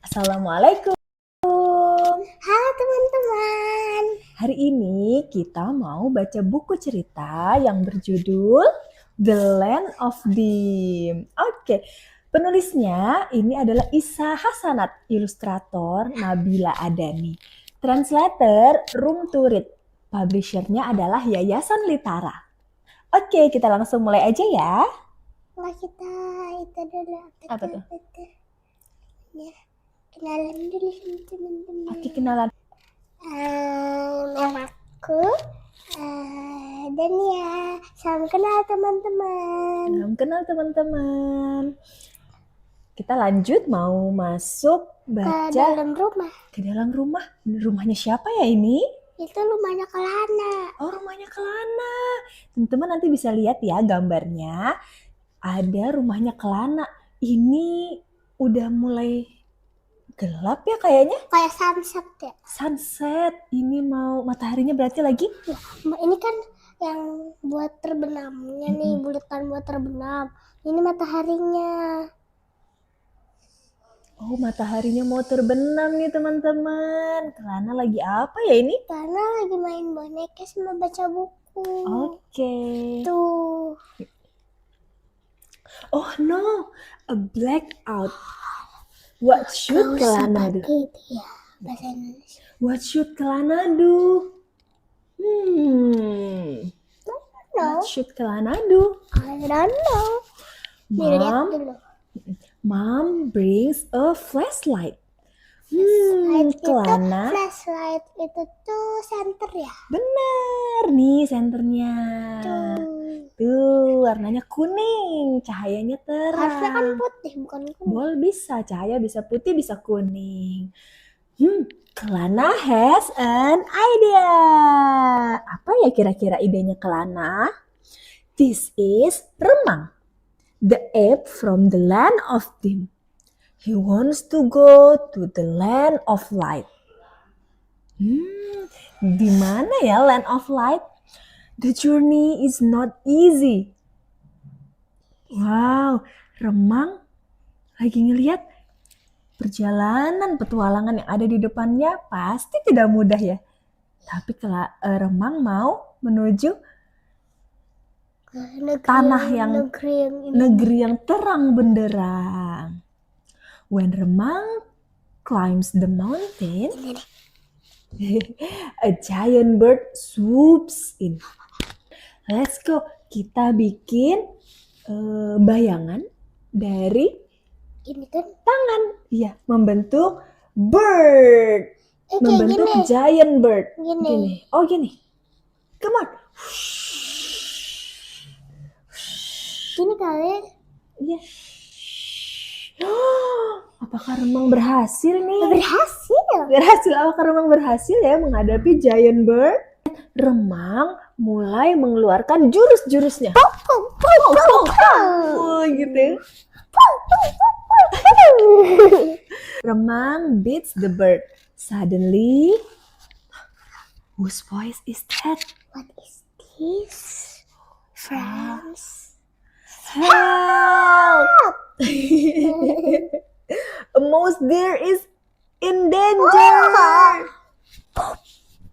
Assalamualaikum. Halo teman-teman. Hari ini kita mau baca buku cerita yang berjudul The Land of Dim. Oke, penulisnya ini adalah Isa Hasanat, ilustrator Nabila Adani, translator Room to Read, publishernya adalah Yayasan Litara. Oke, kita langsung mulai aja ya. Nggak, kita itu dulu. Apa tuh? Ya, kenalan dulu sama teman-teman. Oke, kenalan. Namaku Dania. Salam kenal teman-teman. Salam kenal teman-teman. Kita lanjut mau masuk baca Ke dalam rumah. ke dalam rumah. Rumahnya siapa ya ini? Itu rumahnya Kelana. Oh, rumahnya Kelana. Teman-teman nanti bisa lihat ya gambarnya. Ada rumahnya Kelana. Ini udah mulai gelap ya kayaknya. Kayak sunset ya. Sunset. Ini mau mataharinya berarti lagi. Ini kan yang buat terbenamnya nih, bulatan buat terbenam. Ini mataharinya. Oh, mataharinya mau terbenam nih teman-teman. Kelana lagi apa ya ini? Karena lagi main boneka sama baca buku. Oke. Tuh. Oh no, a blackout. What should Kelana do? Gitu ya, bahasa Indonesia. What should Kelana do? No, What should Kelana do? I don't know. Nih, lihat dulu. Mom brings a flashlight. Kelana. Flashlight itu tuh center ya. Bener nih senternya. Tuh warnanya kuning, cahayanya terang. Harusnya kan putih, bukan kuning. Boleh bisa, cahaya bisa putih, bisa kuning. Kelana has an idea. Apa ya kira-kira idenya Kelana? This is Remang, the ape from the land of Dim. He wants to go to the land of light. Di mana ya land of light? The journey is not easy. Wow, Remang lagi ngelihat perjalanan petualangan yang ada di depannya pasti tidak mudah ya. Tapi kalau Remang mau menuju negeri yang terang benderang. When Remang climbs the mountain, a giant bird swoops in. Let's go. Kita bikin bayangan dari Ini kan tangan. Iya, membentuk bird. Membentuk gini. Giant bird. Gini. Oh, gini. Come on. Gini kali. Iya. Apakah Remang berhasil nih? Berhasil. Apakah Remang berhasil ya menghadapi Giant bird? Remang mulai mengeluarkan jurus-jurusnya. Oh, gitu. Remang beats the bird. Suddenly, whose voice is that? What is this? Friends. Help! A mouse deer is in danger.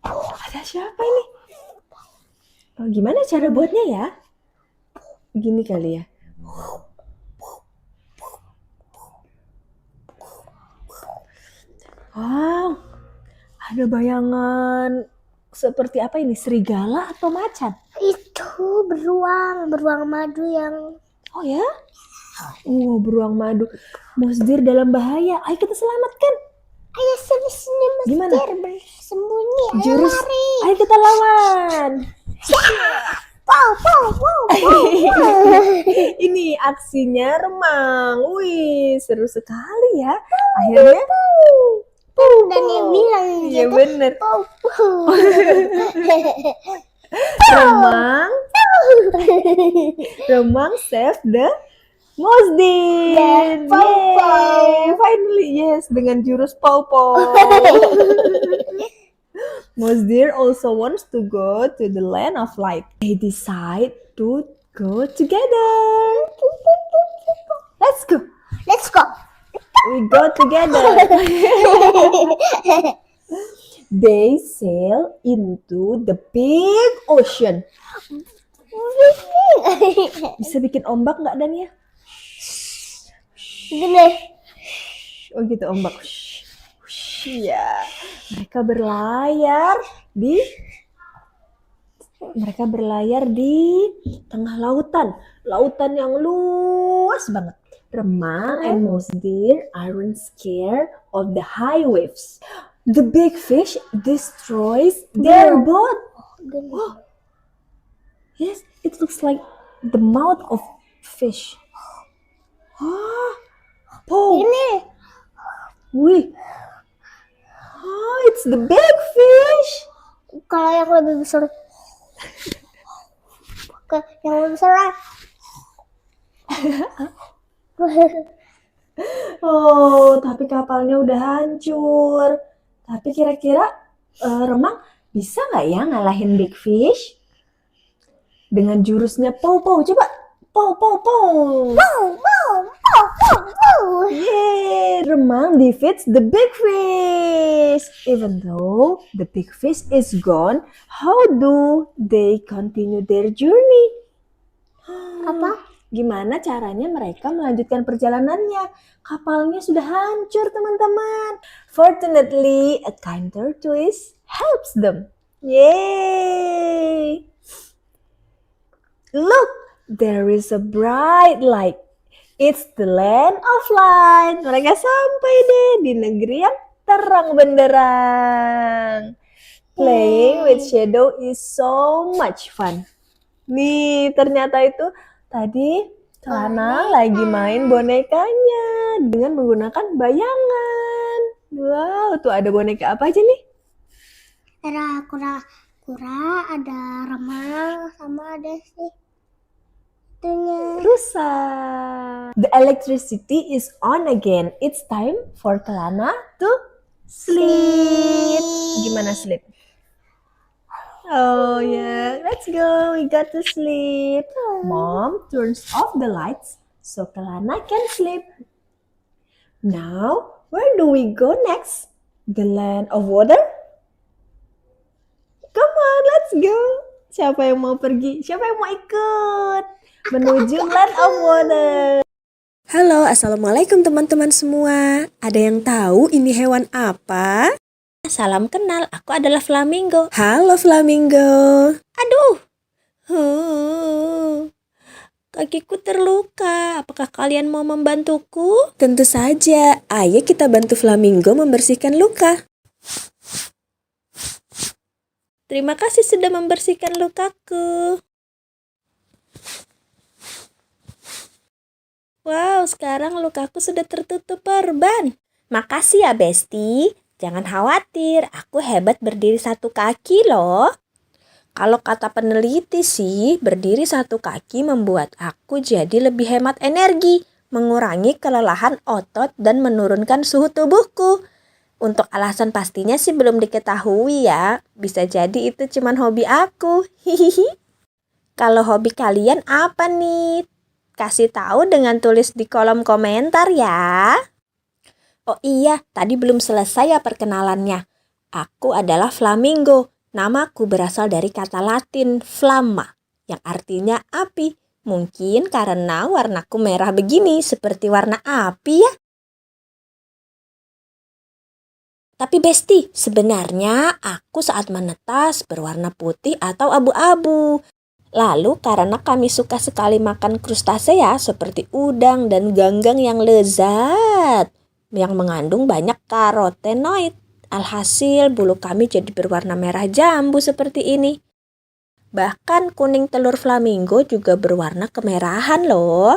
Ada siapa ini? Oh, gimana cara buatnya ya? Gini kali ya. Wow, ada bayangan seperti apa ini? Serigala atau macan? Itu beruang madu yang. Oh ya? Beruang madu. Monster dalam bahaya. Ayo kita selamatkan. Ayo sini Gimana? Bersembunyi. Ayo Jurus. lari. Ayo kita lawan. Ini aksinya Remang. Wih, seru sekali ya. Akhirnya Dan dia bilang iya gitu. bener. Remang save the mouse deer. Yay! Finally, yes, dengan jurus Pow. Mouse deer also wants to go to the land of light. They decide to go together. Let's go. We go together. They sail into the big ocean. Bisa bikin ombak nggak Dania? Gini. Oh gitu ombak. Ya, mereka berlayar di tengah lautan yang luas banget. Remang and mouse deer aren't scared of the high waves. The big fish destroys their boat. Oh, yes, it looks like the mouth of fish. Oh, Ini. wih. Oh, it's the big fish. Kalau yang lebih besar. Yang lebih besar. Oh, tapi kapalnya udah hancur. Tapi kira-kira Remang bisa nggak ya ngalahin big fish? Dengan jurusnya pow-pow, coba. Pow-pow-pow. Yeay, Remang defeats the big fish. Even though the big fish is gone, how do they continue their journey? Apa? Gimana caranya mereka melanjutkan perjalanannya? Kapalnya sudah hancur, teman-teman. Fortunately, a kind tortoise helps them. Yay! Look, there is a bright light. It's the land of light. Mereka sampai deh di negeri yang terang benderang. Playing with shadow is so much fun. Nih, ternyata itu tadi Kelana lagi main bonekanya dengan menggunakan bayangan. Wow, tuh ada boneka apa aja nih? Ada kura-kura, ada remang, sama ada sih itunya. Rusa. The electricity is on again. It's time for Kelana to sleep. Gimana sleep? Oh yeah, let's go. We got to sleep. Mom turns off the lights so Kelana can sleep. Now, where do we go next? The land of water? Come on, let's go. Siapa yang mau pergi? Siapa yang mau ikut? Menuju land of water. Halo, assalamualaikum teman-teman semua. Ada yang tahu ini hewan apa? Salam kenal, aku adalah flamingo. Halo flamingo. Aduh, kakiku terluka. Apakah kalian mau membantuku? Tentu saja. Ayo kita bantu flamingo membersihkan luka. Terima kasih sudah membersihkan lukaku. Wow, sekarang lukaku sudah tertutup perban. Makasih ya, Besti. Jangan khawatir, aku hebat berdiri satu kaki loh. Kalau kata peneliti sih, berdiri satu kaki membuat aku jadi lebih hemat energi, mengurangi kelelahan otot dan menurunkan suhu tubuhku. Untuk alasan pastinya sih belum diketahui ya. Bisa jadi itu cuma hobi aku. Hihihi. Kalau hobi kalian apa nih? Kasih tahu dengan tulis di kolom komentar ya. Oh iya, tadi belum selesai ya perkenalannya. Aku adalah flamingo. Namaku berasal dari kata Latin flamma, yang artinya api. Mungkin karena warnaku merah begini, seperti warna api ya. Tapi Besti, sebenarnya aku saat menetas berwarna putih atau abu-abu. Lalu karena kami suka sekali makan krustasea seperti udang dan ganggang yang lezat, yang mengandung banyak karotenoid. Alhasil bulu kami jadi berwarna merah jambu seperti ini. Bahkan kuning telur flamingo juga berwarna kemerahan loh.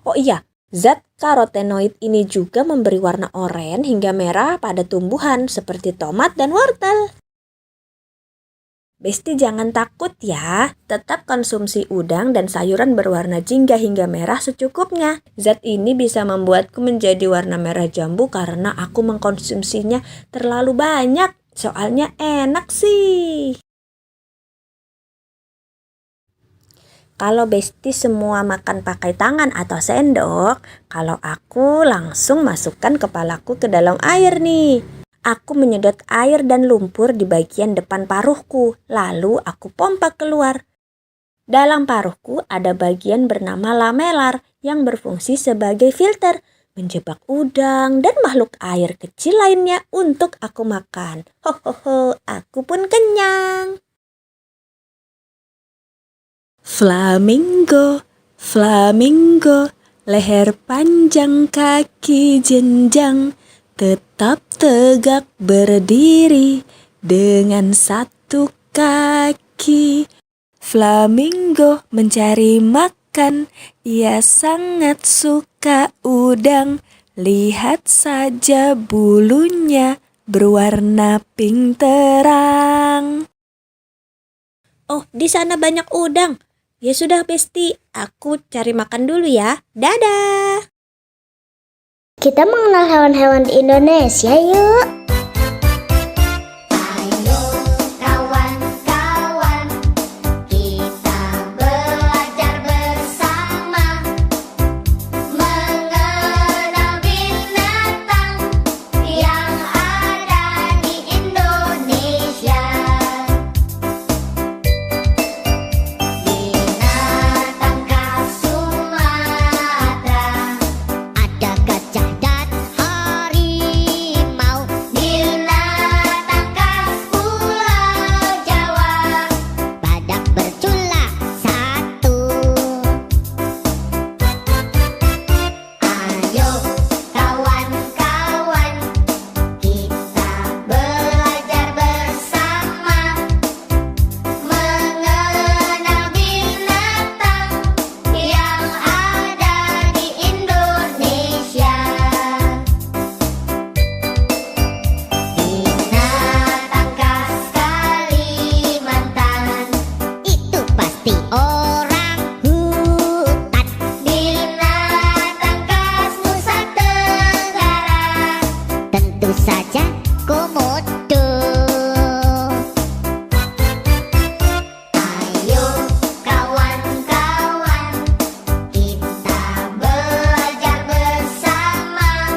Oh iya, zat karotenoid ini juga memberi warna oranye hingga merah pada tumbuhan seperti tomat dan wortel. Besti jangan takut ya, tetap konsumsi udang dan sayuran berwarna jingga hingga merah secukupnya. Zat ini bisa membuatku menjadi warna merah jambu karena aku mengkonsumsinya terlalu banyak. Soalnya enak sih. Kalau Besti semua makan pakai tangan atau sendok, kalau aku langsung masukkan kepalaku ke dalam air nih. Aku menyedot air dan lumpur di bagian depan paruhku, lalu aku pompa keluar. Dalam paruhku ada bagian bernama lamelar yang berfungsi sebagai filter, menjebak udang dan makhluk air kecil lainnya untuk aku makan. Hohoho, aku pun kenyang. Flamingo, flamingo, leher panjang kaki jenjang, tetap tegak berdiri dengan satu kaki. Flamingo mencari makan, ia sangat suka udang. Lihat saja bulunya berwarna pink terang. Oh, di sana banyak udang. Ya sudah Besti, aku cari makan dulu ya. Dadah. Kita mengenal hewan-hewan di Indonesia yuk. Ayo kawan-kawan, kita belajar bersama mengenal binatang yang ada di Indonesia. Binatang khas Sumatera, ada gajah dan harimau. Binatang khas Pulau Jawa, badak bercula satu. Ayo kawan-kawan, kita belajar bersama mengenal binatang yang ada di Indonesia. Binatang khas Kalimantan, itu pasti orang hutan. Binatang khas Nusa Tenggara, tentu saja komodo. Ayo kawan-kawan, kita belajar bersama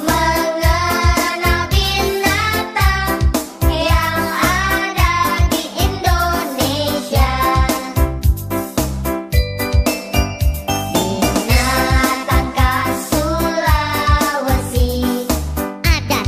mengenal binatang yang ada di Indonesia. Binatang khas Sulawesi, ada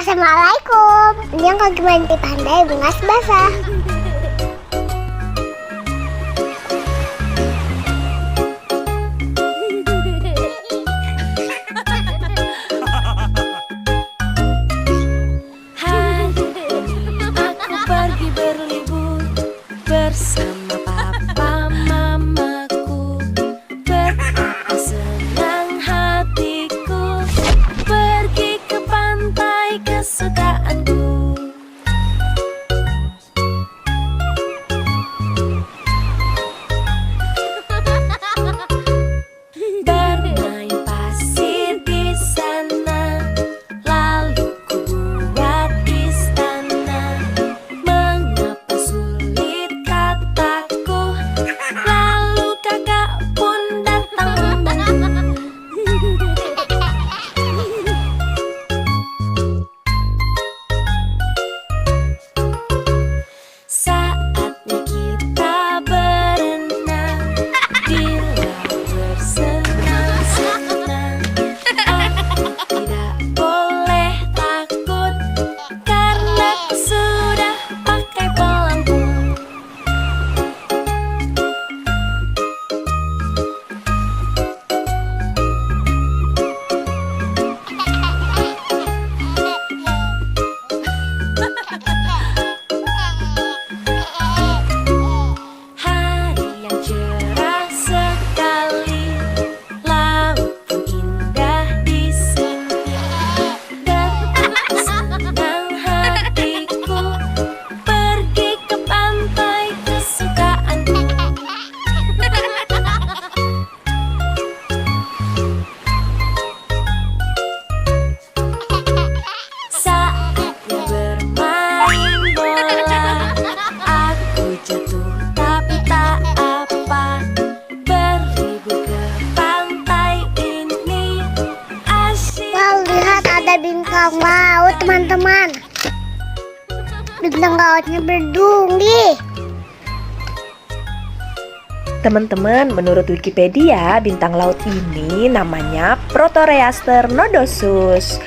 Assalamualaikum. Ini yang kaki main di pandai bunga basah. Aku pergi berlibur bersama papa mamaku. Betapa senang hatiku pergi ke pantai kesukaanku. Bermain pasir di sana, lalu ku buat istana. Mengapa sulit kataku, lalu kakak pun datang membantu. Saatnya kita berenang di laut bersenang-senang. Aku tidak boleh takut karena aku sudah pakai pelampung. Hari yang cerah sekali, laut pun indah di sini. Betapa senang hatiku pergi ke pantai kesukaanku. Saatnya bermain bola, aku jatuh tapi tak apa. Berlibur ke pantai ini asyik. Wow, lihat ada bintang laut teman-teman. Bintang lautnya berduri. Teman-teman, menurut Wikipedia, bintang laut ini namanya Proteroaster nodosus.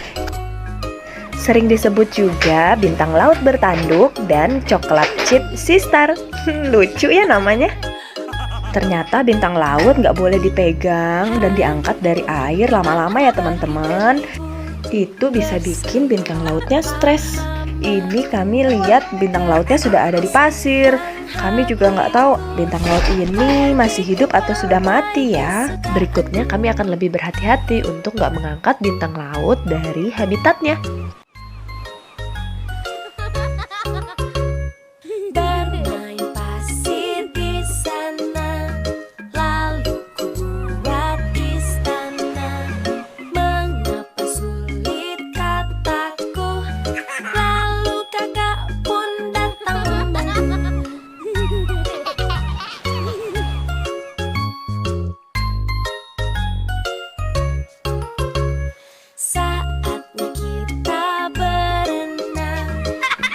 Sering disebut juga bintang laut bertanduk dan coklat chip sistar. Lucu ya namanya. Ternyata bintang laut nggak boleh dipegang dan diangkat dari air lama-lama ya teman-teman. Itu bisa bikin bintang lautnya stres. Ini kami lihat bintang lautnya sudah ada di pasir. Kami juga nggak tahu bintang laut ini masih hidup atau sudah mati ya. Berikutnya kami akan lebih berhati-hati untuk nggak mengangkat bintang laut dari habitatnya. Bermain pasir di sana, lalu ku buat istana. Mengapa sulit kataku, lalu kakak pun datang membantu. Saatnya kita berenang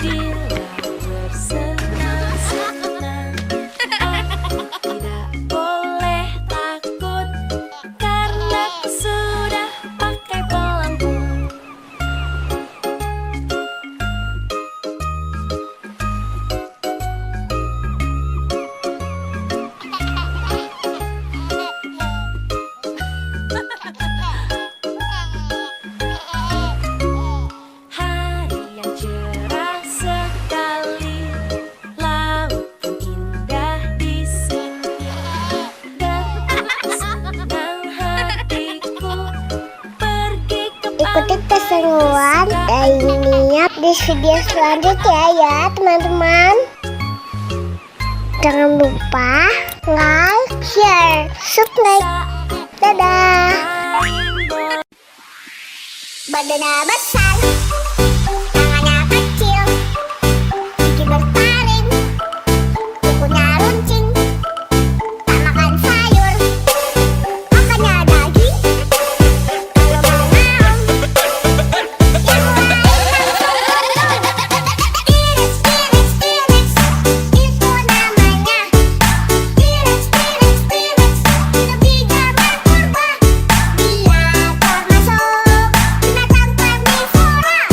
di laut bersenang-senang. Aku tidak boleh takut karena aku sudah pakai pelampung. Hari yang cerah sekali, laut pun indah di sini. Betapa senang hatiku pergi ke Ikuti keseruan dan niat di video selanjutnya ya teman-teman. Jangan lupa like, share, subscribe. Dadah. Badannya besar, tangannya kecil, gigi bertaring, kukunya runcing, tak makan sayur, makannya daging. Kalau mau yang lain iris, iris, iris, itu namanya. Iris, iris, iris, hidup di zaman purba. Dia termasuk binatang karnivora.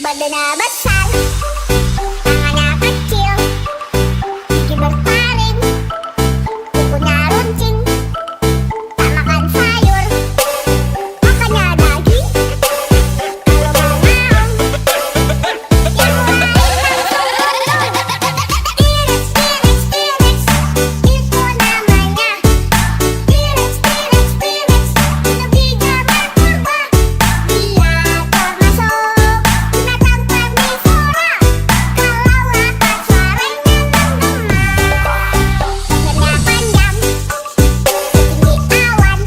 Badannya besar, tangannya kecil, gigi bertaring, kukunya runcing, tak makan sayur, makannya daging. Kalau mau naon, yang lain langsung mundur. T-Rex, T-Rex, T-Rex, itu namanya. T-Rex, T-Rex, T-Rex, hidup di zaman purba. Dia termasuk binatang karnivora. Kalau rapat suaranya menggema. Lehernya panjang, setinggi awan.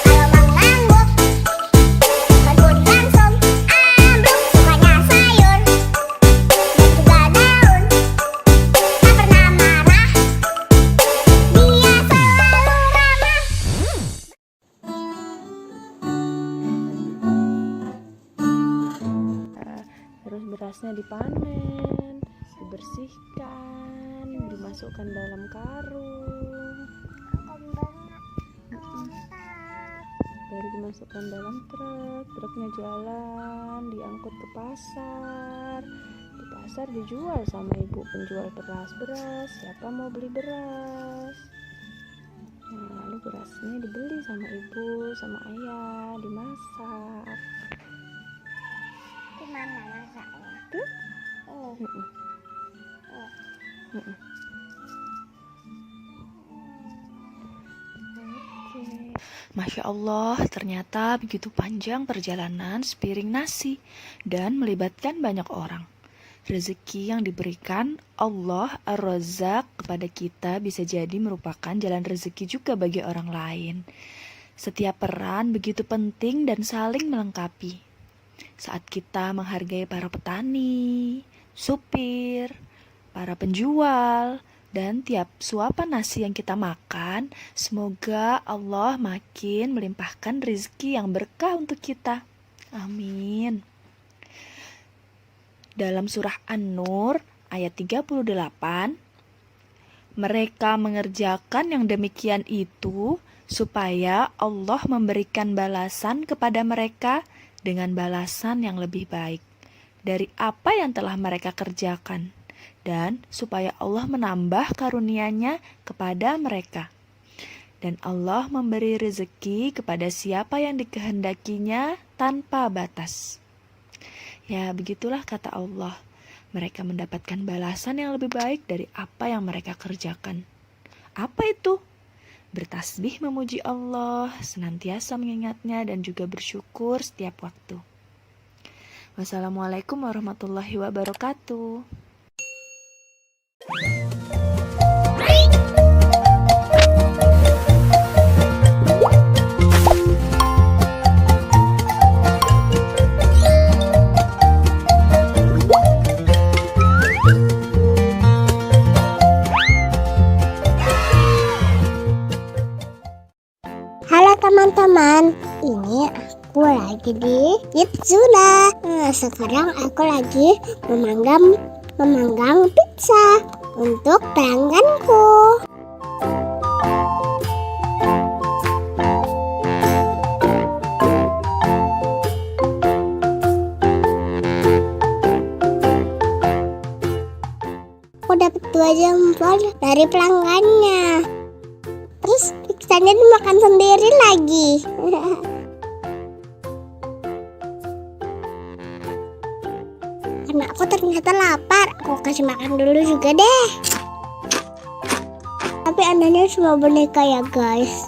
Kalau mengangguk, kebun langsung ambruk. Sukanya sayur dan juga daun. Tak pernah marah, dia selalu ramah. Terus berasnya dipanen, dibersihkan, dimasukkan dalam karung, baru dimasukkan dalam truk. Truknya jalan, diangkut ke pasar. Di pasar dijual sama ibu penjual beras. Siapa mau beli beras? Nah, lalu berasnya dibeli sama ibu, sama ayah, dimasak. Di mana masaknya? Tuh. Ini. Masya Allah, ternyata begitu panjang perjalanan sepiring nasi dan melibatkan banyak orang. Rezeki yang diberikan Allah Ar-Razzaq kepada kita bisa jadi merupakan jalan rezeki juga bagi orang lain. Setiap peran begitu penting dan saling melengkapi. Saat kita menghargai para petani, supir, para penjual, dan tiap suapan nasi yang kita makan, semoga Allah makin melimpahkan rezeki yang berkah untuk kita. Amin. Dalam surah An-Nur ayat 38, mereka mengerjakan yang demikian itu supaya Allah memberikan balasan kepada mereka dengan balasan yang lebih baik dari apa yang telah mereka kerjakan, dan supaya Allah menambah karunia-Nya kepada mereka. Dan Allah memberi rezeki kepada siapa yang dikehendakinya tanpa batas. Ya, begitulah kata Allah. Mereka mendapatkan balasan yang lebih baik dari apa yang mereka kerjakan. Apa itu? Bertasbih memuji Allah, senantiasa mengingatnya dan juga bersyukur setiap waktu. Wassalamualaikum warahmatullahi wabarakatuh. Halo teman-teman, ini aku lagi di Pizza. Sekarang aku lagi memanggang pizza untuk pelangganku. Aku dapat 2 jempol dari pelanggannya. Terus pizzanya dimakan sendiri lagi. Karena aku ternyata lapar, aku kasih makan dulu juga deh. Tapi andanya cuma boneka ya guys.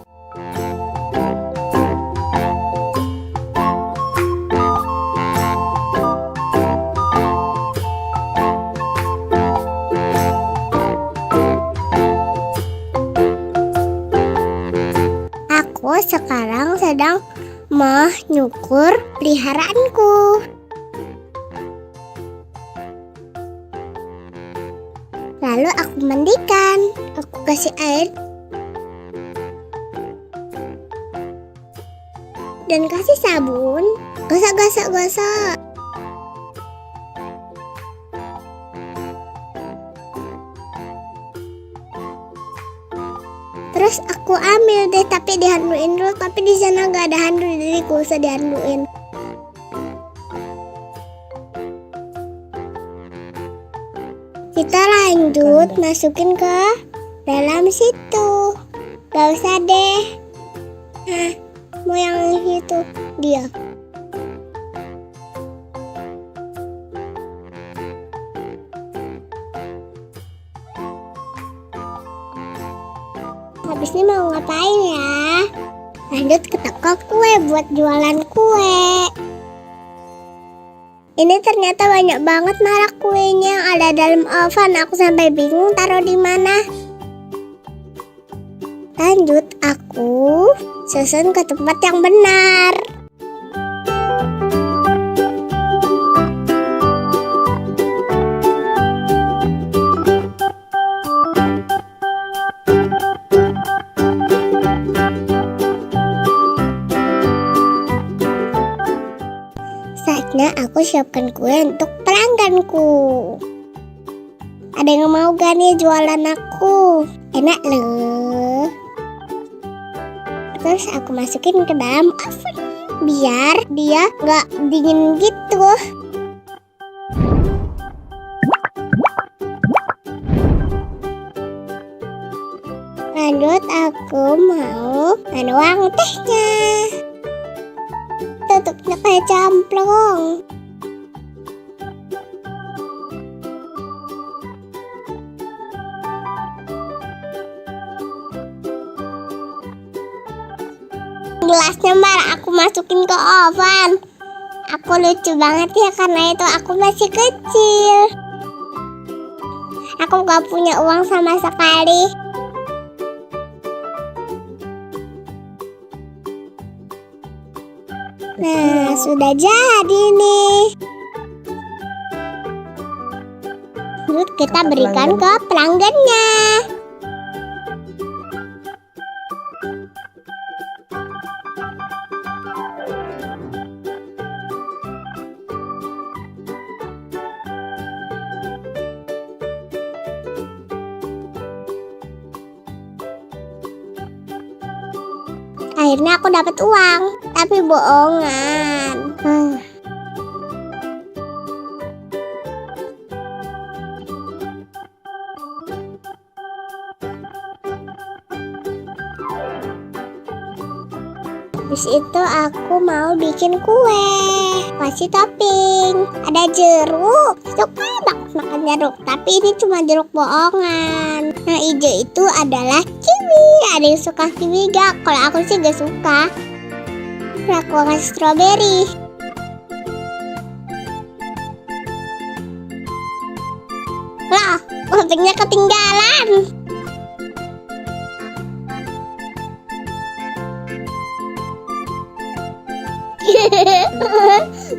Aku sekarang sedang menyukur peliharaanku. Lalu aku mandikan, aku kasih air dan kasih sabun. Gosok. Terus aku ambil deh, tapi dihanduin dulu. Tapi di sana nggak ada handuk, jadi gak usah dihanduin. Kita lanjut masukin ke dalam situ. Gak usah deh. Nah, mau yang itu dia. Habis ini mau ngapain ya? Lanjut ke toko kue buat jualan kue. Ini ternyata banyak banget merek kuenya yang ada dalam oven. Aku sampai bingung taruh di mana. Lanjut, aku susun ke tempat yang benar. Saatnya aku siapkan kue untuk pelangganku. Ada yang mau gak nih jualan aku? Enak loh. Terus aku masukin ke dalam oven biar dia gak dingin gitu. Lanjut aku mau menuang tehnya. Tutupnya kayak camplong. Gelasnya aku masukin ke oven. Aku lucu banget ya karena itu aku masih kecil. Aku gak punya uang sama sekali. Nah, sudah jadi nih. Terus kita berikan ke pelanggannya. Akhirnya aku dapat uang, tapi bohongan. Habis itu aku mau bikin kue, kasih topping. Ada jeruk, suka banget makan jeruk. Tapi ini cuma jeruk bohongan. Nah, hijau itu adalah kiwi. Ada yang suka kiwi gak? Kalau aku sih gak suka. Nah, aku kasih strawberry. Lah, toppingnya ketinggalan.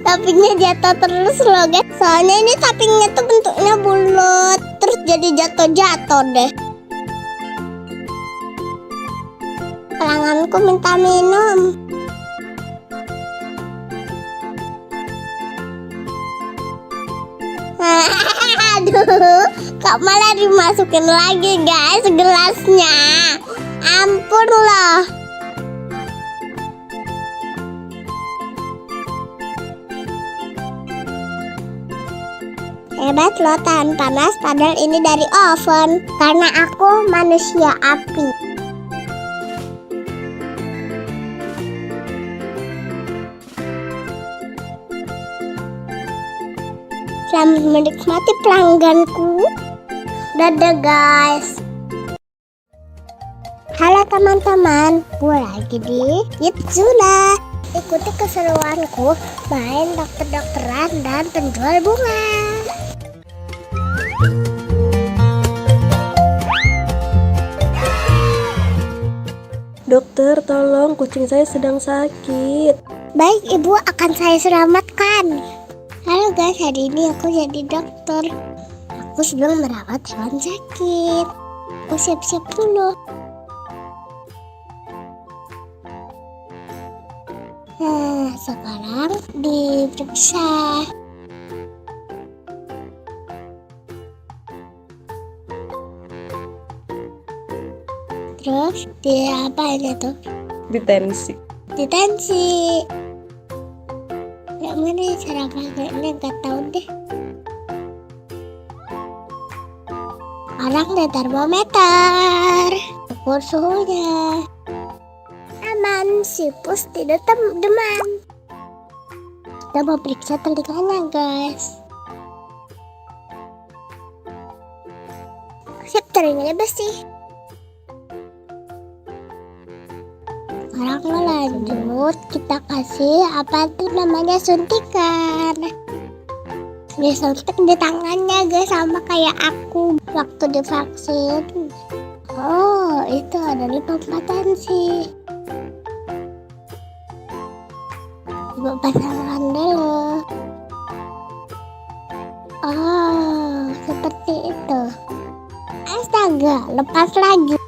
Toppingnya jatuh terus loh guys. Soalnya ini toppingnya tuh bentuknya bulat, terus jadi jatuh-jatuh deh. Pelangganku minta minum. Aduh, kok malah dimasukin lagi guys gelasnya. Ampun loh. Hebat loh tahan panas, padahal ini dari oven. Karena aku manusia api. Selamat menikmati pelangganku. Dadah guys. Halo teman-teman, gue lagi di Yitzula. Ikuti keseruanku main dokter-dokteran dan penjual bunga. Dokter, tolong kucing saya sedang sakit. Baik ibu, akan saya selamatkan. Halo guys, hari ini aku jadi dokter. Aku sedang merawat hewan sakit. Aku siap-siap dulu. Nah, sekarang diperiksa. Terus dia apa ini tuh? Ditensi. Ditensi. Gak mana cara pakainya, gak tahu deh. Sekarang ada termometer. Ukur suhunya. Aman, si Pus tidak demam. Kita mau periksa telinganya, guys. Sip, telinganya bersih. Sekarang lanjut, kita kasih apa tuh namanya suntikan. Disuntik di tangannya, guys, sama kayak aku waktu divaksin. Oh, itu adalah pempatan sih. Coba pasangkan dulu. Oh, seperti itu. Astaga, lepas lagi.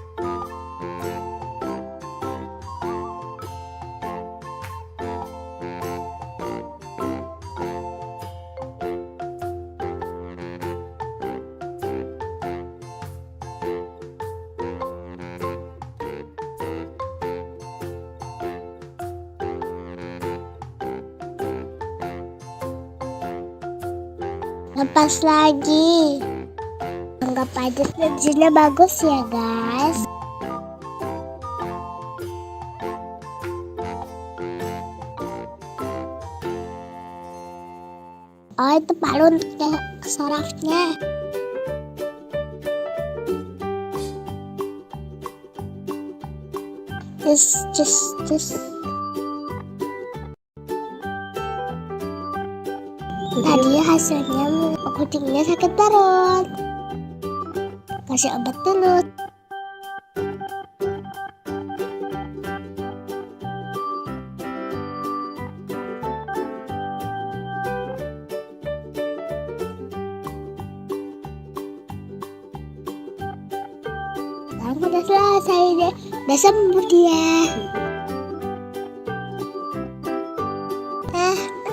Lepas lagi. Anggap aja hasilnya bagus ya, guys. Oh, itu palu untuk sarafnya. Cus. Tadi hasilnya kucingnya sakit perut. Kasih obat dulu. Sekarang udah selesai deh. Udah sembuh dia.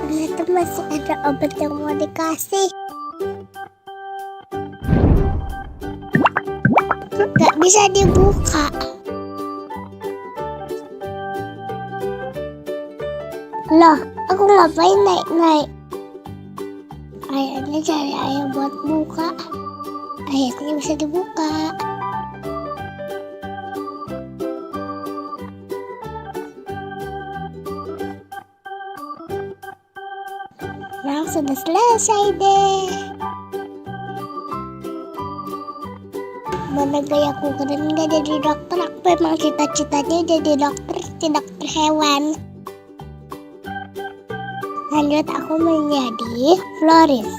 Ternyata masih ada obat yang mau dikasih. Gak bisa dibuka. Loh, aku ngapain naik-naik? Kayaknya cari ayah buat buka. Akhirnya bisa dibuka. Nah, sudah selesai deh. Mana gayaku keren gak jadi dokter. Aku memang cita-citanya jadi dokter hewan. Lanjut, aku menjadi floris.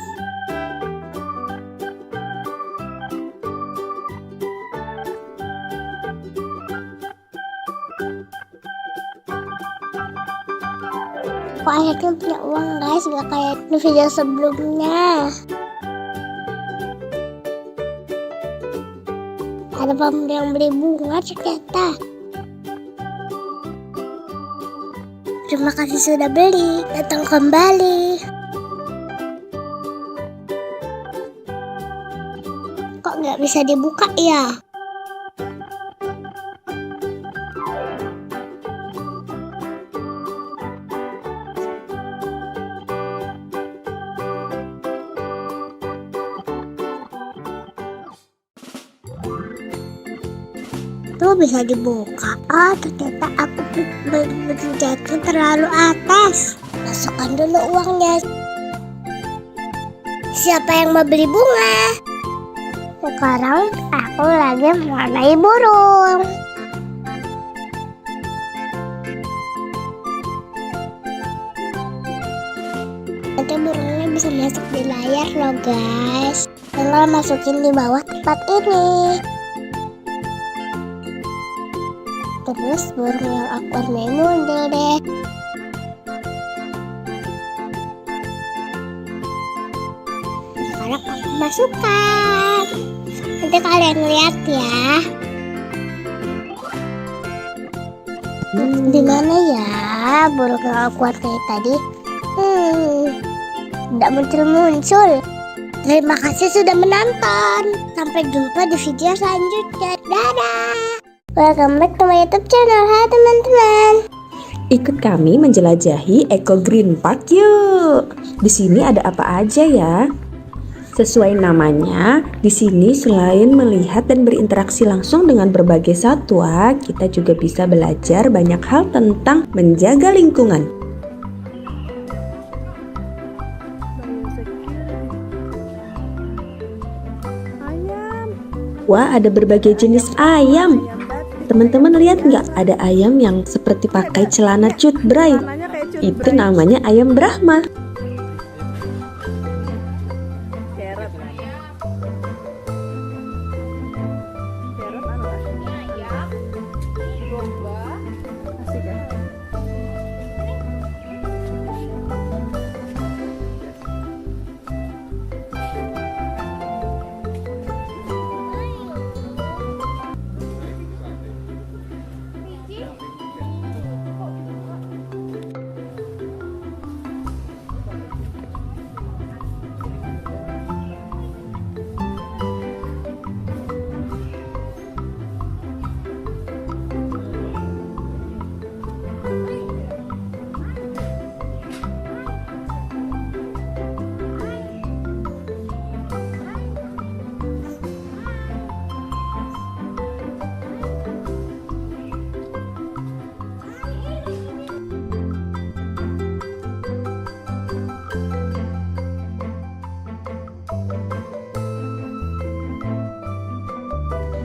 Aku akhirnya punya uang, guys, gak kayak di video sebelumnya. Ada pembeli yang beli bunga ternyata. Terima kasih sudah beli. Datang kembali. Kok nggak bisa dibuka ya? Tuh bisa dibuka. Oh, ternyata aku berjatuh terlalu atas. Masukkan dulu uangnya. Siapa yang mau beli bunga? Sekarang aku lagi mewarnai burung. Nanti burungnya bisa masuk di layar loh, guys. Tinggal masukin di bawah tempat ini. Terus burung yang aku warnai muncul deh. Sekarang aku masukkan. Nanti kalian lihat ya. Di mana ya burung yang aku warnai tadi? Tidak muncul-muncul. Terima kasih sudah menonton. Sampai jumpa di video selanjutnya. Dadah. Welcome back to my YouTube channel. Hai teman-teman. Ikut kami menjelajahi Eco Green Park yuk. Di sini ada apa aja ya? Sesuai namanya, di sini selain melihat dan berinteraksi langsung dengan berbagai satwa, kita juga bisa belajar banyak hal tentang menjaga lingkungan. Wah, ada berbagai jenis ayam. Teman-teman lihat nggak? Ada ayam yang seperti pakai celana cutbray. Itu namanya ayam Brahma.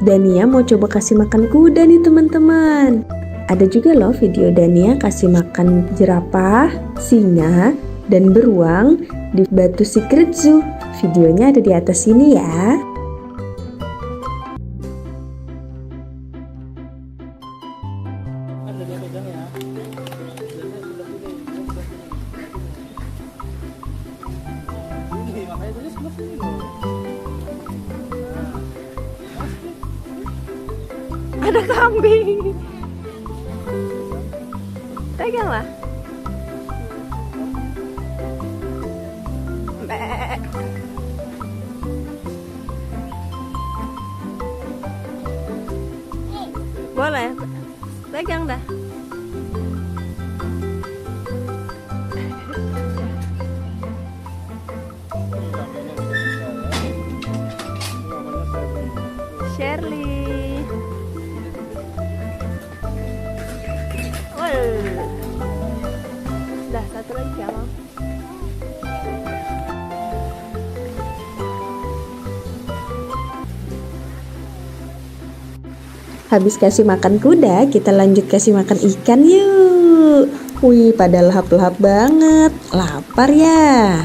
Dania mau coba kasih makan kuda nih teman-teman. Ada juga loh video Dania kasih makan jerapah, singa, dan beruang di Batu Secret Zoo. Videonya ada di atas sini ya. Ada kambing. Peganglah. Boleh. Pegang dah. Shirley. Dah, satu lagi ya, Mam. Habis kasih makan kuda, kita lanjut kasih makan ikan yuk. Wih, pada lahap-lahap banget. Lapar ya?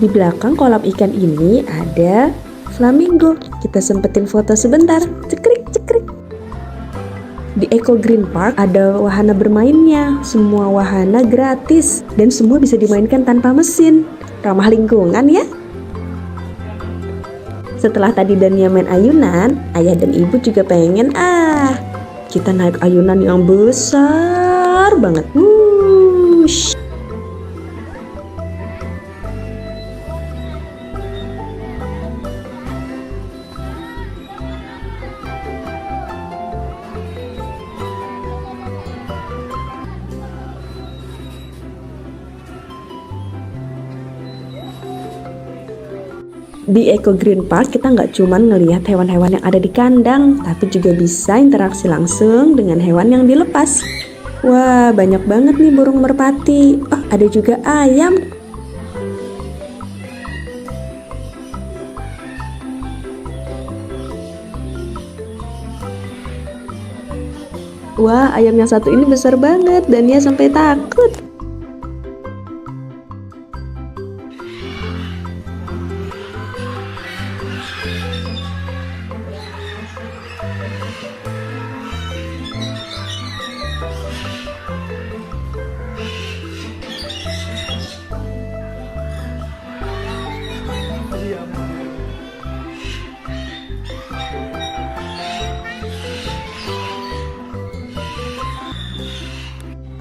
Di belakang kolam ikan ini ada flamingo. Kita sempetin foto sebentar. Cekrik, cekrik. Di Eco Green Park ada wahana bermainnya. Semua wahana gratis dan semua bisa dimainkan tanpa mesin. Ramah lingkungan ya. Setelah tadi Dania main ayunan, ayah dan ibu juga pengen kita naik ayunan yang besar banget. Wush. Di Eco Green Park kita nggak cuma ngelihat hewan-hewan yang ada di kandang, tapi juga bisa interaksi langsung dengan hewan yang dilepas. Wah, banyak banget nih burung merpati. Oh, ada juga ayam. Wah, ayam yang satu ini besar banget dan dia sampai takut.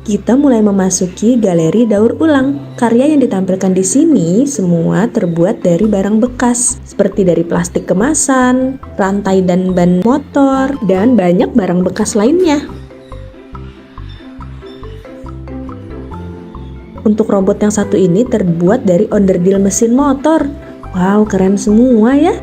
Kita mulai memasuki galeri daur ulang. Karya yang ditampilkan di sini semua terbuat dari barang bekas, seperti dari plastik kemasan, rantai dan ban motor, dan banyak barang bekas lainnya. Untuk robot yang satu ini terbuat dari onderdil mesin motor. Wow, keren semua ya.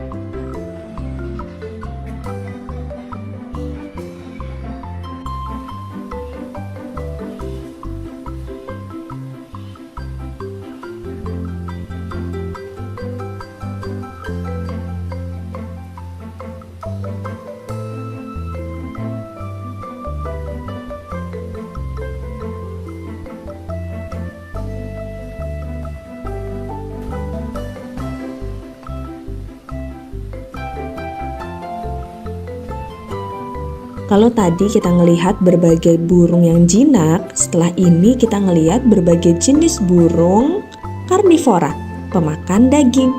Kalau tadi kita ngelihat berbagai burung yang jinak, setelah ini kita ngelihat berbagai jenis burung karnivora, pemakan daging.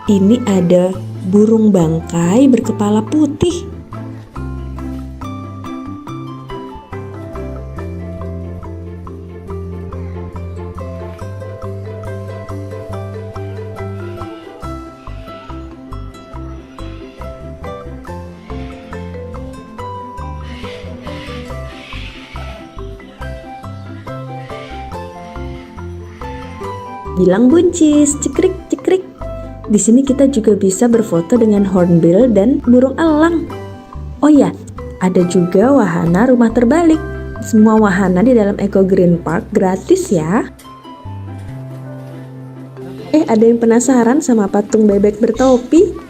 Ini ada burung bangkai berkepala putih. Bilang buncis, cekrik cekrik. Di sini kita juga bisa berfoto dengan hornbill dan burung elang. Oh ya, ada juga wahana rumah terbalik. Semua wahana di dalam Eco Green Park gratis ya. Ada yang penasaran sama patung bebek bertopi?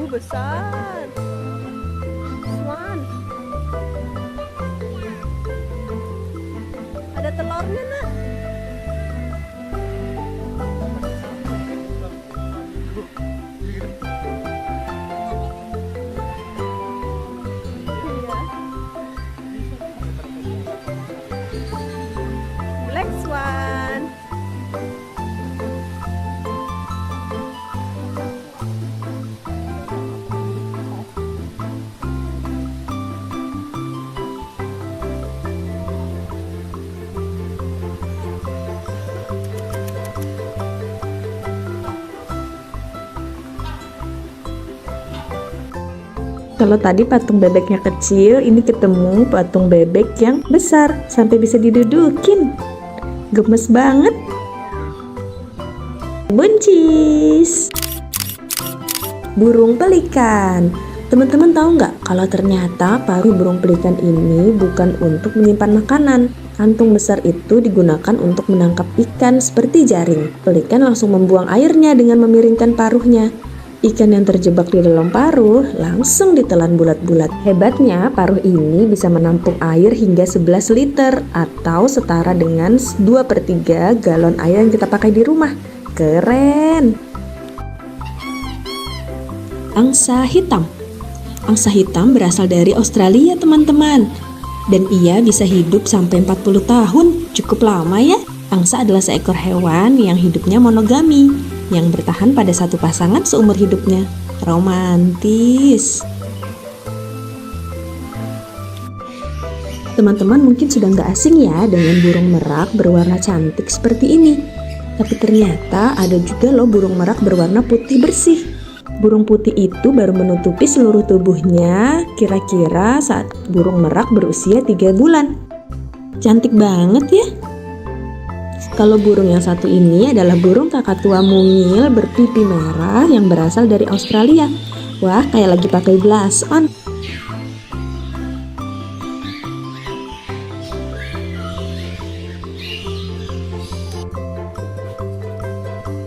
Besar. Swan. Ada telurnya, Nak. Black swan. Kalau tadi patung bebeknya kecil, ini ketemu patung bebek yang besar sampai bisa didudukin. Gemes banget. Buncis. Burung pelikan. Teman-teman tahu nggak kalau ternyata paruh burung pelikan ini bukan untuk menyimpan makanan. Kantung besar itu digunakan untuk menangkap ikan seperti jaring. Pelikan langsung membuang airnya dengan memiringkan paruhnya. Ikan yang terjebak di dalam paruh langsung ditelan bulat-bulat. Hebatnya, paruh ini bisa menampung air hingga 11 liter atau setara dengan 2/3 galon air yang kita pakai di rumah. Keren! Angsa hitam. Angsa hitam berasal dari Australia, teman-teman. Dan ia bisa hidup sampai 40 tahun. Cukup lama ya. Angsa adalah seekor hewan yang hidupnya monogami, yang bertahan pada satu pasangan seumur hidupnya. Romantis. Teman-teman mungkin sudah nggak asing ya dengan burung merak berwarna cantik seperti ini. Tapi ternyata ada juga loh burung merak berwarna putih bersih. Burung putih itu baru menutupi seluruh tubuhnya kira-kira saat burung merak berusia 3 bulan. Cantik banget ya. Kalau burung yang satu ini adalah burung kakatua mungil berpipi merah yang berasal dari Australia. Wah, kayak lagi pakai blush on.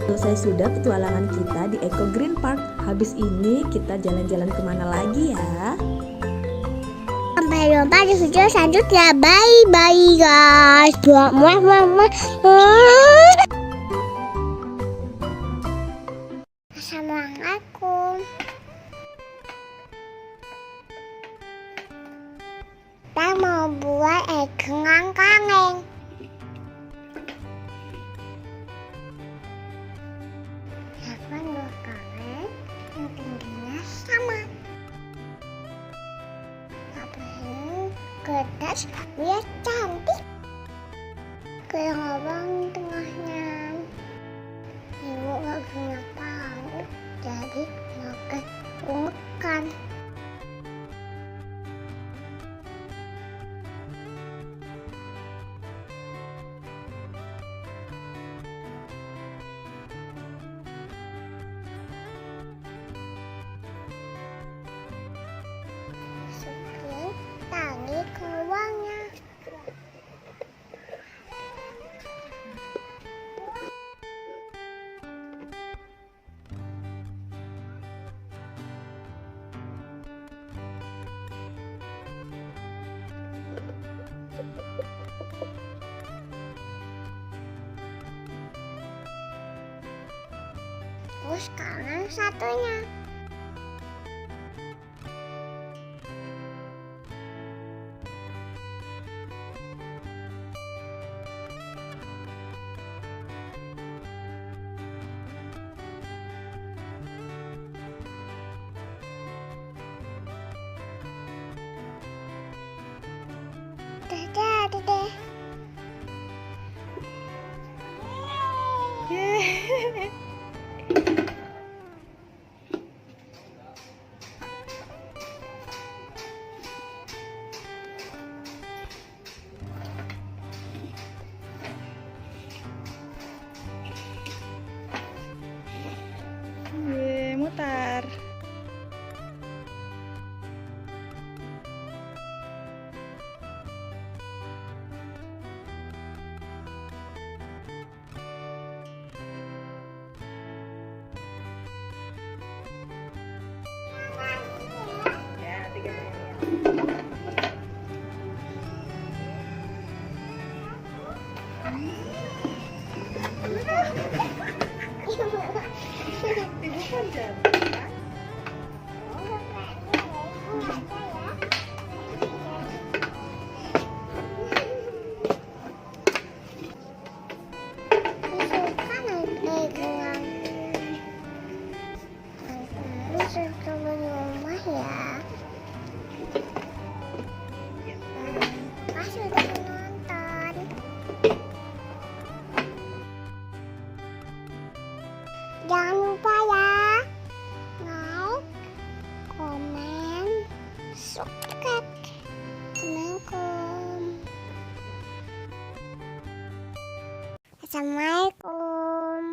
Selesai sudah petualangan kita di Eco Green Park. Habis ini kita jalan-jalan kemana lagi ya? Sampai jumpa di video selanjutnya. Bye guys. Assalamualaikum. Kita mau buat kengang kangen. kertas biar cantik. Kayak lubang tengahnya. Ibu gak punya palu, jadi makan ungekan. Masukin tali ke lubangnya. Terus kanan satunya. Udah jadi deh. Mutar. Makasih udah menonton. Jangan lupa ya, like, komen, subscribe. Assalamualaikum.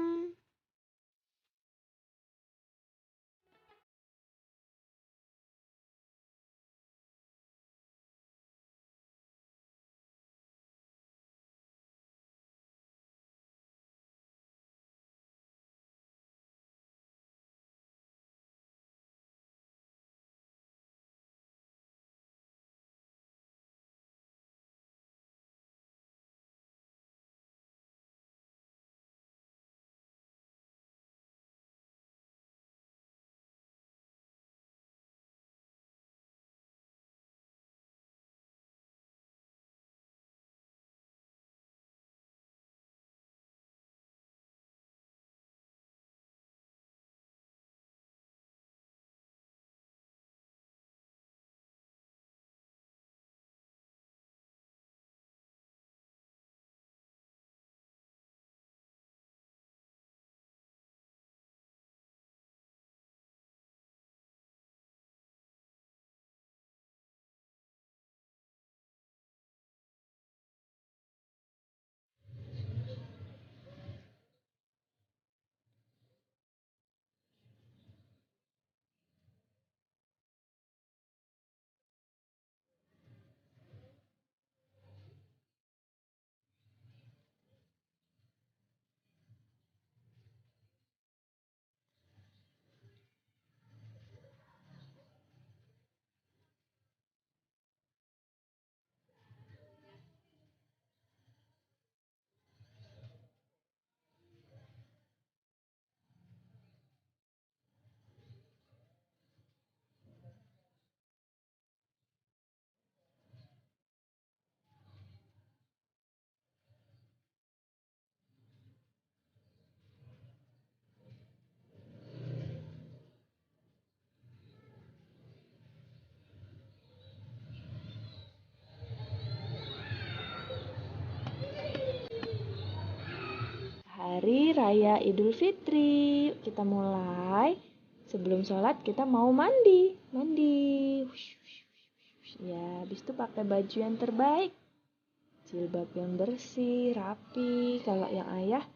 Hari Raya Idul Fitri. Kita mulai. Sebelum sholat kita mau mandi. Ya, habis itu pakai baju yang terbaik. Jilbab yang bersih, rapi. Kalau yang ayah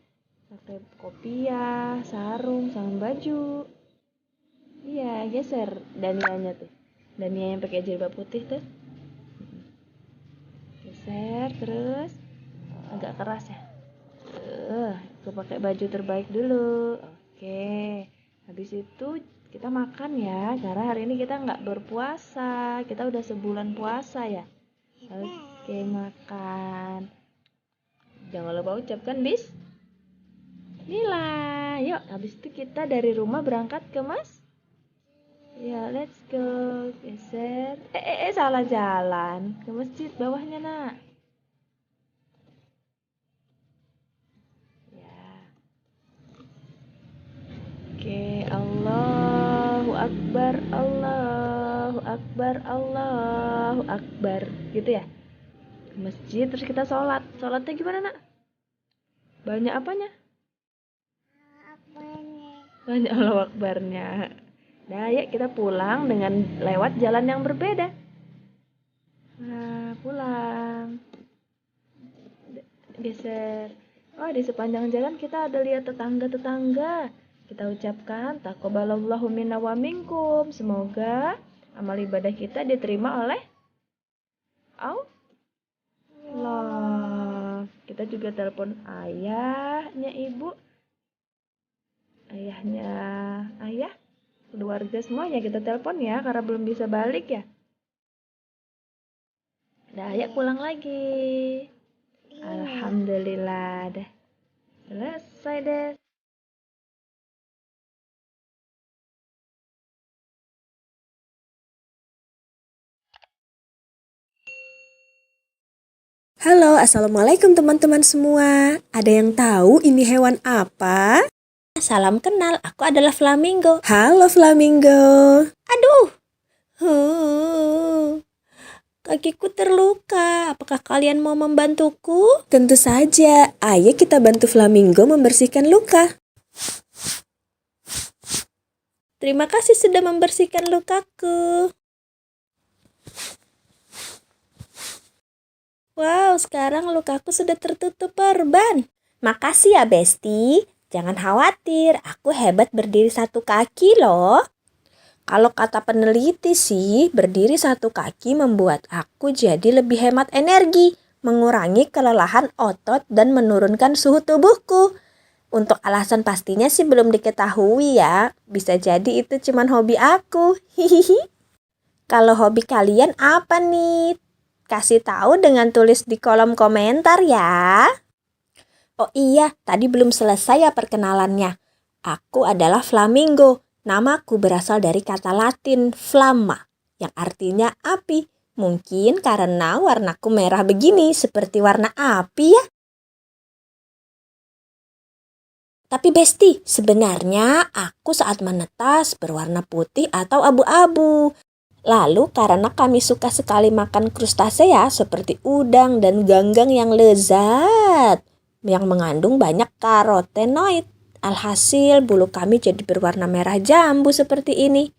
pakai kopiah, sarung, sama baju. Iya, geser Danianya tuh. Dania yang pakai jilbab putih tuh. Geser terus. Agak keras ya. Aku pakai baju terbaik dulu. Oke. Habis itu kita makan ya. Karena hari ini kita nggak berpuasa. Kita udah sebulan puasa ya. Oke, makan. Jangan lupa ucapkan Bismillah. Yuk, habis itu kita dari rumah berangkat ke Ya, let's go. Geser. Salah jalan. Ke masjid bawahnya, Nak. Ya. Oke, Allahu Akbar, Allahu Akbar, Allahu Akbar. Gitu ya. Ke masjid terus kita sholat. Sholatnya gimana, Nak? Banyak apanya? Banyak Allahu Akbarnya. Nah, ya kita pulang dengan lewat jalan yang berbeda. Nah, pulang. Geser. Oh, di sepanjang jalan kita ada lihat tetangga-tetangga. Kita ucapkan taqabbalallahu minna wa minkum. Semoga amal ibadah kita diterima oleh Allah. Kita juga telepon ayahnya ibu. Ayahnya ayah. Keluarga semuanya kita telepon ya, karena belum bisa balik ya. Dah, ya pulang lagi. Alhamdulillah, dah selesai deh. Halo, assalamualaikum teman-teman semua. Ada yang tahu ini hewan apa? Salam kenal, aku adalah flamingo. Halo flamingo. Aduh, kakiku terluka. Apakah kalian mau membantuku? Tentu saja. Ayo kita bantu flamingo membersihkan luka. Terima kasih sudah membersihkan lukaku. Wow, sekarang lukaku sudah tertutup perban. Makasih ya, Besti. Jangan khawatir, aku hebat berdiri satu kaki loh. Kalau kata peneliti sih, berdiri satu kaki membuat aku jadi lebih hemat energi, mengurangi kelelahan otot dan menurunkan suhu tubuhku. Untuk alasan pastinya sih belum diketahui ya. Bisa jadi itu cuma hobi aku. Hihihi. Kalau hobi kalian apa nih? Kasih tahu dengan tulis di kolom komentar ya. Oh iya, tadi belum selesai ya perkenalannya. Aku adalah flamingo. Namaku berasal dari kata Latin flamma, yang artinya api. Mungkin karena warnaku merah begini, seperti warna api ya. Tapi Besti, sebenarnya aku saat menetas berwarna putih atau abu-abu. Lalu karena kami suka sekali makan krustasea seperti udang dan ganggang yang lezat, yang mengandung banyak karotenoid. Alhasil bulu kami jadi berwarna merah jambu seperti ini.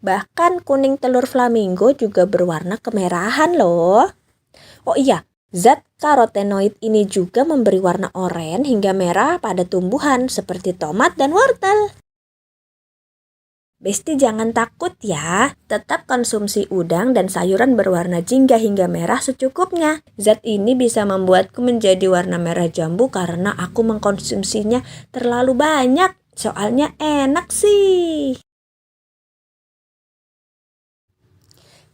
Bahkan kuning telur flamingo juga berwarna kemerahan loh. Oh iya, zat karotenoid ini juga memberi warna oranye hingga merah pada tumbuhan seperti tomat dan wortel. Besti jangan takut ya, tetap konsumsi udang dan sayuran berwarna jingga hingga merah secukupnya. Zat ini bisa membuatku menjadi warna merah jambu karena aku mengkonsumsinya terlalu banyak. Soalnya enak sih.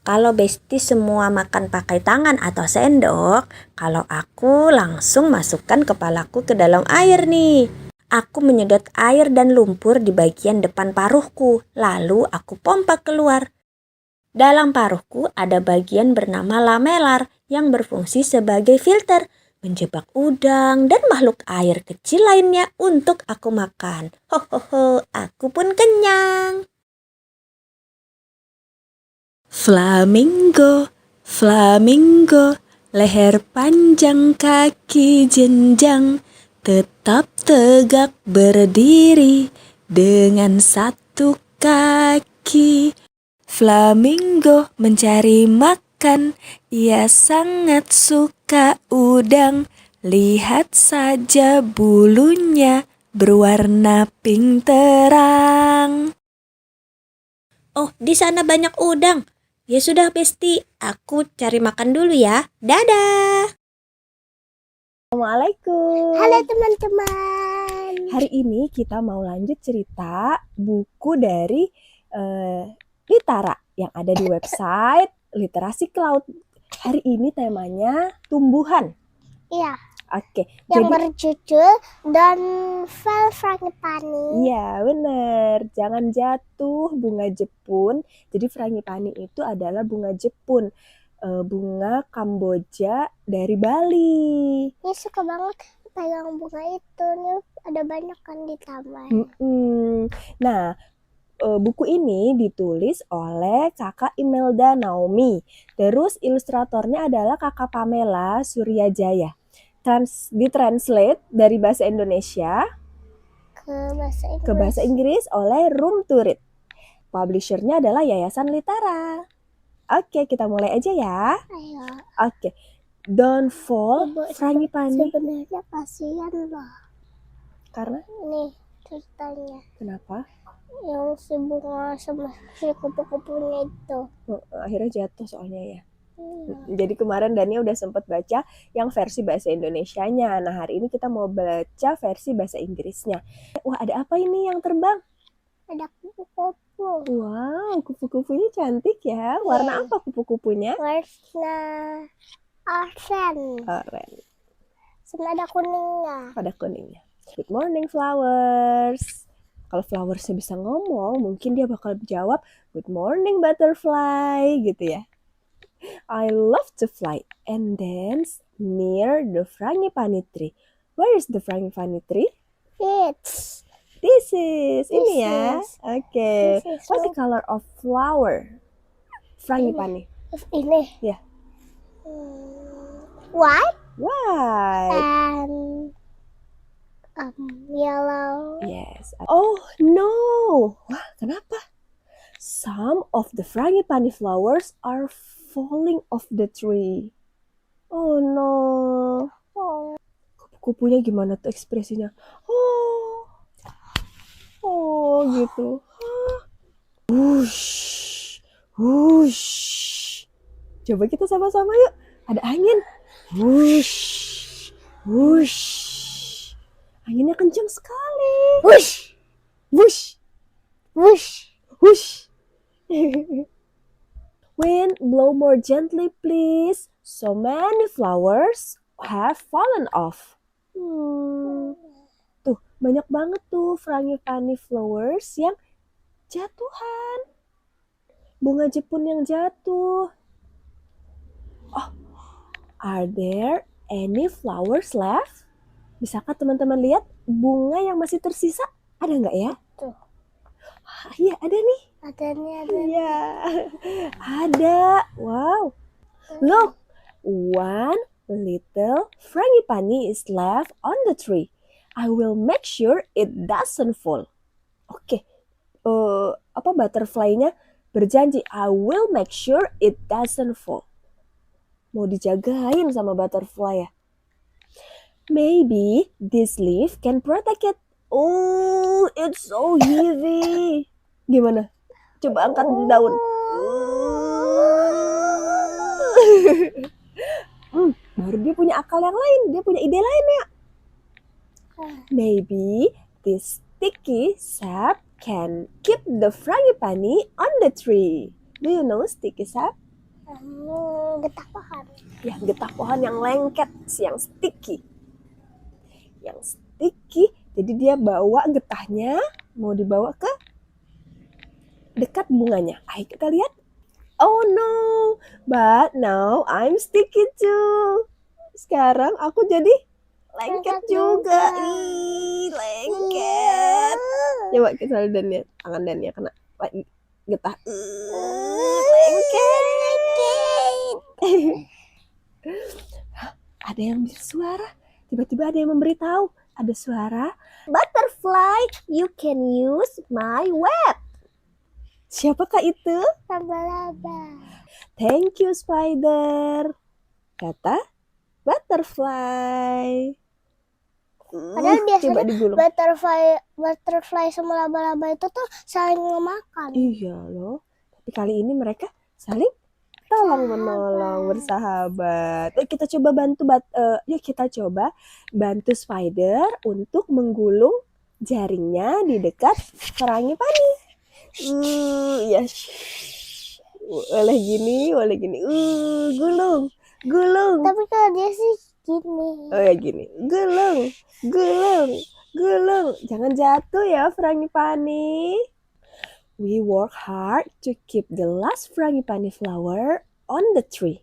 Kalau Besti semua makan pakai tangan atau sendok, kalau aku langsung masukkan kepalaku ke dalam air nih. Aku menyedot air dan lumpur di bagian depan paruhku, lalu aku pompa keluar. Dalam paruhku ada bagian bernama lamelar yang berfungsi sebagai filter, menjebak udang dan makhluk air kecil lainnya untuk aku makan. Hohoho, aku pun kenyang. Flamingo, flamingo, leher panjang kaki jenjang. tetap tegak berdiri dengan satu kaki. Flamingo mencari makan, ia sangat suka udang. Lihat saja bulunya berwarna pink terang. Oh, di sana banyak udang. Ya sudah, Besti, aku cari makan dulu ya. Dadah. Assalamualaikum. Halo teman-teman. Hari ini kita mau lanjut cerita buku dari Litara yang ada di website Literasi Cloud. Hari ini temanya tumbuhan. Iya, Oke, yang jadi berjudul Don't Fall Frangipani. iya bener, jangan jatuh bunga Jepun. Jadi frangipani itu adalah bunga Jepun, bunga Kamboja dari Bali. Ini suka banget pegang bunga itu. Nih ada banyak kan di taman. Nah, buku ini ditulis oleh kakak Imelda Naomi. Terus ilustratornya adalah kakak Pamela Suryajaya. Ditranslate dari bahasa Indonesia ke bahasa Inggris oleh Room to Read. Publishernya adalah Yayasan Litara. Oke, kita mulai aja ya. Ayo. Oke, Don't Fall Frangipani. Sebenarnya kasihan loh. Karena Nih ceritanya. kenapa? Yang si bunga sama si kupu-kupunya itu. Akhirnya jatuh soalnya ya. Jadi kemarin Dania udah sempat baca yang versi bahasa Indonesianya. Nah, hari ini kita mau baca versi bahasa Inggrisnya. Wah, ada apa ini yang terbang? Ada kupu-kupu. Wow, kupu-kupunya cantik ya. Warna apa kupu-kupunya? Warna oranye. Oranye. Sama ada kuningnya. Pada kuningnya. Good morning flowers. Kalau flowersnya bisa ngomong, mungkin dia bakal jawab good morning butterfly gitu ya. I love to fly and dance near the frangipani tree. Where is the frangipani tree? It's This is ini This ya. is- Oke. this is What's the color of flower? Frangipani. ini. Ya. White White. and yellow. Yes. Oh no. Wah, kenapa? Some of the frangipani flowers are falling off the tree. Oh no. Oh, Kupu-kupunya gimana tuh ekspresinya? Oh gitu. Wush, wush. Coba kita sama-sama yuk. Ada angin. Wush, wush. Anginnya kencang sekali. whoosh, Wush, whoosh. wush. Wind, blow more gently, please. So many flowers have fallen off. Tuh, banyak banget tuh frangipani flowers yang jatuhan. Bunga Jepun yang jatuh. Oh, are there any flowers left? Bisakah teman-teman lihat bunga yang masih tersisa? Ada nggak ya? Tuh. Iya, ada nih. Ada. Iya, ada. Wow. Look, one little frangipani is left on the tree. I will make sure it doesn't fall. Oke, butterfly-nya berjanji, I will make sure it doesn't fall. Mau dijagain sama butterfly ya. Maybe this leaf can protect it. Oh, it's so heavy. Gimana? Coba angkat daun. Baru dia punya akal yang lain. Dia punya ide lain ya. Maybe this sticky sap can keep the frangipani on the tree. Do you know sticky sap? Getah pohon. Ya, getah pohon yang lengket, yang sticky. Yang sticky, jadi dia bawa getahnya, mau dibawa ke dekat bunganya. Ayo kita lihat. Oh no, but now I'm sticky too. Sekarang aku jadi lengket juga. Ih, lengket. Coba kita lihat Dania, tangan Dania kena getah. Lengket. Ada yang bersuara. Tiba-tiba ada yang memberitahu. Ada suara butterfly, you can use my web. Siapakah itu? Laba-laba. Thank you, spider. Kata butterfly. Padahal biasanya Coba digulung. butterfly sama laba-laba itu tuh saling memakan. Iya loh. Tapi kali ini mereka saling tolong menolong, bersahabat. Kita coba yuk kita coba bantu spider untuk menggulung jaringnya di dekat Frangipani. Ya. Boleh gini. Gulung. Tapi kalau dia sih gini. Oh ya gini. Gulung. Jangan jatuh ya, Frangipani. We work hard to keep the last Frangipani flower on the tree.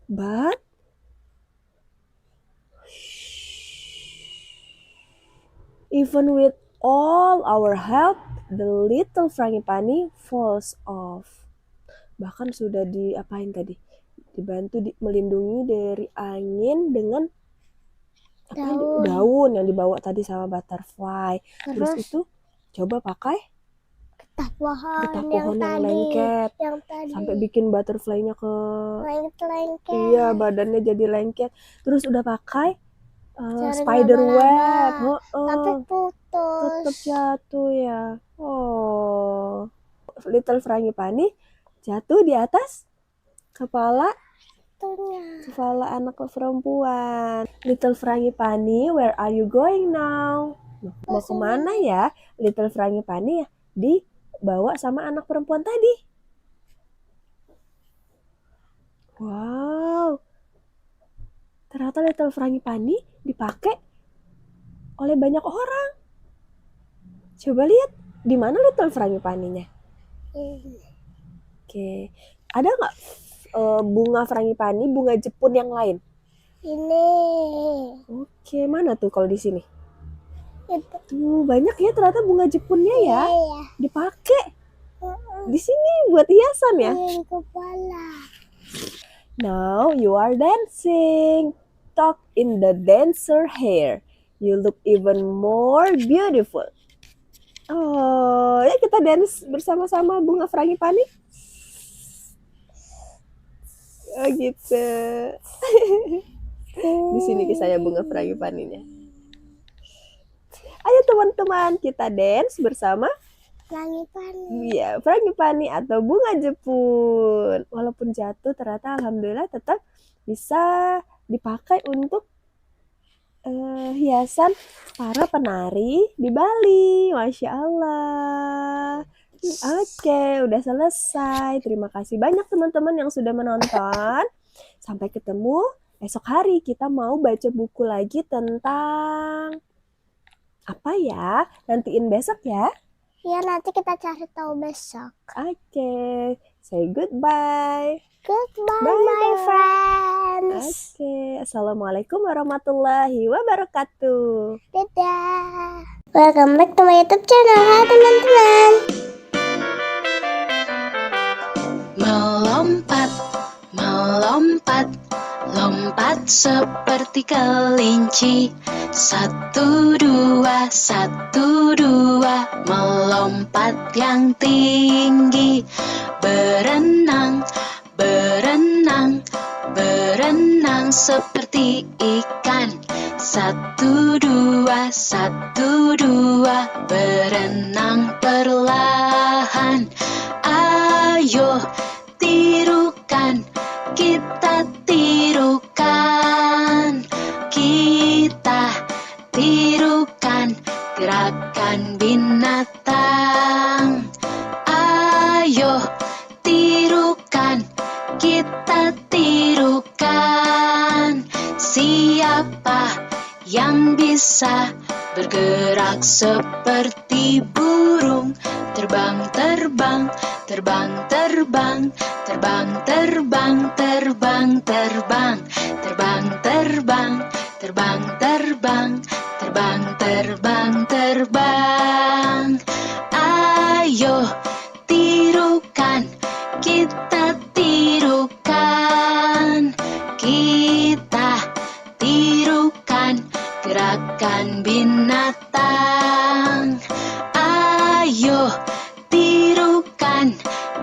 But even with all our help, the little Frangipani falls off. Bahkan sudah diapain tadi? Dibantu melindungi dari angin dengan daun yang dibawa tadi sama butterfly. Terus itu coba pakai getah pohon yang lengket yang tadi sampai bikin butterfly-nya ke lengket. Iya, badannya jadi lengket. Terus udah pakai Jaring spider web. Tapi putus. Tetap jatuh ya. Little Frangipani jatuh di atas kepala anak perempuan. Little Frangipani, where are you going now? Mau kemana ya? Little Frangipani ya dibawa sama anak perempuan tadi. Wow. Ternyata Little Frangipani dipakai oleh banyak orang. Coba lihat di mana Little Frangipaninya. Oke. Ada nggak bunga Frangipani, bunga Jepun yang lain? Ini. Oke, mana tuh kalau di sini? Itu. Banyak ya ternyata bunga Jepunnya ya. Iya. Dipakai di sini buat hiasan ya. Di kepala. Now you are dancing. Tuck in the dancer hair. You look even more beautiful. Ya kita dance bersama-sama bunga Frangipani. Gitu. Di sini kisahnya bunga Frangipaninya. Ayo teman-teman, kita dance bersama Frangipani. Iya, Frangipani atau bunga Jepun. Walaupun jatuh, ternyata alhamdulillah tetap bisa dipakai untuk hiasan para penari di Bali. Masya Allah. Oke, udah selesai. Terima kasih banyak teman-teman yang sudah menonton. Sampai ketemu esok hari. Kita mau baca buku lagi tentang apa ya? Nantiin besok ya. Ya, nanti kita cari tahu besok. Oke, say goodbye. Goodbye, Bye-bye. my friends. Oke, assalamualaikum warahmatullahi wabarakatuh. Dadah. Welcome back to my YouTube channel. Hai teman-teman. Melompat, melompat, lompat seperti kelinci. 1, 2, 1, 2, melompat yang tinggi. Berenang, berenang, berenang seperti ikan. 1, 2, 1, 2, berenang perlahan. Ayo tirukan, kita tirukan, kita tirukan gerakan binatang. Ayo tirukan, kita tirukan. Siapa yang bisa bergerak seperti burung? Terbang, terbang, terbang, terbang, terbang, terbang, terbang, terbang, terbang, terbang, terbang, terbang, terbang, terbang, terbang. Ayo tirukan, kita tirukan, kita tirukan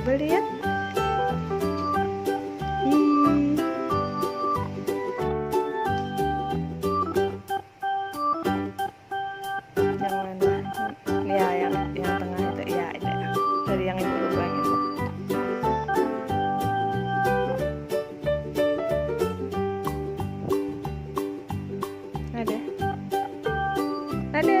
Coba lihat. Ih. Yang mana? Ya, yang tengah itu. Ya, ada. Dari yang ibu lubangin. Ada. Ada.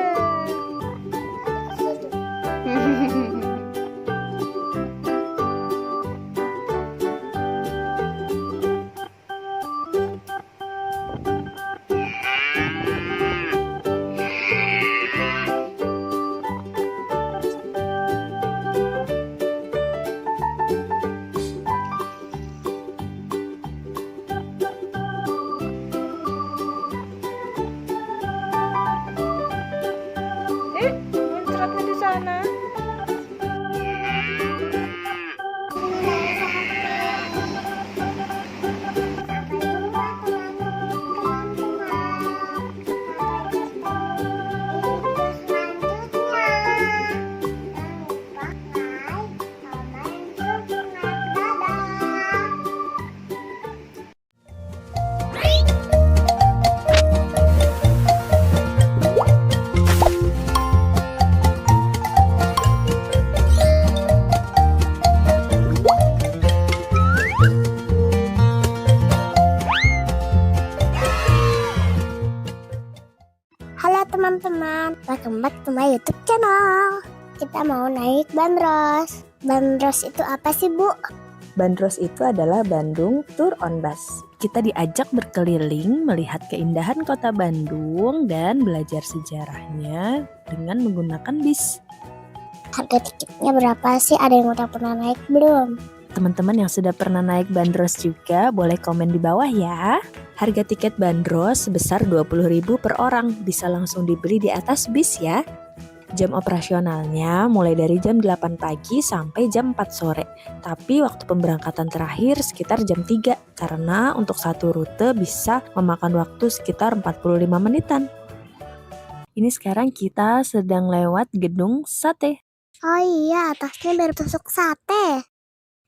Muncratnya di sana. Halo teman-teman, welcome back to my YouTube channel. Kita mau naik bandros. Bandros itu apa sih, Bu? Bandros itu adalah Bandung Tour on Bus. Kita diajak berkeliling melihat keindahan kota Bandung dan belajar sejarahnya dengan menggunakan bis. Harga tiketnya berapa sih? Ada yang udah pernah naik belum? Teman-teman yang sudah pernah naik bandros juga boleh komen di bawah ya. Harga tiket bandros sebesar 20.000 per orang, bisa langsung dibeli di atas bis ya. Jam operasionalnya mulai dari jam 8 pagi sampai jam 4 sore. Tapi waktu pemberangkatan terakhir sekitar jam 3 karena untuk satu rute bisa memakan waktu sekitar 45 menitan. Ini sekarang kita sedang lewat gedung sate. Oh iya, atasnya bertusuk sate.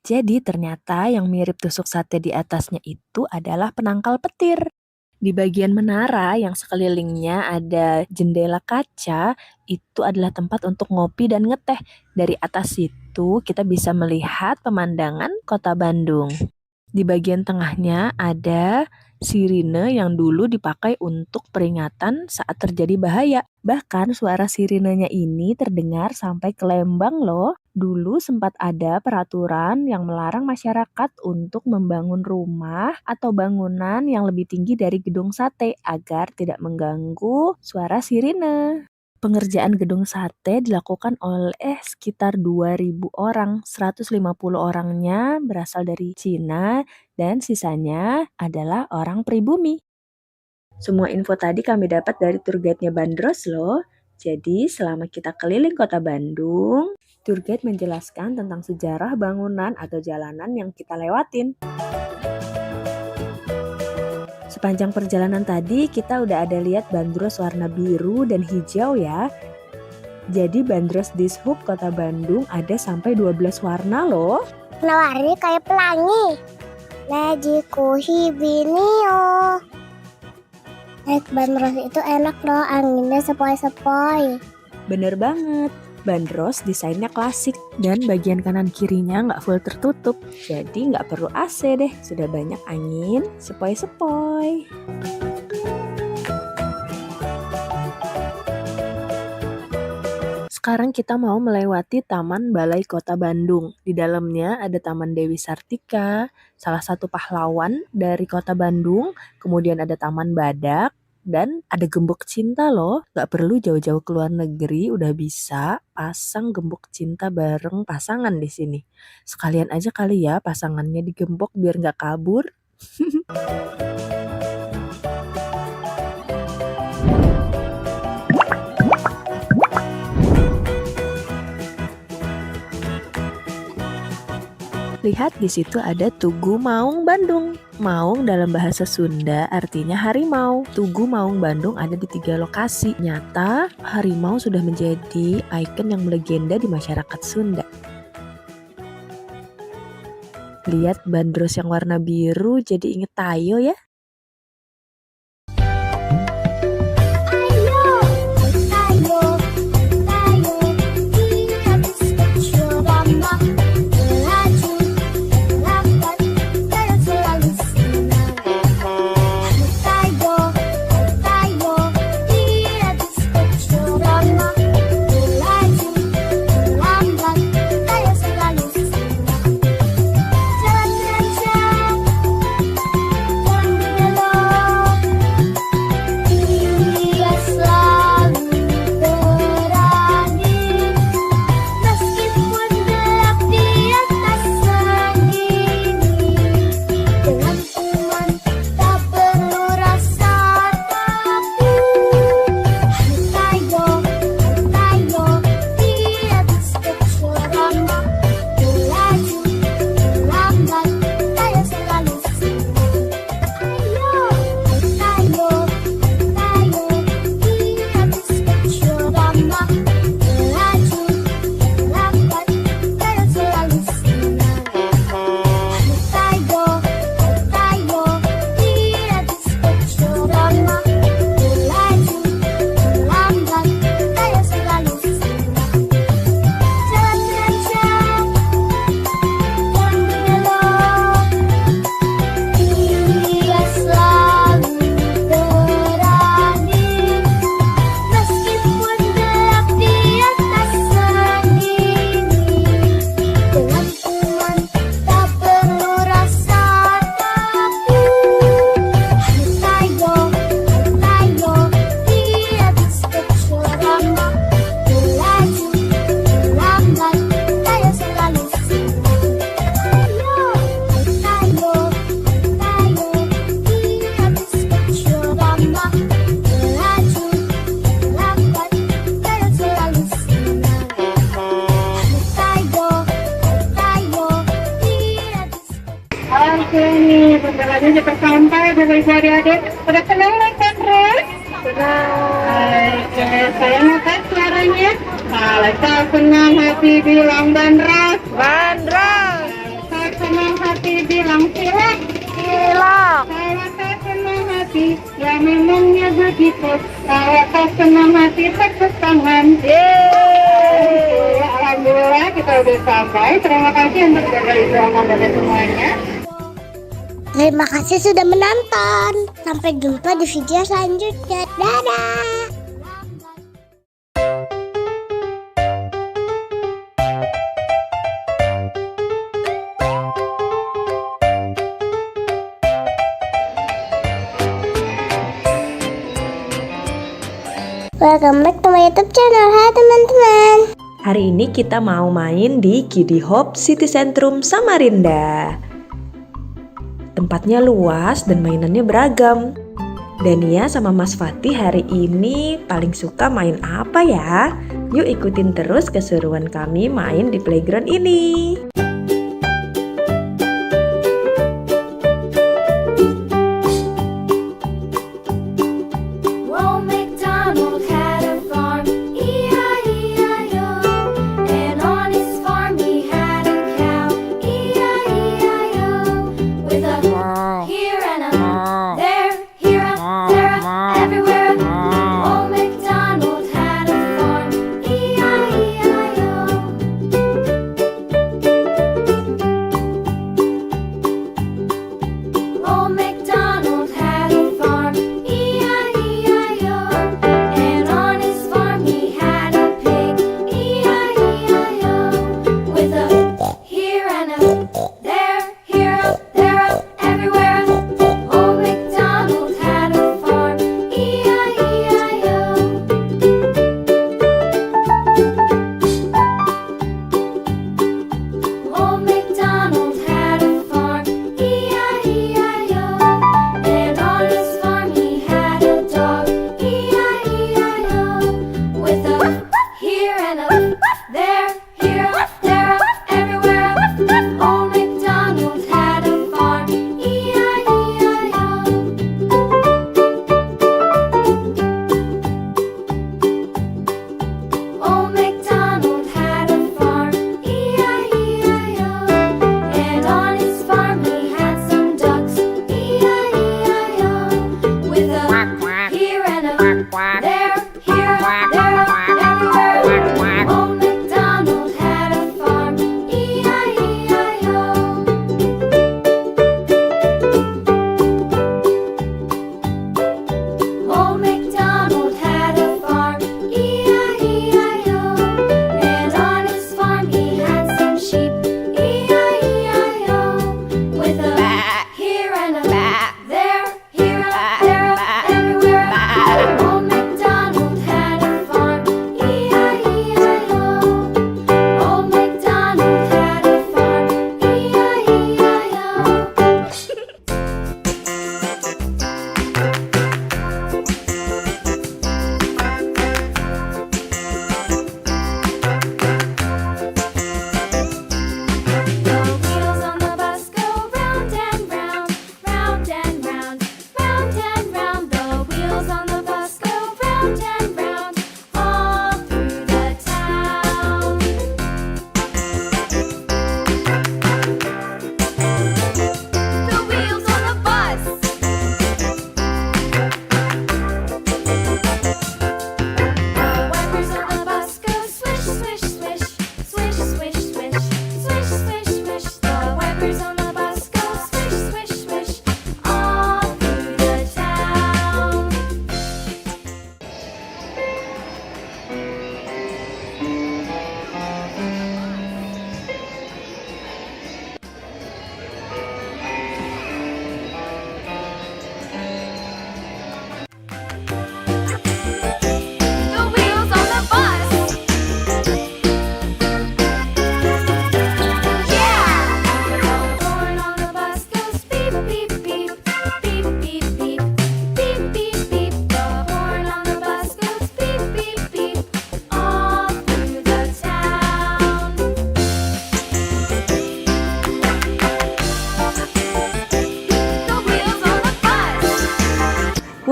Jadi ternyata yang mirip tusuk sate di atasnya itu adalah penangkal petir. Di bagian menara yang sekelilingnya ada jendela kaca, itu adalah tempat untuk ngopi dan ngeteh. Dari atas itu kita bisa melihat pemandangan kota Bandung. Di bagian tengahnya ada sirine yang dulu dipakai untuk peringatan saat terjadi bahaya. Bahkan suara sirinenya ini terdengar sampai ke Lembang loh. Dulu sempat ada peraturan yang melarang masyarakat untuk membangun rumah atau bangunan yang lebih tinggi dari gedung sate agar tidak mengganggu suara sirine. Pengerjaan gedung sate dilakukan oleh sekitar 2.000 orang, 150 orangnya berasal dari Cina dan sisanya adalah orang pribumi. Semua info tadi kami dapat dari tour guide-nya Bandros loh. Jadi selama kita keliling kota Bandung, tour guide menjelaskan tentang sejarah bangunan atau jalanan yang kita lewatin. Sepanjang perjalanan tadi kita udah ada lihat bandros warna biru dan hijau ya. Jadi bandros Dishub Kota Bandung ada sampai 12 warna loh. Warnanya kayak pelangi. Magiku hibinio. Naik bandros itu enak loh, anginnya sepoi-sepoi. Bener banget. Bandros desainnya klasik dan bagian kanan kirinya nggak full tertutup. Jadi nggak perlu AC deh, sudah banyak angin sepoi-sepoi. Sekarang kita mau melewati Taman Balai Kota Bandung. Di dalamnya ada Taman Dewi Sartika, salah satu pahlawan dari Kota Bandung. Kemudian ada Taman Badak, dan ada gembok cinta loh. Gak perlu jauh-jauh ke luar negeri, udah bisa pasang gembok cinta bareng pasangan di sini. Sekalian aja kali ya pasangannya digembok biar gak kabur. Lihat di situ ada Tugu Maung Bandung. Maung dalam bahasa Sunda artinya harimau. Tugu Maung Bandung ada di 3 lokasi. Nyata, harimau sudah menjadi ikon yang melegenda di masyarakat Sunda. Lihat bandros yang warna biru jadi inget Tayo ya. Ayo, ayo, ayo, kita kecil ramah, melaju, lambat, dan selalu senang. Ayo, ayo, kita kecil ramah, melaju, lambat, dan selalu senang. Jalan kencang, jalan belok. Dia selalu berani, meskipun gelap di atas sendiri. Dengan teman tak perlu rasa takut. Tayo, tayo, di atas kecil ramah, melaju, lambat, tayo selalu senang. Ayo, tayo, tayo, di atas kecil ramah, melaju, lambat, tayo selalu senang. Tayo, tayo, di atas kecil ramah, melaju, lambat, tayo selalu senang. Jalan kencang, jalan belok. Dia selalu berani, meskipun gelap di atas sendiri. Dengan teman tak perlu rasa takut. Tayo, tayo, di atas kecil ramah, melaju, lambat, tayo selalu senang. Ayo, tayo, tayo, di atas kecil ramah, melaju, lambat, tayo selalu senang. Tayo, tayo, di atas. Oke nih, bentar lagi kita sampai Bapak Ibu adik-adik. Udah senang naik bandros? Senang. Oke, saya ngangkat suaranya. Kalau saya senang hati bilang bandros. Bandros. Saya senang hati bilang silak. Silak. Kalau saya senang hati, ya memangnya begitu. Kalau saya senang hati, tepuk tangan. Yeay. Alhamdulillah kita udah sampai. Terima kasih untuk Bapak Ibu adik-adik semuanya. Terima kasih sudah menonton. Sampai jumpa di video selanjutnya. Dadah. Welcome back to my YouTube channel. Hai teman-teman. Hari ini kita mau main di Kiddy Hope City Centrum Samarinda. Tempatnya luas dan mainannya beragam. Dania sama Mas Fatih hari ini paling suka main apa ya? Yuk ikutin terus keseruan kami main di playground ini. Old MacDonald had a farm, E-I-E-I-O. And on his farm he had a cow, E-I-E-I-O. With a here and a there, here a, there a, everywhere. Old MacDonald had a farm, E-I-E-I-O. Old MacDonald had a farm, E-I-E-I-O. And on his farm he had a pig, E-I-E-I-O. With a here and a there, here a, there a, everywhere. Old MacDonald had a farm, E-I-E-I-O. Old MacDonald had a farm, E-I-E-I-O. And on his farm he had a dog, E-I-E-I-O. With a here and a there, here a, there a, everywhere. Old MacDonald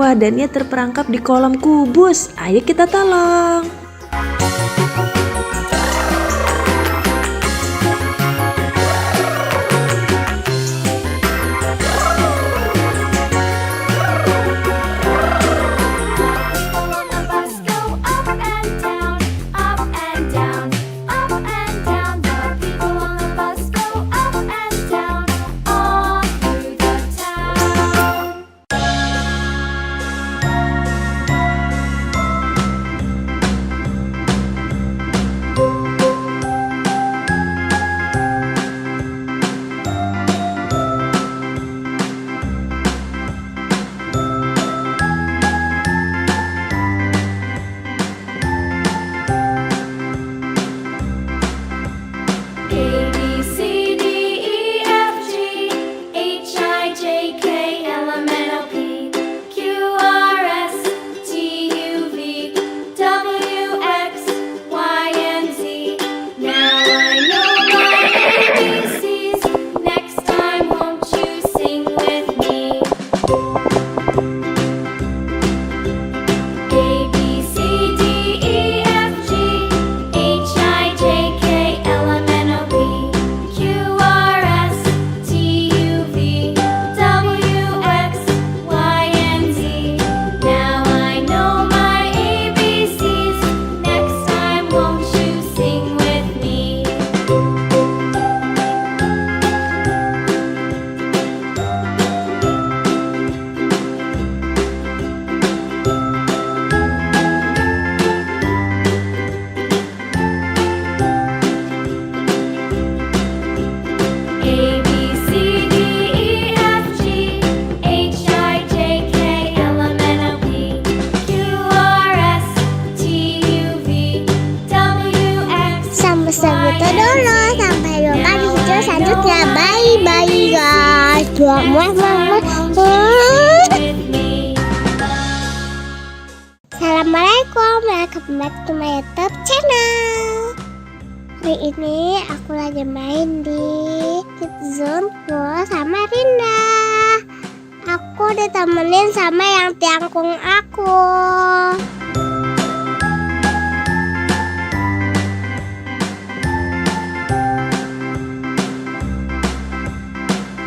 Wah, dan ia terperangkap di kolam kubus. Ayo kita tolong. People on the bus go up and down, up and down, up and down. The people on the bus go up and down, all through the town. A, B, C, D, E, F, G, H, I, J, K, L, M, N, O, P, Q, R, S, T, U, V, W, X, Y, and Z. Now I know my ABCs. Next time, won't you sing with me? A, B, C, D, E, F, G, H, I, J, K, L, M, N, O, P, Q, R, S, T, U, V, W, X, Y, and Z. Now I know my ABCs. Next time, won't you sing with me? A, B, C, D, E, F, G, H, I, J, K, L, M, N, O, P, Q, R, S, T, U, V, W, X. Sampai segitu dulu. Sampai jumpa di video selanjutnya. Bye guys. With me. Assalamualaikum, welcome back to my YouTube channel. Hari ini aku lagi main di Kidzone World sama Rinda. Aku ditemenin sama yang tiangkung aku.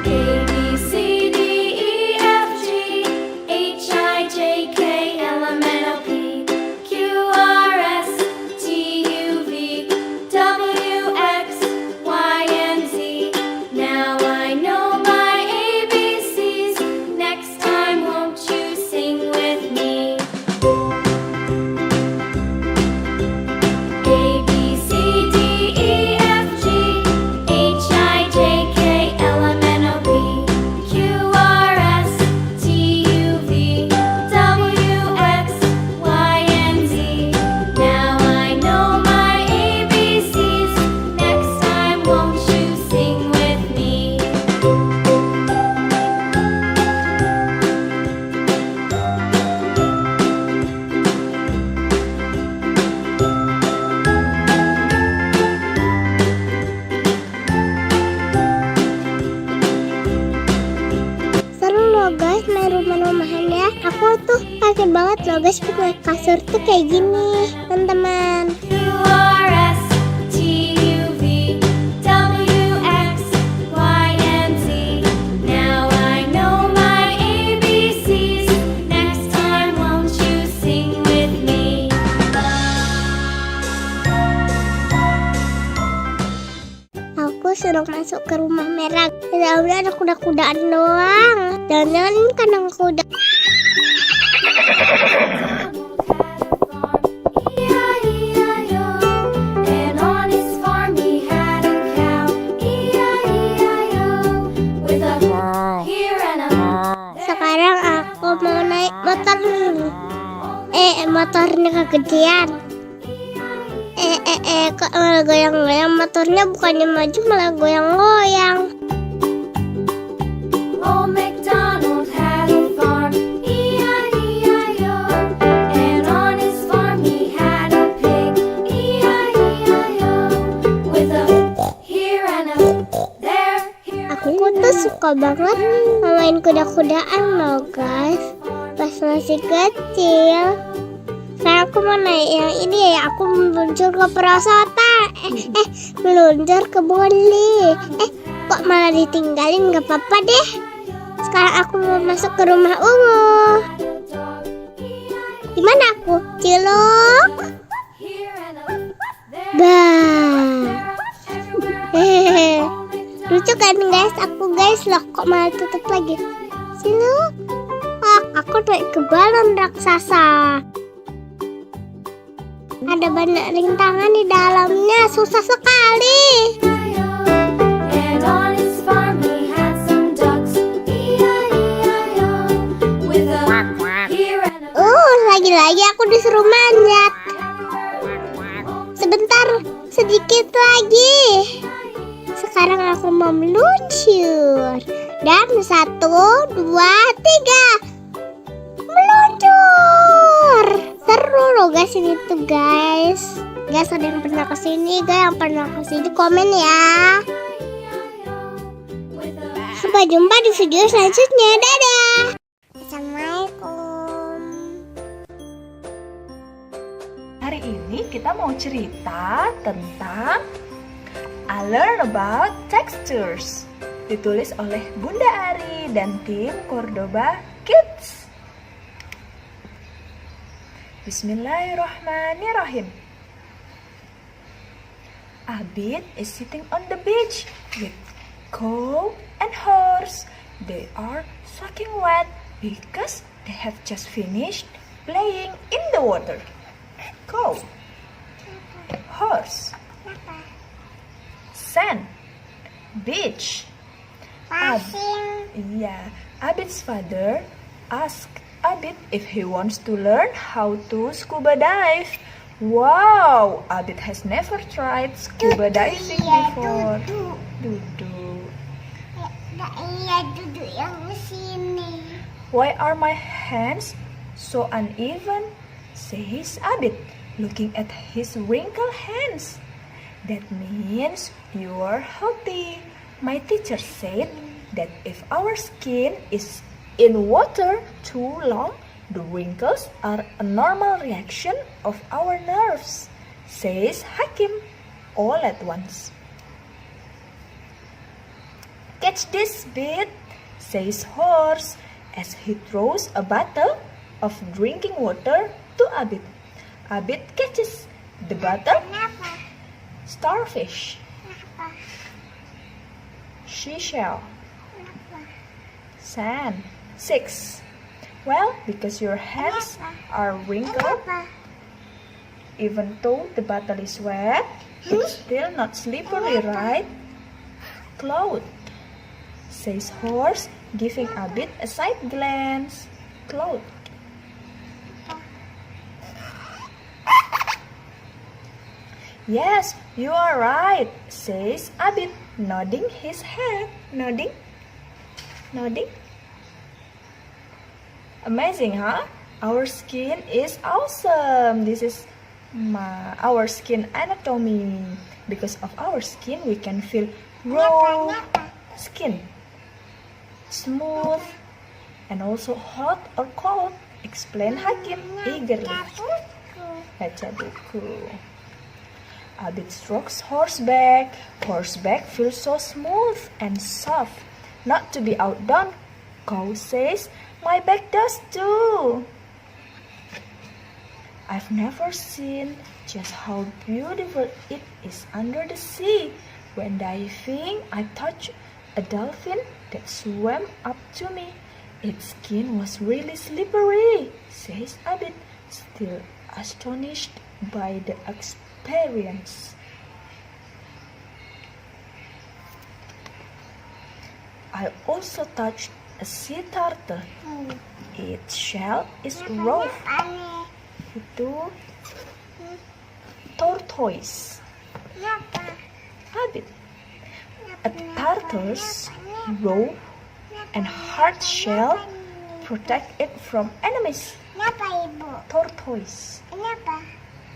A, B, C, D, E, F, G, H, I, J, K, L, M, N, O, P, Q, R, S, T, U, V, W, X, Y, and Z. Now I know my ABCs. Next time, won't you sing with me? A, B, C, D, E, F, G, H, I, J, K, L, M, N, O, P, Q, R, S, T, U, V, W, X, Y, and Z. Now I know my ABCs. Next time, won't you sing with me? Seru loh guys main rumah-rumahan ya. Aku tuh kaget banget loh guys punya kasur tuh kayak gini teman-teman. Q, R, S, T, U, V, W, X, Y, and Z. Now I know my ABCs. Next time, won't you sing with me? Aku suruh masuk ke rumah merah. Di dalamnya ada kuda-kudaan doang. Jangan-jangan ini kandang kuda. E-I-E-I-O. And on his farm he had a cow. E-I-E-I-O. With a here and a Sekarang aku mau naik motor. Motornya kegedean. Kok malah goyang-goyang. Motornya bukannya maju malah goyang-goyang. Old MacDonald had a farm, E-I-E-I-O. And on his farm he had a pig, E-I-E-I-O. With a here and a there, here Aku tuh suka banget main kuda-kudaan loh guys. farm. pas masih kecil. Sekarang aku mau naik yang ini ya. Aku meluncur ke perosotan. Meluncur ke boli. Kok malah ditinggalin? Gak apa-apa deh. Sekarang aku mau masuk ke rumah Ungu. Di mana aku? Cilok. Bah. Lucu kan guys? Aku guys loh, kok malah tutup lagi? Cilok. Aku naik ke balon raksasa. Ada banyak rintangan di dalamnya, susah sekali. And on his farm he had some ducks, E-I-E-I-O, with a here and a Lagi-lagi aku disuruh manjat. Sebentar, sedikit lagi. Sekarang aku mau meluncur. Dan 1, 2, 3. Meluncur. Seru loh guys ini tuh guys. Guys, ada yang pernah kesini? Guys, yang pernah kesini komen ya. Sampai jumpa di video selanjutnya. Dadah. Assalamualaikum. Hari ini kita mau cerita tentang I Learn About Textures, ditulis oleh Bunda Ari dan tim Cordoba Kids. Bismillahirrahmanirrahim. Abid is sitting on the beach with cow and horse. They are soaking wet because they have just finished playing in the water. Cow, horse, sand, beach. Abid's father asked Abid if he wants to learn how to scuba dive. Wow, Abid has never tried scuba diving before. Duduk. Iya, duduk yang sini. Why are my hands so uneven? Says Abid, looking at his wrinkled hands. That means you are healthy. My teacher said that if our skin is in water too long, the wrinkles are a normal reaction of our nerves, says Hakim, all at once. Catch this bit, says Horse, as he throws a bottle of drinking water to Abid. Abid catches the bottle. Starfish, seashell, sand. 6. Well, because your hands are wrinkled, even though the bottle is wet, it's still not slippery, right? Cloud, says Horse, giving Abid a side glance. Cloud. Yes, you are right, says Abid, nodding his head. Nodding. Amazing, huh? Our skin is awesome. This is our skin anatomy. Because of our skin, we can feel raw skin, smooth, and also hot or cold. Explain Hakim eagerly. Baca buku. Abid strokes horseback. Horseback feels so smooth and soft. Not to be outdone, Cow says, my back does too. I've never seen just how beautiful it is under the sea. When diving, I touched a dolphin that swam up to me. Its skin was really slippery, says Abid, still astonished by the experience. I also touched a sea turtle. Its shell is rough. Itu tortoise. Abid. A turtle's rough and hard shell protect it from enemies. Kenapa, Ibu? Tortoise. Kenapa?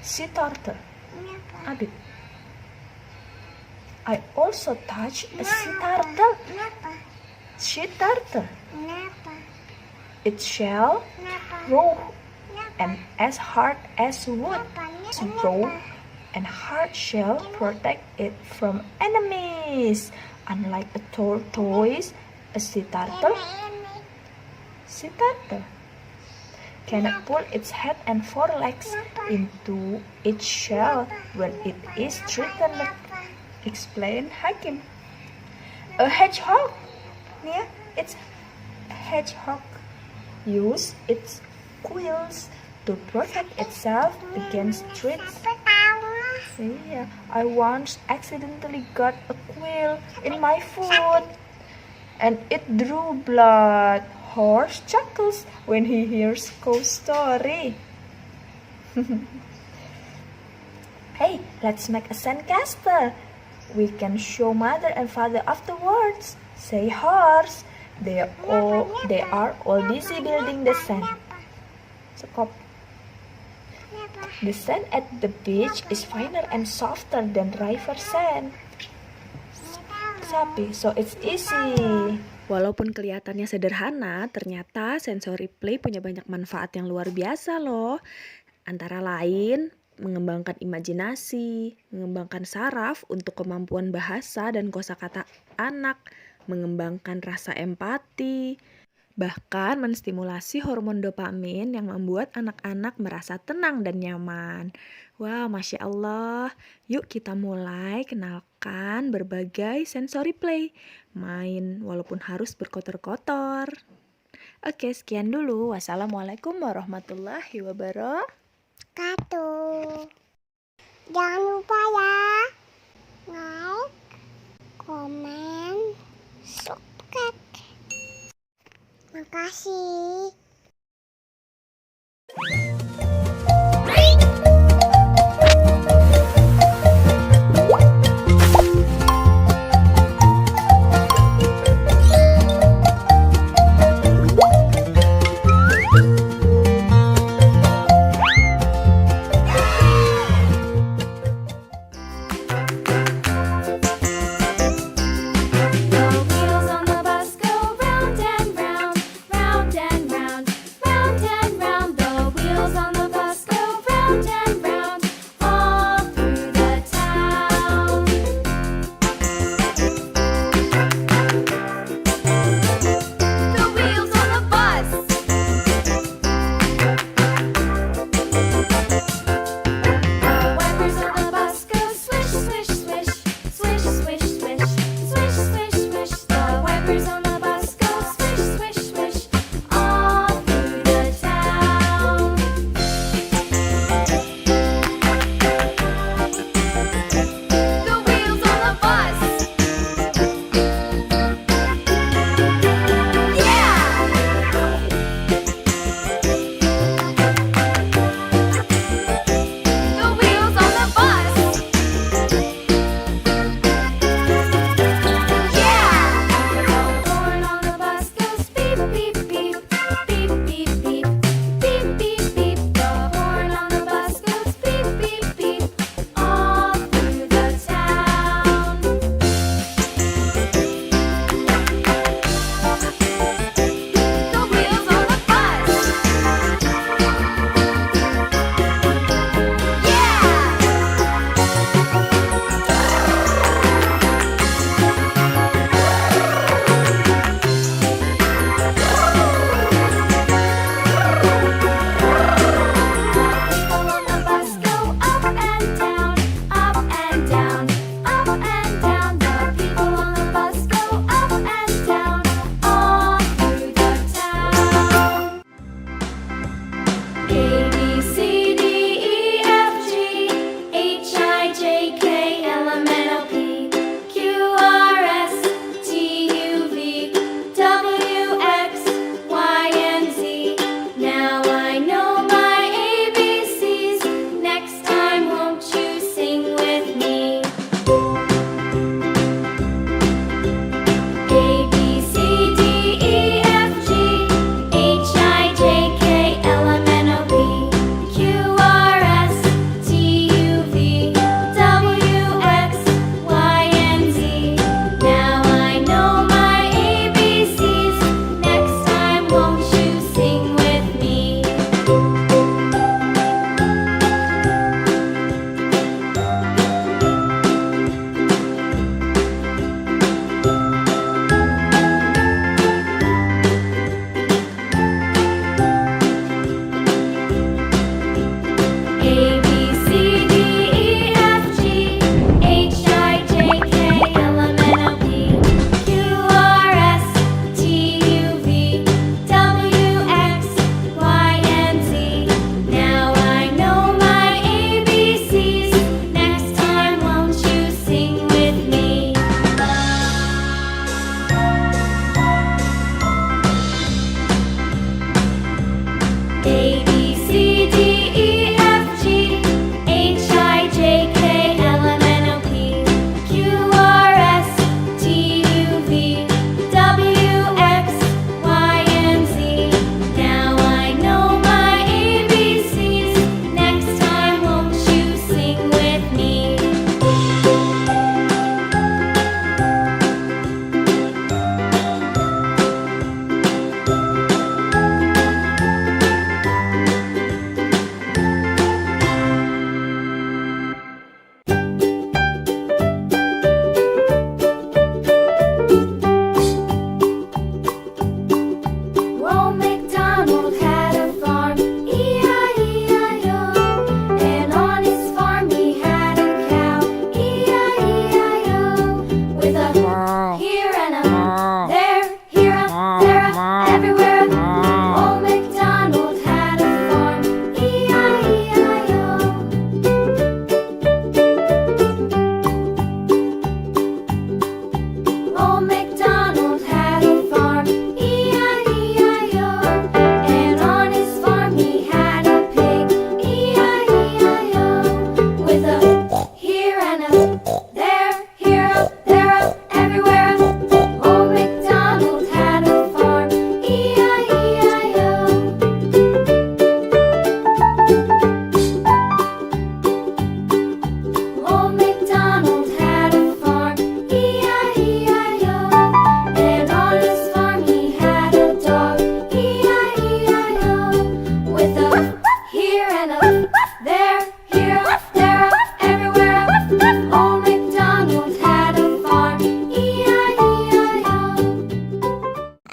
Sea turtle. Kenapa? Abid. I also touched a sea turtle. Kenapa? Sea turtle. Kenapa? its shell raw and as hard as wood. Its raw and hard shell protect it from enemies. Unlike a tortoise, a sea turtle cannot pull its head and forelegs into its shell when it is threatened, explained Hakim. A hedgehog, it's hedgehog use its quills to protect itself against threats. Yeah, I once accidentally got a quill in my foot and it drew blood. Horse chuckles when he hears ghost story. Hey, let's make a sandcastle. We can show mother and father afterwards. Say horse. They are all busy building the sand. Stop. The sand at the beach is finer and softer than river sand. Sapi, so it's easy. Walaupun kelihatannya sederhana, ternyata sensory play punya banyak manfaat yang luar biasa loh. Antara lain, mengembangkan imajinasi, mengembangkan saraf untuk kemampuan bahasa dan kosakata anak, mengembangkan rasa empati, bahkan menstimulasi hormon dopamin yang membuat anak-anak merasa tenang dan nyaman. Wah, Masya Allah. Yuk kita mulai kenalkan berbagai sensory play. Main walaupun harus berkotor-kotor. Oke, sekian dulu. Wassalamualaikum warahmatullahi wabarakatuh. Jangan lupa ya, like, komen, subscribe. Makasih. The wheels on the bus go round and round, round and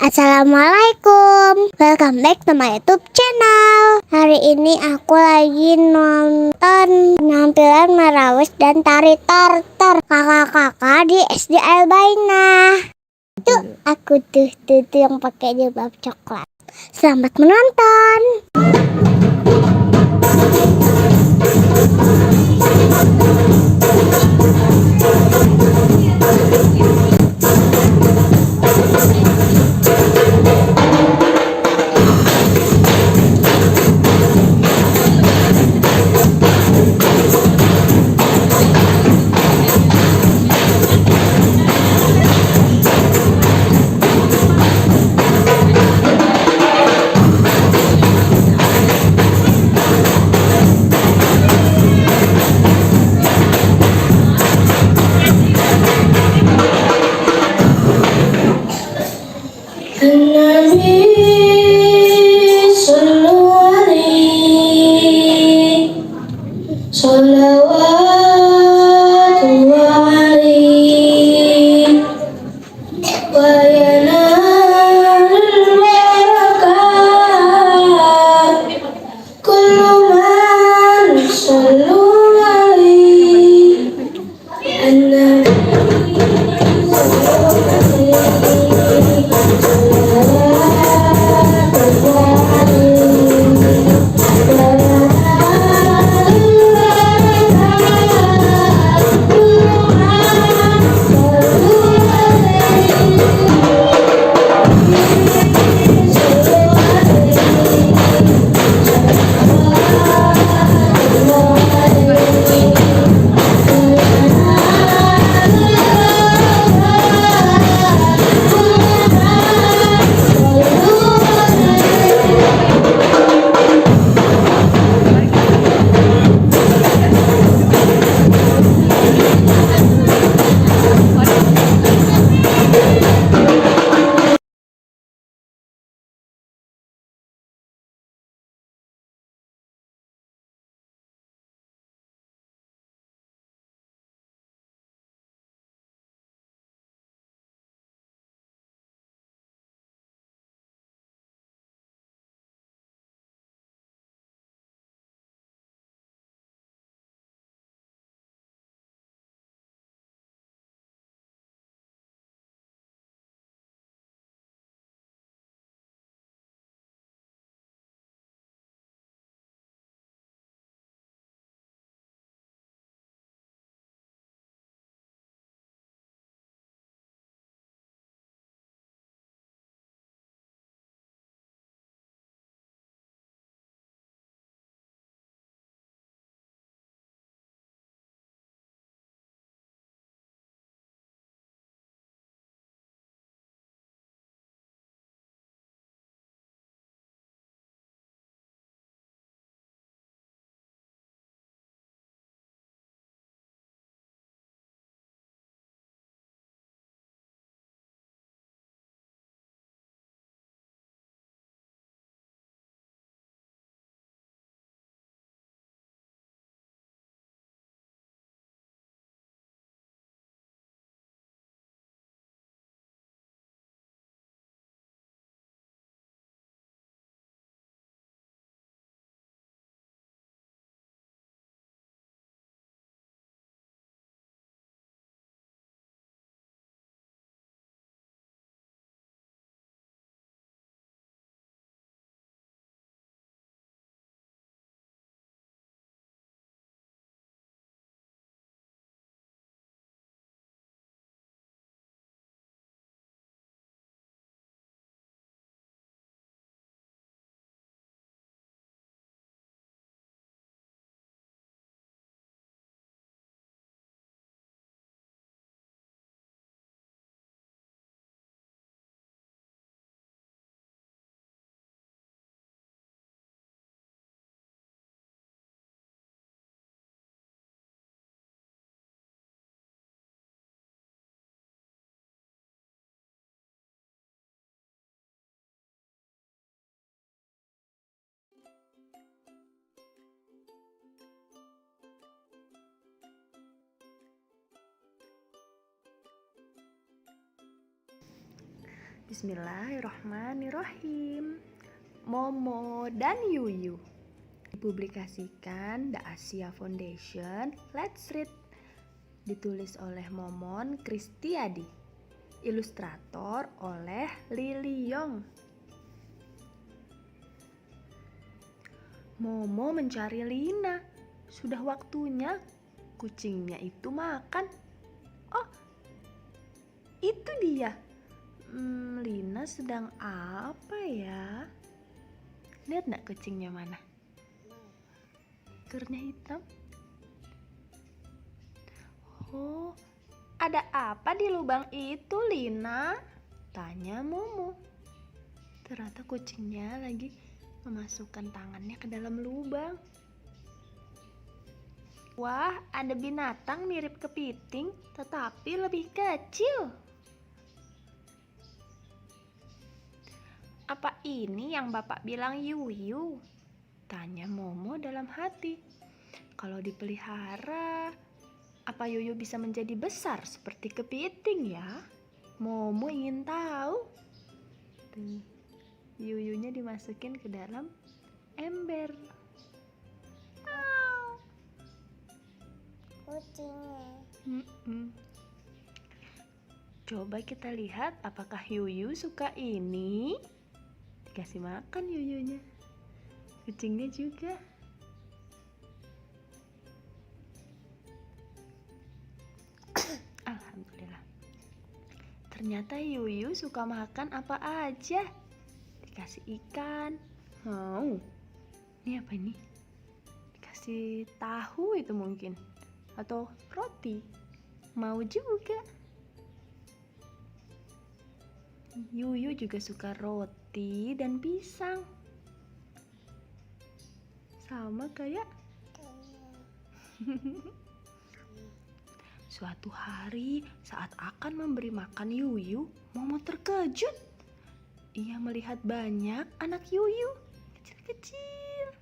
Assalamualaikum, welcome back to my YouTube channel. Hari ini aku lagi nonton penampilan Marawis dan tari tortor kakak-kakak di SD Albaina. Tuh aku tuh yang pakai jilbab coklat. Selamat menonton. Bismillahirrahmanirrahim. Momo dan Yuyu. Dipublikasikan The Asia Foundation. Let's read. Ditulis oleh Momon Kristiadi. Ilustrator oleh Lily Yong. Momo mencari Lina. Sudah waktunya kucingnya itu makan. Oh, itu dia. Lina sedang apa ya? Lihat nggak kucingnya mana? Ekornya hitam. Oh, ada apa di lubang itu, Lina? Tanya Momo. Ternyata kucingnya lagi memasukkan tangannya ke dalam lubang. Wah, ada binatang mirip kepiting, tetapi lebih kecil. Apa ini yang Bapak bilang Yuyu? Tanya Momo dalam hati. Kalau dipelihara, apa Yuyu bisa menjadi besar seperti kepiting ya? Momo ingin tahu. Tuh, Yuyunya dimasukin ke dalam ember. Kucingnya. Coba kita lihat apakah Yuyu suka ini. Dikasih makan Yuyunya. Kucingnya juga. Alhamdulillah. Ternyata Yuyu suka makan apa aja. Dikasih ikan. Mau. Ini apa ini? Dikasih tahu itu mungkin. Atau roti. Mau juga. Yuyu juga suka roti dan pisang. Sama kayak suatu hari saat akan memberi makan Yuyu, Momo terkejut. Ia melihat banyak anak Yuyu kecil-kecil.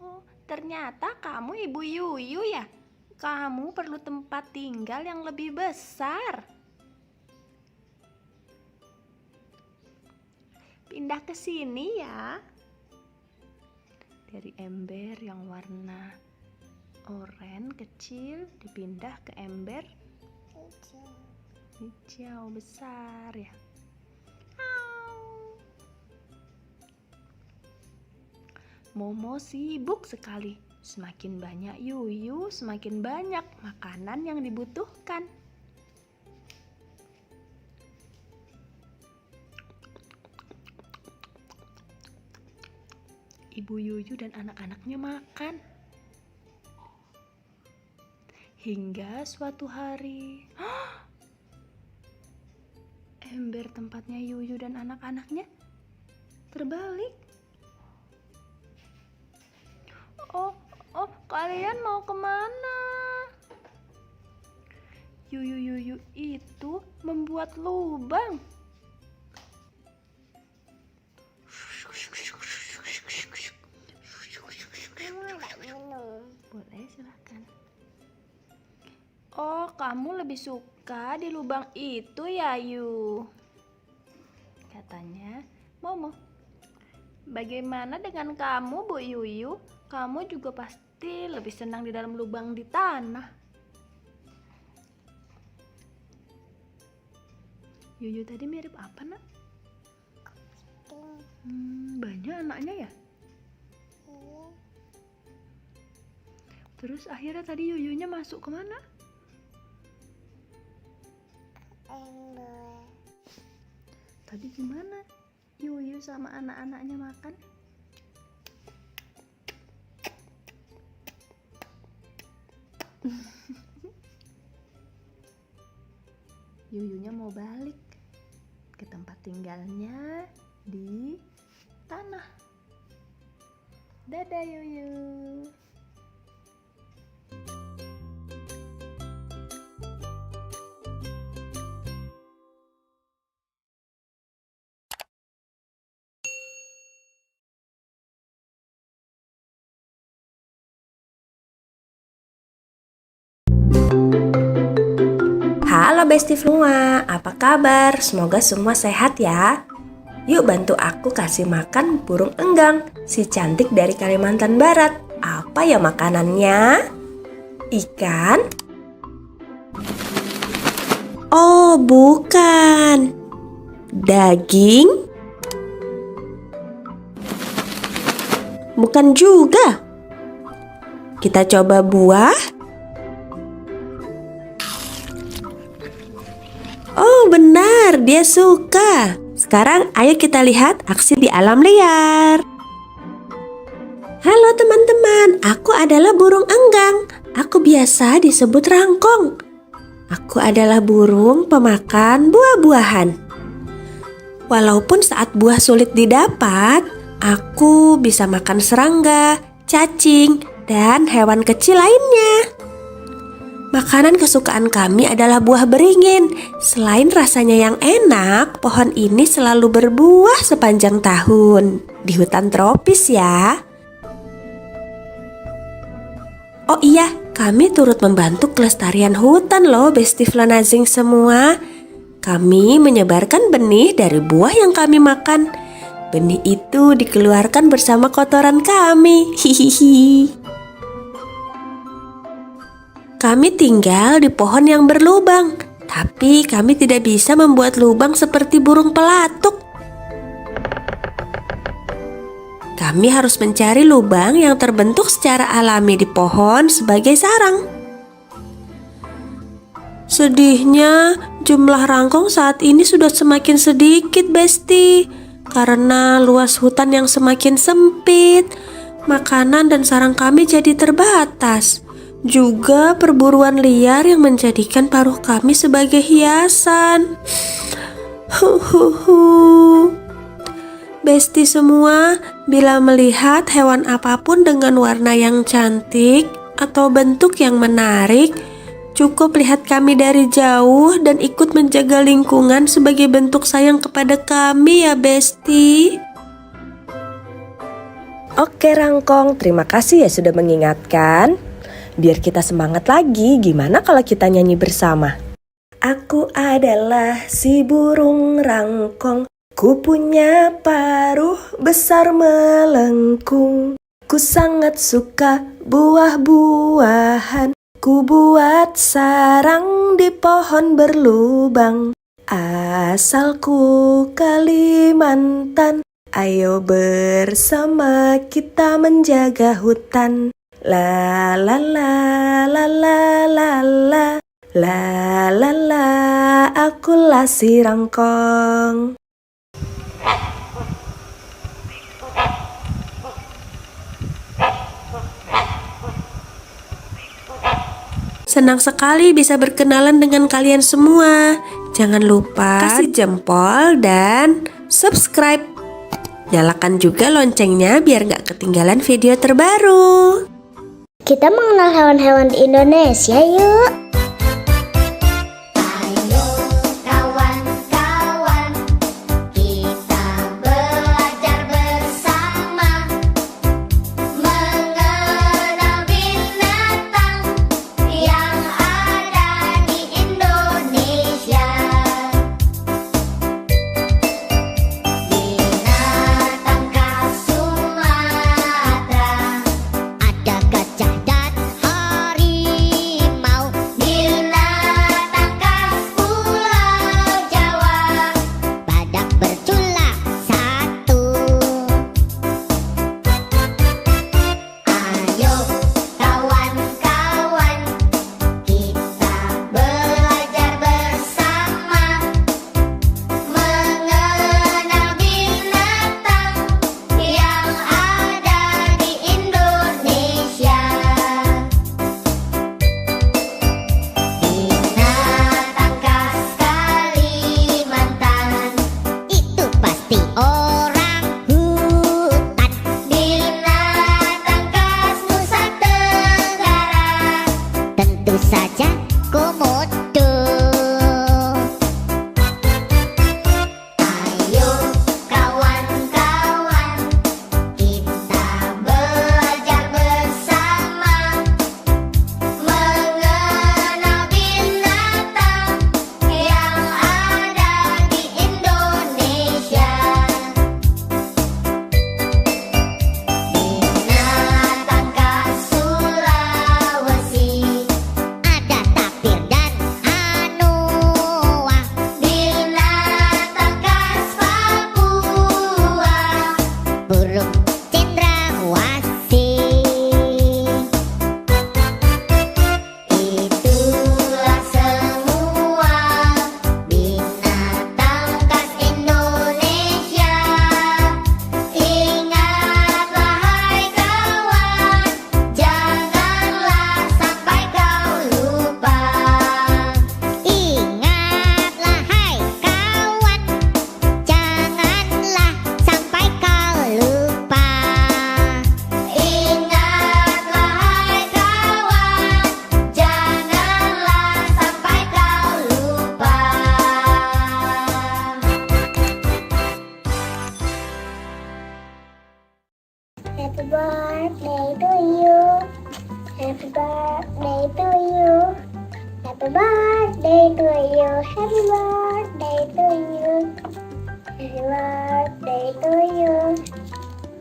Oh, ternyata kamu ibu Yuyu ya? Kamu perlu tempat tinggal yang lebih besar. Pindah ke sini ya. Dari ember yang warna oranye kecil dipindah ke ember hijau besar ya. Momo sibuk sekali. Semakin banyak Yuyu, semakin banyak makanan yang dibutuhkan. Ibu Yuyu dan anak-anaknya makan. Hingga suatu hari, ember tempatnya Yuyu dan anak-anaknya terbalik. Oh, kalian mau kemana? Yuyu itu membuat lubang. Boleh, silahkan. Oh, kamu lebih suka di lubang itu ya, Yu? Katanya Momo. Bagaimana dengan kamu, Bu Yuyu? Kamu juga pasti lebih senang di dalam lubang di tanah. Yuyu tadi mirip apa, Nak? Banyak anaknya ya? Terus akhirnya tadi Yuyunya masuk kemana? Ember. Tadi gimana Yuyu sama anak-anaknya makan? Yuyunya mau balik ke tempat tinggalnya di tanah. Dadah Yuyu. Halo Halo Besti semua, apa kabar? Semoga semua sehat ya. Yuk bantu aku kasih makan burung enggang, si cantik dari Kalimantan Barat. Apa ya makanannya? Ikan? Oh, bukan. Daging? Bukan juga. Kita coba buah. Oh, benar, dia suka. Sekarang ayo kita lihat aksi di alam liar. Halo teman-teman, aku adalah burung enggang. Aku biasa disebut rangkong. Aku adalah burung pemakan buah-buahan. Walaupun saat buah sulit didapat, aku bisa makan serangga, cacing, dan hewan kecil lainnya. Makanan kesukaan kami adalah buah beringin. Selain rasanya yang enak, pohon ini selalu berbuah sepanjang tahun. Di hutan tropis ya. Oh iya, kami turut membantu kelestarian hutan loh, Besti Flanazing semua. Kami menyebarkan benih dari buah yang kami makan. Benih itu dikeluarkan bersama kotoran kami. Hihihi. Kami tinggal di pohon yang berlubang, tapi kami tidak bisa membuat lubang seperti burung pelatuk. Kami harus mencari lubang yang terbentuk secara alami di pohon sebagai sarang. Sedihnya, jumlah rangkong saat ini sudah semakin sedikit, Besti. Karena luas hutan yang semakin sempit, makanan dan sarang kami jadi terbatas. Juga perburuan liar yang menjadikan paruh kami sebagai hiasan. Besti semua, bila melihat hewan apapun dengan warna yang cantik atau bentuk yang menarik, cukup lihat kami dari jauh dan ikut menjaga lingkungan sebagai bentuk sayang kepada kami ya Besti. Oke Rangkong, terima kasih ya sudah mengingatkan. Biar kita semangat lagi, gimana kalau kita nyanyi bersama? Aku adalah si burung rangkong, ku punya paruh besar melengkung. Ku sangat suka buah-buahan, ku buat sarang di pohon berlubang. Asalku Kalimantan, ayo bersama kita menjaga hutan. La la la la la la la la la la, akulah si rangkong. Senang sekali bisa berkenalan dengan kalian semua. Jangan lupa kasih jempol dan subscribe. Nyalakan juga loncengnya biar gak ketinggalan video terbaru. Kita mengenal hewan-hewan di Indonesia yuk. Ayo kawan-kawan, kita belajar bersama mengenal binatang yang ada di Indonesia. Binatang khas Sumatera, ada gajah dan harimau. Binatang khas Pulau Jawa, badak bercula satu. Ayo kawan-kawan, kita belajar bersama mengenal binatang yang ada di Indonesia. Binatang khas Kalimantan, itu pasti orang hutan. Binatang khas Nusa Tenggara, tentu saja komodo. Ayo kawan-kawan, kita belajar bersama mengenal binatang birthday to you. Happy birthday to you. Happy birthday to you. Happy birthday to you. Happy birthday to you.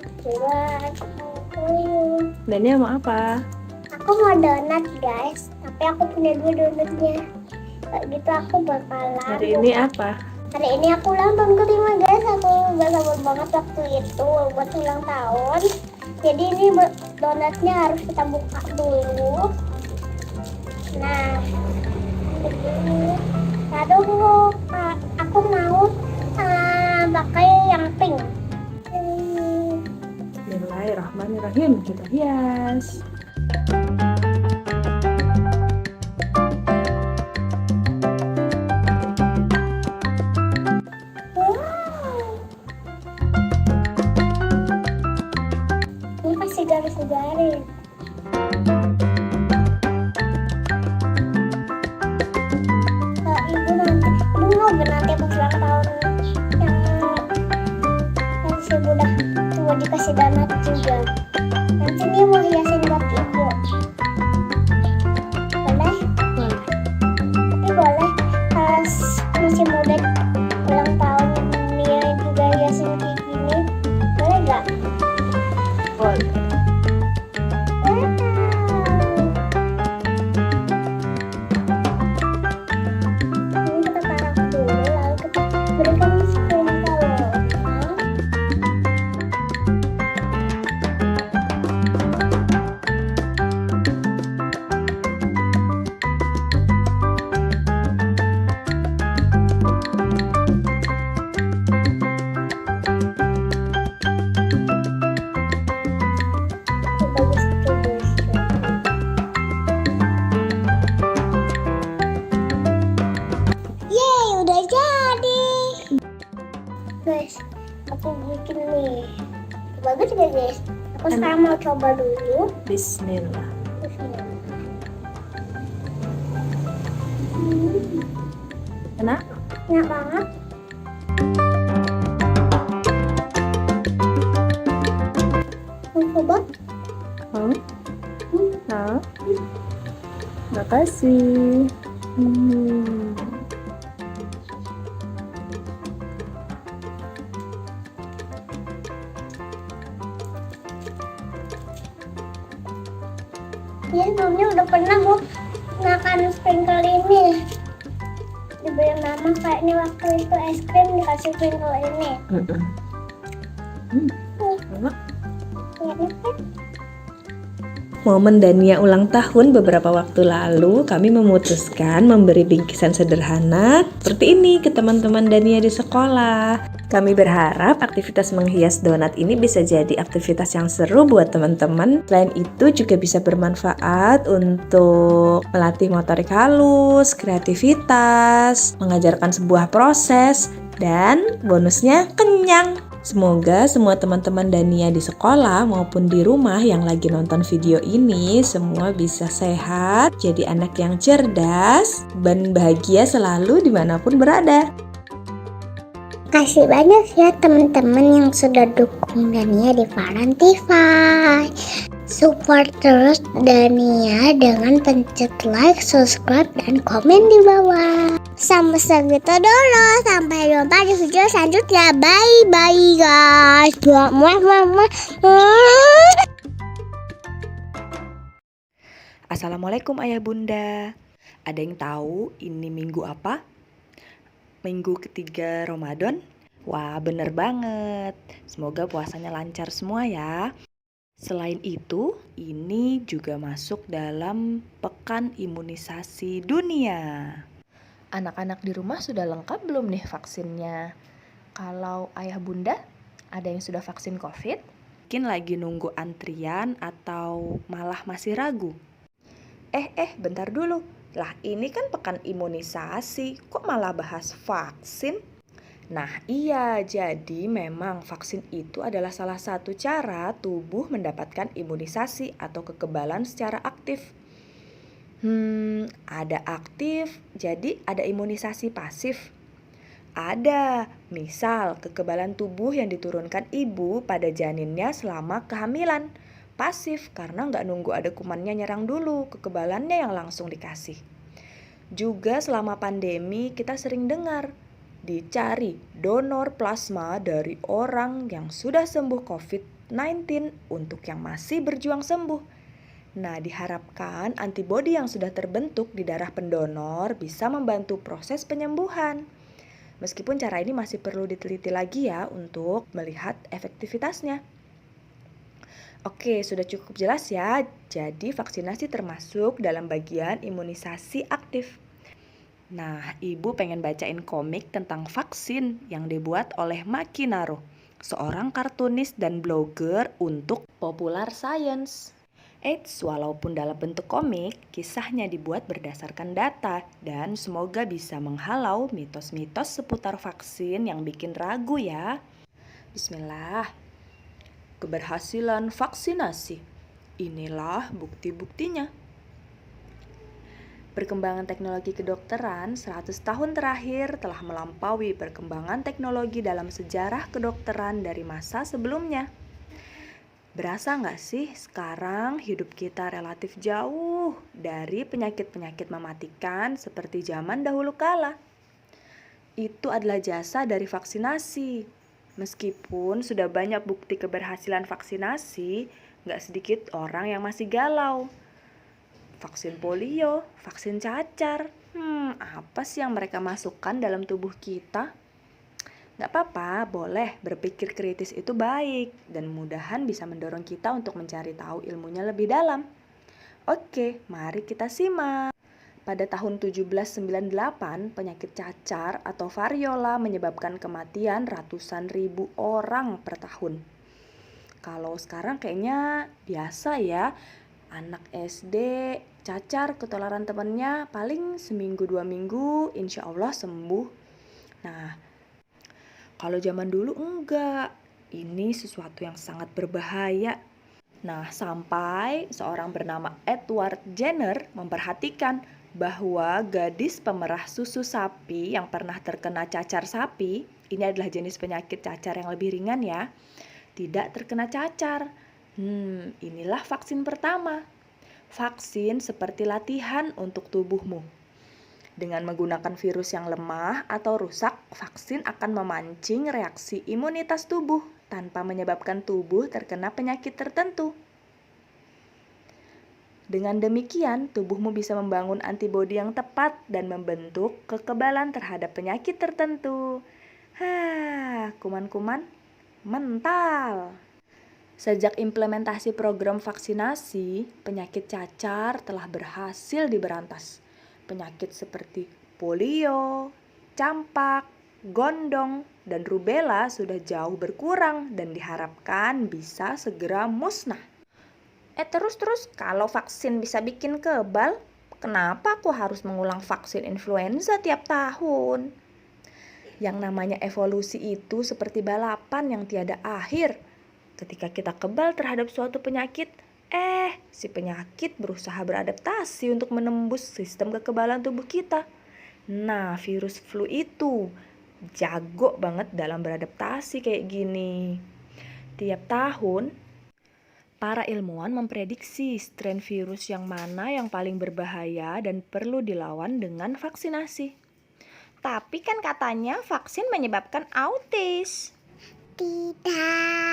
Happy birthday to you. Dania mau apa? Aku mau donat guys, tapi aku punya 2 donatnya. Kayak gitu aku bakalan. Hari ini apa? Hari ini aku ulang tahun ke-5 guys. Aku gak sabar banget waktu itu buat ulang tahun. Jadi ini donatnya harus kita buka dulu. Nah, begini. Aduh, aku mau pakai yang pink. Bismillahirrahmanirrahim, kita hias. Ini kasih garis-garis. Ibu mau nanti pas ulang tahun yang si udah tua dikasih donat juga. Nanti dia mau hiasin buat ibu. Boleh? Tapi boleh pas masih muda ulang tahun dia juga hiasin kayak gini. Boleh gak? Boleh. Ini kita taruh dulu, lalu kita berikan sprinkle. Bagus terus. Yeay, udah jadi. Guys, aku bikin nih. Bagus gak guys? Aku sekarang mau coba dulu. Bismillah. Enak? Enak banget. Mau coba? Mau? Mau? Makasih. Ya, sebelumnya udah pernah bu makan sprinkle ini. Dibeli mama kayaknya waktu itu es krim dikasih sprinkle ini. Enak. Enak kan? Momen Dania ulang tahun beberapa waktu lalu, kami memutuskan memberi bingkisan sederhana seperti ini ke teman-teman Dania di sekolah. Kami berharap aktivitas menghias donat ini bisa jadi aktivitas yang seru buat teman-teman. Selain itu juga bisa bermanfaat untuk melatih motorik halus, kreativitas, mengajarkan sebuah proses, dan bonusnya kenyang. Semoga semua teman-teman Dania di sekolah maupun di rumah yang lagi nonton video ini semua bisa sehat, jadi anak yang cerdas, dan bahagia selalu dimanapun berada. Kasih banyak ya teman-teman yang sudah dukung Dania di Parantify. Support terus Dania dengan pencet like, subscribe, dan komen di bawah. Sampai segitu dulu. Sampai jumpa di video selanjutnya. Bye-bye guys. Assalamualaikum ayah bunda. Ada yang tahu ini minggu apa? Minggu ketiga Ramadan? Wah, bener banget. Semoga puasanya lancar semua ya. Selain itu, ini juga masuk dalam Pekan Imunisasi Dunia. Anak-anak di rumah sudah lengkap belum nih vaksinnya? Kalau ayah bunda, ada yang sudah vaksin COVID? Mungkin lagi nunggu antrian atau malah masih ragu? Bentar dulu. Lah ini kan pekan imunisasi, kok malah bahas vaksin? Nah iya, jadi memang vaksin itu adalah salah satu cara tubuh mendapatkan imunisasi atau kekebalan secara aktif. Ada aktif, jadi ada imunisasi pasif. Ada, misal kekebalan tubuh yang diturunkan ibu pada janinnya selama kehamilan. pasif karena nggak nunggu ada kumannya nyerang dulu, kekebalannya yang langsung dikasih. Juga selama pandemi kita sering dengar dicari donor plasma dari orang yang sudah sembuh COVID-19 untuk yang masih berjuang sembuh. Nah, diharapkan antibodi yang sudah terbentuk di darah pendonor bisa membantu proses penyembuhan. Meskipun cara ini masih perlu diteliti lagi ya untuk melihat efektivitasnya. Oke, sudah cukup jelas ya. Jadi vaksinasi termasuk dalam bagian imunisasi aktif. Nah, Ibu pengen bacain komik tentang vaksin yang dibuat oleh Maki Naro, seorang kartunis dan blogger untuk Popular Science. Eits, walaupun dalam bentuk komik, kisahnya dibuat berdasarkan data dan semoga bisa menghalau mitos-mitos seputar vaksin yang bikin ragu ya. Bismillah. Keberhasilan vaksinasi. Inilah bukti-buktinya. Perkembangan teknologi kedokteran 100 tahun terakhir telah melampaui perkembangan teknologi dalam sejarah kedokteran dari masa sebelumnya. Berasa nggak sih sekarang hidup kita relatif jauh dari penyakit-penyakit mematikan seperti zaman dahulu kala? Itu adalah jasa dari vaksinasi. Meskipun sudah banyak bukti keberhasilan vaksinasi, nggak sedikit orang yang masih galau. Vaksin polio, vaksin cacar, apa sih yang mereka masukkan dalam tubuh kita? Gak apa-apa, boleh berpikir kritis itu baik dan mudahan bisa mendorong kita untuk mencari tahu ilmunya lebih dalam. Oke, mari kita simak. Pada tahun 1798, penyakit cacar atau variola menyebabkan kematian ratusan ribu orang per tahun. Kalau sekarang kayaknya biasa ya, anak SD cacar ketularan temannya paling seminggu 2 minggu insya Allah sembuh. Nah, kalau zaman dulu enggak, ini sesuatu yang sangat berbahaya. Nah, sampai seorang bernama Edward Jenner memperhatikan bahwa gadis pemerah susu sapi yang pernah terkena cacar sapi, ini adalah jenis penyakit cacar yang lebih ringan ya, tidak terkena cacar. Inilah vaksin pertama. Vaksin seperti latihan untuk tubuhmu. Dengan menggunakan virus yang lemah atau rusak, vaksin akan memancing reaksi imunitas tubuh tanpa menyebabkan tubuh terkena penyakit tertentu. Dengan demikian, tubuhmu bisa membangun antibodi yang tepat dan membentuk kekebalan terhadap penyakit tertentu. Kuman-kuman mental. Sejak implementasi program vaksinasi, penyakit cacar telah berhasil diberantas. Penyakit seperti polio, campak, gondong, dan rubella sudah jauh berkurang dan diharapkan bisa segera musnah. Terus kalau vaksin bisa bikin kebal, kenapa aku harus mengulang vaksin influenza tiap tahun? Yang namanya evolusi itu seperti balapan yang tiada akhir. Ketika kita kebal terhadap suatu penyakit, si penyakit berusaha beradaptasi untuk menembus sistem kekebalan tubuh kita. Nah, virus flu itu jago banget dalam beradaptasi kayak gini. Tiap tahun, para ilmuwan memprediksi strain virus yang mana yang paling berbahaya dan perlu dilawan dengan vaksinasi. Tapi kan katanya vaksin menyebabkan autis. Tidak.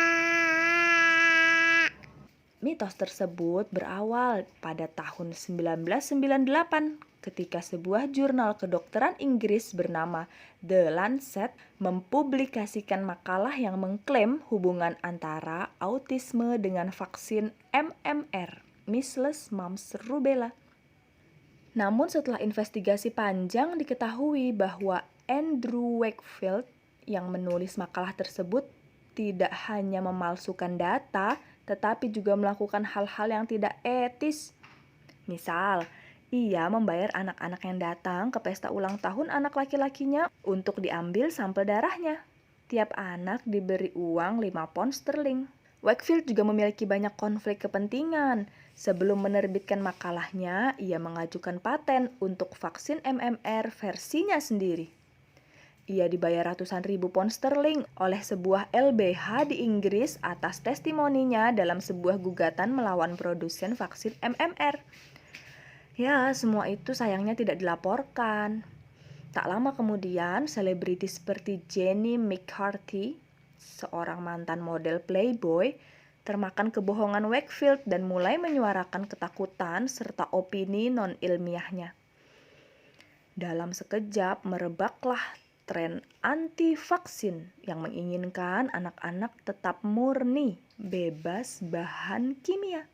Mitos tersebut berawal pada tahun 1998 ketika sebuah jurnal kedokteran Inggris bernama The Lancet mempublikasikan makalah yang mengklaim hubungan antara autisme dengan vaksin MMR, Measles, Mumps, Rubella. Namun setelah investigasi panjang diketahui bahwa Andrew Wakefield yang menulis makalah tersebut tidak hanya memalsukan data, tetapi juga melakukan hal-hal yang tidak etis. Misal, ia membayar anak-anak yang datang ke pesta ulang tahun anak laki-lakinya untuk diambil sampel darahnya. Tiap anak diberi uang 5 pound sterling. Wakefield juga memiliki banyak konflik kepentingan. Sebelum menerbitkan makalahnya, ia mengajukan paten untuk vaksin MMR versinya sendiri. Ia dibayar ratusan ribu pound sterling oleh sebuah LBH di Inggris atas testimoninya dalam sebuah gugatan melawan produsen vaksin MMR. Ya, semua itu sayangnya tidak dilaporkan. Tak lama kemudian, selebriti seperti Jenny McCarthy, seorang mantan model Playboy, termakan kebohongan Wakefield dan mulai menyuarakan ketakutan serta opini non-ilmiahnya. Dalam sekejap merebaklah tren anti-vaksin yang menginginkan anak-anak tetap murni, bebas bahan kimia.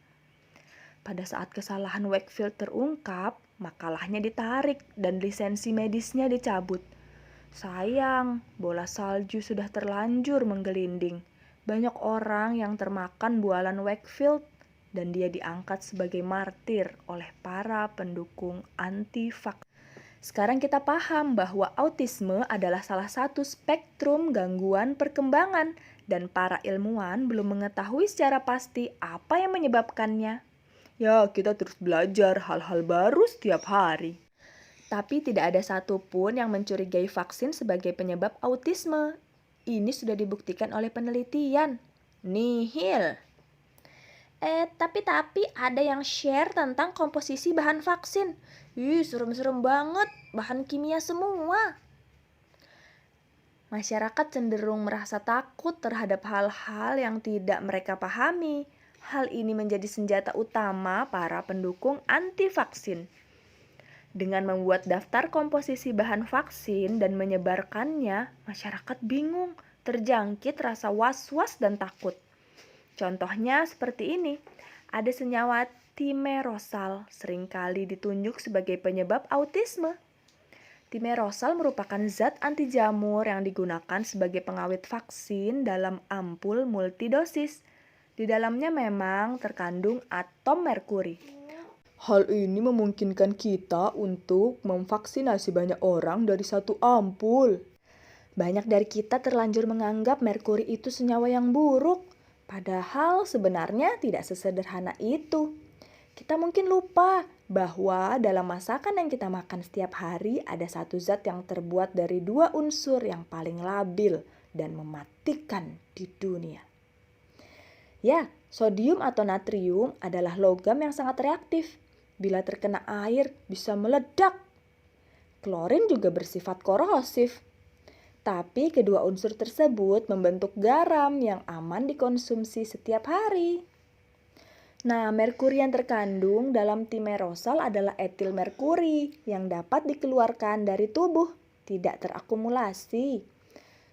Pada saat kesalahan Wakefield terungkap, makalahnya ditarik dan lisensi medisnya dicabut. Sayang, bola salju sudah terlanjur menggelinding. Banyak orang yang termakan bualan Wakefield dan dia diangkat sebagai martir oleh para pendukung anti-vaksin. Sekarang kita paham bahwa autisme adalah salah satu spektrum gangguan perkembangan dan para ilmuwan belum mengetahui secara pasti apa yang menyebabkannya. Ya, kita terus belajar hal-hal baru setiap hari. Tapi tidak ada satupun yang mencurigai vaksin sebagai penyebab autisme. Ini sudah dibuktikan oleh penelitian. Nihil. Tapi ada yang share tentang komposisi bahan vaksin. Serem-serem banget, bahan kimia semua. Masyarakat cenderung merasa takut terhadap hal-hal yang tidak mereka pahami. Hal ini menjadi senjata utama para pendukung anti-vaksin. Dengan membuat daftar komposisi bahan vaksin dan menyebarkannya, masyarakat bingung, terjangkit rasa was-was dan takut. Contohnya seperti ini, ada senyawa timerosal seringkali ditunjuk sebagai penyebab autisme. Timerosal merupakan zat anti jamur yang digunakan sebagai pengawet vaksin dalam ampul multidosis. Di dalamnya memang terkandung atom merkuri. Hal ini memungkinkan kita untuk memvaksinasi banyak orang dari satu ampul. Banyak dari kita terlanjur menganggap merkuri itu senyawa yang buruk. Padahal sebenarnya tidak sesederhana itu. Kita mungkin lupa bahwa dalam masakan yang kita makan setiap hari ada satu zat yang terbuat dari dua unsur yang paling labil dan mematikan di dunia. Ya, sodium atau natrium adalah logam yang sangat reaktif. Bila terkena air bisa meledak. Klorin juga bersifat korosif. Tapi kedua unsur tersebut membentuk garam yang aman dikonsumsi setiap hari. Nah, merkuri yang terkandung dalam timerosal adalah etil merkuri yang dapat dikeluarkan dari tubuh, tidak terakumulasi.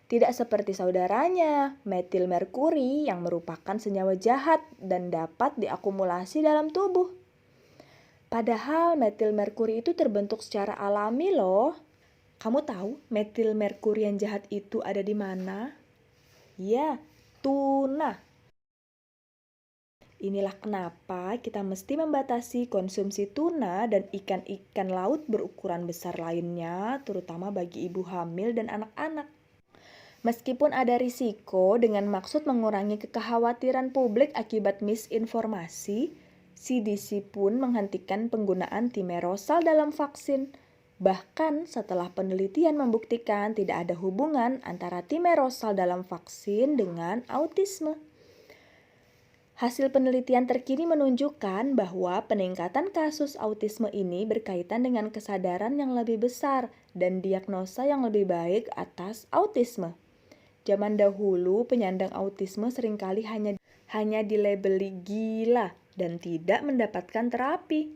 Tidak seperti saudaranya, metil merkuri yang merupakan senyawa jahat dan dapat diakumulasi dalam tubuh. Padahal metil merkuri itu terbentuk secara alami loh. Kamu tahu metil merkuri yang jahat itu ada di mana? Ya, tuna. Inilah kenapa kita mesti membatasi konsumsi tuna dan ikan-ikan laut berukuran besar lainnya, terutama bagi ibu hamil dan anak-anak. Meskipun ada risiko dengan maksud mengurangi kekhawatiran publik akibat misinformasi, CDC pun menghentikan penggunaan timerosal dalam vaksin. Bahkan setelah penelitian membuktikan tidak ada hubungan antara timerosal dalam vaksin dengan autisme. Hasil penelitian terkini menunjukkan bahwa peningkatan kasus autisme ini berkaitan dengan kesadaran yang lebih besar dan diagnosa yang lebih baik atas autisme. Zaman dahulu penyandang autisme seringkali hanya dilabeli gila dan tidak mendapatkan terapi.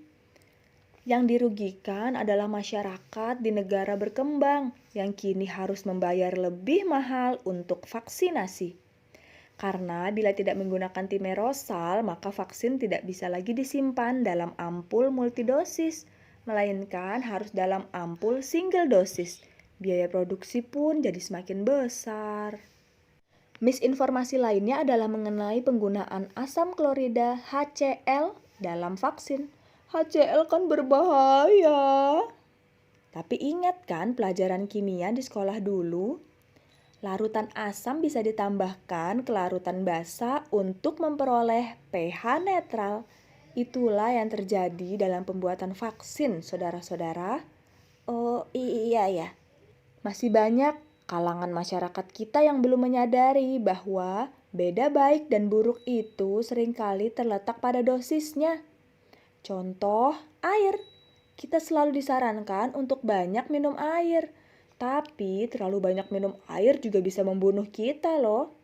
Yang dirugikan adalah masyarakat di negara berkembang yang kini harus membayar lebih mahal untuk vaksinasi. Karena bila tidak menggunakan timerosal, maka vaksin tidak bisa lagi disimpan dalam ampul multidosis, melainkan harus dalam ampul single dosis. Biaya produksi pun jadi semakin besar. Misinformasi lainnya adalah mengenai penggunaan asam klorida HCl dalam vaksin. HCl kan berbahaya. Tapi ingat kan pelajaran kimia di sekolah dulu? Larutan asam bisa ditambahkan ke larutan basa untuk memperoleh pH netral. Itulah yang terjadi dalam pembuatan vaksin, saudara-saudara. Oh iya ya. Masih banyak Kalangan masyarakat kita yang belum menyadari bahwa beda baik dan buruk itu seringkali terletak pada dosisnya. Contoh, air. Kita selalu disarankan untuk banyak minum air. Tapi terlalu banyak minum air juga bisa membunuh kita loh.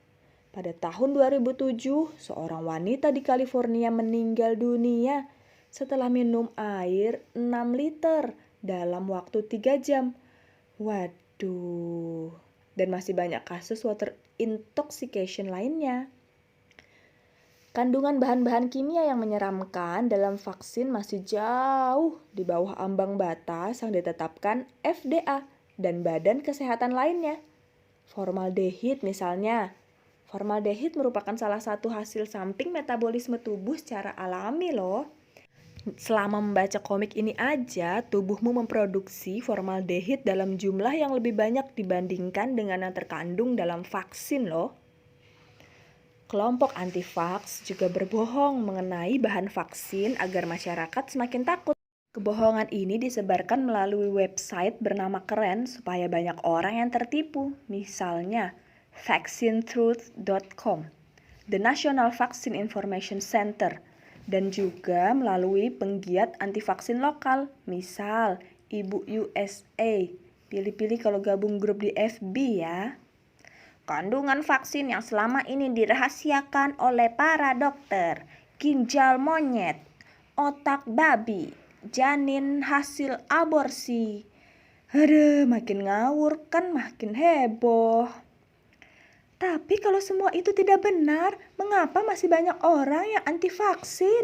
Pada tahun 2007, seorang wanita di California meninggal dunia setelah minum air 6 liter dalam waktu 3 jam. Waduh, dan masih banyak kasus water intoxication lainnya. Kandungan bahan-bahan kimia yang menyeramkan dalam vaksin masih jauh di bawah ambang batas yang ditetapkan FDA dan badan kesehatan lainnya. Formaldehid misalnya. Formaldehid merupakan salah satu hasil samping metabolisme tubuh secara alami loh. Selama membaca komik ini aja, tubuhmu memproduksi formaldehid dalam jumlah yang lebih banyak dibandingkan dengan yang terkandung dalam vaksin loh. Kelompok anti-vaks juga berbohong mengenai bahan vaksin agar masyarakat semakin takut. Kebohongan ini disebarkan melalui website bernama keren supaya banyak orang yang tertipu. Misalnya, vaccinetruth.com, The National Vaccine Information Center, dan juga melalui penggiat anti-vaksin lokal, misal Ibu USA. Pilih-pilih kalau gabung grup di FB ya. Kandungan vaksin yang selama ini dirahasiakan oleh para dokter, ginjal monyet, otak babi, janin hasil aborsi. Aduh, makin ngawur kan makin heboh. Tapi kalau semua itu tidak benar, mengapa masih banyak orang yang anti vaksin?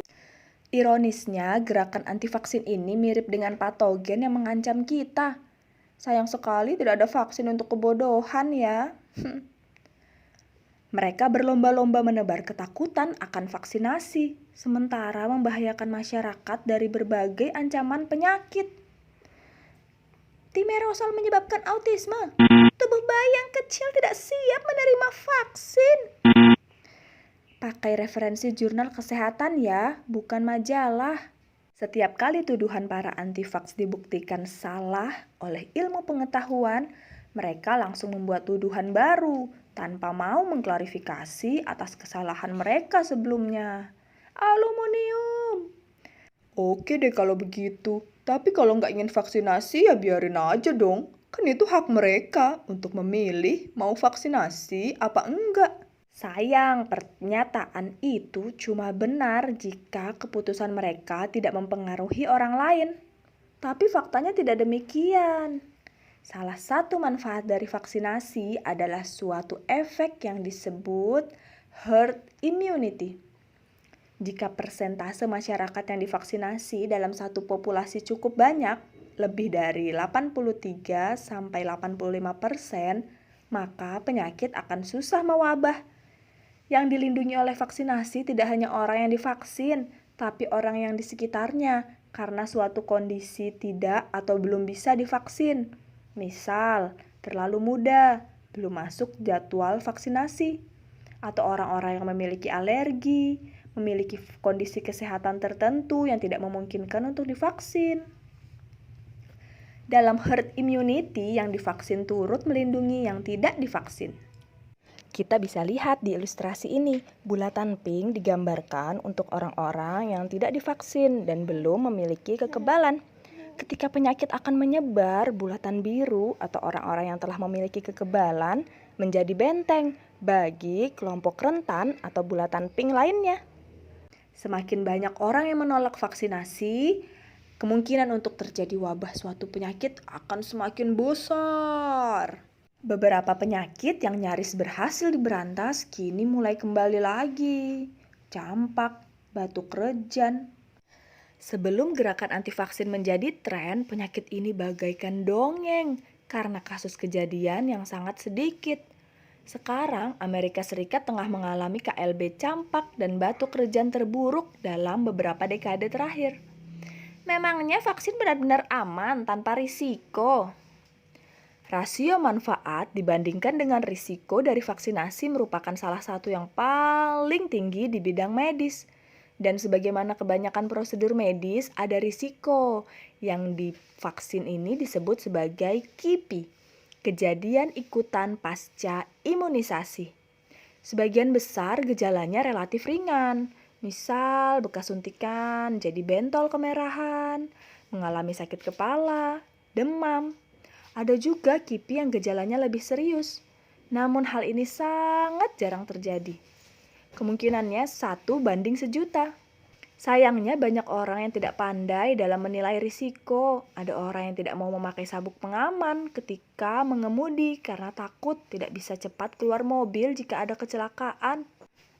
Ironisnya, gerakan anti vaksin ini mirip dengan patogen yang mengancam kita. Sayang sekali tidak ada vaksin untuk kebodohan ya. Mereka berlomba-lomba menebar ketakutan akan vaksinasi, sementara membahayakan masyarakat dari berbagai ancaman penyakit. Thimerosal menyebabkan autisme. Tubuh bayi yang kecil tidak siap menerima vaksin. Pakai referensi jurnal kesehatan ya, bukan majalah. Setiap kali tuduhan para anti-vaks dibuktikan salah oleh ilmu pengetahuan, mereka langsung membuat tuduhan baru tanpa mau mengklarifikasi atas kesalahan mereka sebelumnya. Aluminium. Oke deh kalau begitu, tapi kalau nggak ingin vaksinasi ya biarin aja dong. Kan itu hak mereka untuk memilih mau vaksinasi apa enggak. Sayang, pernyataan itu cuma benar jika keputusan mereka tidak mempengaruhi orang lain. Tapi faktanya tidak demikian. Salah satu manfaat dari vaksinasi adalah suatu efek yang disebut herd immunity. Jika persentase masyarakat yang divaksinasi dalam satu populasi cukup banyak, lebih dari 83-85%, maka penyakit akan susah mewabah. Yang dilindungi oleh vaksinasi tidak hanya orang yang divaksin, tapi orang yang di sekitarnya karena suatu kondisi tidak atau belum bisa divaksin. Misal, terlalu muda, belum masuk jadwal vaksinasi, atau orang-orang yang memiliki alergi, memiliki kondisi kesehatan tertentu yang tidak memungkinkan untuk divaksin. Dalam herd immunity, yang divaksin turut melindungi yang tidak divaksin. Kita bisa lihat di ilustrasi ini, bulatan pink digambarkan untuk orang-orang yang tidak divaksin dan belum memiliki kekebalan. Ketika penyakit akan menyebar, bulatan biru atau orang-orang yang telah memiliki kekebalan menjadi benteng bagi kelompok rentan atau bulatan pink lainnya. Semakin banyak orang yang menolak vaksinasi, kemungkinan untuk terjadi wabah suatu penyakit akan semakin besar. Beberapa penyakit yang nyaris berhasil diberantas kini mulai kembali lagi. Campak, batuk rejan. Sebelum gerakan anti vaksin menjadi tren, penyakit ini bagaikan dongeng karena kasus kejadian yang sangat sedikit. Sekarang Amerika Serikat tengah mengalami KLB campak dan batuk rejan terburuk dalam beberapa dekade terakhir. Memangnya vaksin benar-benar aman tanpa risiko? Rasio manfaat dibandingkan dengan risiko dari vaksinasi merupakan salah satu yang paling tinggi di bidang medis. Dan sebagaimana kebanyakan prosedur medis, ada risiko yang di vaksin ini disebut sebagai KIPI, kejadian ikutan pasca imunisasi. Sebagian besar gejalanya relatif ringan, misal bekas suntikan jadi bentol kemerahan, mengalami sakit kepala, demam. Ada juga KIPI yang gejalanya lebih serius, namun hal ini sangat jarang terjadi. Kemungkinannya 1:1.000.000. Sayangnya banyak orang yang tidak pandai dalam menilai risiko. Ada orang yang tidak mau memakai sabuk pengaman ketika mengemudi karena takut tidak bisa cepat keluar mobil jika ada kecelakaan.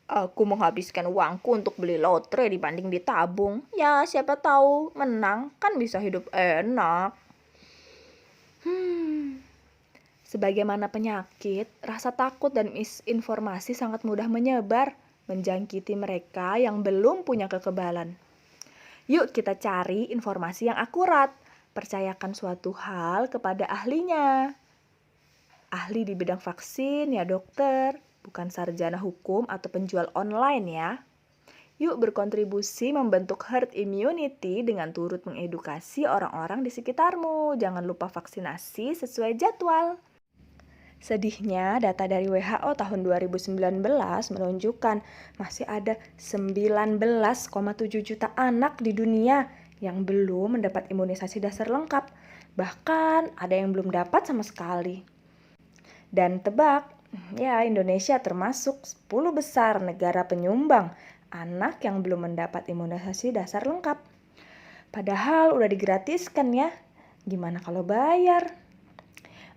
Aku menghabiskan uangku untuk beli lotre dibanding ditabung. Ya, siapa tahu menang kan bisa hidup enak. Sebagaimana penyakit, rasa takut dan misinformasi sangat mudah menyebar, menjangkiti mereka yang belum punya kekebalan. Yuk kita cari informasi yang akurat. Percayakan suatu hal kepada ahlinya. Ahli di bidang vaksin ya dokter, bukan sarjana hukum atau penjual online ya. Yuk berkontribusi membentuk herd immunity dengan turut mengedukasi orang-orang di sekitarmu. Jangan lupa vaksinasi sesuai jadwal. Sedihnya, data dari WHO tahun 2019 menunjukkan masih ada 19,7 juta anak di dunia yang belum mendapat imunisasi dasar lengkap. Bahkan ada yang belum dapat sama sekali. Dan tebak, ya Indonesia termasuk 10 besar negara penyumbang anak yang belum mendapat imunisasi dasar lengkap. Padahal udah digratiskan ya. Gimana kalau bayar?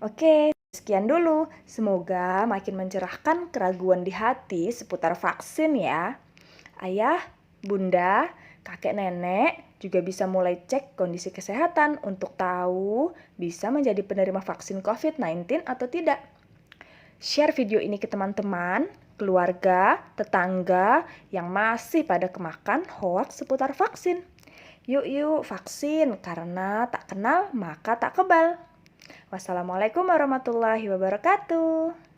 Oke. Sekian dulu, semoga makin mencerahkan keraguan di hati seputar vaksin ya. Ayah, bunda, kakek nenek juga bisa mulai cek kondisi kesehatan untuk tahu bisa menjadi penerima vaksin COVID-19 atau tidak. Share video ini ke teman-teman, keluarga, tetangga yang masih pada kemakan hoaks seputar vaksin. Yuk vaksin, karena tak kenal maka tak kebal. Wassalamualaikum warahmatullahi wabarakatuh.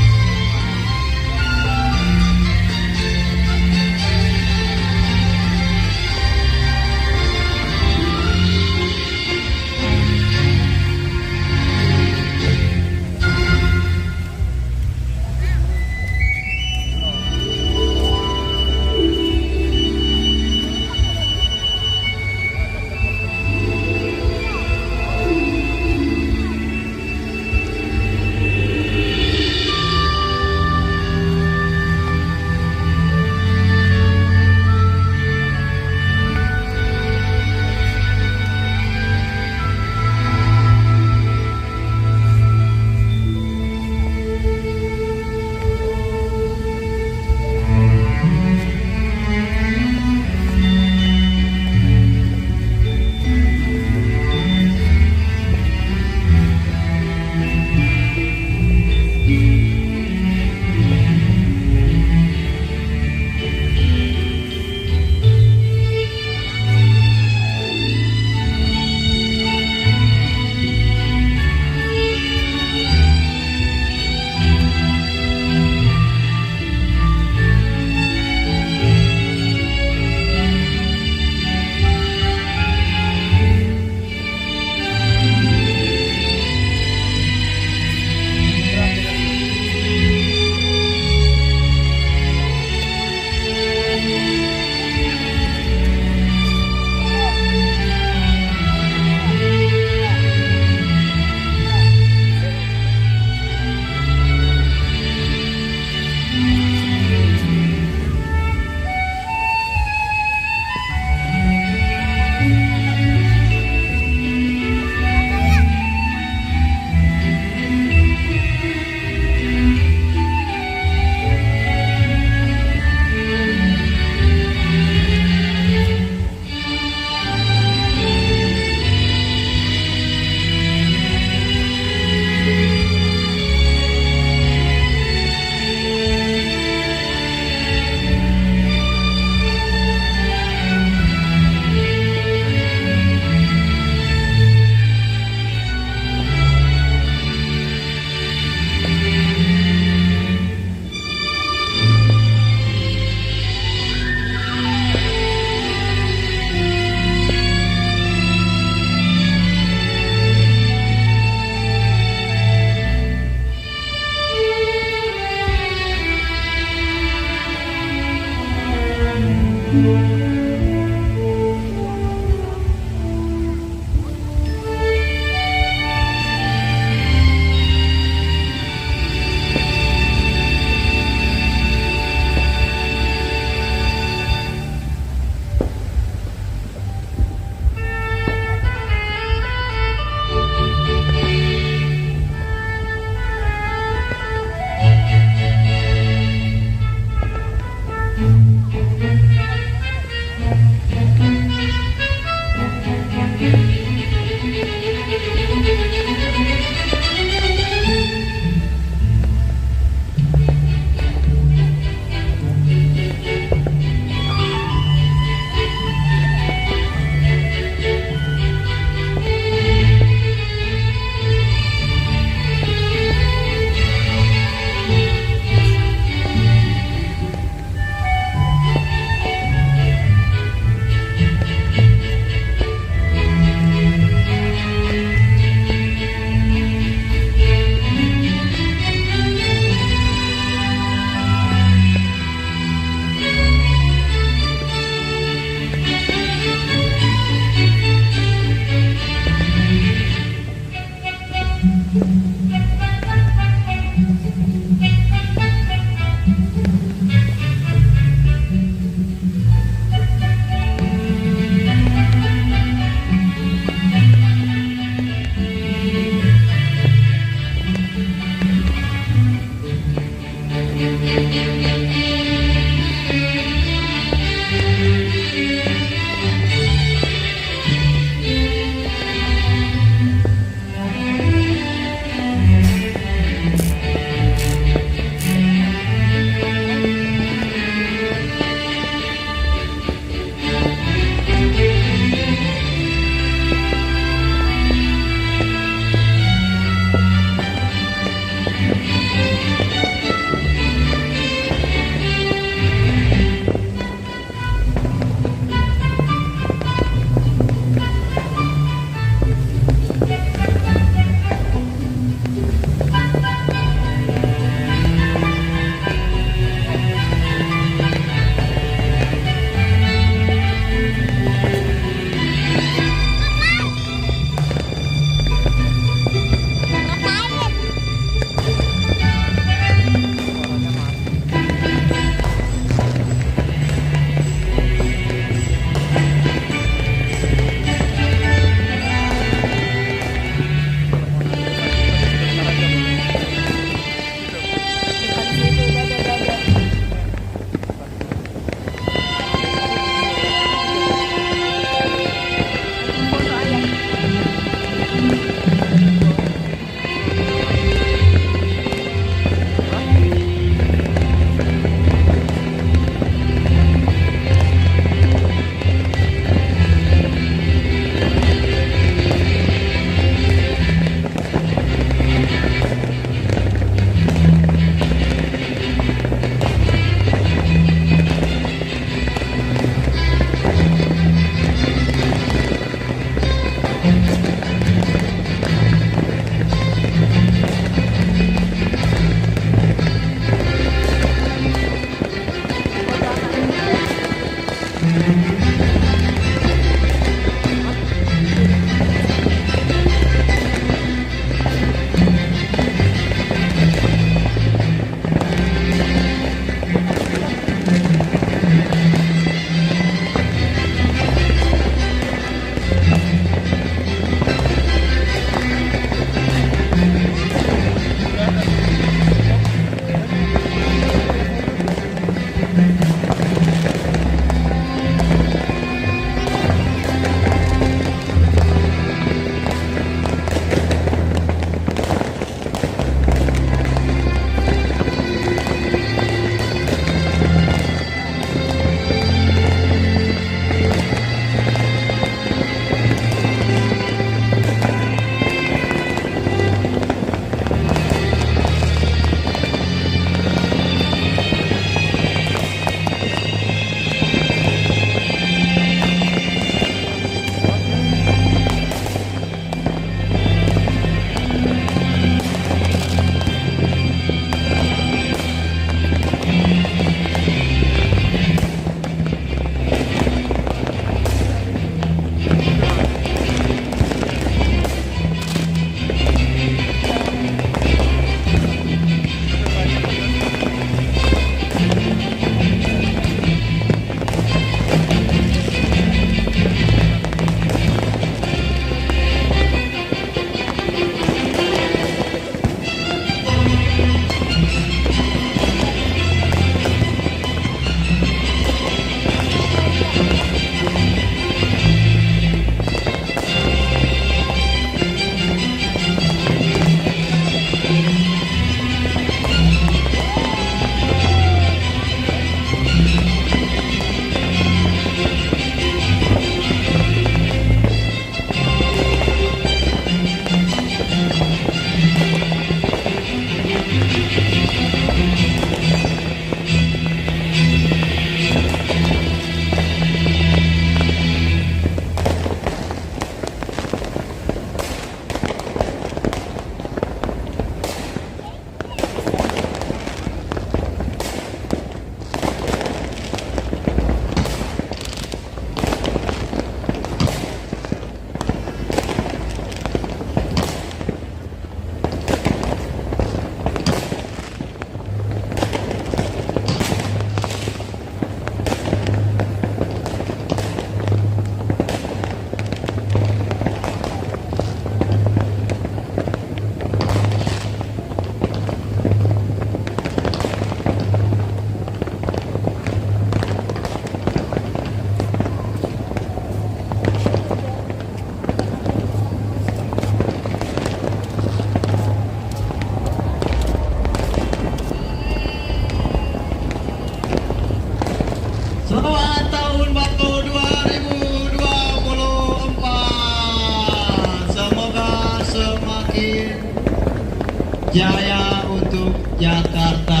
Jaya untuk Jakarta.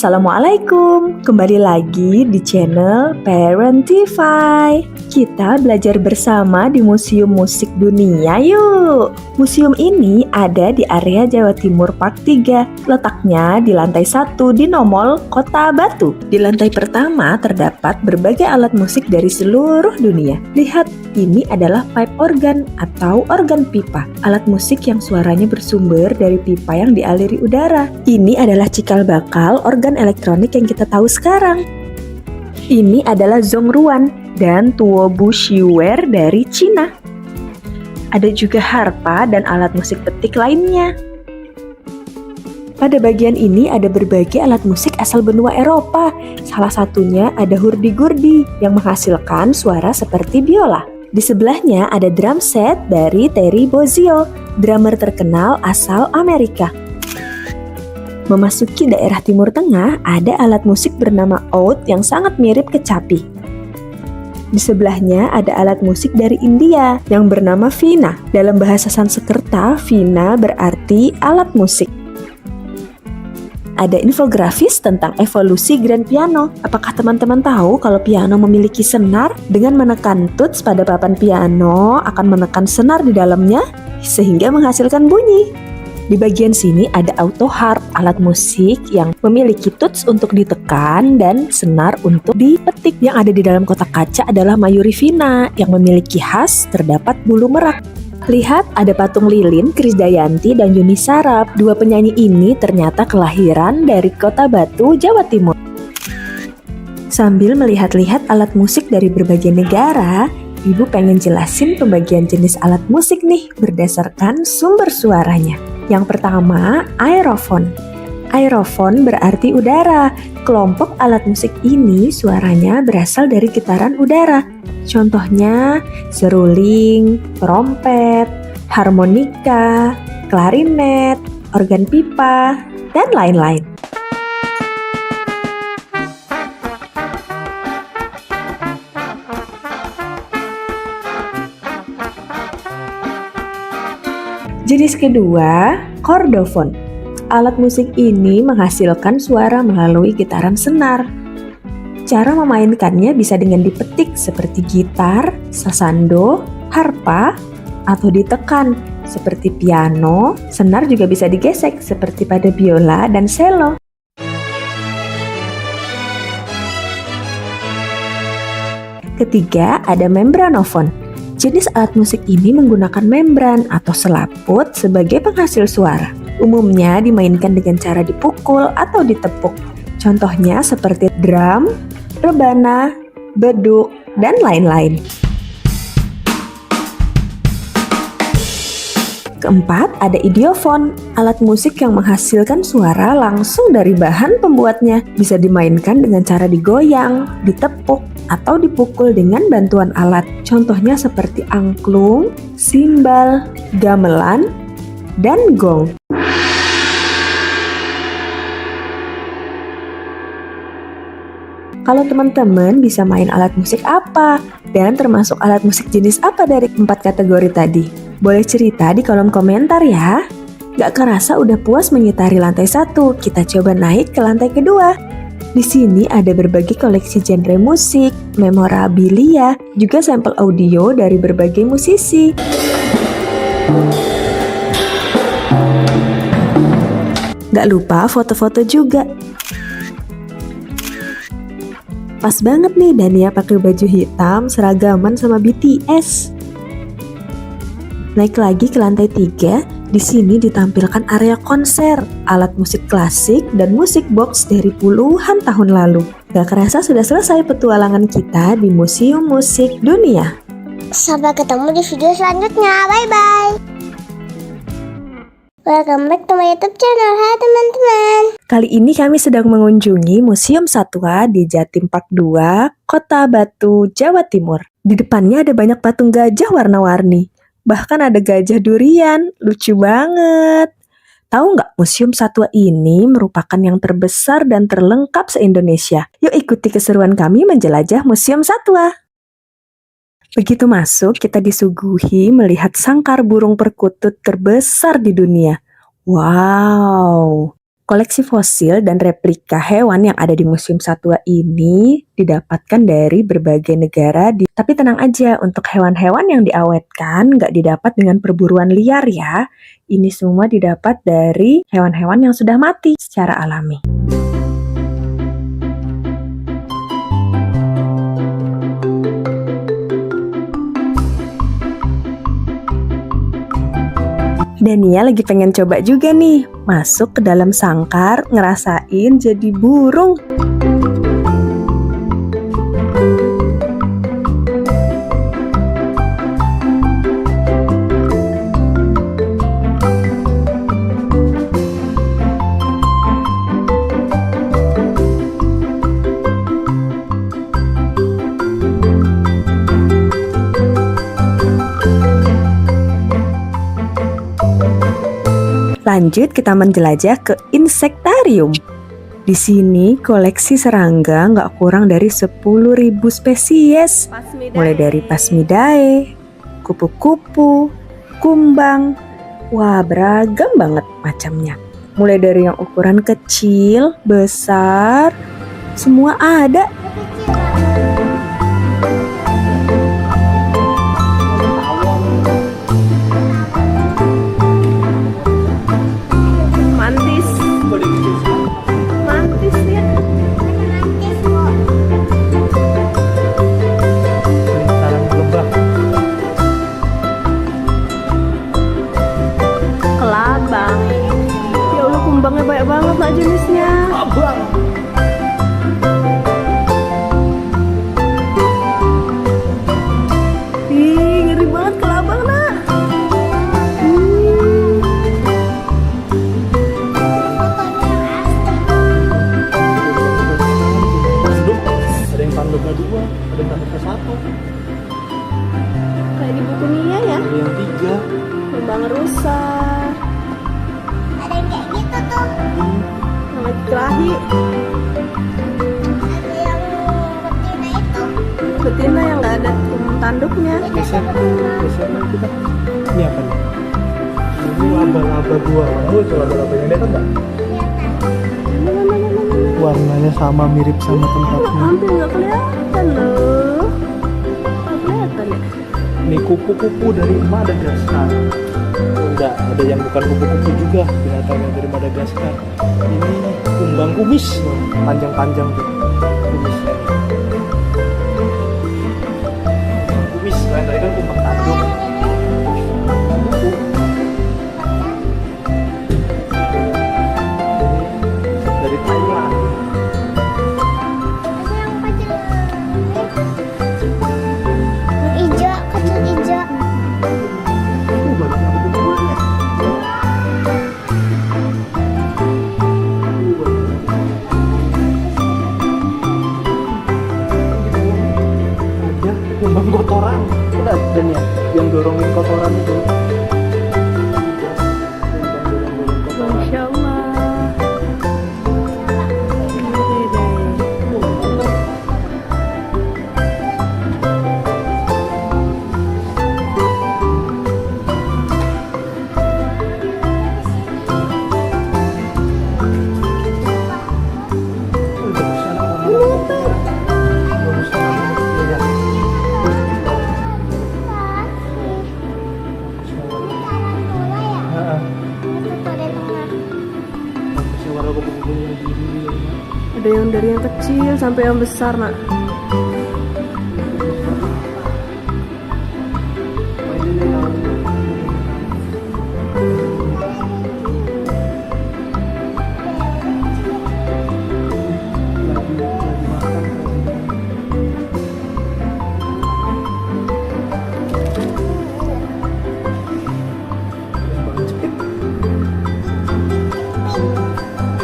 Assalamualaikum, kembali lagi di channel Parentify. Kita belajar bersama di Museum Musik Dunia yuk. Museum ini ada di area Jawa Timur Park 3. Letaknya di lantai 1 di Nomol, Kota Batu. Di lantai pertama terdapat berbagai alat musik dari seluruh dunia. Lihat, ini adalah pipe organ atau organ pipa. Alat musik yang suaranya bersumber dari pipa yang dialiri udara. Ini adalah cikal bakal organ elektronik yang kita tahu sekarang. Ini adalah zongruan dan tuo bushiware dari Cina. Ada juga harpa dan alat musik petik lainnya. Pada bagian ini ada berbagai alat musik asal benua Eropa. Salah satunya ada hurdy-gurdy yang menghasilkan suara seperti biola. Di sebelahnya ada drum set dari Terry Bozzio, drummer terkenal asal Amerika. Memasuki daerah Timur Tengah, ada alat musik bernama oud yang sangat mirip kecapi. Di sebelahnya ada alat musik dari India yang bernama Veena. Dalam bahasa Sanskerta, Veena berarti alat musik. Ada infografis tentang evolusi grand piano. Apakah teman-teman tahu kalau piano memiliki senar? Dengan menekan tuts pada papan piano akan menekan senar di dalamnya sehingga menghasilkan bunyi. Di bagian sini ada auto harp, alat musik yang memiliki tuts untuk ditekan dan senar untuk dipetik. Yang ada di dalam kotak kaca adalah Mayuri Veena yang memiliki khas terdapat bulu merak. Lihat, ada patung lilin Krisdayanti dan Yuni Sarap. Dua penyanyi ini ternyata kelahiran dari Kota Batu, Jawa Timur. Sambil melihat-lihat alat musik dari berbagai negara, Ibu pengen jelasin pembagian jenis alat musik nih berdasarkan sumber suaranya. Yang pertama, aerofon. Aerofon berarti udara. Kelompok alat musik ini suaranya berasal dari getaran udara. Contohnya seruling, trompet, harmonika, klarinet, organ pipa, dan lain-lain. Jenis kedua, kordofon. Alat musik ini menghasilkan suara melalui getaran senar. Cara memainkannya bisa dengan dipetik seperti gitar, sasando, harpa, atau ditekan seperti piano. Senar juga bisa digesek seperti pada biola dan cello. Ketiga, ada membranofon. Jenis alat musik ini menggunakan membran atau selaput sebagai penghasil suara. Umumnya dimainkan dengan cara dipukul atau ditepuk. Contohnya seperti drum, rebana, beduk, dan lain-lain. Keempat, ada idiofon, alat musik yang menghasilkan suara langsung dari bahan pembuatnya. Bisa dimainkan dengan cara digoyang, ditepuk, atau dipukul dengan bantuan alat. Contohnya seperti angklung, simbal, gamelan, dan gong. Kalau teman-teman bisa main alat musik apa? Dan termasuk alat musik jenis apa dari 4 kategori tadi? Boleh cerita di kolom komentar ya. Gak kerasa udah puas mengitari lantai 1, kita coba naik ke lantai kedua. Di sini ada berbagai koleksi genre musik, memorabilia, juga sampel audio dari berbagai musisi. Gak lupa foto-foto juga. Pas banget nih Dania pakai baju hitam seragaman sama BTS. Naik lagi ke lantai 3, di sini ditampilkan area konser, alat musik klasik dan musik box dari puluhan tahun lalu. Gak kerasa sudah selesai petualangan kita di Museum Musik Dunia. Sampai ketemu di video selanjutnya. Bye-bye. Welcome back to my YouTube channel. Hai teman-teman. Kali ini kami sedang mengunjungi Museum Satwa di Jatim Park 2, Kota Batu, Jawa Timur. Di depannya ada banyak patung gajah warna-warni. Bahkan ada gajah durian, lucu banget. Tahu nggak, Museum Satwa ini merupakan yang terbesar dan terlengkap se-Indonesia. Yuk ikuti keseruan kami menjelajah Museum Satwa. Begitu masuk, kita disuguhi melihat sangkar burung perkutut terbesar di dunia. Wow! Koleksi fosil dan replika hewan yang ada di Museum Satwa ini didapatkan dari berbagai negara. Tapi tenang aja, untuk hewan-hewan yang diawetkan nggak didapat dengan perburuan liar ya. Ini semua didapat dari hewan-hewan yang sudah mati secara alami. Dania lagi pengen coba juga nih, masuk ke dalam sangkar, ngerasain jadi burung. Lanjut kita menjelajah ke insektarium. Di sini koleksi serangga nggak kurang dari 10.000 spesies. Mulai dari Phasmidae, kupu-kupu, kumbang. Wah, beragam banget macamnya. Mulai dari yang ukuran kecil, besar, semua ada. Kumbangnya banyak banget nak jenisnya. Ih, ngeri banget kelabang nak. Ada yang tanduknya 2, ada yang tanduknya 1. Kayak di buku Nia ya. Ada yang 3. Kumbang rusa. Ada yang kayak gitu tuh. Sama kelahi. Ada yang betina itu. Betina yang nggak ada tanduknya. Geser kita. Ini apa nih? Ini laba-laba 2. Kamu tuh laba-laba yang lihat enggak? Warnanya sama, mirip sama tempatnya. Hampir nggak kelihatan loh. Nggak kelihatan ya. Ini kupu-kupu dari Madagaskar. Enggak, ada yang bukan kupu-kupu juga, binatang yang dari Madagaskar. Ini kumbang kumis, panjang-panjang tuh kumisnya. Kumis, lain tadi kan kumbang tanduk. Kupu. Dari Thailand. Ada yang hijau, kecil hijau. Banyak yang kumpulnya. Ada kumbang kotoran. Udah dan ya, yang dorongin kotoran itu. Masya Allah. Ada yang dari yang kecil sampai yang besar, nak.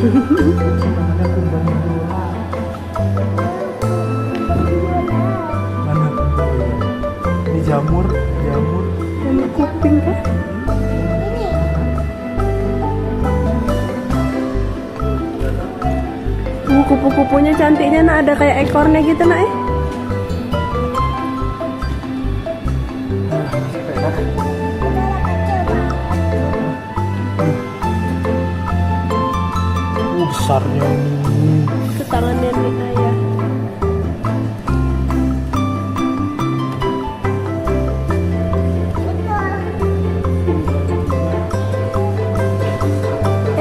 Namanya kumbang bola. Mana kumbang bola? Ini jamur. Ini kuping kan? Kupu-kupunya cantiknya, nak, ada kayak ekornya gitu, nak. Besarnya ini. Ke tangan nenek ayah.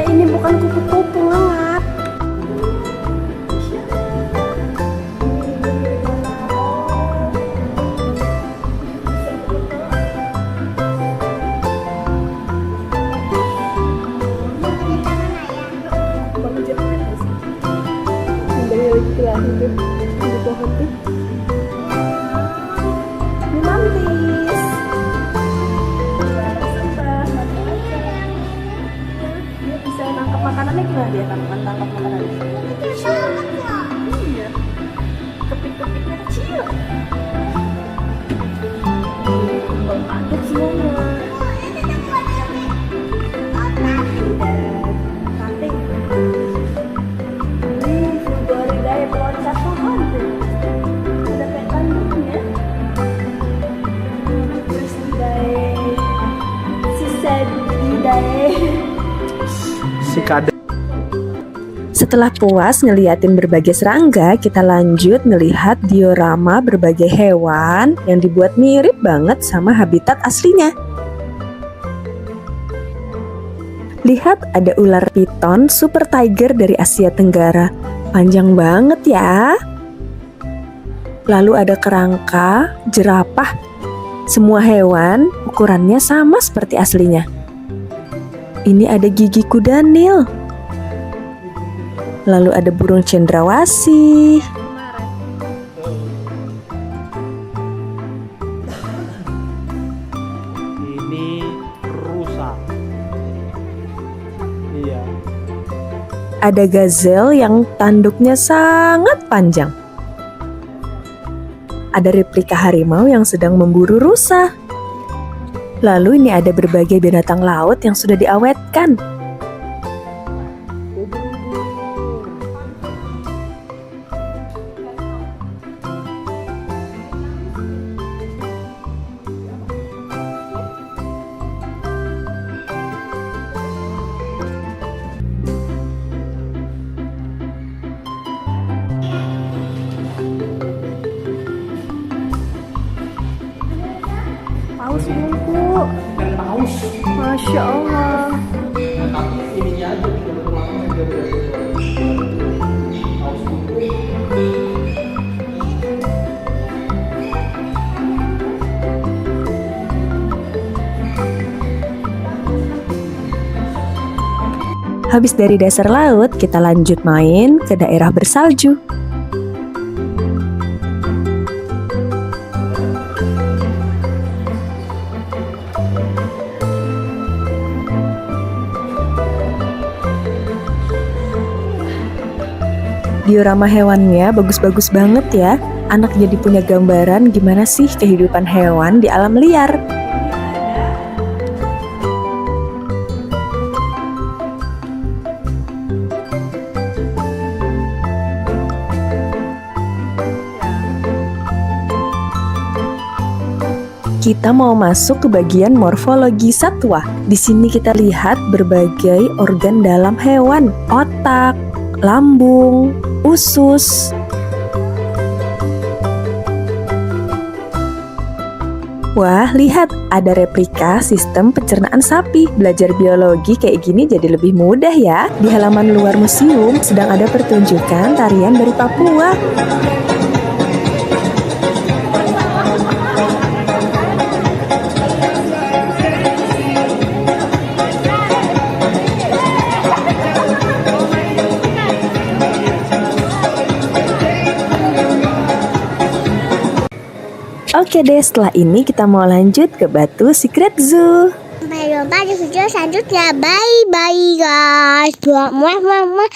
Ini bukan kupu-kupu, ngelak. Di pohon tuh. Ini mantis. Dia bisa nangkap makanannya, gimana dia tangkap makanannya? Iya. Kepik-kepiknya kecil. Aduk semuanya. Si kadek. Setelah puas ngeliatin berbagai serangga, kita lanjut ngelihat diorama berbagai hewan yang dibuat mirip banget sama habitat aslinya. Lihat, ada ular piton super tiger dari Asia Tenggara. Panjang banget ya. Lalu ada kerangka, jerapah. Semua hewan ukurannya sama seperti aslinya. Ini ada gigi kuda Nil. Lalu ada burung cendrawasih. Ini rusa. Iya. Ada gazelle yang tanduknya sangat panjang. Ada replika harimau yang sedang memburu rusa. Lalu ini ada berbagai binatang laut yang sudah diawetkan. Paus bungku. Masya Allah. Habis dari dasar laut, kita lanjut main ke daerah bersalju. Diorama hewannya bagus-bagus banget ya. Anak jadi punya gambaran gimana sih kehidupan hewan di alam liar. Kita mau masuk ke bagian morfologi satwa. Di sini kita lihat berbagai organ dalam hewan, otak, lambung, usus. Wah, lihat, ada replika sistem pencernaan sapi. Belajar biologi kayak gini jadi lebih mudah ya. Di halaman luar museum sedang ada pertunjukan tarian dari Papua. Oke deh, setelah ini kita mau lanjut ke Batu Secret Zoo. Sampai jumpa di video selanjutnya. Bye bye guys. Muah muah muah.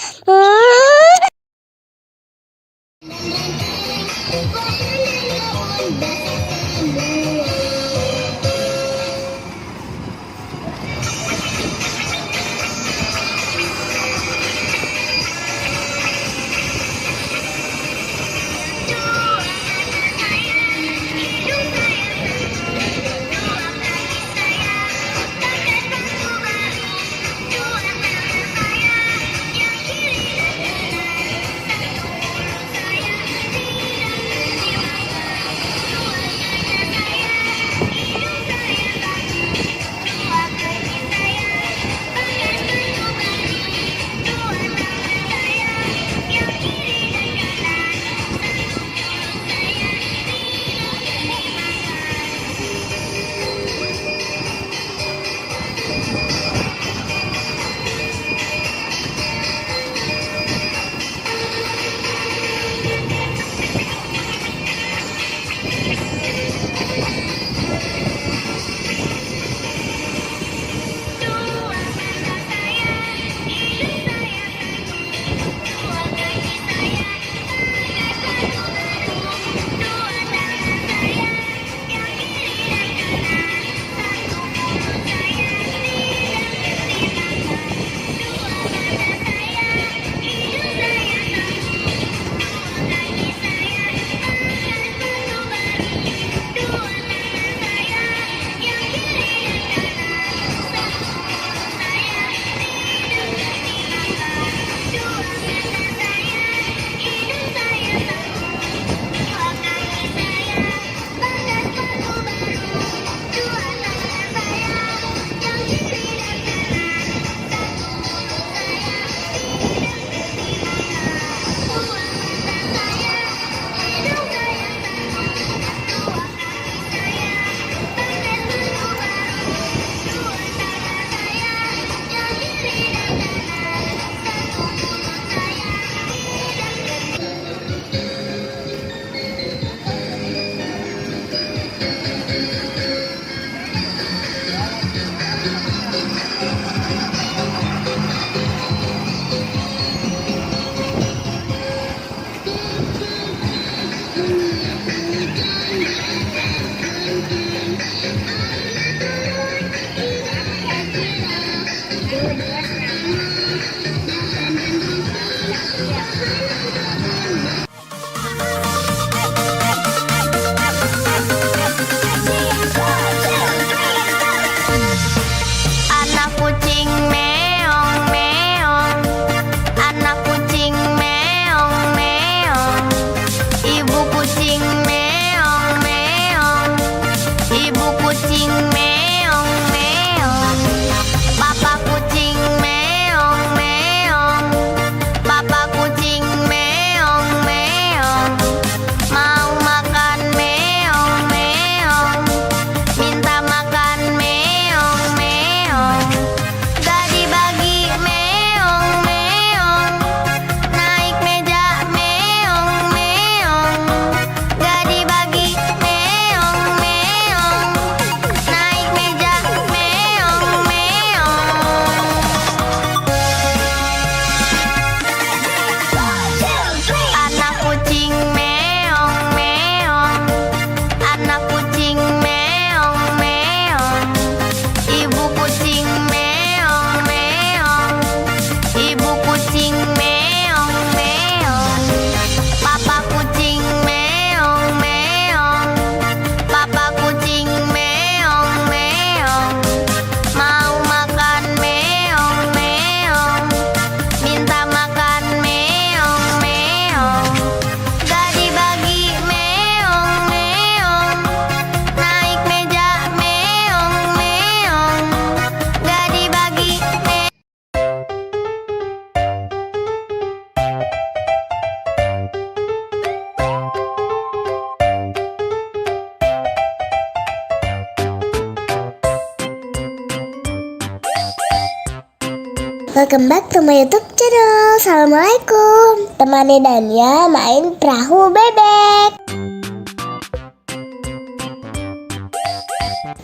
Welcome back to my YouTube channel. Assalamualaikum. Temani Dania main perahu bebek.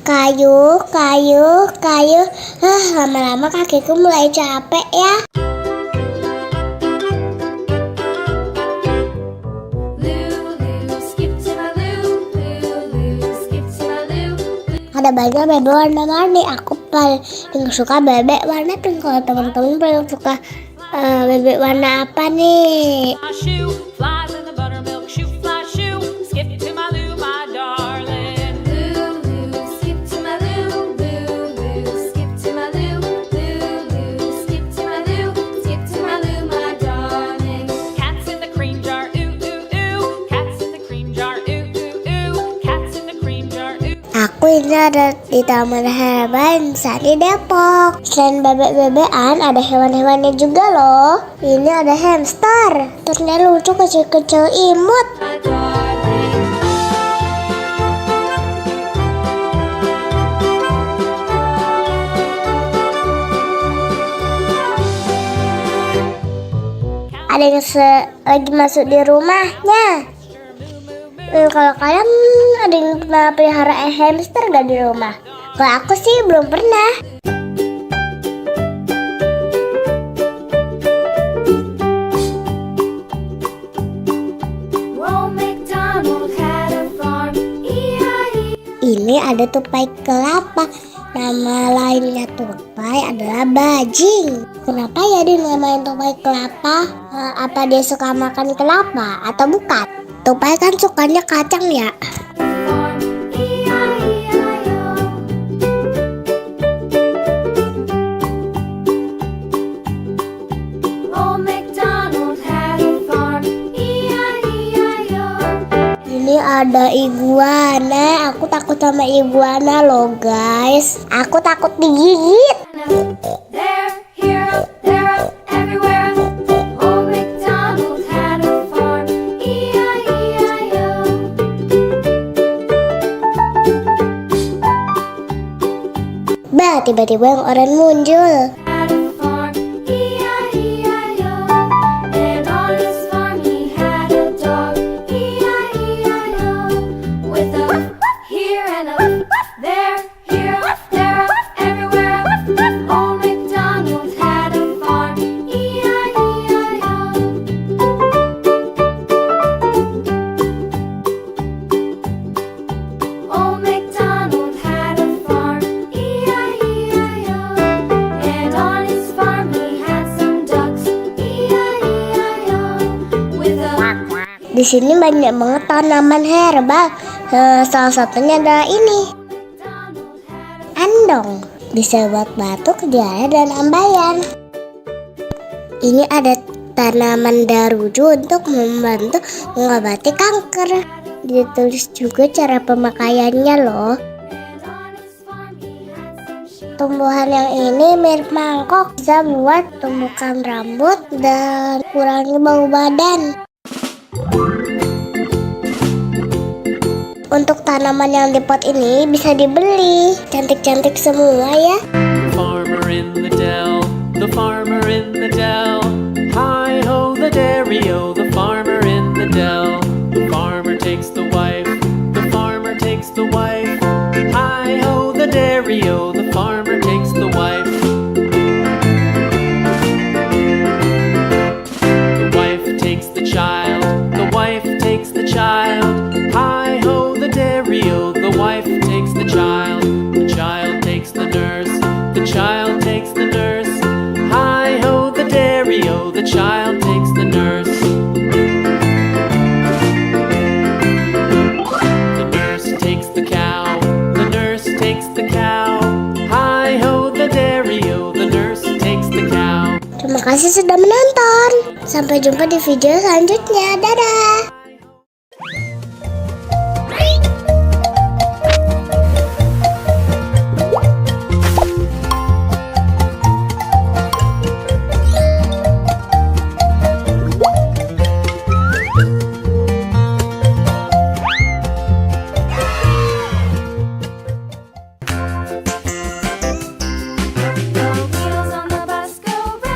Kayu. Lama-lama kakiku mulai capek ya. Lulu, skip to my Lou. Lulu, skip to my Lou. Ada banyak bebek warna-warni. Aku paling suka bebek warna pink. Kalau teman-teman paling suka bebek warna apa nih? My shoe flies in the buttermilk shoe fly shoe. Skip to my Lou, my darling. Lulu, skip to my Lou. Lulu, skip to my Lou. Lulu, skip to my Lou. Skip to my Lou, my darling. Cats in the cream jar, ooh ooh ooh. Cats in the cream jar, ooh ooh ooh. Cats in the cream jar, ooh. Aku ini ada di Taman Hewan saat di Depok. Selain bebek-bebekan, ada hewan-hewannya juga loh. Ini ada hamster. Ternyata lucu, kecil-kecil imut. My darling. Ada yang lagi masuk di rumahnya. Kalau kalian ada yang pernah pelihara hamster gak di rumah? Kalau aku sih belum pernah. Old MacDonald had a farm. E-I-E. Ini ada tupai kelapa. Nama lainnya tupai adalah bajing. Kenapa ya dinamain tupai kelapa? Apa dia suka makan kelapa atau bukan? Tupai kan sukanya kacang ya. Farm. E-I-E-I-O. Old MacDonald had a farm. E-I-E-I-O. Ini ada iguana. Aku takut sama iguana loh guys. Aku takut digigit. There, here, there, everywhere. Old MacDonald had a farm. E-I-E-I-O. Bah, tiba-tiba yang oranye muncul. Had a farm. E-I-E-I-O. And on his farm he had a dog. E-I-E-I-O. With a here and a there, here, there, everywhere. Old MacDonald had a farm. E-I-E-I-O. Old MacDonald had a farm. E-I-E-I-O. And on his farm he had some ducks. E-I-E-I-O. With a Di sini banyak banget tanaman herbal. Salah satunya adalah ini, andong. Bisa buat batuk, diare, dan ambayan. Ini ada tanaman daruju untuk membantu mengobati kanker. Ditulis juga cara pemakaiannya loh. Tumbuhan yang ini mirip mangkok, bisa buat tumbukan rambut dan kurangi bau badan. Untuk tanaman yang di pot ini bisa dibeli. Cantik-cantik semua ya. Farmer in the dell, the farmer in the dell. Hi ho the dairy-o, the farmer in the dell. The farmer takes the wife, the farmer takes the wife. Hi ho the dairy-o, the farmer takes the wife. The wife takes the child, the wife takes the child. Hi ho the dairy-o, the wife takes the child. The child takes the nurse, the child takes the nurse. Hi ho the dairy-o, the child takes the nurse. The nurse takes the cow, the nurse takes the cow. Hi ho the dairy-o, the nurse takes the cow. Terima kasih sudah menonton. Sampai jumpa di video selanjutnya. Dadah. The wheels on the bus go round.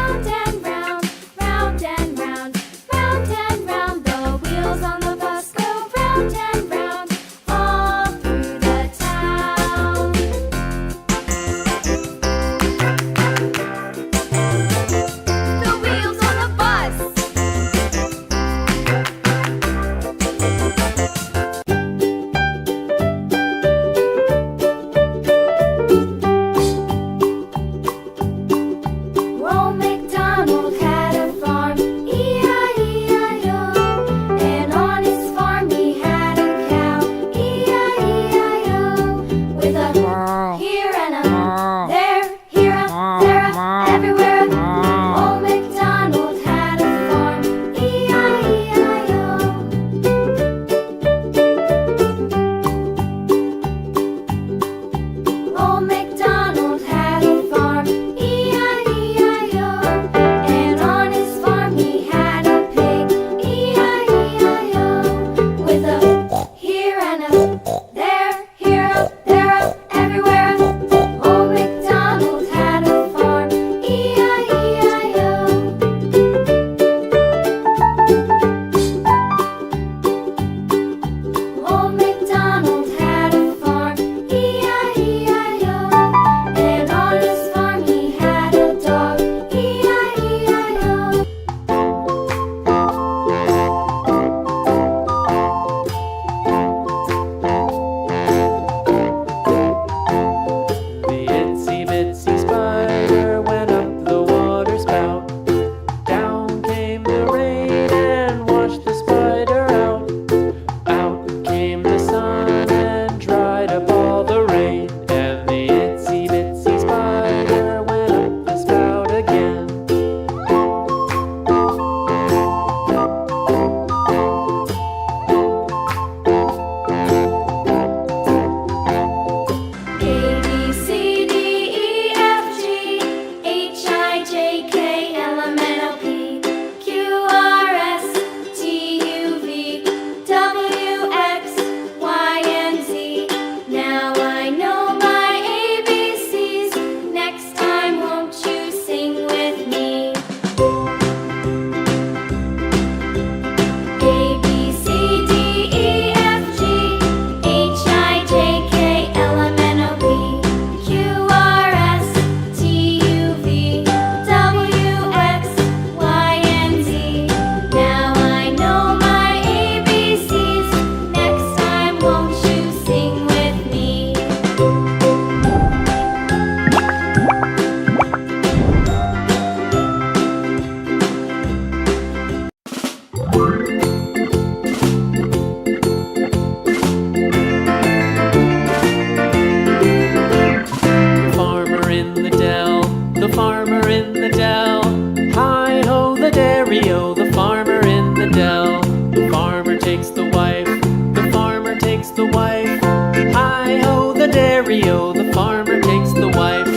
dairy-o, the farmer takes the wife.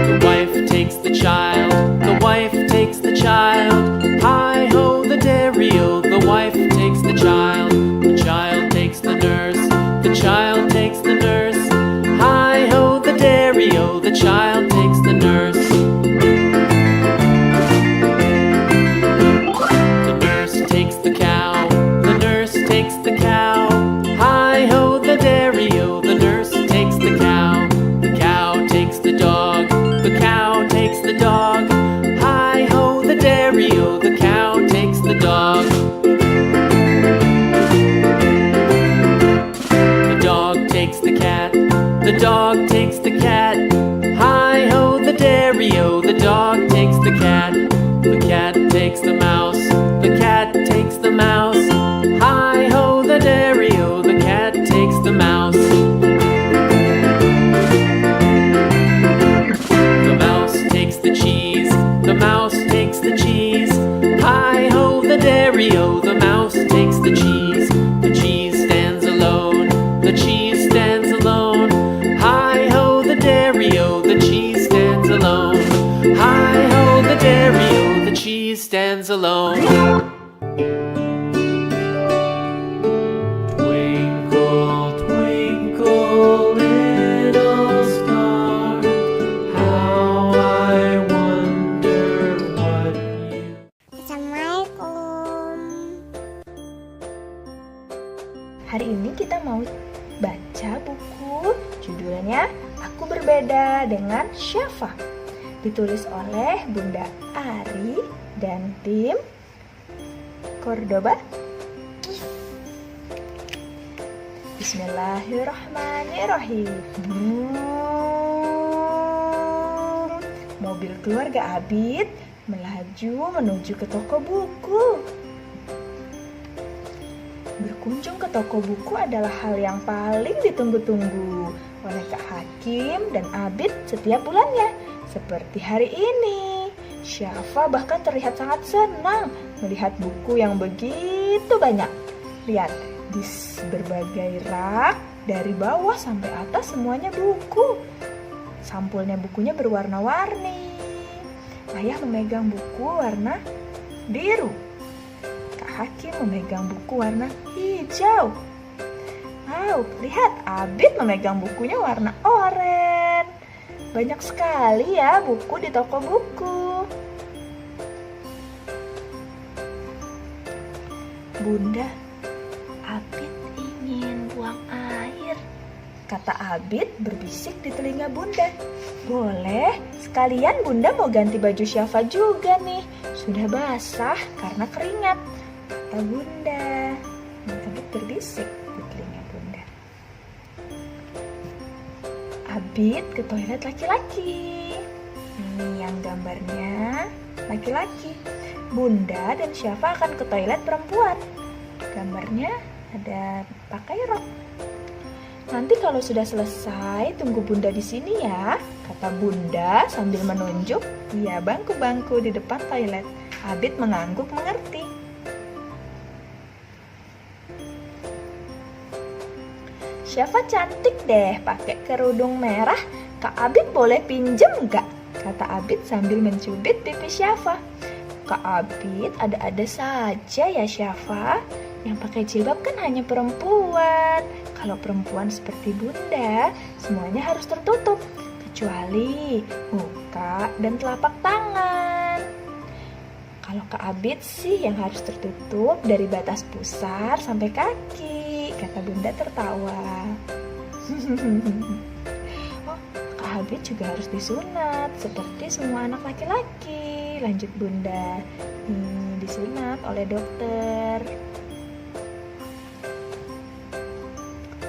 The wife takes the child, the wife takes the child. Hi-ho, the dairy-o, the wife takes the child takes the nurse, the child takes the nurse. Hi-ho, the dairy-o, the child takes the nurse. The nurse takes the cow, the nurse takes the cow. Hi-ho, the dairy-o, the nurse takes the cow takes the dog, the cow takes the dog. Hi-ho, the dairy-o, the cow takes the dog. The dog takes the cat, the dog takes the cat. Hi-ho, the dairy-o, the dog takes the cat takes the mouse, the cat takes the mouse. Hi-ho, the dairy-o, the cat takes the mouse. The mouse takes the cheese, the mouse takes the cheese. Hi-ho, the dairy-o, the mouse takes the cheese. The cheese stands alone, the cheese stands alone. Hi-ho, the dairy-o, the cheese stands alone. Hi-ho, the dairy-o, the cheese stands alone. Twinkle, twinkle, little star, how I wonder what you... Assalamualaikum. Hari ini kita mau baca buku judulnya Aku Berbeda dengan Syafa. Ditulis oleh Bunda Ari dan tim Cordoba. Bismillahirrahmanirrahim. Mobil keluarga Abid melaju menuju ke toko buku. Berkunjung ke toko buku adalah hal yang paling ditunggu-tunggu oleh Kak Hakim dan Abid setiap bulannya. Seperti hari ini, Syafa bahkan terlihat sangat senang melihat buku yang begitu banyak. Lihat, di berbagai rak, dari bawah sampai atas semuanya buku. Sampulnya bukunya berwarna-warni. Ayah memegang buku warna biru. Kak Hakim memegang buku warna hijau. Wow, lihat, Abid memegang bukunya warna oranye. Banyak sekali ya buku di toko buku. Bunda, Abid ingin buang air, kata Abid berbisik di telinga Bunda. Boleh, sekalian Bunda mau ganti baju Syafa juga nih. Sudah basah karena keringat, kata Bunda. Abid berbisik di telinga Bunda. Abid ke toilet laki-laki. Ini yang gambarnya laki-laki. Bunda dan Syafa akan ke toilet perempuan. Gambarnya ada pakai rok. Nanti kalau sudah selesai, tunggu Bunda di sini ya, kata Bunda sambil menunjuk bangku-bangku di depan toilet. Abid mengangguk mengerti. Syafa cantik deh pakai kerudung merah. Kak Abid boleh pinjem nggak? Kata Abid sambil mencubit pipi Syafa. Kak Abid ada-ada saja ya Syafa. Yang pakai jilbab kan hanya perempuan. Kalau perempuan seperti Bunda, semuanya harus tertutup. Kecuali muka dan telapak tangan. Kalau Kak Abid sih yang harus tertutup dari batas pusar sampai kaki, kata Bunda tertawa. Oh, Kak Abid juga harus disunat seperti semua anak laki-laki, lanjut Bunda. Disunat oleh dokter.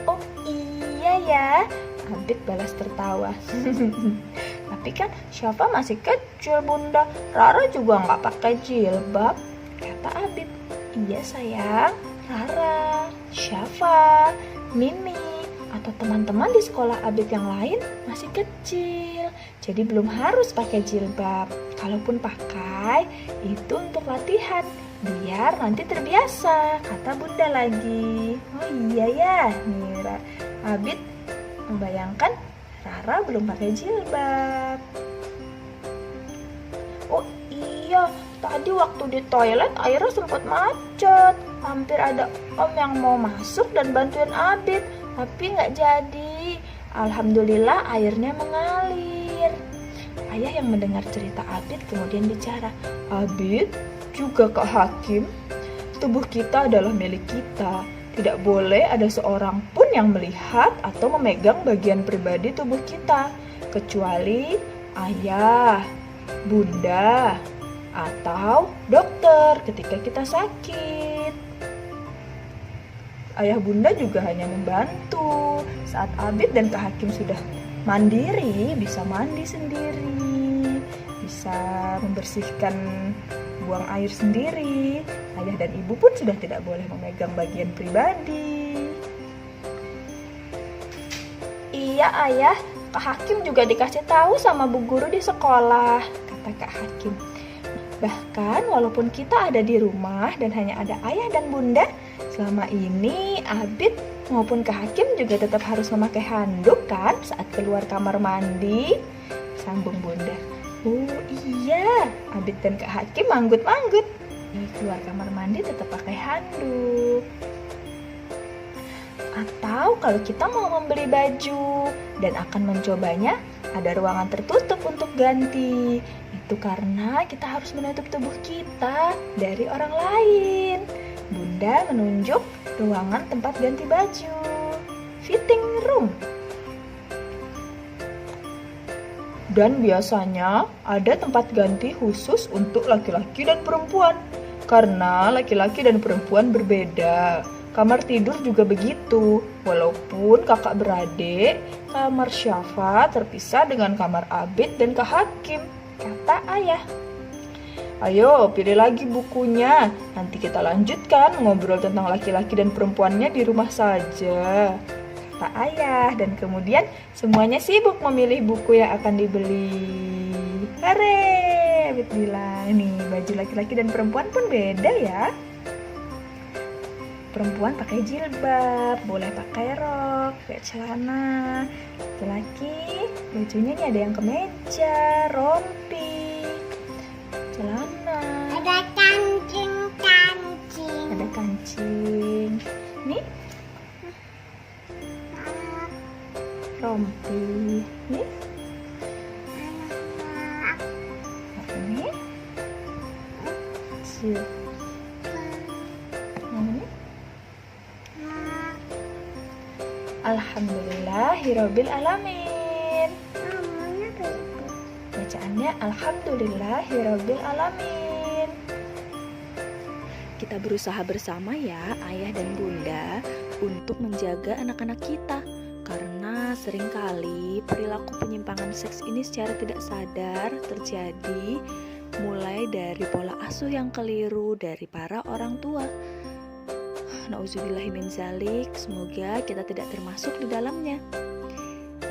Oh iya ya, Abid balas tertawa. Tapi kan Syafa masih kecil Bunda, Rara juga nggak pakai jilbab, kata Abid. Iya sayang, Rara, Syafa, Mimi, atau teman-teman di sekolah Abid yang lain masih kecil. jadi belum harus pakai jilbab. Kalaupun pakai, itu untuk latihan, biar nanti terbiasa, kata Bunda lagi. Oh iya ya, nih Abid membayangkan Rara belum pakai jilbab. Oh iya, tadi waktu di toilet airnya sempat macet. Hampir ada om yang mau masuk dan bantuin Abid, tapi nggak jadi. Alhamdulillah airnya mengalir. Ayah yang mendengar cerita Abid kemudian bicara, Abid, juga Kak Hakim, tubuh kita adalah milik kita. Tidak boleh ada seorang pun yang melihat atau memegang bagian pribadi tubuh kita, kecuali ayah, bunda, atau dokter ketika kita sakit. Ayah bunda juga hanya membantu. Saat Abid dan Kak Hakim sudah mandiri, bisa mandi sendiri, bisa membersihkan buang air sendiri, ayah dan ibu pun sudah tidak boleh memegang bagian pribadi. Iya ayah, Kak Hakim juga dikasih tahu sama bu guru di sekolah, kata Kak Hakim. Bahkan walaupun kita ada di rumah dan hanya ada ayah dan bunda, selama ini Abid maupun Kak Hakim juga tetap harus memakai handuk kan saat keluar kamar mandi, sambung bunda. Oh iya, Abid dan Kak Hakim manggut-manggut. Keluar kamar mandi tetap pakai handuk. Atau kalau kita mau membeli baju dan akan mencobanya, ada ruangan tertutup untuk ganti. Itu karena kita harus menutup tubuh kita dari orang lain. Bunda menunjuk ruangan tempat ganti baju, fitting room. Dan biasanya ada tempat ganti khusus untuk laki-laki dan perempuan. Karena laki-laki dan perempuan berbeda. Kamar tidur juga begitu. Walaupun kakak beradik, kamar Syafa terpisah dengan kamar Abid dan Kak Hakim, kata ayah. Ayo pilih lagi bukunya. Nanti kita lanjutkan ngobrol tentang laki-laki dan perempuannya di rumah saja, kata ayah. Dan kemudian semuanya sibuk memilih buku yang akan dibeli. Hore, Abid bilang, nih baju laki-laki dan perempuan pun beda ya. Perempuan pakai jilbab, boleh pakai rok, pakai celana. Laki-laki bajunya nih ada yang kemeja, rompi, celana. Ada kancing. Ada kancing. Nih rompi. Nih ini ini Alhamdulillahirabbil alamin. Bacaannya Alhamdulillahirabbil alamin. Kita berusaha bersama ya, ayah dan bunda, untuk menjaga anak-anak kita. Karena seringkali perilaku penyimpangan seks ini secara tidak sadar terjadi mulai dari pola asuh yang keliru dari para orang tua. Nauzubillahi min zalik, semoga kita tidak termasuk di dalamnya.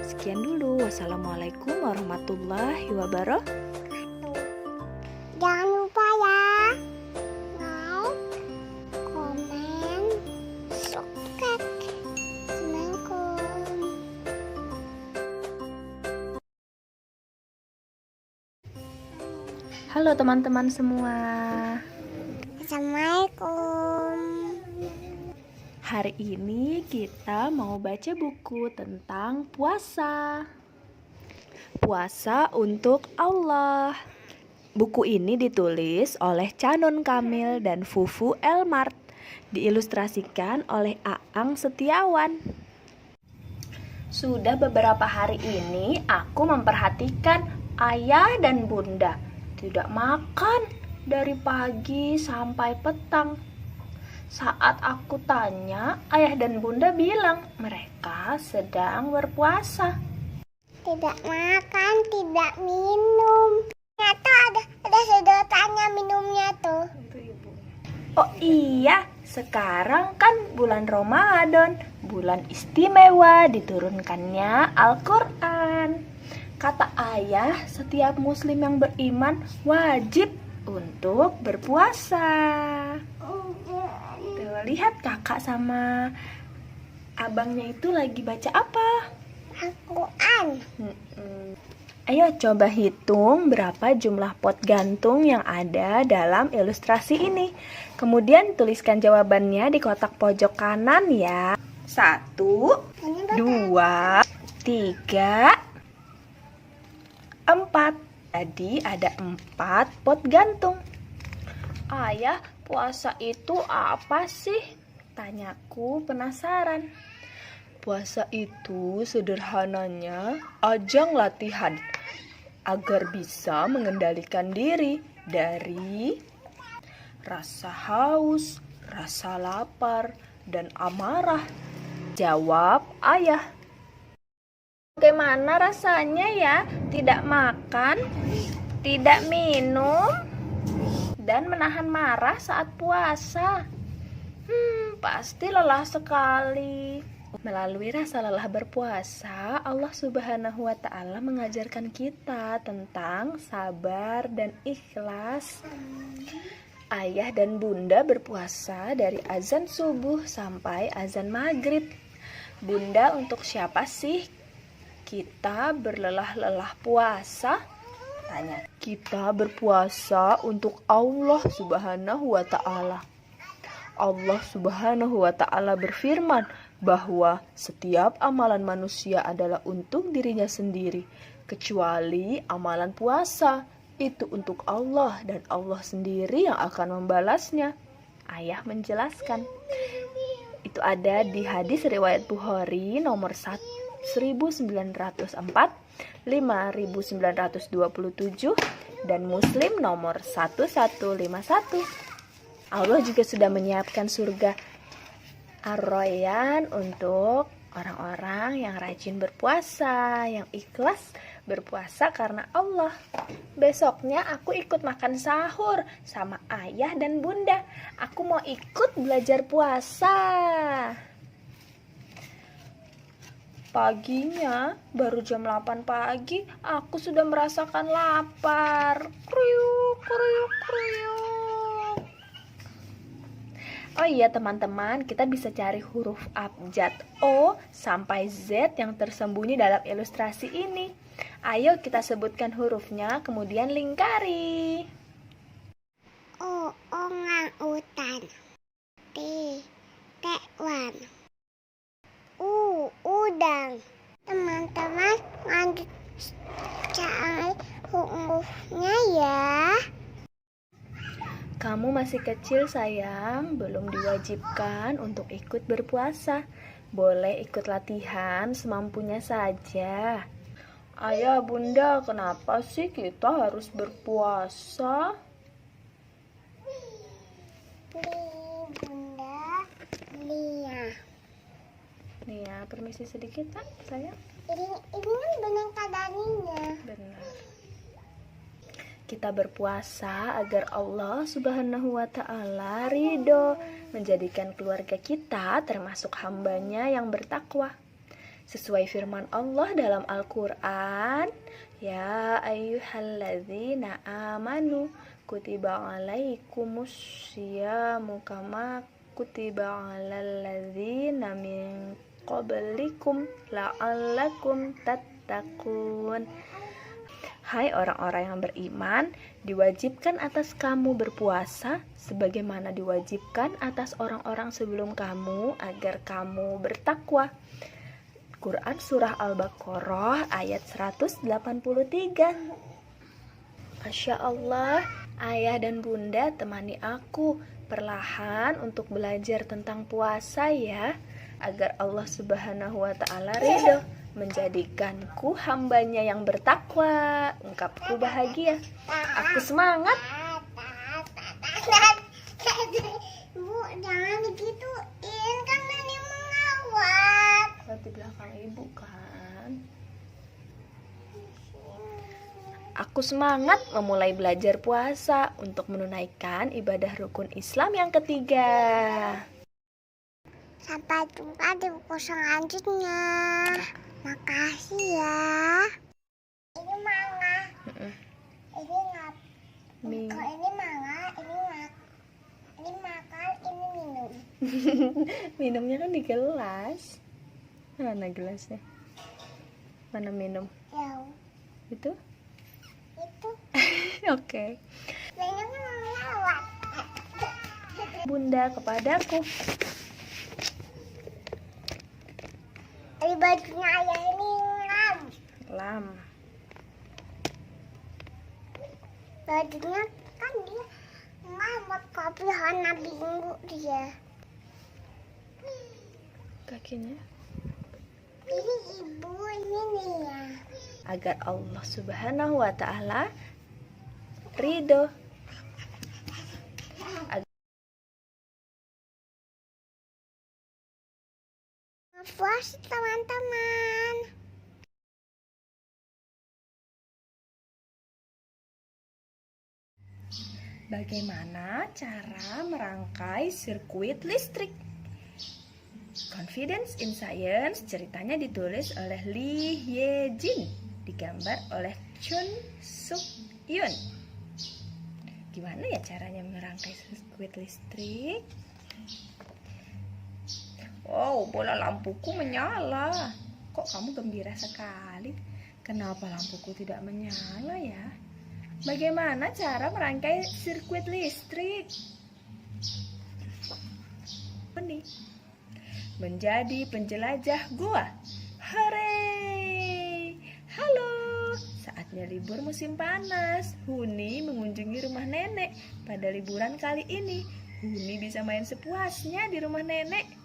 Sekian dulu, wassalamualaikum warahmatullahi wabarakatuh. Jangan lupa ya, like, komen, subscribe. Assalamualaikum. Halo teman-teman semua. Assalamualaikum. Hari ini kita mau baca buku tentang puasa. Puasa untuk Allah. Buku ini ditulis oleh Canon Kamil dan Fufu Elmart. Diilustrasikan oleh Aang Setiawan. Sudah beberapa hari ini aku memperhatikan ayah dan bunda tidak makan dari pagi sampai petang. Saat aku tanya, ayah dan bunda bilang mereka sedang berpuasa. Tidak makan, tidak minum. Ternyata ada sedotannya minumnya tuh. Oh iya, sekarang kan bulan Ramadan, bulan istimewa diturunkannya Al-Quran. Kata ayah, setiap muslim yang beriman wajib untuk berpuasa. Tuh, lihat kakak sama abangnya itu lagi baca apa? Al-Quran. Ayo coba hitung berapa jumlah pot gantung yang ada dalam ilustrasi ini. Kemudian tuliskan jawabannya di kotak pojok kanan ya. 1, 2, 3, 4. Jadi ada 4 pot gantung. Ayah, puasa itu apa sih? Tanyaku penasaran. Puasa itu sederhananya ajang latihan agar bisa mengendalikan diri dari rasa haus, rasa lapar, dan amarah. Jawab ayah. Bagaimana rasanya ya? Tidak makan, tidak minum, dan menahan marah saat puasa. Pasti lelah sekali. Melalui rasa lelah berpuasa, Allah Subhanahu wa Ta'ala mengajarkan kita tentang sabar dan ikhlas. Ayah dan bunda berpuasa dari azan subuh sampai azan maghrib. Bunda, untuk siapa sih kita berlelah-lelah puasa? Tanya. Kita berpuasa untuk Allah Subhanahu wa Ta'ala. Allah Subhanahu wa Ta'ala berfirman bahwa setiap amalan manusia adalah untuk dirinya sendiri, kecuali amalan puasa. Itu untuk Allah dan Allah sendiri yang akan membalasnya. Ayah menjelaskan. Itu ada di hadis riwayat Bukhari nomor 1904, 5927, dan Muslim nomor 1151. Allah juga sudah menyiapkan surga Ar-Rayyan untuk orang-orang yang rajin berpuasa, yang ikhlas berpuasa karena Allah. Besoknya aku ikut makan sahur sama ayah dan bunda. Aku mau ikut belajar puasa. Paginya, baru jam 8 pagi, aku sudah merasakan lapar. Kriuk, kriuk, kriuk. Oh iya teman-teman, kita bisa cari huruf abjad O sampai Z yang tersembunyi dalam ilustrasi ini. Ayo kita sebutkan hurufnya, kemudian lingkari. O, orang utan. T, tekwan. U, udang. Teman-teman, lanjut cari hurufnya ya. Kamu masih kecil sayang, belum diwajibkan untuk ikut berpuasa. Boleh ikut latihan semampunya saja. Ayah, bunda, kenapa sih kita harus berpuasa? Bunda, Lia. Nih ya, permisi sedikit Pak, sayang. Ini kan boneka Daninya. Benar. Kita berpuasa agar Allah Subhanahu wa Ta'ala ridho, menjadikan keluarga kita termasuk hambanya yang bertakwa. Sesuai firman Allah dalam Al-Quran, ya ayyuhalladzina amanu kutiba alaikumus syiyamu kama kutiba alal ladzina min qablikum la'allakum tattaqun. Hai orang-orang yang beriman, diwajibkan atas kamu berpuasa sebagaimana diwajibkan atas orang-orang sebelum kamu agar kamu bertakwa. Quran Surah Al-Baqarah ayat 183. Masya Allah, ayah dan bunda temani aku perlahan untuk belajar tentang puasa ya, agar Allah Subhanahu wa Ta'ala ridho, menjadikanku hambanya yang bertakwa. Ungkapku bahagia. Aku semangat. Bu, jangan digituin, kan nenek mengawat. Di belakang ibu kan. Aku semangat memulai belajar puasa untuk menunaikan ibadah rukun Islam yang ketiga. Sampai jumpa di buku selanjutnya. Makasih ya. Ini ngap. Kalau ini mangga, ini ngap. Ini makan, ini minum. Minumnya kan di gelas. Mana gelasnya? Mana minum? Jauh. Itu? Itu. Oke. Minumnya mau lewat. Bunda kepadaku. Di bajunya ayah ini ngam. Lam. Bajunya kan dia ngamuk kopi warna biru dia. Kakinya. Ini ibu ini nih ya. Agar Allah Subhanahu wa Ta'ala ridho. Puas teman-teman. Bagaimana cara merangkai sirkuit listrik? Confidence in Science ceritanya ditulis oleh Lee Ye-jin, digambar oleh Chun Suk Yun. Gimana ya caranya merangkai sirkuit listrik? Wow, bola lampuku menyala. Kok kamu gembira sekali? Kenapa lampuku tidak menyala ya? Bagaimana cara merangkai sirkuit listrik? Ini menjadi penjelajah gua. Hore! Halo! Saatnya libur musim panas. Huni mengunjungi rumah nenek. Pada liburan kali ini, Huni bisa main sepuasnya di rumah nenek.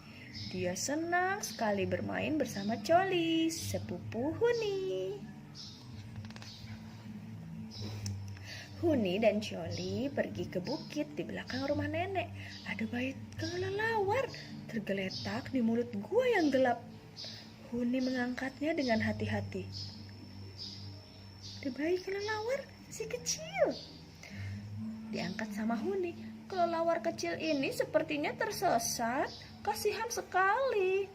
Dia senang sekali bermain bersama Coli, sepupu Huni. Huni dan Coli pergi ke bukit di belakang rumah nenek. Ada bait kelelawar tergeletak di mulut gua yang gelap. Huni mengangkatnya dengan hati-hati. Ada bayi kelelawar si kecil. Diangkat sama Huni. Kelelawar kecil ini sepertinya tersesat. Kasihan sekali.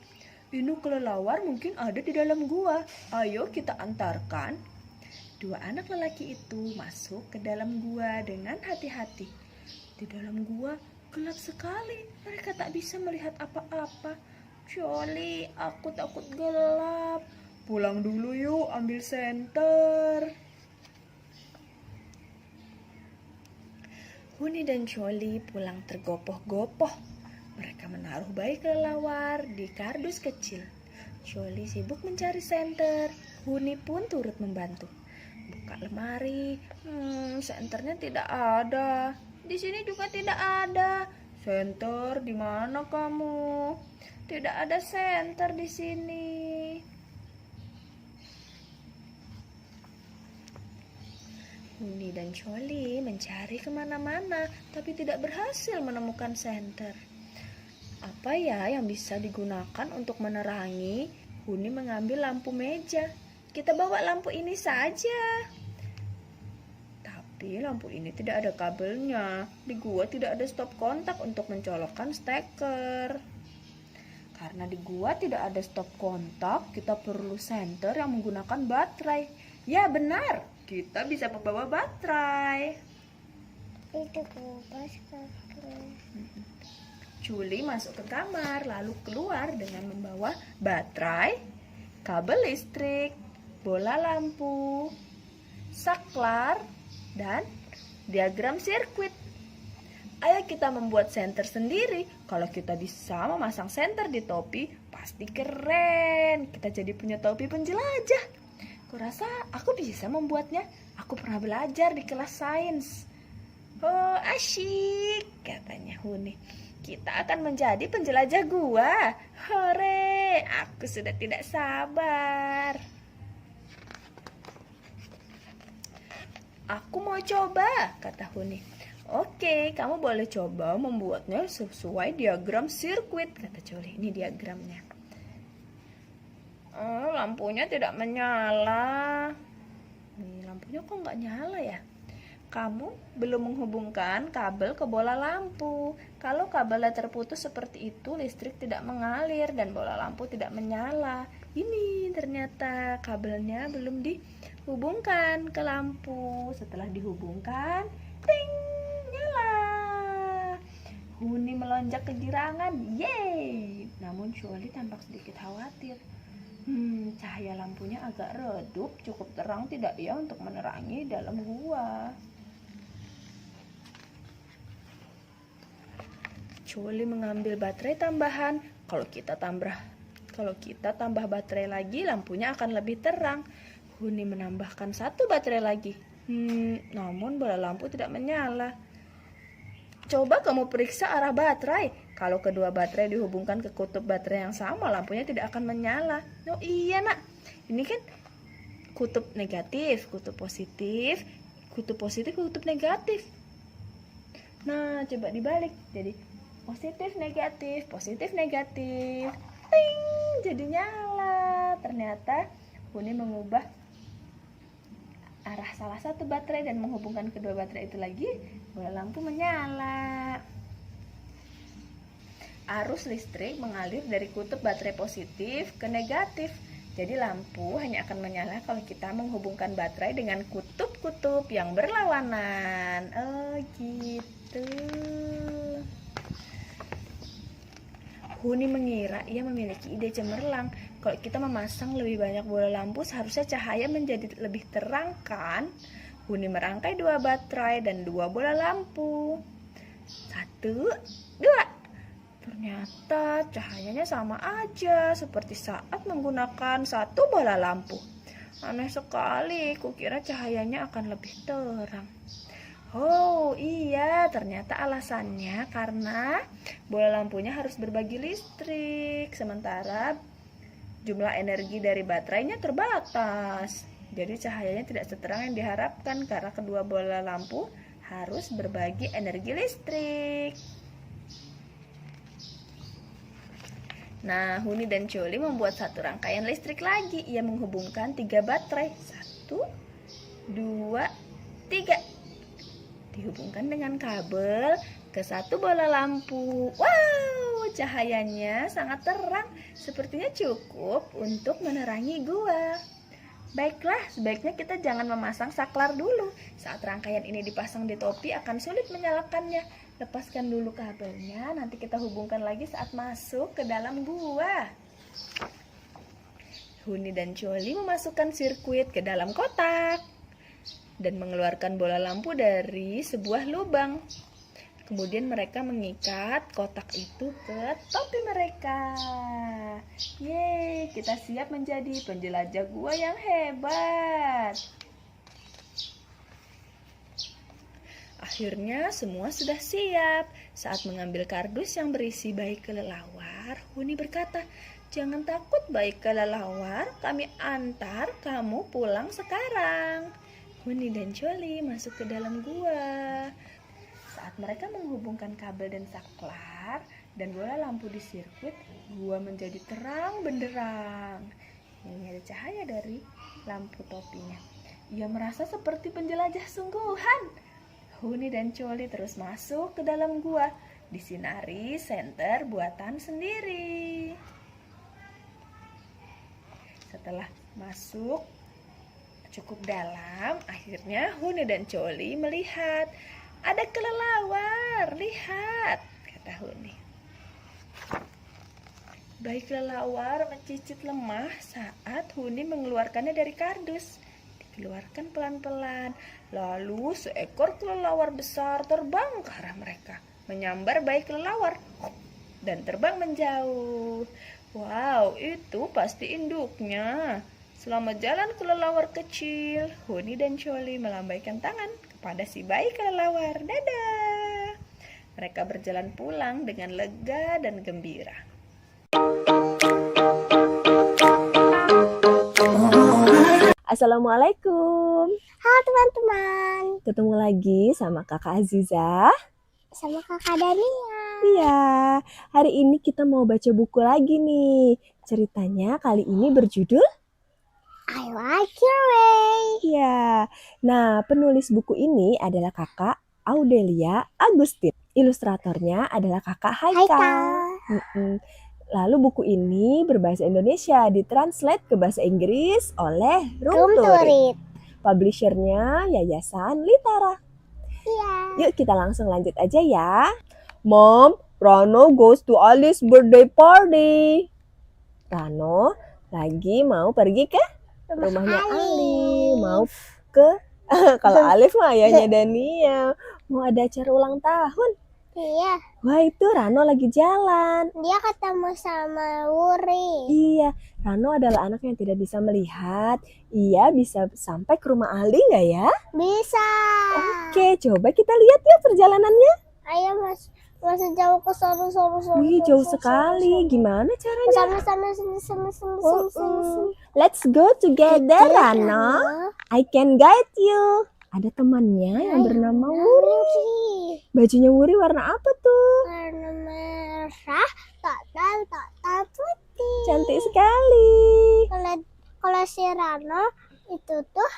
Ini kelelawar mungkin ada di dalam gua. Ayo kita antarkan. Dua anak lelaki itu masuk ke dalam gua dengan hati-hati. Di dalam gua gelap sekali. Mereka tak bisa melihat apa-apa. Coli, aku takut gelap. Pulang dulu yuk, ambil senter. Huni dan Coli pulang tergopoh-gopoh. Mereka menaruh bayi kelelawar di kardus kecil. Coli sibuk mencari senter. Huni pun turut membantu. Buka lemari. Senternya tidak ada. Di sini juga tidak ada. Senter, di mana kamu? Tidak ada senter di sini. Huni dan Coli mencari kemana-mana, tapi tidak berhasil menemukan senter. Apa ya yang bisa digunakan untuk menerangi? Huni mengambil lampu meja. Kita bawa lampu ini saja. Tapi lampu ini tidak ada kabelnya. Di gua tidak ada stop kontak untuk mencolokkan steker. Karena di gua tidak ada stop kontak, kita perlu senter yang menggunakan baterai. Ya benar, kita bisa membawa baterai. Itu kubas kaki. Culi masuk ke kamar, lalu keluar dengan membawa baterai, kabel listrik, bola lampu, saklar, dan diagram sirkuit. Ayo kita membuat senter sendiri. Kalau kita bisa memasang senter di topi, pasti keren. Kita jadi punya topi penjelajah. Kurasa aku bisa membuatnya. Aku pernah belajar di kelas sains. Oh, asyik, katanya Huni. Kita akan menjadi penjelajah gua. Hore, aku sudah tidak sabar. Aku mau coba, kata Huni. Oke, kamu boleh coba membuatnya sesuai diagram sirkuit, kata Coli. Ini diagramnya. Oh, lampunya tidak menyala. Nih, lampunya kok nggak nyala ya? Kamu belum menghubungkan kabel ke bola lampu. Kalau kabelnya terputus seperti itu, listrik tidak mengalir dan bola lampu tidak menyala. Ini ternyata kabelnya belum dihubungkan ke lampu. Setelah dihubungkan, ting, nyala. Huni melonjak kegirangan, yeay. Namun Choli tampak sedikit khawatir. Cahaya lampunya agak redup, cukup terang tidak ya untuk menerangi dalam gua. Choli mengambil baterai tambahan. Kalau kita tambah baterai lagi, lampunya akan lebih terang. Huni menambahkan 1 baterai lagi. Namun bola lampu tidak menyala. Coba kamu periksa arah baterai. Kalau kedua baterai dihubungkan ke kutub baterai yang sama, lampunya tidak akan menyala. Oh iya nak, ini kan kutub negatif, kutub positif, kutub negatif. Nah, coba dibalik. Jadi positif, negatif. Ting, jadi nyala. Ternyata Huni mengubah arah salah satu baterai dan menghubungkan kedua baterai itu lagi, bola lampu menyala. Arus listrik mengalir dari kutub baterai positif ke negatif. Jadi lampu hanya akan menyala kalau kita menghubungkan baterai dengan kutub-kutub yang berlawanan. Oh gitu. Huni mengira ia memiliki ide cemerlang. Kalau kita memasang lebih banyak bola lampu, seharusnya cahaya menjadi lebih terang kan? Huni merangkai 2 baterai dan 2 bola lampu. 1, 2. Ternyata cahayanya sama aja seperti saat menggunakan 1 bola lampu. Aneh sekali, kukira cahayanya akan lebih terang. Oh iya, ternyata alasannya karena bola lampunya harus berbagi listrik, sementara jumlah energi dari baterainya terbatas. Jadi cahayanya tidak seterang yang diharapkan karena kedua bola lampu harus berbagi energi listrik. Nah, Huni dan Choli membuat 1 rangkaian listrik lagi. Ia menghubungkan 3 baterai. 1, 2, 3. Dihubungkan dengan kabel ke 1 bola lampu. Wow, cahayanya sangat terang. Sepertinya cukup untuk menerangi gua. Baiklah, sebaiknya kita jangan memasang saklar dulu. Saat rangkaian ini dipasang di topi akan sulit menyalakannya. Lepaskan dulu kabelnya, nanti kita hubungkan lagi saat masuk ke dalam gua. Huni dan Choli memasukkan sirkuit ke dalam kotak dan mengeluarkan bola lampu dari sebuah lubang. Kemudian mereka mengikat kotak itu ke topi mereka. Yeay, kita siap menjadi penjelajah gua yang hebat. Akhirnya semua sudah siap. Saat mengambil kardus yang berisi bayi kelelawar, Huni berkata, "Jangan takut bayi kelelawar, kami antar kamu pulang sekarang." Huni dan Choli masuk ke dalam gua. Saat mereka menghubungkan kabel dan saklar dan bola lampu di sirkuit, gua menjadi terang benderang. Ini ada cahaya dari lampu topinya. Ia merasa seperti penjelajah sungguhan. Huni dan Choli terus masuk ke dalam gua, disinari senter buatan sendiri. Setelah masuk cukup dalam, akhirnya Huni dan Choli melihat ada kelelawar. Lihat, kata Huni. Bayi kelelawar mencicit lemah saat Huni mengeluarkannya dari kardus. Dikeluarkan pelan-pelan. Lalu seekor kelelawar besar terbang ke arah mereka, menyambar bayi kelelawar dan terbang menjauh. Wow, itu pasti induknya. Selamat jalan kelelawar kecil. Huni dan Choli melambaikan tangan kepada si bayi kelelawar. Dadah. Mereka berjalan pulang dengan lega dan gembira. Assalamualaikum. Halo teman-teman, Ketemu lagi sama Kakak Aziza. sama kakak Dania. Iya, hari ini kita mau baca buku lagi nih. Ceritanya kali ini berjudul I like your way. Iya. Nah, penulis buku ini adalah Kakak Audelia Agustin. Ilustratornya adalah Kakak Haikal. Haikal. Mm-mm. Lalu buku ini berbahasa Indonesia, ditranslate ke bahasa Inggris oleh Room Room to to Read. read. Publishernya Yayasan Litara. Iya. Yuk kita langsung lanjut aja ya. Mom, Rano goes to Ali's birthday party. Rano lagi mau pergi ke rumahnya Ali. Mau ke kalau Alif mah ayahnya Daniel. Mau ada acara ulang tahun. Iya. Wah itu Rano lagi jalan. Dia ketemu sama Wuri. Iya, Rano adalah anak yang tidak bisa melihat. Ia bisa sampai ke rumah Ali nggak ya? Bisa. Oke, coba kita lihat yuk perjalanannya. Ayo masih jauh ke sana. Wih, jauh sekali. Gimana caranya? Sana. Let's go together, Rano. I can guide you. Ada temannya yang bernama Wuri. Bajunya Wuri warna apa tuh? Warna merah, total putih. Cantik sekali. Kalau si Rano itu tuh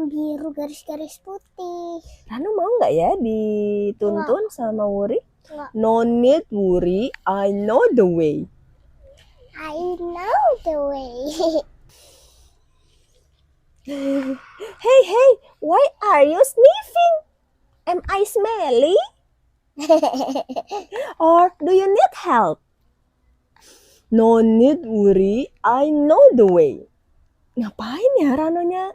biru garis-garis putih. Rano mau nggak ya dituntun sama Wuri? Nggak. No need Wuri, I know the way. I know the way. Hey, why are you sniffing? Am I smelly? Or do you need help? No need Wuri, I know the way. Ngapain ya Ranonya?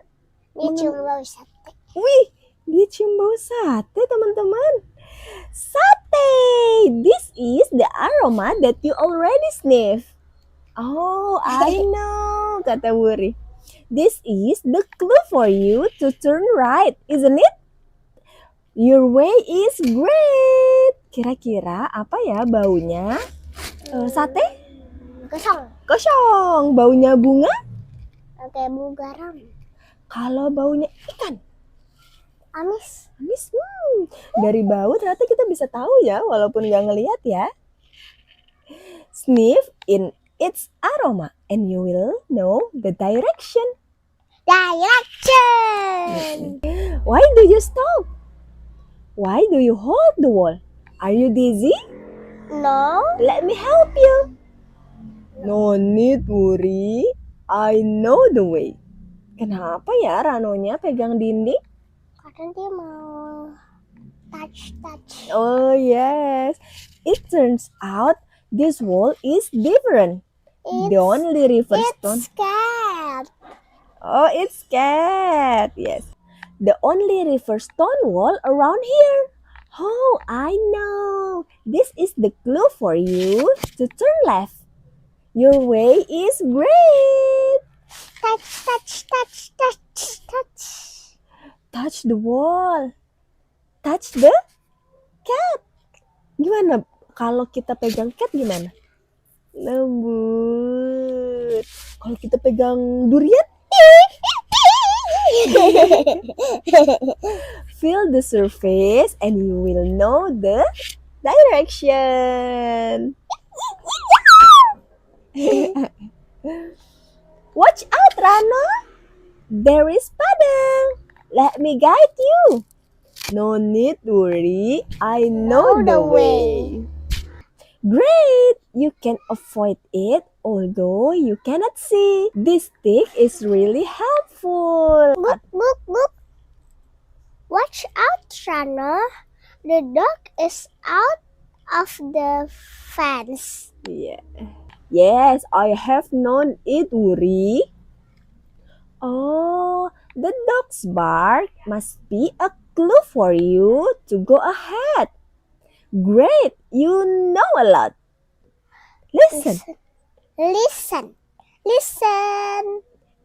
Dia cium bau sate. Wih, dia cium bau sate teman-teman. Sate! This is the aroma that you already sniff. Oh, I know, kata Wuri. This is the clue for you to turn right, isn't it? Your way is great. Kira-kira apa ya baunya? Sate? Kosong. Baunya bunga? Kayak bau garam. Kalau baunya ikan? Amis. Dari bau ternyata kita bisa tahu ya, walaupun nggak ngelihat ya. Sniff in its aroma and you will know the direction. Why do you stop? Why do you hold the wall? Are you dizzy? No. Let me help you. No need Wuri, I know the way. Kenapa ya Ranonya pegang dinding? Karena dia mau touch. Oh yes, it turns out this wall is different. The only river stone. It's cat. Oh, it's cat. Yes. The only river stone wall around here. Oh, I know. This is the clue for you to turn left. Your way is great. Touch. Touch the wall. Touch the cat. Gimana kalau kita pegang cat gimana? Lembut. Kalau kita pegang durian? Feel the surface and you will know the direction. Watch out, Rano. There is Padang. Let me guide you. No need worry, I know the way. Great! You can avoid it although you cannot see. This stick is really helpful. Book. Watch out, Rano. The dog is out of the fence. Yeah. Yes, I have known it, Wuri. Oh, the dog's bark must be a clue for you to go ahead. Great, you know a lot. Listen.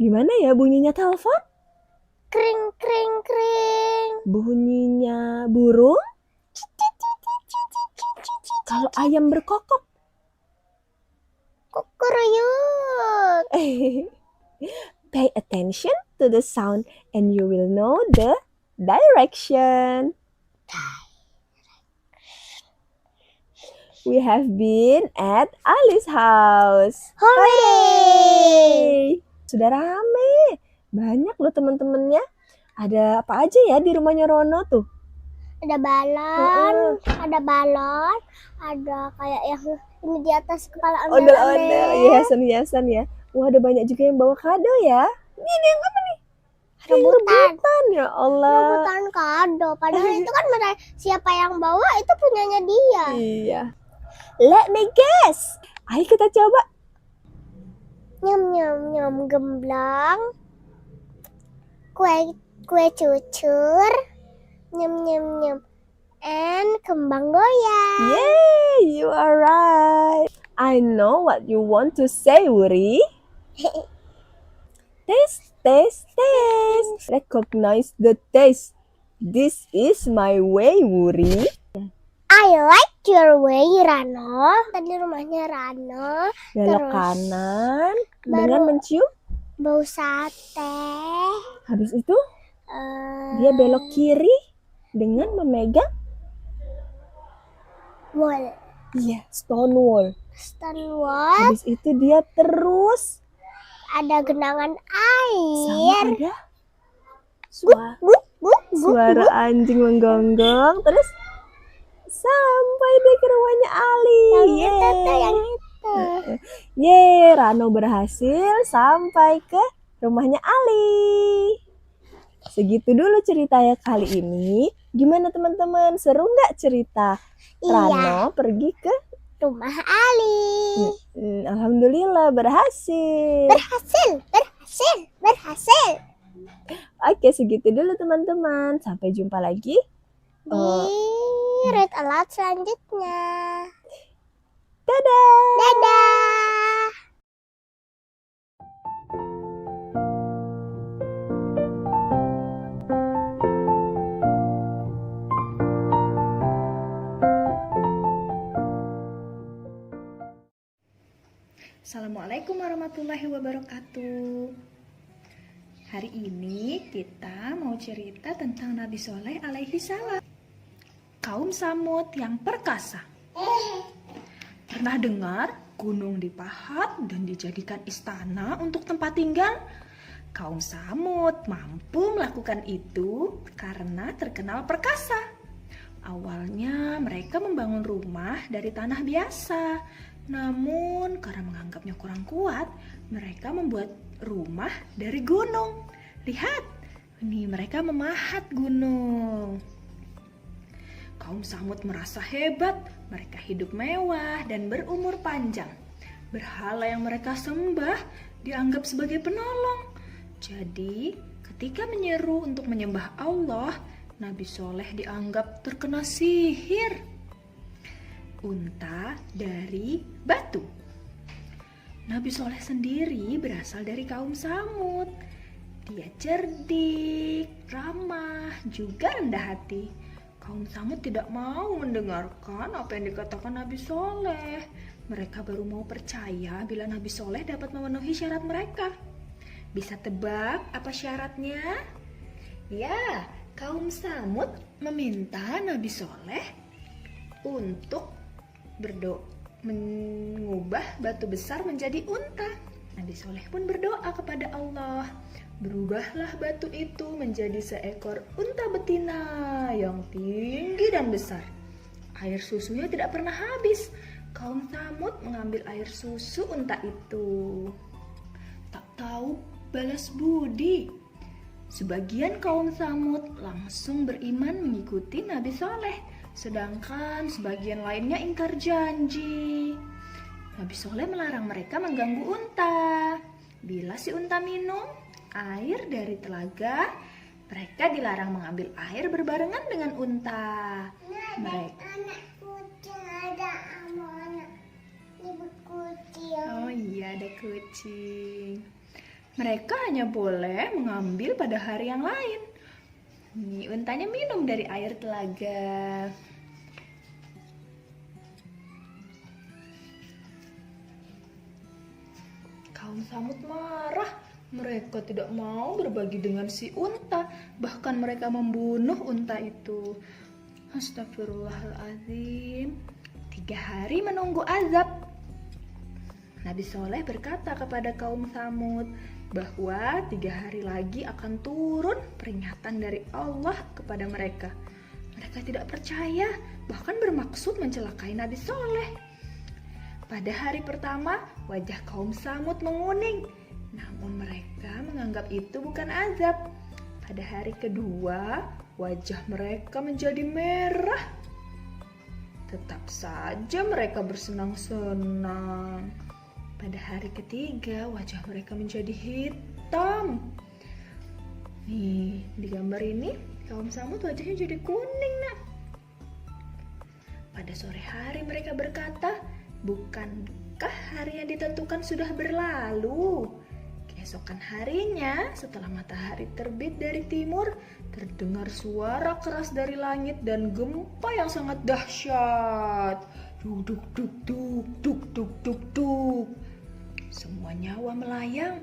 Gimana ya bunyinya telepon? Kring. Bunyinya burung? Kalau ayam berkokok? Kukuruyuk. Pay attention to the sound and you will know the direction. We have been at Ali's house. Hooray! Sudah rame. Banyak loh teman-temannya. Ada apa aja ya di rumahnya Rono tuh? Ada balon, ada kayak yang ini di atas kepala Ondel-ondel, hiasan-hiasan ya. Wah, ada banyak juga yang bawa kado ya. Ini yang apa nih? Ada yang rebutan, ya Allah. Rebutan kado. Padahal itu kan siapa yang bawa itu punyanya dia. Iya. Let me guess. Ayo kita coba. Nyam nyam nyam gemblang. Kue cucur. Nyam nyam nyam. And kembang goyang. Yay, you are right. I know what you want to say, Wuri. Taste, taste, taste. Recognize the taste. This is my way, Wuri. I like your way, Rano. Tadi rumahnya Rano. Belok Terus kanan baru- dengan mencium. Bau sate. Habis itu dia belok kiri dengan memegang Wall. iya, stone wall. Stonewall. Habis itu dia terus Ada genangan sama air. ada suara anjing menggonggong. Terus sampai deh ke rumahnya Ali. Yang itu, yang itu. Yeay, Rano berhasil sampai ke rumahnya Ali. Segitu dulu ceritanya kali ini. Gimana teman-teman? Seru nggak cerita Iya. Rano pergi ke Rumah Ali. Alhamdulillah berhasil. Berhasil. Oke, segitu dulu teman-teman. Sampai jumpa lagi. Di Read Aloud selanjutnya. Dadah. Dadah. Assalamualaikum warahmatullahi wabarakatuh. Hari ini kita mau cerita tentang Nabi Soleh alaihi salam. Kaum Samud yang perkasa. Pernah dengar gunung dipahat dan dijadikan istana untuk tempat tinggal? Kaum Samud mampu melakukan itu karena terkenal perkasa. Awalnya mereka membangun rumah dari tanah biasa. Namun karena menganggapnya kurang kuat, mereka membuat rumah dari gunung. Lihat, ini mereka memahat gunung. Kaum Samud merasa hebat, mereka hidup mewah dan berumur panjang. Berhala yang mereka sembah dianggap sebagai penolong. Jadi, ketika menyeru untuk menyembah Allah, Nabi Soleh dianggap terkena sihir. Unta dari batu. Nabi Soleh sendiri berasal dari kaum Samud. Dia cerdik, ramah, juga rendah hati. Kaum Samud tidak mau mendengarkan apa yang dikatakan Nabi Soleh. Mereka baru mau percaya bila Nabi Soleh dapat memenuhi syarat mereka. Bisa tebak apa syaratnya? Ya, kaum Samud meminta Nabi Soleh untuk mengubah batu besar menjadi unta. Nabi Soleh pun berdoa kepada Allah. Berubahlah batu itu menjadi seekor unta betina yang tinggi dan besar. Air susunya tidak pernah habis. Kaum Samud mengambil air susu unta itu. Tak tahu balas budi. Sebagian kaum Samud langsung beriman mengikuti Nabi Soleh. Sedangkan sebagian lainnya ingkar janji. Nabi Soleh melarang mereka mengganggu unta. Bila si unta minum air dari telaga, mereka dilarang mengambil air berbarengan dengan unta. Mereka Anak kucing ada anak ibu kucing. Oh iya, ada kucing. Mereka hanya boleh mengambil pada hari yang lain. Nih, untanya minum dari air telaga. Kaum Samud marah. Mereka tidak mau berbagi dengan si unta. Bahkan mereka membunuh unta itu. Astagfirullahaladzim. 3 hari menunggu azab. Nabi Soleh berkata kepada kaum Samud bahwa 3 hari lagi akan turun peringatan dari Allah kepada mereka. Mereka tidak percaya, bahkan bermaksud mencelakai Nabi Soleh. Pada hari pertama, wajah kaum Samud menguning, namun mereka menganggap itu bukan azab. Pada hari kedua, wajah mereka menjadi merah. Tetap saja mereka bersenang-senang. Pada hari ketiga, wajah mereka menjadi hitam. Nih, di gambar ini, kaum Samud wajahnya jadi kuning, nak. Pada sore hari mereka berkata, bukankah hari yang ditentukan sudah berlalu? Keesokan harinya, setelah matahari terbit dari timur, terdengar suara keras dari langit dan gempa yang sangat dahsyat. Duk duk duk duk duk duk duk duk. Semua nyawa melayang.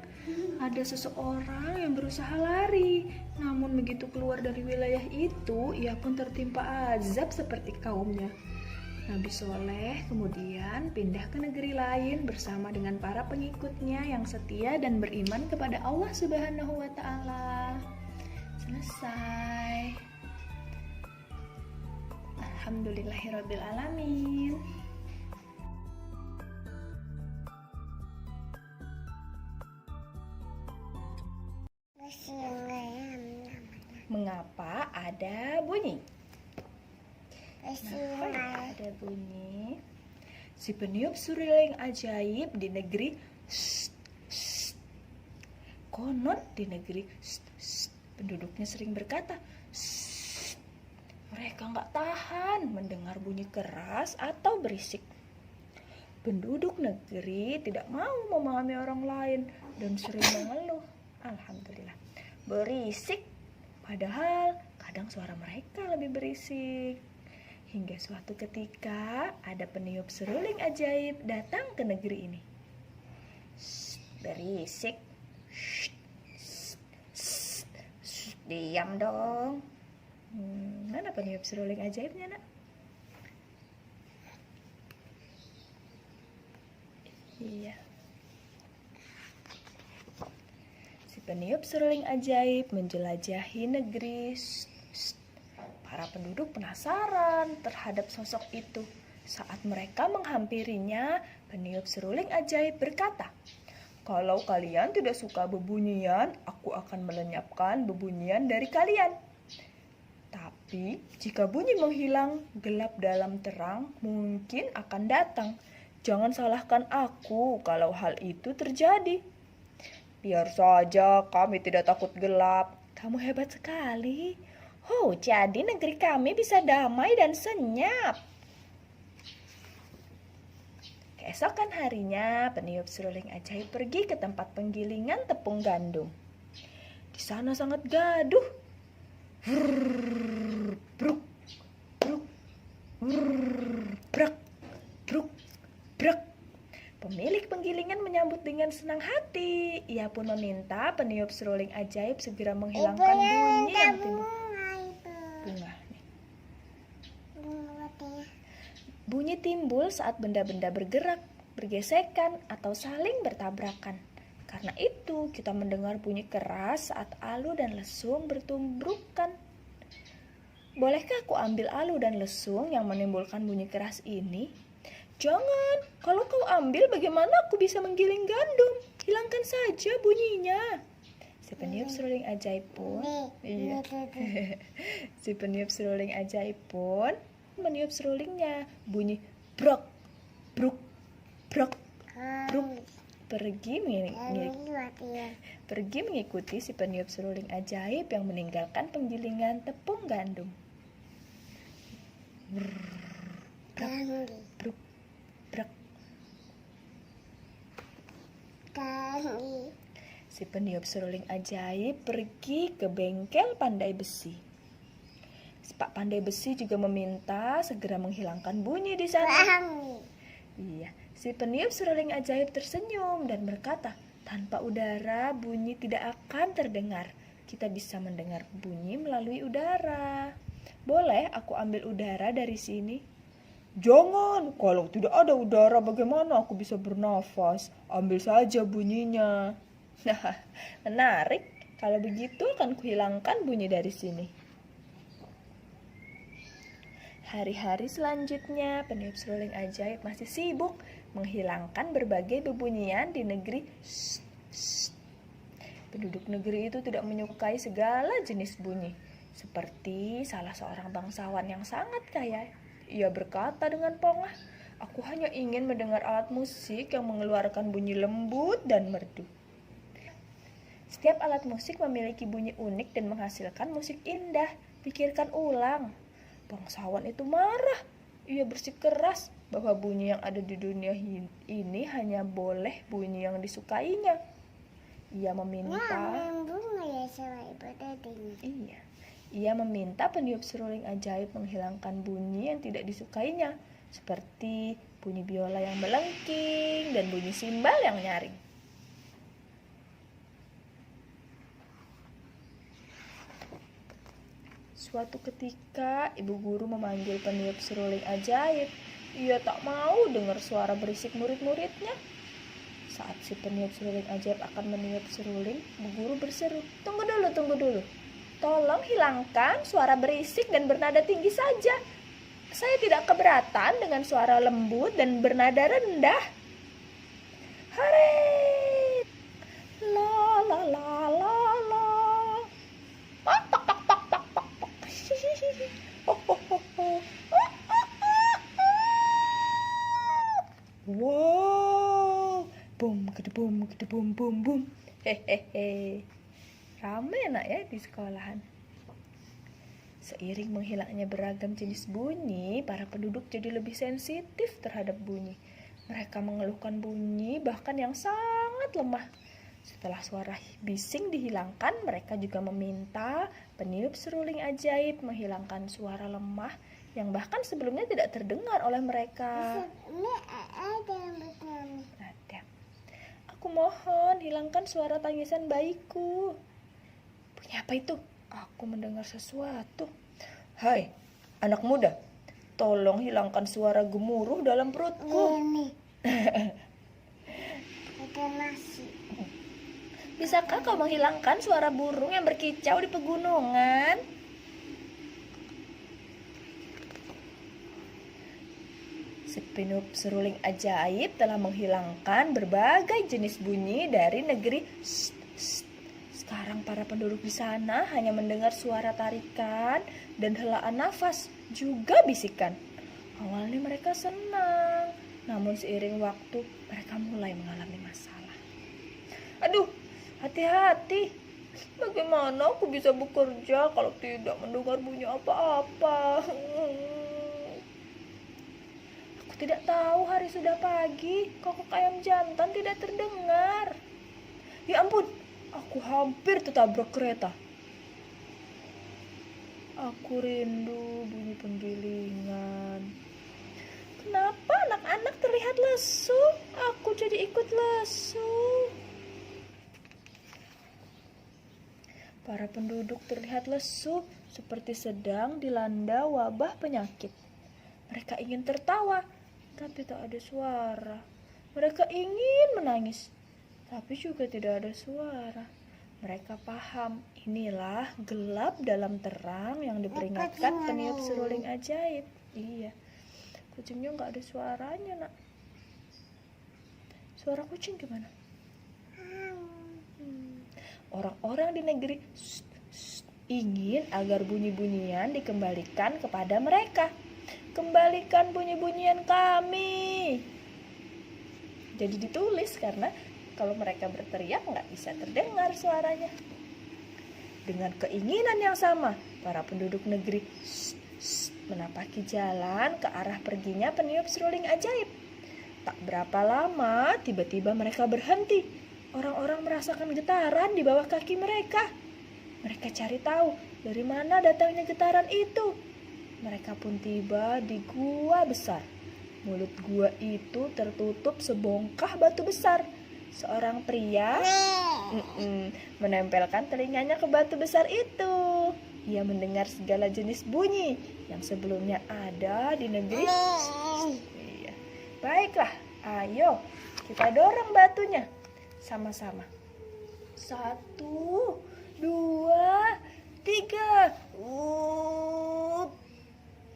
Ada seseorang yang berusaha lari, namun begitu keluar dari wilayah itu, ia pun tertimpa azab seperti kaumnya. Nabi Soleh kemudian pindah ke negeri lain bersama dengan para pengikutnya yang setia dan beriman kepada Allah Subhanahu wa Ta'ala. Selesai. Alhamdulillahirabbil alamin. Mengapa ada bunyi? Kenapa ada bunyi? Si peniup suruling ajaib di negeri konon di negeri penduduknya sering berkata mereka nggak tahan mendengar bunyi keras atau berisik. Penduduk negeri tidak mau memahami orang lain dan sering mengeluh. Alhamdulillah, berisik. Padahal kadang suara mereka lebih berisik. Hingga suatu ketika ada peniup seruling ajaib datang ke negeri ini. Berisik. Diam dong. Mana peniup seruling ajaibnya, nak? Iya. Si peniup seruling ajaib menjelajahi negeri. Para penduduk penasaran terhadap sosok itu. Saat mereka menghampirinya, peniup seruling ajaib berkata, "Kalau kalian tidak suka bebunyian, aku akan melenyapkan bebunyian dari kalian. Tapi jika bunyi menghilang, gelap dalam terang mungkin akan datang. Jangan salahkan aku kalau hal itu terjadi." "Biar saja, kami tidak takut gelap." "Kamu hebat sekali. Oh, jadi negeri kami bisa damai dan senyap." Keesokan harinya, peniup seruling ajaib pergi ke tempat penggilingan tepung gandum. Di sana sangat gaduh. Bruk, bruk, brak, bruk, brak. Pemilik penggilingan menyambut dengan senang hati. Ia pun meminta peniup seruling ajaib segera menghilangkan bunyi yang timbul. Bunyi timbul saat benda-benda bergerak, bergesekan, atau saling bertabrakan. Karena itu, kita mendengar bunyi keras saat alu dan lesung bertumbrukan. Bolehkah aku ambil alu dan lesung yang menimbulkan bunyi keras ini? Jangan, kalau kau ambil bagaimana aku bisa menggiling gandum? Hilangkan saja bunyinya. Si peniup seruling ajaib pun, si peniup seruling ajaib pun meniup serulingnya. Bunyi brok, bruk, brok, bruk. Pergi mengikuti si peniup seruling ajaib yang meninggalkan penggilingan tepung gandum. Brok, bruk, brok. Si peniup seruling ajaib pergi ke bengkel pandai besi. Pak Pandai Besi juga meminta segera menghilangkan bunyi di sana. Iya, si peniup seruling ajaib tersenyum dan berkata, "Tanpa udara, bunyi tidak akan terdengar. Kita bisa mendengar bunyi melalui udara. Boleh aku ambil udara dari sini?" "Jangan, kalau tidak ada udara bagaimana aku bisa bernafas? Ambil saja bunyinya." Nah, menarik. Kalau begitu akan kuhilangkan bunyi dari sini. Hari-hari selanjutnya, peniup seruling ajaib masih sibuk menghilangkan berbagai bebunyian di negeri. Penduduk negeri itu tidak menyukai segala jenis bunyi. Seperti salah seorang bangsawan yang sangat kaya. Ia berkata dengan pongah, "Aku hanya ingin mendengar alat musik yang mengeluarkan bunyi lembut dan merdu." Setiap alat musik memiliki bunyi unik dan menghasilkan musik indah. Pikirkan ulang. Bangsawan itu marah. Ia bersikeras bahwa bunyi yang ada di dunia ini hanya boleh bunyi yang disukainya. Ia meminta Ia meminta peniup seruling ajaib menghilangkan bunyi yang tidak disukainya, seperti bunyi biola yang melengking dan bunyi simbal yang nyaring. Suatu ketika, ibu guru memanggil peniup seruling ajaib. Ia tak mau dengar suara berisik murid-muridnya. Saat si peniup seruling ajaib akan meniup seruling, ibu guru berseru, tunggu dulu. Tolong hilangkan suara berisik dan bernada tinggi saja. Saya tidak keberatan dengan suara lembut dan bernada rendah. Hore! La la la la la. Wow, bum bum bum. Hehehe. Ramai anak ya di sekolahan. Seiring menghilangnya beragam jenis bunyi, para penduduk jadi lebih sensitif terhadap bunyi. Mereka mengeluhkan bunyi bahkan yang sangat lemah. Setelah suara bising dihilangkan, mereka juga meminta peniup seruling ajaib menghilangkan suara lemah yang bahkan sebelumnya tidak terdengar oleh mereka. Ada. Aku mohon hilangkan suara tangisan bayiku. Bunyi apa itu? Aku mendengar sesuatu. Hai, anak muda, tolong hilangkan suara gemuruh dalam perutku. Bisakah kau menghilangkan suara burung yang berkicau di pegunungan? Si peniup seruling ajaib telah menghilangkan berbagai jenis bunyi dari negeri. Sekarang para penduduk di sana hanya mendengar suara tarikan dan helaan nafas, juga bisikan. Awalnya mereka senang, namun seiring waktu mereka mulai mengalami masalah. Aduh, hati-hati. Bagaimana aku bisa bekerja kalau tidak mendengar bunyi apa-apa? Aku tidak tahu hari sudah pagi, kokok ayam jantan tidak terdengar. Ya ampun, aku hampir tertabrak kereta. Aku rindu bunyi penggilingan. Kenapa anak-anak terlihat lesu? Aku jadi ikut lesu. Para penduduk terlihat lesu seperti sedang dilanda wabah penyakit. Mereka ingin tertawa, tapi tak ada suara. Mereka ingin menangis, tapi juga tidak ada suara. Mereka paham, inilah gelap dalam terang yang diperingatkan peniup seruling ajaib. Iya, kucingnya nggak ada suaranya, nak. Suara kucing gimana? Orang-orang di negeri ingin agar bunyi-bunyian dikembalikan kepada mereka. Kembalikan bunyi-bunyian kami. Jadi ditulis karena kalau mereka berteriak nggak bisa terdengar suaranya. Dengan keinginan yang sama, para penduduk negeri menapaki jalan ke arah perginya peniup seruling ajaib. Tak berapa lama, tiba-tiba mereka berhenti. Orang-orang merasakan getaran di bawah kaki mereka. Mereka cari tahu dari mana datangnya getaran itu. Mereka pun tiba di gua besar. Mulut gua itu tertutup sebongkah batu besar. Seorang pria menempelkan telinganya ke batu besar itu. Ia mendengar segala jenis bunyi yang sebelumnya ada di negeri. Iya. Baiklah, ayo kita dorong batunya sama-sama. 1, 2, 3.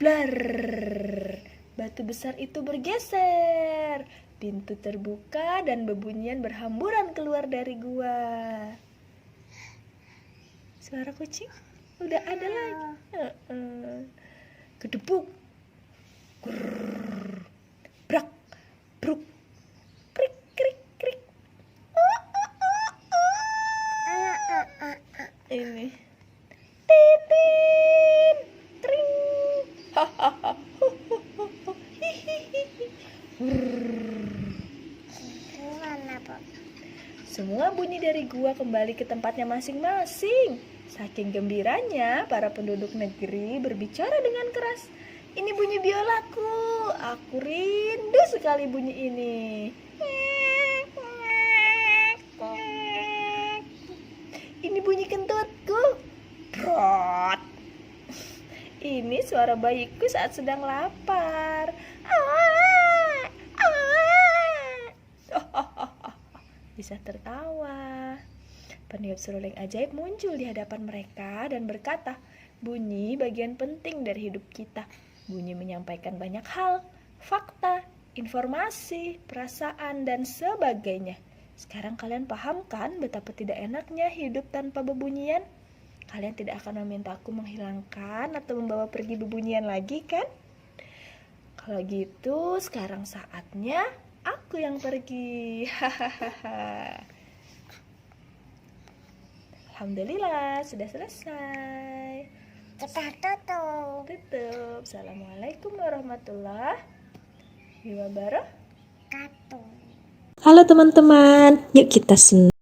Blar. Batu besar itu bergeser. Pintu terbuka dan bebunyian berhamburan keluar dari gua. Suara kucing udah ada lagi. Kedebuk. Grrr. Brak. Bruk. Krik krik krik. Ini. Titin. Tring. Hahaha. Semua bunyi dari gua kembali ke tempatnya masing-masing. Saking gembiranya, para penduduk negeri berbicara dengan keras. Ini bunyi biolaku. Aku rindu sekali bunyi ini. Ini bunyi kentutku. Brot. Ini suara bayiku saat sedang lapar. Bisa tertawa. Peniup seruling ajaib muncul di hadapan mereka dan berkata, bunyi bagian penting dari hidup kita. Bunyi menyampaikan banyak hal, fakta, informasi, perasaan, dan sebagainya. Sekarang kalian paham kan betapa tidak enaknya hidup tanpa bebunyian? Kalian tidak akan memintaku menghilangkan atau membawa pergi bebunyian lagi kan? Kalau gitu sekarang saatnya aku yang pergi. Hahaha. Alhamdulillah sudah selesai. Kita tutup. Tutup. Assalamualaikum warahmatullahi wabarakatuh. Halo teman-teman, yuk kita senang.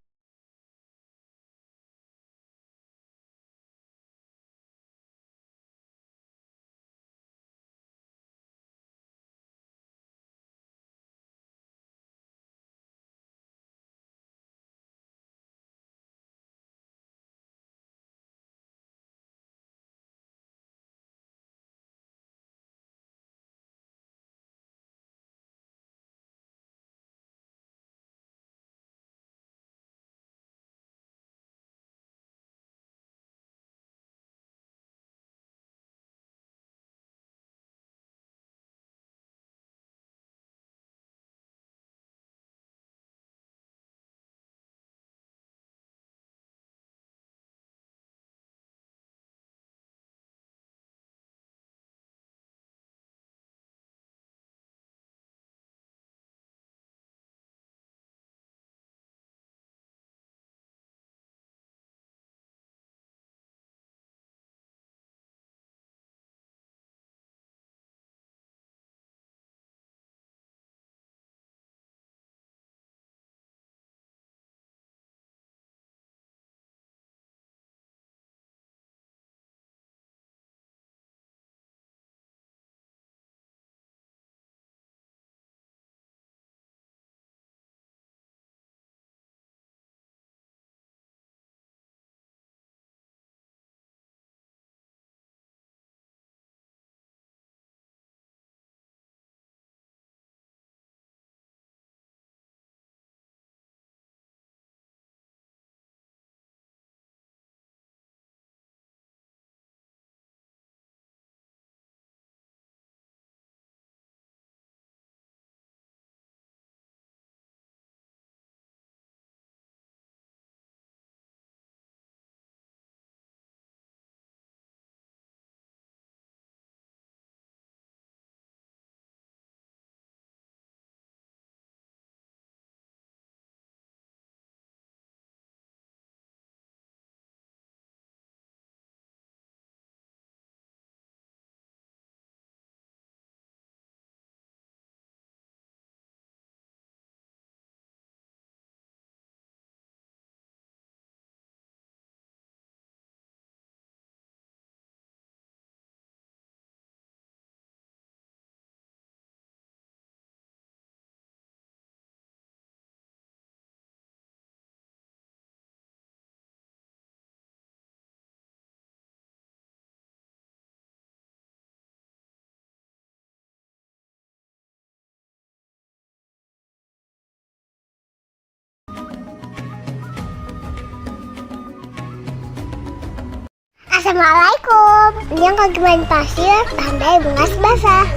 Assalamualaikum. Ini yang lagi main pasir, tandai bunga basah.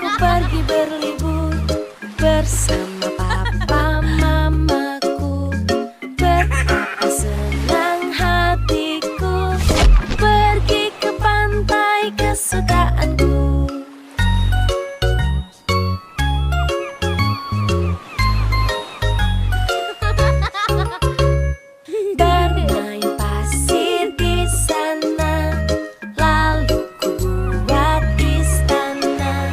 Aku pergi berlibur bersama papa mamaku. Betapa senang hatiku pergi ke pantai kesukaanku. Bermain pasir di sana, lalu ku buat istana.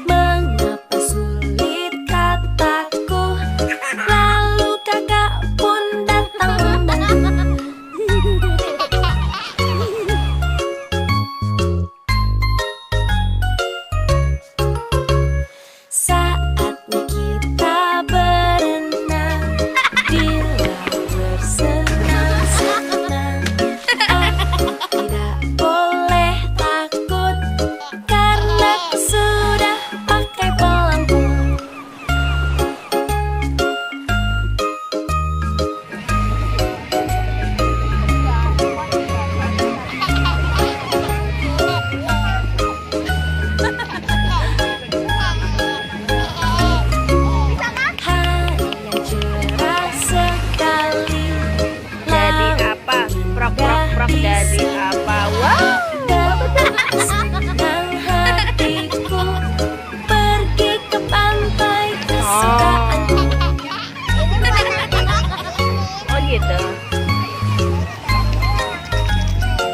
Mengapa sulit kataku, lalu kakak pun datang membantu. Saatnya kita berenang di laut bersenang-senang. Aku tidak boleh takut karena aku sudah pakai pelampung. Hari yang cerah sekali. Jadi apa? Prok jadi apa? Wow. Senang hatiku pergi ke pantai kesukaanku. Oh gitu.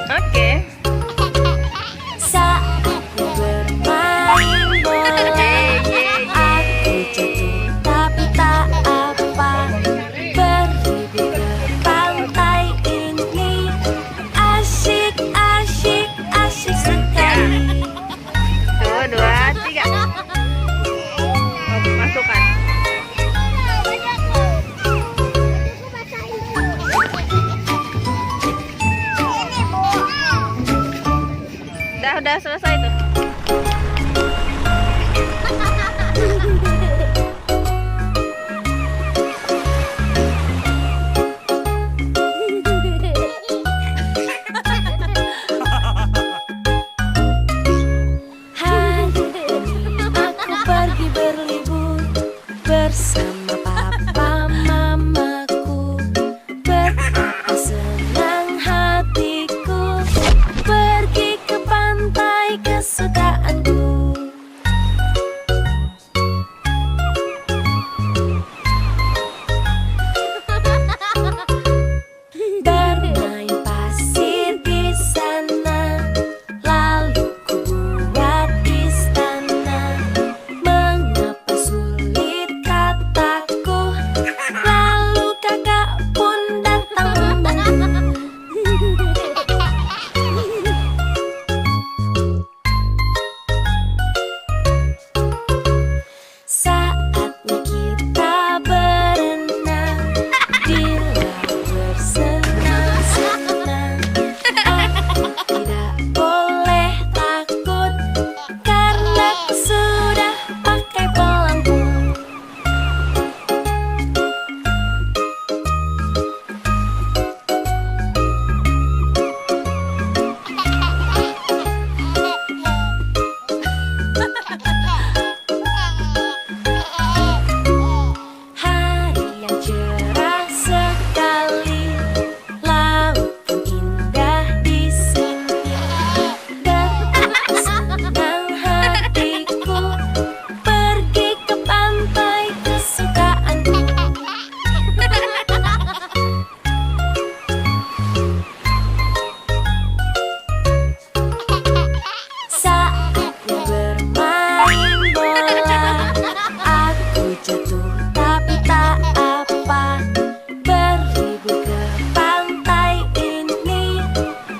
Oke. Saatnya bermain bola, aku jatuh tapi tak apa. Berlibur ke pantai ini asyik, asyik, asyik sekali. 1, 2, 3. Masukkan. Udah selesai tuh. Hari ini aku pergi berlibur bersama papa mamaku. Betapa senang hatiku pergi ke pantai kesukaanku. Bermain pasir di sana, lalu ku buat istana. Mengapa sulit kataku, lalu kakak pun datang membantu. Saatnya kita berenang di laut bersenang-senang. Aku tidak boleh takut karena aku sudah pakai pelampung. Hari yang cerah sekali, laut pun indah di sini. Betapa senang hatiku pergi ke pantai kesukaanku. Saatnya bermain bola, aku jatuh tapi tak apa. Berlibur ke pantai ini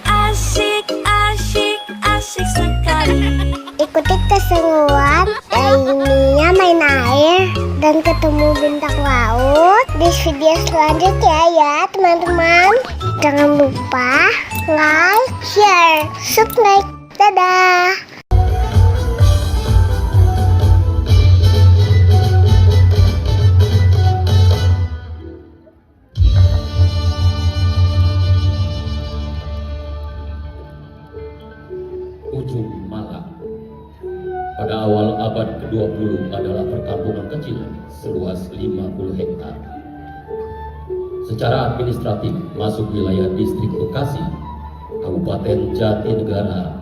asyik, asyik, asyik sekali. Ikuti keseruan lainnya main air dan ketemu bintang laut di video selanjutnya ya teman-teman. Jangan lupa like, share, subscribe. Dadah. Ujung Malang. Pada awal abad ke-20 adalah perkampungan kecil seluas 50 hektar. Secara administratif masuk wilayah distrik Bekasi, Kabupaten Jatinegara,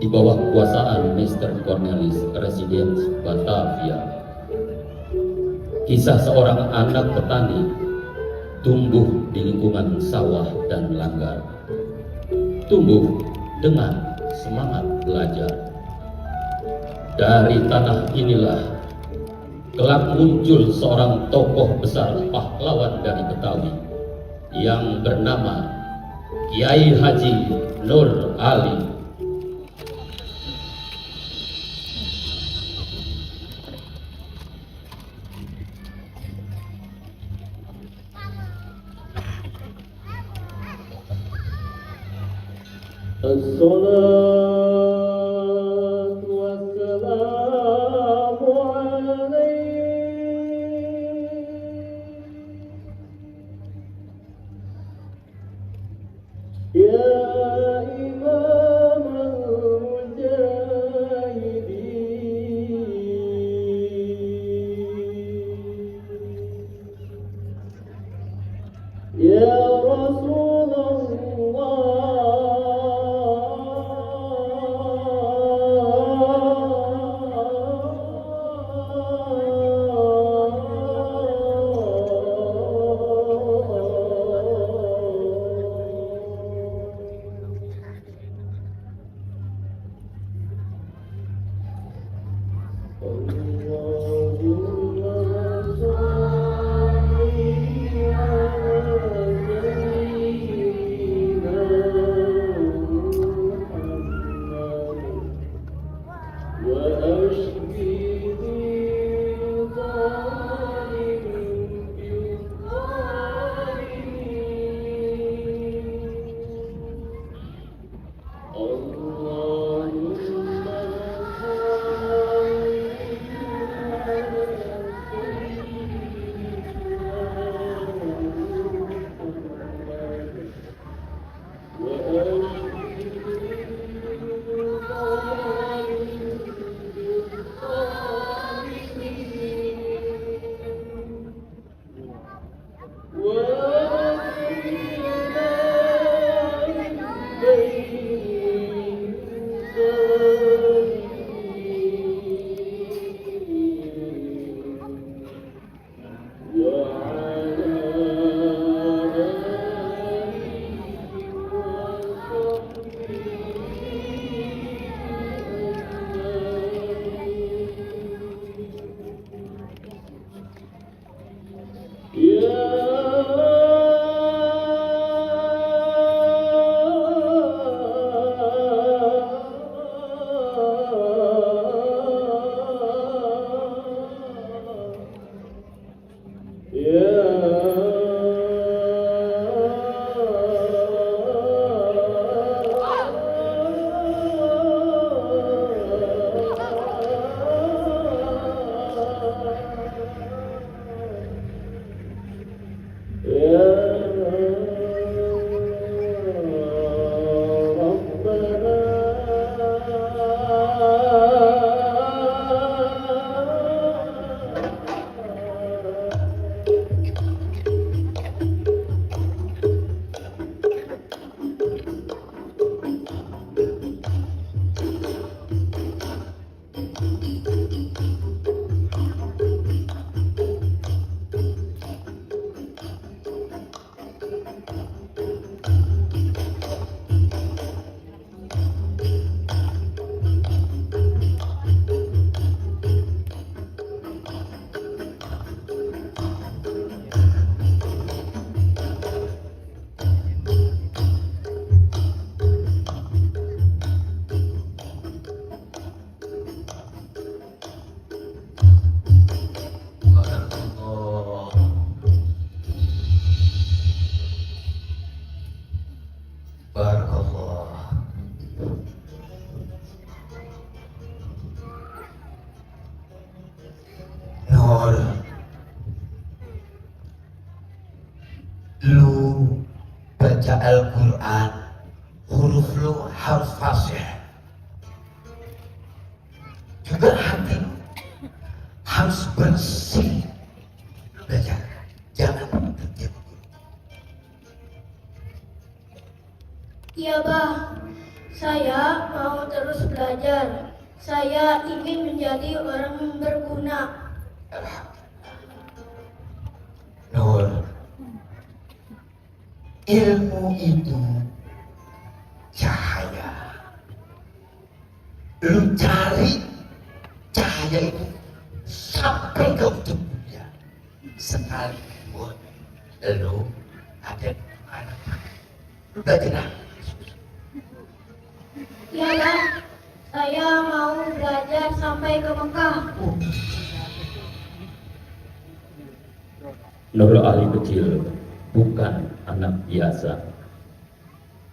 di bawah kekuasaan Mr. Cornelis Residence Batavia. Kisah seorang anak petani tumbuh di lingkungan sawah dan langgar. Tumbuh dengan semangat belajar. Dari tanah inilah kelak muncul seorang tokoh besar pahlawan dari Betawi yang bernama Kiai Haji Nur Ali. Assalatu wassalamu alaik ya imam al-mujahidin ya baca Al-Quran, huruf lu harus fasih. Juga hati lu harus bersih. Belajar, jangan tertipu. Iya, Bah. Saya mau terus belajar. Saya ingin menjadi orang yang berguna. Nur, ilmu itu cahaya. Lu cari cahaya itu sampai ke ujung dunia. Sekalipun lu ada di mana. Udah tenang. Iya, Bah. Saya mau belajar sampai ke Mekah. Nur Ali kecil bukan anak biasa.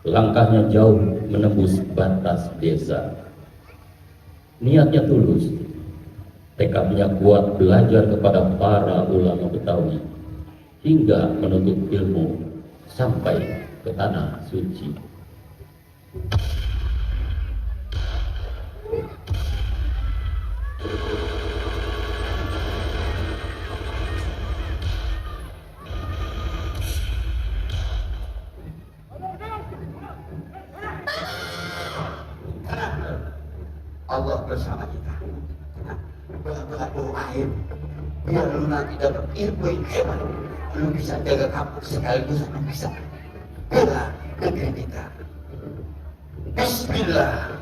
Langkahnya jauh menembus batas desa. Niatnya tulus, tekadnya kuat belajar kepada para ulama Betawi hingga menuntut ilmu sampai ke tanah suci. Allah bersama kita. Berdoa akhir biar lu nanti dapat ilmu yang hebat. Lu bisa jaga kampung sekaligus lu bisa bela negeri kita. Bismillah,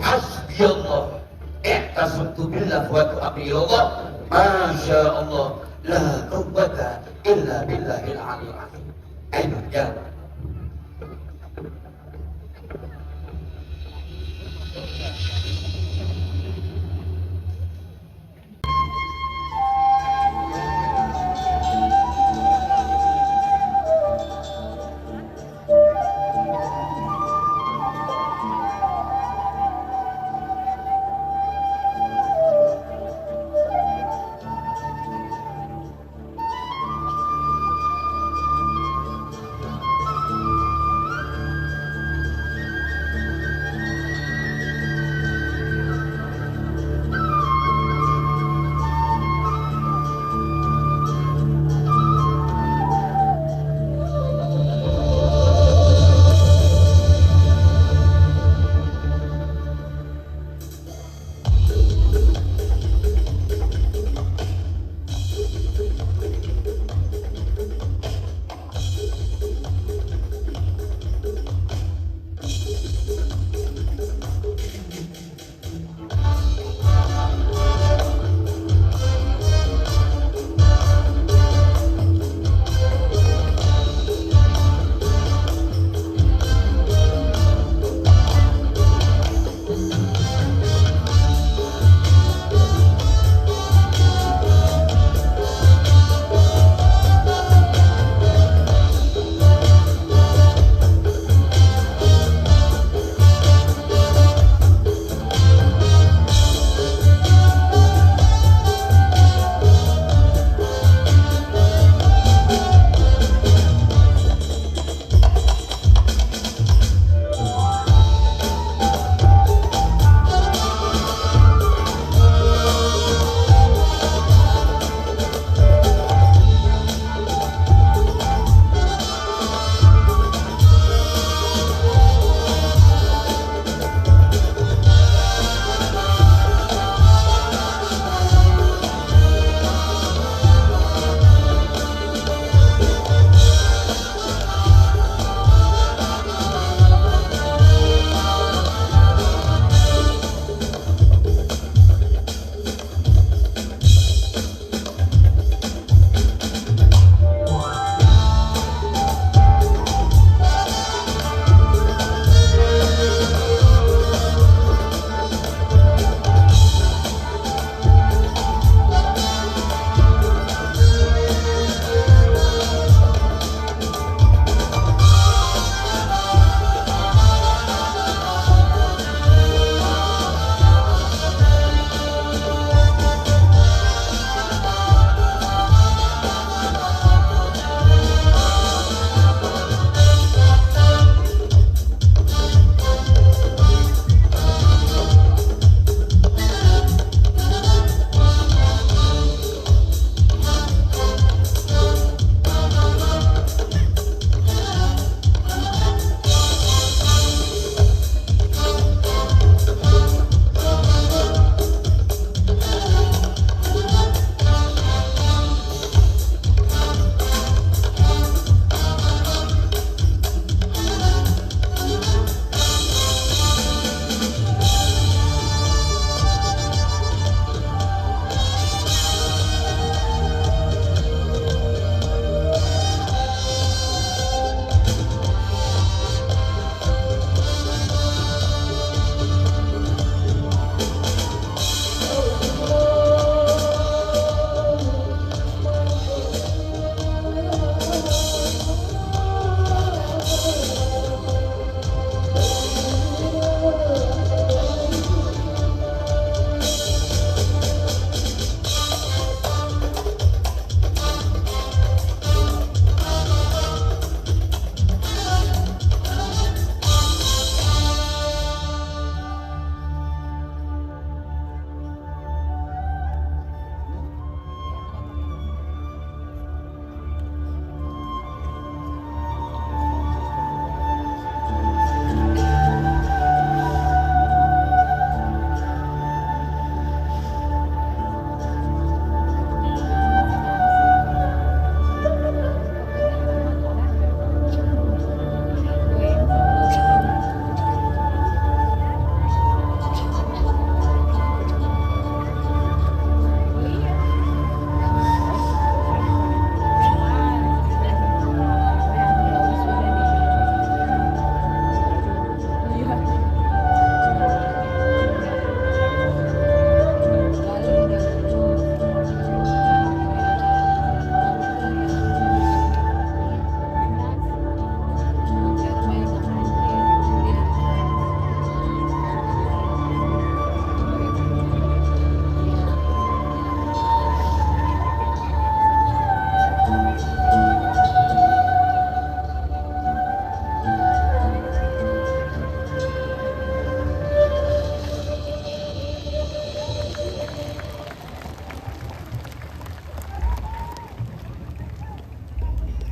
hasbiyallah, ihtasamtu billah wa tu'abiyallah, masya Allah, la quwwata illa billahil aliyyil azim. Ayo jalan.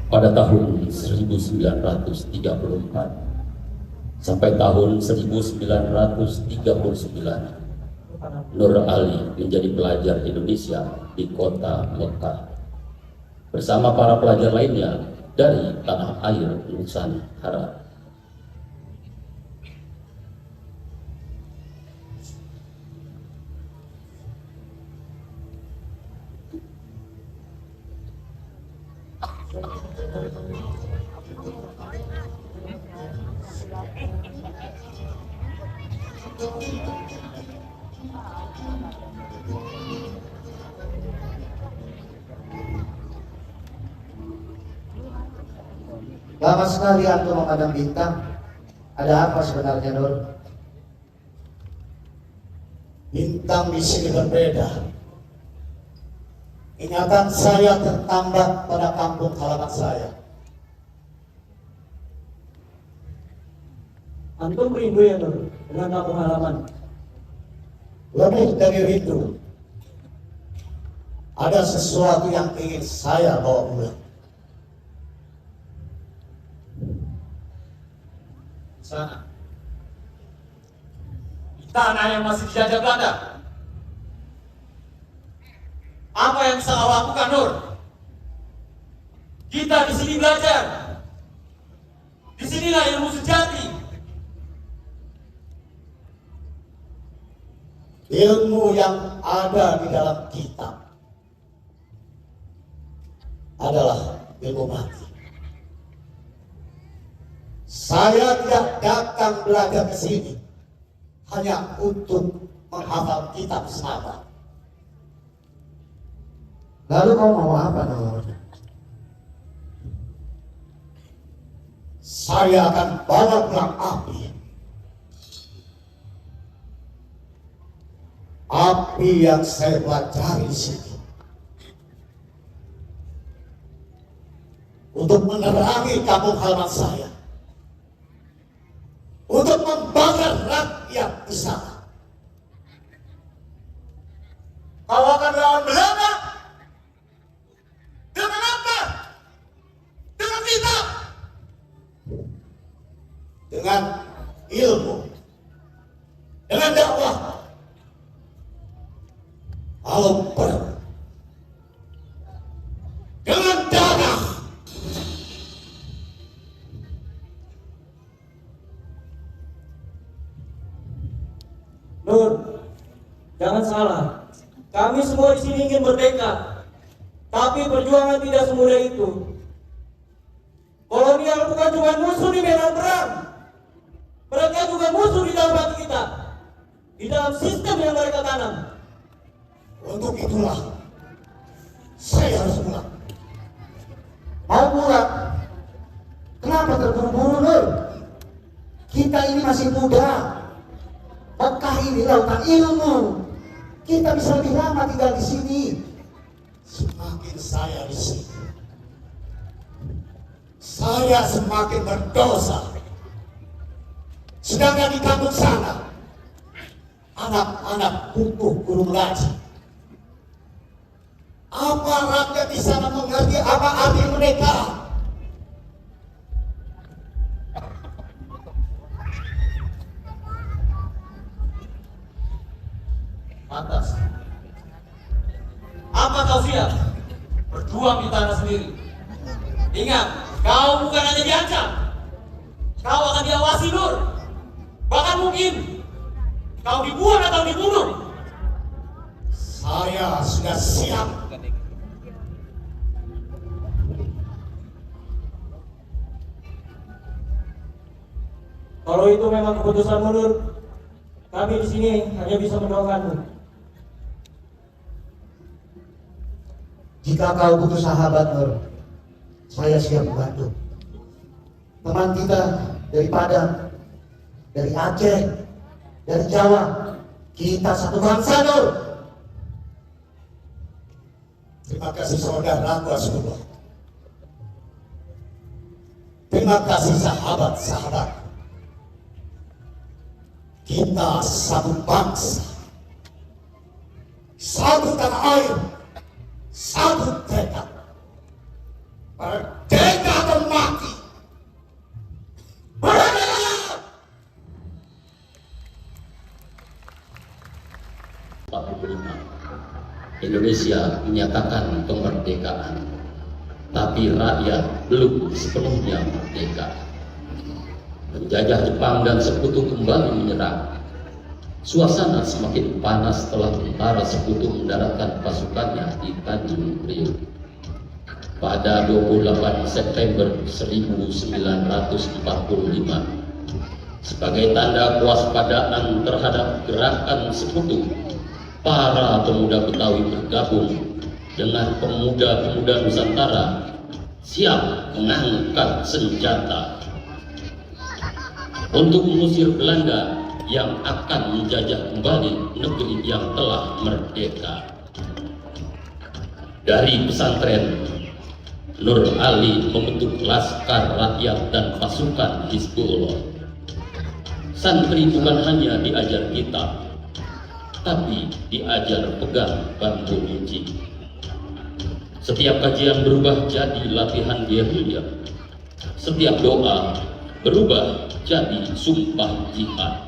pada tahun 1934 sampai tahun 1939 Nur Ali menjadi pelajar Indonesia di kota Mekah bersama para pelajar lainnya dari tanah air Nusantara. Lama sekali aku memandang bintang. Ada apa sebenarnya, Nur? Bintang di sini berbeda. Ingatan saya tertambat pada kampung halaman saya. Antum rindu ya Nur dengan kampung halaman? Lebih dari rindu, ada sesuatu yang ingin saya bawa pulang. Sana, di tanah yang masih dijajah Belanda. Apa yang bisa kau lakukan, Nur? Kita di sini belajar. Disinilah ilmu sejati. Ilmu yang ada di dalam kitab adalah ilmu mati. Saya tidak datang belajar ke sini hanya untuk menghafal kitab semata. Lalu kau mau apa, Nur? Saya akan bawa pulang api. Api yang saya pelajari di sini untuk menerangi kampung halaman saya, untuk membakar rakyat di sana. Kau akan lawan Belanda dengan apa? Dengan kitab, dengan ilmu, dengan dakwah. Kalau perlu dengan darah. Nur, jangan salah. Kami semua di sini ingin merdeka, tapi perjuangan tidak semudah itu. Kolonial bukan cuma musuh di medan perang, mereka juga musuh di dalam hati kita, di dalam sistem yang mereka tanam. Untuk itulah saya harus pulang. Mau pulang? Kenapa terburu-buru, Nur? Kita ini masih muda. Mekah ini lautan ilmu. Kita bisa lebih lama tinggal di sini. Semakin saya di sini, saya semakin berdosa. Sedangkan di kampung sana, anak-anak butuh guru mengaji. Apa rakyat di sana mengerti apa arti mereka? Pantas. Apa kau siap berjuang di tanah sendiri? Ingat, kau bukan hanya diancam, kau akan diawasi, Nur. Bahkan mungkin kau dibuang atau dibunuh. Saya sudah siap. Kalau itu memang keputusanmu, Nur, kami di sini hanya bisa mendoakanmu. Jika kau butuh sahabat, Nur, saya siap membantu. Teman kita dari Padang, dari Aceh, dari Jawa, kita satu bangsa, Nur. Terima kasih saudaraku Rasulullah. Terima kasih sahabat-sahabat. Kita satu bangsa, satu tanah air, satu tekad. Merdeka! Indonesia menyatakan kemerdekaan, tapi rakyat belum sepenuhnya merdeka. Penjajah Jepang dan sekutu kembali menyerang. Suasana semakin panas setelah tentara sekutu mendaratkan pasukannya di Tanjung Priok. Pada 28 September 1945, sebagai tanda kewaspadaan terhadap gerakan sekutu, para pemuda Betawi bergabung dengan pemuda-pemuda Nusantara siap mengangkat senjata untuk mengusir Belanda yang akan menjajah kembali negeri yang telah merdeka. Dari pesantren, Nur Ali membentuk Laskar Rakyat dan pasukan Hizbullah. Santri bukan hanya diajar kitab, tapi diajar pegang bambu runcing. Setiap kajian berubah jadi latihan gerilya. Setiap doa berubah jadi sumpah jihad.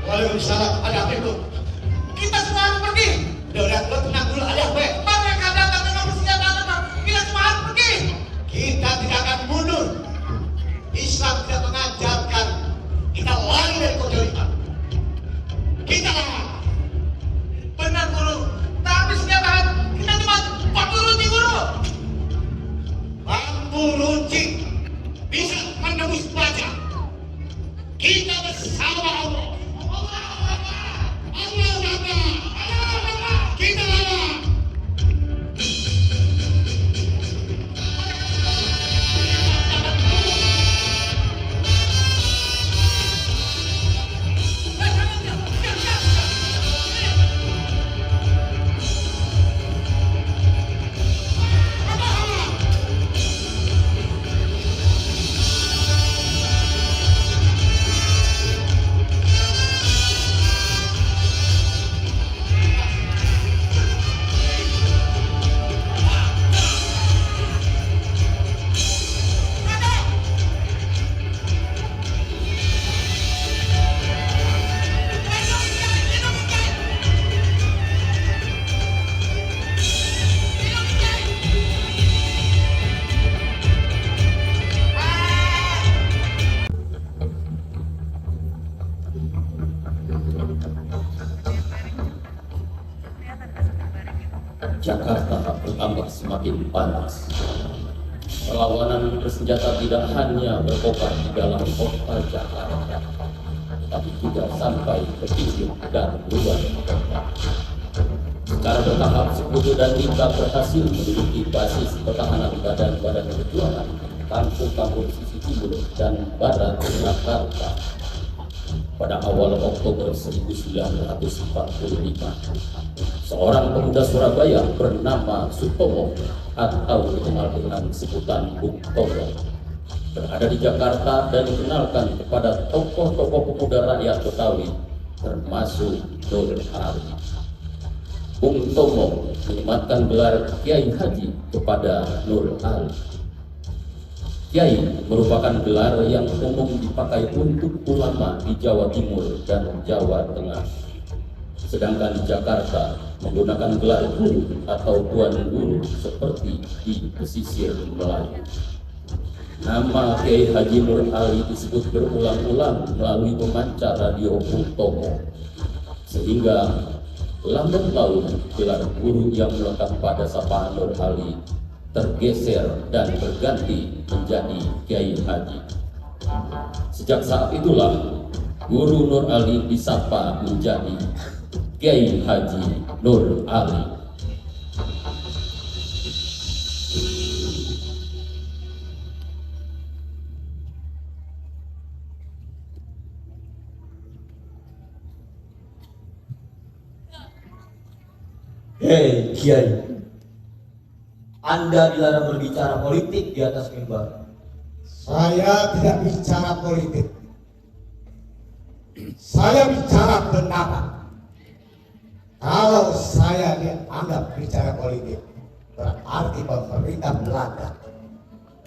Waalaikumsalam, ada apa itu? Kita semua harus pergi. Udah, lo tenang dulu, ada apa? Mereka datang dengan bersenjata lengkap. Kita semua harus pergi. Kita tidak akan mundur. Islam tidak mengajarkan kita lari dari kejoliman. Kita lawan. Benar guru. Tapi senjata kita cuma bambu runcing guru. Bambu runcing bisa menembus baja. Kita bersama Allah. Kita lawan. Jakarta bertambah semakin panas. Perlawanan bersenjata tidak hanya berkobar di dalam kota Jakarta, tetapi juga sampai ke pinggir dan luar kota. Secara bertahap, Sekutu dan Nika berhasil menduduki basis pertahanan badan-badan perjuangan kampung-kampung sisi timur dan barat Jakarta. Pada awal Oktober 1945, seorang pemuda Surabaya bernama Sutomo atau dikenal dengan sebutan Bung Tomo berada di Jakarta dan dikenalkan kepada tokoh-tokoh pemuda rakyat Betawi termasuk Nur Ali. Bung Tomo menyematkan gelar Kiai Haji kepada Nur Ali. Kiai merupakan gelar yang umum dipakai untuk ulama di Jawa Timur dan Jawa Tengah. Sedangkan di Jakarta menggunakan gelar guru atau tuan guru seperti di pesisir Melayu. Nama Kiai Haji Nur Ali disebut berulang-ulang melalui pemancar radio Bung Tomo Sehingga lambat laun gelar guru yang melekat pada sapaan Nur Ali tergeser dan berganti menjadi Kiai Haji. Sejak saat itulah Guru Nur Ali disapa menjadi Kiai Haji Nur Ali. Hei Kiai, Anda dilarang berbicara politik di atas mimbar. Saya tidak bicara politik. Saya bicara pendapat. Kalau saya dianggap bicara politik, berarti pemerintah Belanda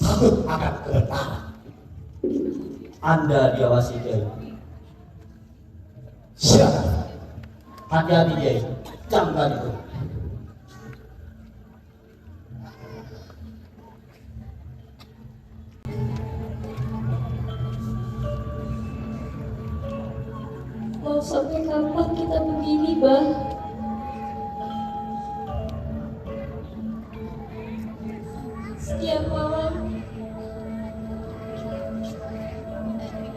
takut akan kebenaran. Anda diawasi Kiai. Siapa? Hati-hati Kiai, camkan itu. Mau sampai kapan kita begini, Bah? Setiap malam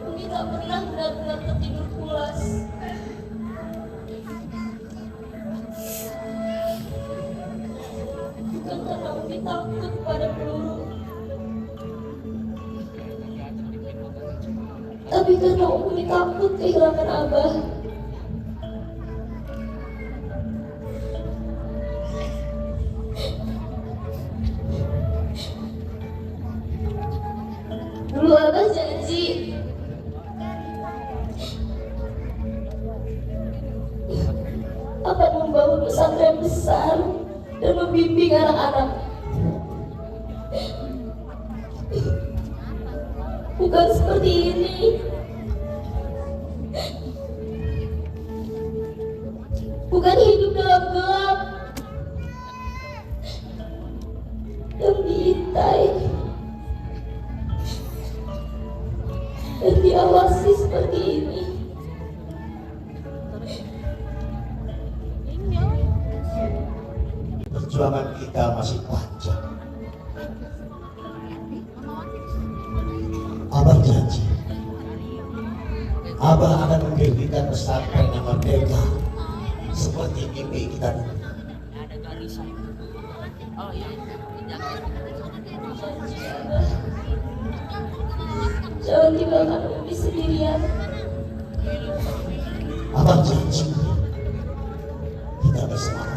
Umi tak pernah benar-benar tertidur pulas. Bukan karena Umi takut pada peluru, tapi karena Umi takut kehilangan Abah. Dulu Abah janji akan membangun pesantren besar dan membimbing anak-anak. Bukan seperti ini. Bukan hidup dalam gelap yang diintai dan diawasi seperti ini. Perjuangan kita masih panjang. Abah janji, Abah akan mendirikan pesantren yang merdeka seperti mimpi kita dulu. Jangan tinggalkan Umi sendirian. Abah janji kita bersama.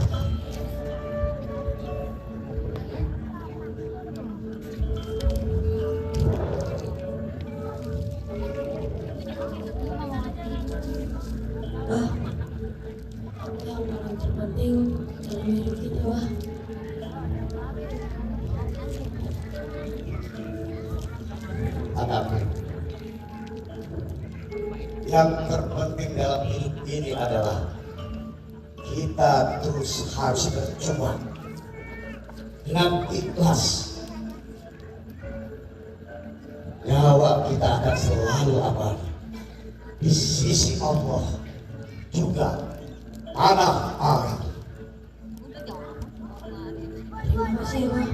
Yang paling terpenting dalam hidup kita, Wah. Anakku, yang terpenting dalam hidup ini adalah kita terus harus berjuang dengan ikhlas. Nyawa kita akan selalu abadi di sisi Allah, juga tanah air. Terima kasih, Wah.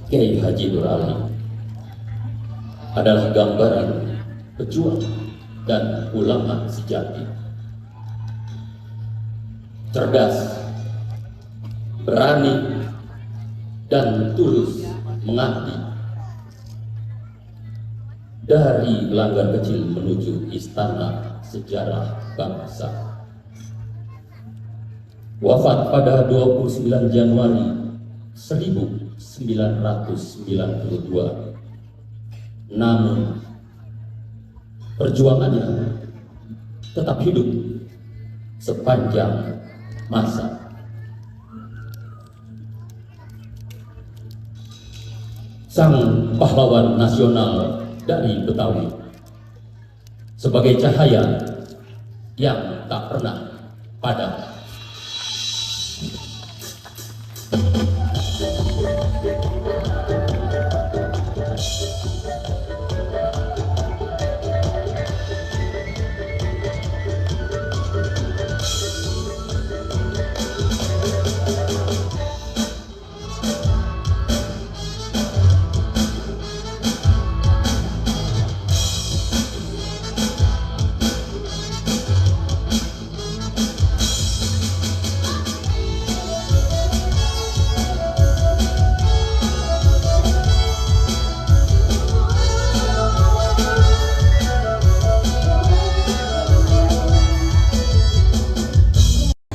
Kiai Haji Nur Ali adalah gambaran pejuang dan ulama sejati. Cerdas, berani, dan tulus mengabdi. Dari Langgar Kecil menuju Istana Sejarah Bangsa. Wafat pada 29 Januari 1992. Namun perjuangannya tetap hidup sepanjang masa. Sang pahlawan nasional dari Betawi sebagai cahaya yang tak pernah padam.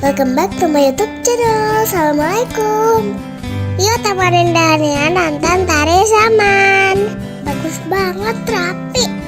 Welcome back to my YouTube channel. Assalamualaikum. Yuk temenin Dania nonton Tari Zaman. Bagus banget, rapi.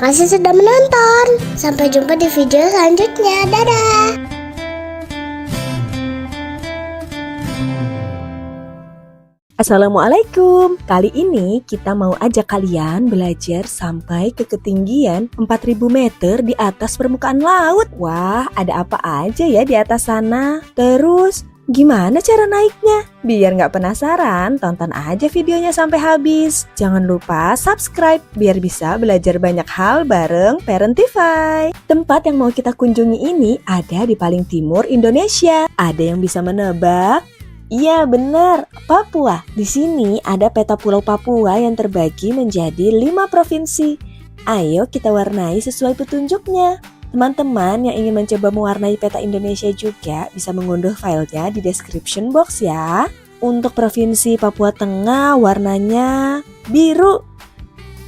kasih sudah menonton. Sampai jumpa di video selanjutnya. Dadah. Assalamualaikum. Kali ini kita mau ajak kalian belajar sampai ke ketinggian 4000 meter di atas permukaan laut. Wah, ada apa aja ya di atas sana? Terus, gimana cara naiknya? Biar nggak penasaran, tonton aja videonya sampai habis. Jangan lupa subscribe biar bisa belajar banyak hal bareng Parentify. Tempat yang mau kita kunjungi ini ada di paling timur Indonesia. Ada yang bisa menebak? Iya benar, Papua. Di sini ada peta pulau Papua yang terbagi menjadi 5 provinsi. Ayo kita warnai sesuai petunjuknya. Teman-teman yang ingin mencoba mewarnai peta Indonesia juga bisa mengunduh filenya di description box ya. Untuk provinsi Papua Tengah warnanya biru.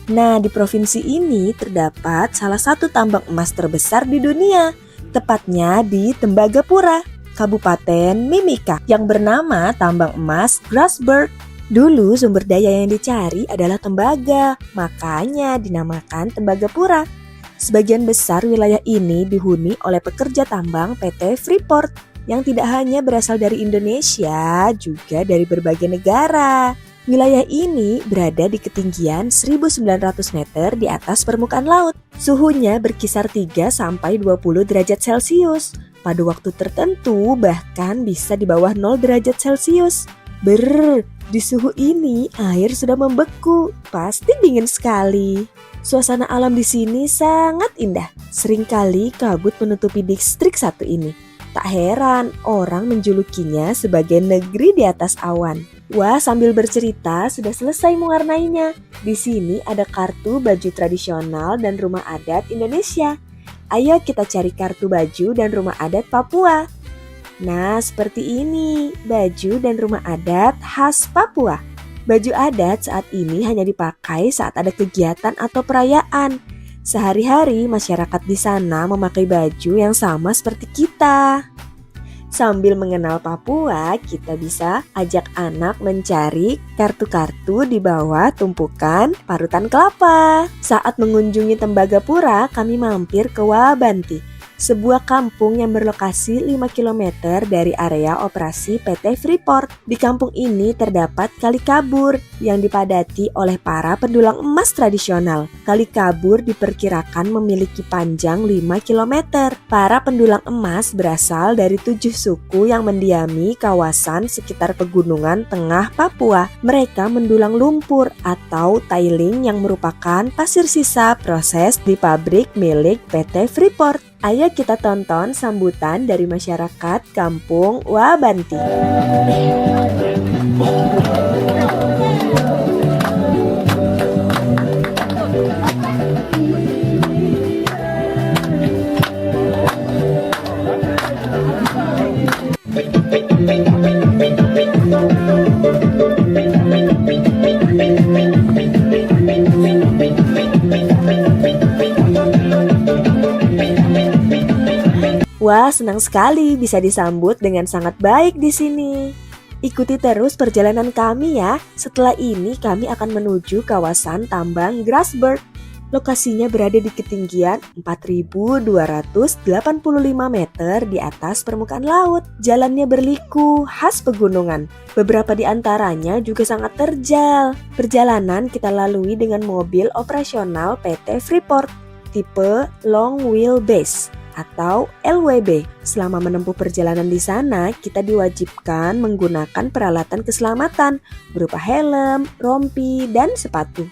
Nah, di provinsi ini terdapat salah satu tambang emas terbesar di dunia, tepatnya di Tembagapura, Kabupaten Mimika, yang bernama tambang emas Grasberg. Dulu sumber daya yang dicari adalah tembaga, makanya dinamakan Tembagapura. Sebagian besar wilayah ini dihuni oleh pekerja tambang PT Freeport yang tidak hanya berasal dari Indonesia, juga dari berbagai negara. Wilayah ini berada di ketinggian 1900 meter di atas permukaan laut. Suhunya berkisar 3-20 derajat Celcius. Pada waktu tertentu bahkan bisa di bawah 0 derajat Celcius. Di suhu ini air sudah membeku, pasti dingin sekali. Suasana alam di sini sangat indah. Seringkali kabut menutupi distrik satu ini. Tak heran orang menjulukinya sebagai negeri di atas awan. Wah, sambil bercerita sudah selesai mewarnainya. Di sini ada kartu baju tradisional dan rumah adat Indonesia. Ayo kita cari kartu baju dan rumah adat Papua. Nah, seperti ini baju dan rumah adat khas Papua. Baju adat saat ini hanya dipakai saat ada kegiatan atau perayaan. Sehari-hari masyarakat di sana memakai baju yang sama seperti kita. Sambil mengenal Papua, kita bisa ajak anak mencari kartu-kartu di bawah tumpukan parutan kelapa. Saat mengunjungi Tembagapura, kami mampir ke Wabanti, sebuah kampung yang berlokasi 5 km dari area operasi PT Freeport. Di kampung ini terdapat Kali Kabur yang dipadati oleh para pendulang emas tradisional. Kali Kabur diperkirakan memiliki panjang 5 km. Para pendulang emas berasal dari 7 suku yang mendiami kawasan sekitar pegunungan tengah Papua. Mereka mendulang lumpur atau tiling yang merupakan pasir sisa proses di pabrik milik PT Freeport. Ayo kita tonton sambutan dari masyarakat kampung Wabanti. Wah, senang sekali bisa disambut dengan sangat baik di sini. Ikuti terus perjalanan kami ya. Setelah ini kami akan menuju kawasan tambang Grasberg. Lokasinya berada di ketinggian 4.285 meter di atas permukaan laut. Jalannya berliku, khas pegunungan. Beberapa di antaranya juga sangat terjal. Perjalanan kita lalui dengan mobil operasional PT Freeport, tipe Long Wheelbase atau LWB. Selama menempuh perjalanan di sana, kita diwajibkan menggunakan peralatan keselamatan berupa helm, rompi, dan sepatu.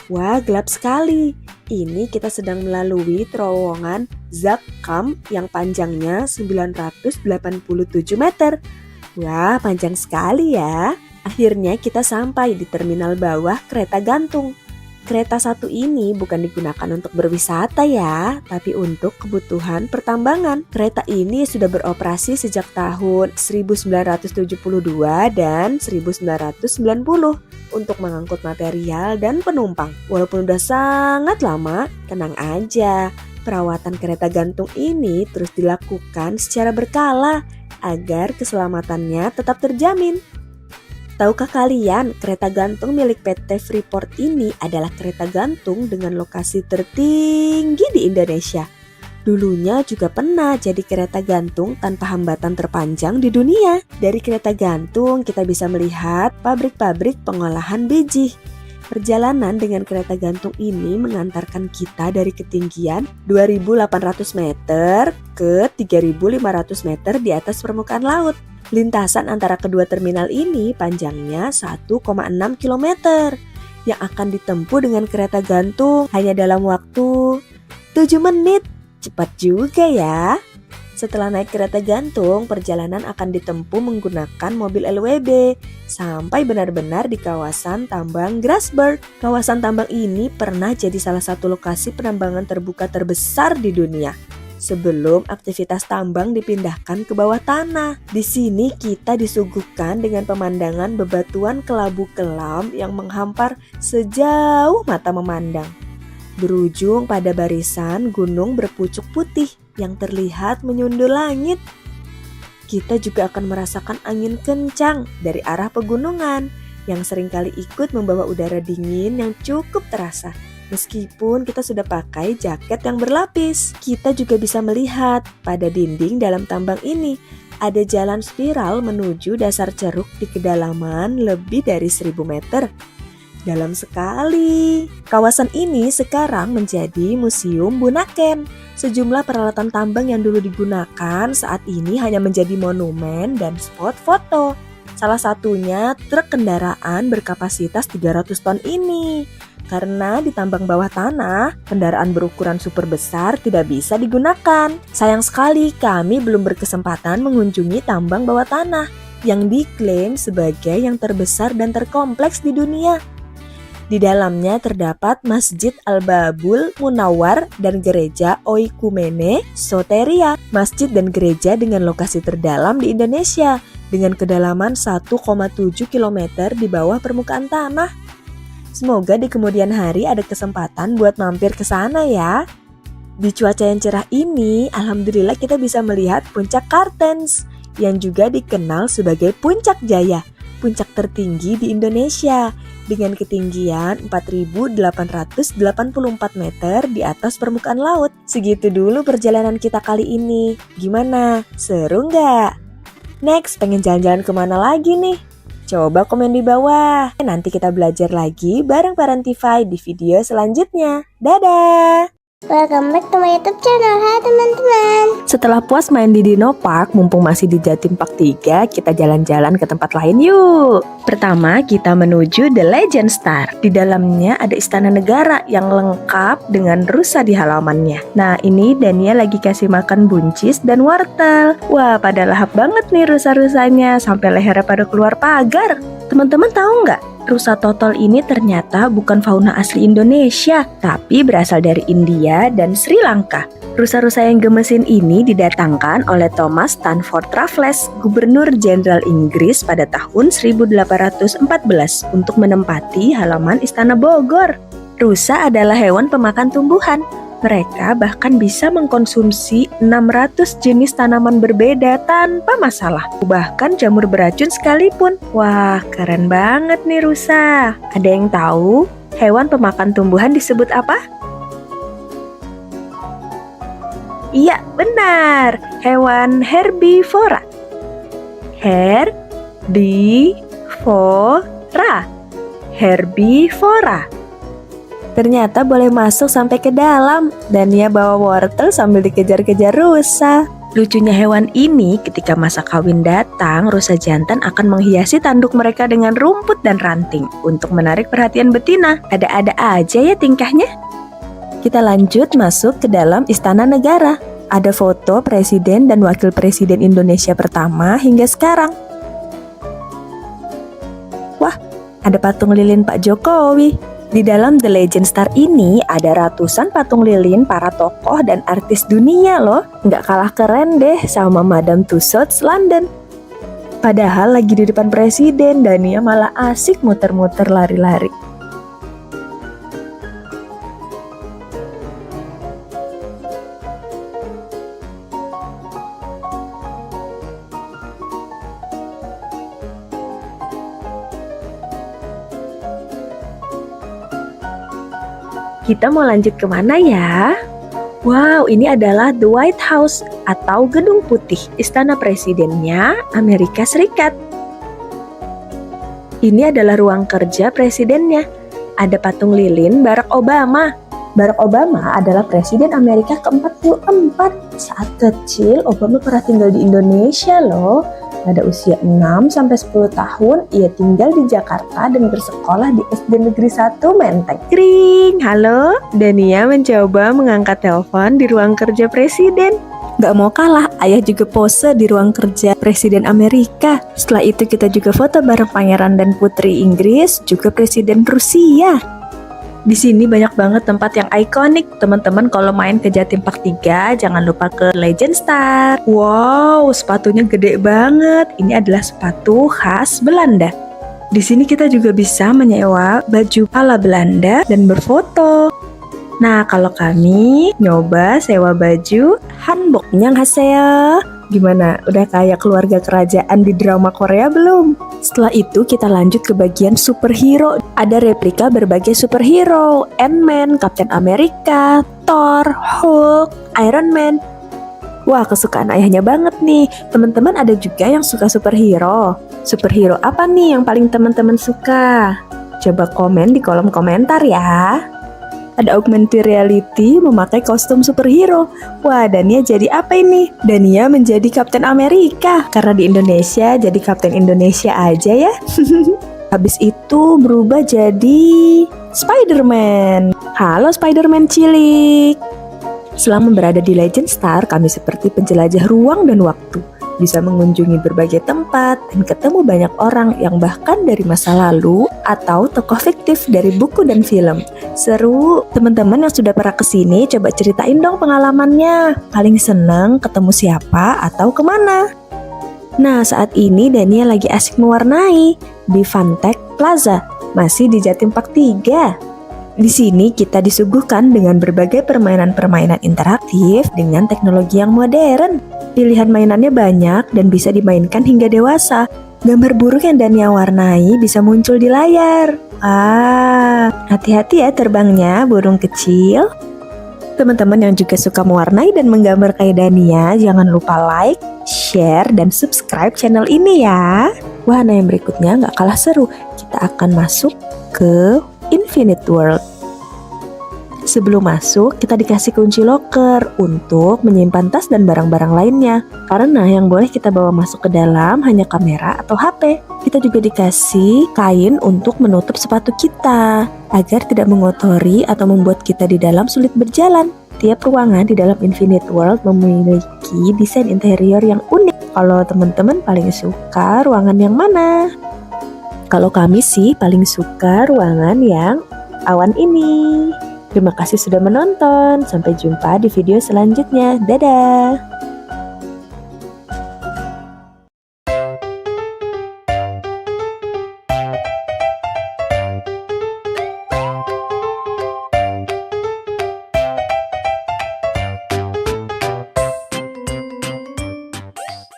Wah, gelap sekali. Ini kita sedang melalui terowongan Zakkam yang panjangnya 987 meter. Wah, panjang sekali ya. Akhirnya kita sampai di terminal bawah kereta gantung. Kereta satu ini bukan digunakan untuk berwisata ya, tapi untuk kebutuhan pertambangan. Kereta ini sudah beroperasi sejak tahun 1972 dan 1990 untuk mengangkut material dan penumpang. Walaupun udah sangat lama, tenang aja. Perawatan kereta gantung ini terus dilakukan secara berkala agar keselamatannya tetap terjamin. Tahukah kalian, kereta gantung milik PT Freeport ini adalah kereta gantung dengan lokasi tertinggi di Indonesia. Dulunya juga pernah jadi kereta gantung tanpa hambatan terpanjang di dunia. Dari kereta gantung kita bisa melihat pabrik-pabrik pengolahan biji. Perjalanan dengan kereta gantung ini mengantarkan kita dari ketinggian 2.800 meter ke 3.500 meter di atas permukaan laut. Lintasan antara kedua terminal ini panjangnya 1,6 km yang akan ditempuh dengan kereta gantung hanya dalam waktu 7 menit. Cepat juga ya. Setelah naik kereta gantung, perjalanan akan ditempuh menggunakan mobil LWB sampai benar-benar di kawasan tambang Grasberg. Kawasan tambang ini pernah jadi salah satu lokasi penambangan terbuka terbesar di dunia sebelum aktivitas tambang dipindahkan ke bawah tanah. Di sini kita disuguhkan dengan pemandangan bebatuan kelabu kelam yang menghampar sejauh mata memandang, berujung pada barisan gunung berpucuk putih yang terlihat menyundul langit. Kita juga akan merasakan angin kencang dari arah pegunungan yang seringkali ikut membawa udara dingin yang cukup terasa. Meskipun kita sudah pakai jaket yang berlapis, kita juga bisa melihat pada dinding dalam tambang ini ada jalan spiral menuju dasar ceruk di kedalaman lebih dari 1.000 meter. Dalam sekali. Kawasan ini sekarang menjadi Museum Bunaken. Sejumlah peralatan tambang yang dulu digunakan saat ini hanya menjadi monumen dan spot foto. Salah satunya truk kendaraan berkapasitas 300 ton ini. Karena di tambang bawah tanah, kendaraan berukuran super besar tidak bisa digunakan. Sayang sekali kami belum berkesempatan mengunjungi tambang bawah tanah yang diklaim sebagai yang terbesar dan terkompleks di dunia. Di dalamnya terdapat Masjid Al-Babul Munawwar dan Gereja Oikumene Soteria, masjid dan gereja dengan lokasi terdalam di Indonesia dengan kedalaman 1,7 km di bawah permukaan tanah. Semoga di kemudian hari ada kesempatan buat mampir ke sana ya. Di cuaca yang cerah ini, alhamdulillah kita bisa melihat puncak Kartens yang juga dikenal sebagai Puncak Jaya, puncak tertinggi di Indonesia dengan ketinggian 4.884 meter di atas permukaan laut. Segitu dulu perjalanan kita kali ini. Gimana? Seru nggak? Next, pengen jalan-jalan kemana lagi nih? Coba komen di bawah. Nanti kita belajar lagi bareng Parentify di video selanjutnya. Dadah! Welcome back to my YouTube channel. Hai teman-teman. Setelah puas main di Dino Park, mumpung masih di Jatim Park 3, kita jalan-jalan ke tempat lain yuk. Pertama, kita menuju The Legend Star. Di dalamnya ada istana negara yang lengkap dengan rusa di halamannya. Nah, ini Dania lagi kasih makan buncis dan wortel. Wah, pada lahap banget nih rusa-rusanya, sampai lehernya pada keluar pagar. Teman-teman tahu nggak? Rusa totol ini ternyata bukan fauna asli Indonesia, tapi berasal dari India dan Sri Lanka. Rusa-rusa yang gemesin ini didatangkan oleh Thomas Stanford Raffles, Gubernur Jenderal Inggris pada tahun 1814 untuk menempati halaman Istana Bogor. Rusa adalah hewan pemakan tumbuhan. Mereka bahkan bisa mengkonsumsi 600 jenis tanaman berbeda tanpa masalah. Bahkan jamur beracun sekalipun. Wah, keren banget nih rusa. Ada yang tahu hewan pemakan tumbuhan disebut apa? Iya, benar. Hewan herbivora. Herbivora. Ternyata boleh masuk sampai ke dalam, dan dia bawa wortel sambil dikejar-kejar rusa. Lucunya hewan ini, ketika masa kawin datang, rusa jantan akan menghiasi tanduk mereka dengan rumput dan ranting untuk menarik perhatian betina. Ada-ada aja ya tingkahnya. Kita lanjut masuk ke dalam Istana Negara. Ada foto Presiden dan Wakil Presiden Indonesia pertama hingga sekarang. Wah, ada patung lilin Pak Jokowi. Di dalam The Legend Star ini ada ratusan patung lilin para tokoh dan artis dunia loh. Nggak kalah keren deh sama Madame Tussauds London. Padahal lagi di depan presiden, Dania malah asik muter-muter lari-lari. Kita mau lanjut kemana ya? Wow, ini adalah The White House atau Gedung Putih, istana presidennya Amerika Serikat. Ini adalah ruang kerja presidennya. Ada patung lilin Barack Obama. Barack Obama adalah presiden Amerika ke-44. Saat kecil, Obama pernah tinggal di Indonesia loh. Pada usia 6-10 tahun, ia tinggal di Jakarta dan bersekolah di SD Negeri 1 Menteng. Kring, halo. Dania mencoba mengangkat telepon di ruang kerja presiden. Gak mau kalah, ayah juga pose di ruang kerja presiden Amerika. Setelah itu kita juga foto bareng pangeran dan putri Inggris, juga presiden Rusia. Di sini banyak banget tempat yang ikonik. Teman-teman kalau main ke Jatim Park 3, jangan lupa ke Legend Star. Wow, sepatunya gede banget. Ini adalah sepatu khas Belanda. Di sini kita juga bisa menyewa baju ala Belanda dan berfoto. Nah, kalau kami nyoba sewa baju hanbok. Annyeonghaseyo. Gimana? Udah kayak keluarga kerajaan di drama Korea belum? Setelah itu kita lanjut ke bagian superhero. Ada replika berbagai superhero, Ant-Man, Captain America, Thor, Hulk, Iron Man. Wah, kesukaan ayahnya banget nih. Teman-teman ada juga yang suka superhero. Superhero apa nih yang paling teman-teman suka? Coba komen di kolom komentar ya. Ada augmented reality memakai kostum superhero. Wah, Dania jadi apa ini? Dania menjadi Kapten Amerika. Karena di Indonesia, jadi Kapten Indonesia aja ya. Habis itu berubah jadi Spider-Man. Halo Spider-Man cilik. Selama berada di Legend Star, kami seperti penjelajah ruang dan waktu. Bisa mengunjungi berbagai tempat dan ketemu banyak orang yang bahkan dari masa lalu atau tokoh fiktif dari buku dan film. Seru, teman-teman yang sudah pernah kesini coba ceritain dong pengalamannya. Paling seneng ketemu siapa atau kemana? Nah, saat ini Dania lagi asik mewarnai di Fantech Plaza, masih di Jatim Park 3. Di sini kita disuguhkan dengan berbagai permainan-permainan interaktif dengan teknologi yang modern. Pilihan mainannya banyak dan bisa dimainkan hingga dewasa. Gambar burung yang Dania warnai bisa muncul di layar. Hati-hati ya terbangnya burung kecil. Teman-teman yang juga suka mewarnai dan menggambar kayak Dania, jangan lupa like, share, dan subscribe channel ini ya. Wahana yang berikutnya gak kalah seru. Kita akan masuk ke Infinite World. Sebelum masuk, kita dikasih kunci loker untuk menyimpan tas dan barang-barang lainnya. Karena yang boleh kita bawa masuk ke dalam hanya kamera atau HP. Kita juga dikasih kain untuk menutup sepatu kita, agar tidak mengotori atau membuat kita di dalam sulit berjalan. Tiap ruangan di dalam Infinite World memiliki desain interior yang unik. Kalau teman-teman paling suka ruangan yang mana? Kalau kami sih paling suka ruangan yang awan ini. Terima kasih sudah menonton. Sampai jumpa di video selanjutnya. Dadah!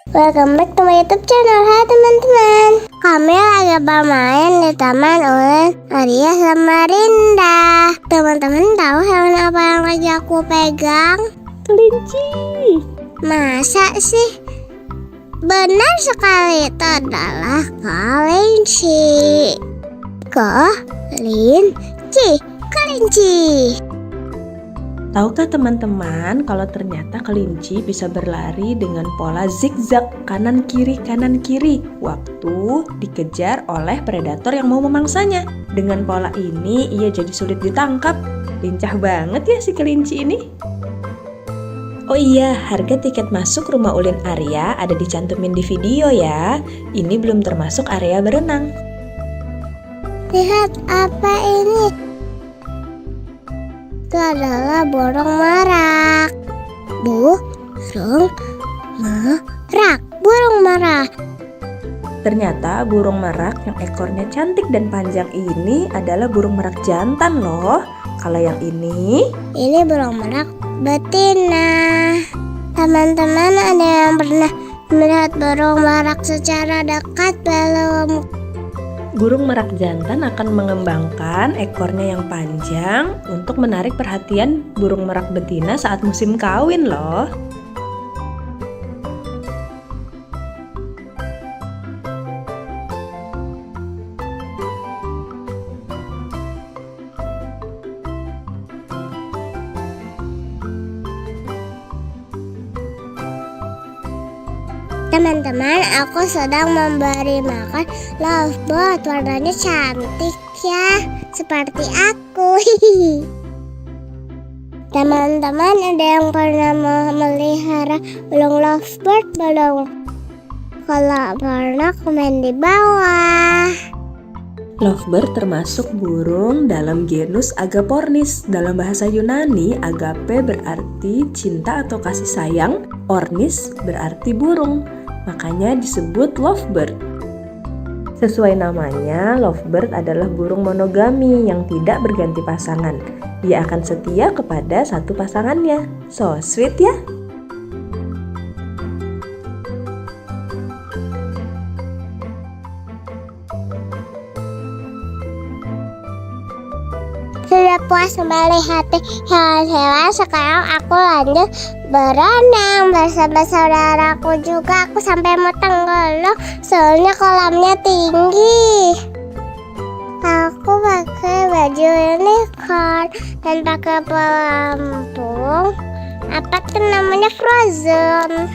Welcome back to my YouTube channel. Hai teman-teman, kami lagi bermain di Taman Ulen Arya sama Rinda. Teman-teman tahu hewan apa yang lagi aku pegang? Kelinci. Masa sih? Benar sekali, itu adalah kelinci. Kelinci. Tahukah teman-teman kalau ternyata kelinci bisa berlari dengan pola zigzag kanan kiri waktu dikejar oleh predator yang mau memangsanya. Dengan pola ini ia jadi sulit ditangkap. Lincah banget ya si kelinci ini. Oh iya, harga tiket masuk Rumah Ulin Arya ada dicantumin di video ya. Ini belum termasuk area berenang. Lihat apa ini? Itu adalah burung merak. Burung merak. Ternyata burung merak yang ekornya cantik dan panjang ini adalah burung merak jantan loh. Kalau yang ini burung merak betina. Teman-teman ada yang pernah melihat burung merak secara dekat belum? burung merak jantan akan mengembangkan ekornya yang panjang untuk menarik perhatian burung merak betina saat musim kawin loh. Teman-teman, aku sedang memberi makan lovebird. Warnanya cantik ya, seperti aku. Teman-teman, ada yang pernah memelihara burung lovebird belum? Kalau pernah, komen di bawah. Lovebird termasuk burung dalam genus Agapornis. Dalam bahasa Yunani, agape berarti cinta atau kasih sayang, ornis berarti burung. Makanya disebut lovebird. Sesuai namanya, lovebird adalah burung monogami yang tidak berganti pasangan. Dia akan setia kepada satu pasangannya. So sweet ya. Sudah puas melihat hewan-hewan, sekarang aku lanjut berenang bersama saudaraku juga. Aku sampai mau tenggelam soalnya kolamnya tinggi. Aku pakai baju unicorn dan pakai pelampung. Apa tuh namanya, Frozen.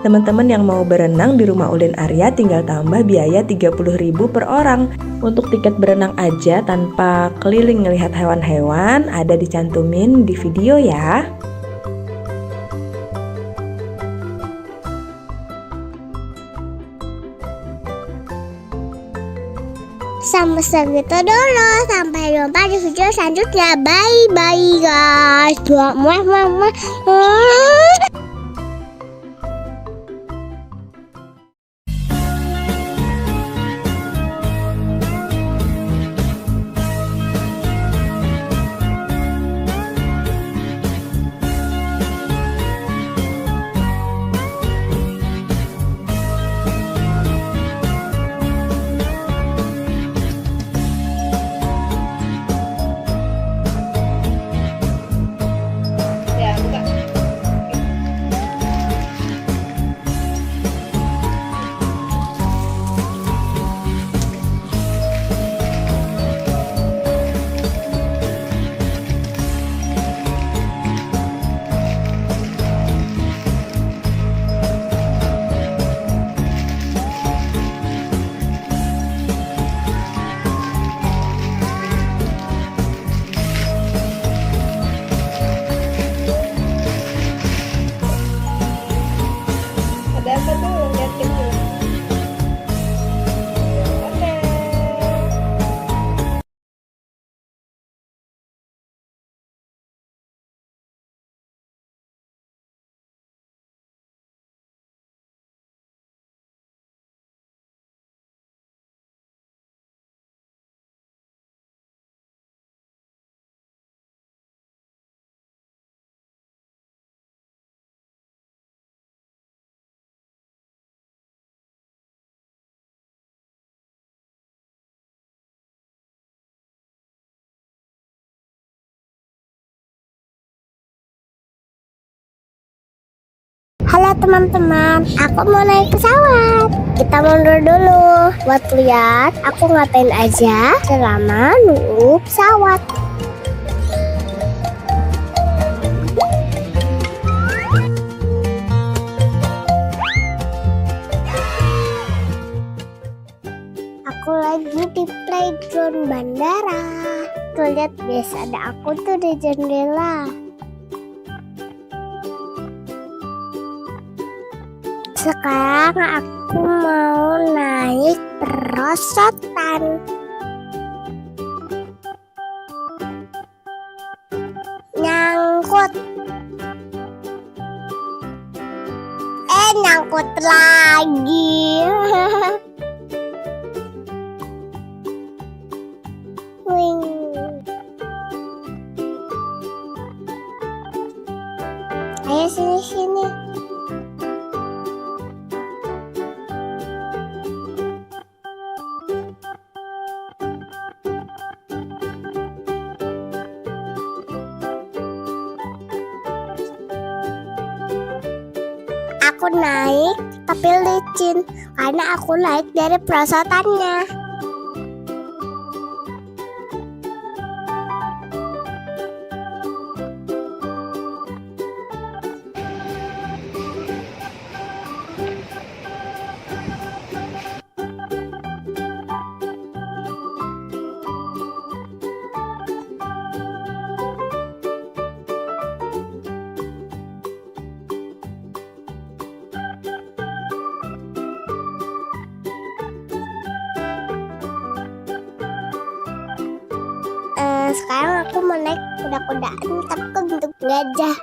Teman-teman yang mau berenang di rumah Ulin Arya tinggal tambah biaya 30.000 per orang. Untuk tiket berenang aja tanpa keliling melihat hewan-hewan ada dicantumin di video ya. Sampai segitu dulu. Sampai jumpa di video selanjutnya. Bye bye guys. Muah muah muah. Halo teman-teman, aku mau naik pesawat. Kita mundur dulu buat lihat aku ngapain aja selama nunggu pesawat. Aku lagi di playground bandara. Tuh lihat guys, ada aku tuh di jendela. Sekarang aku mau naik perosotan. Nyangkut. Nyangkut lagi. Wing. Ayo sini. aku naik tapi licin karena aku naik dari perosotannya. Sekarang aku mau naik kuda-kudaan tapi bentuk gajah.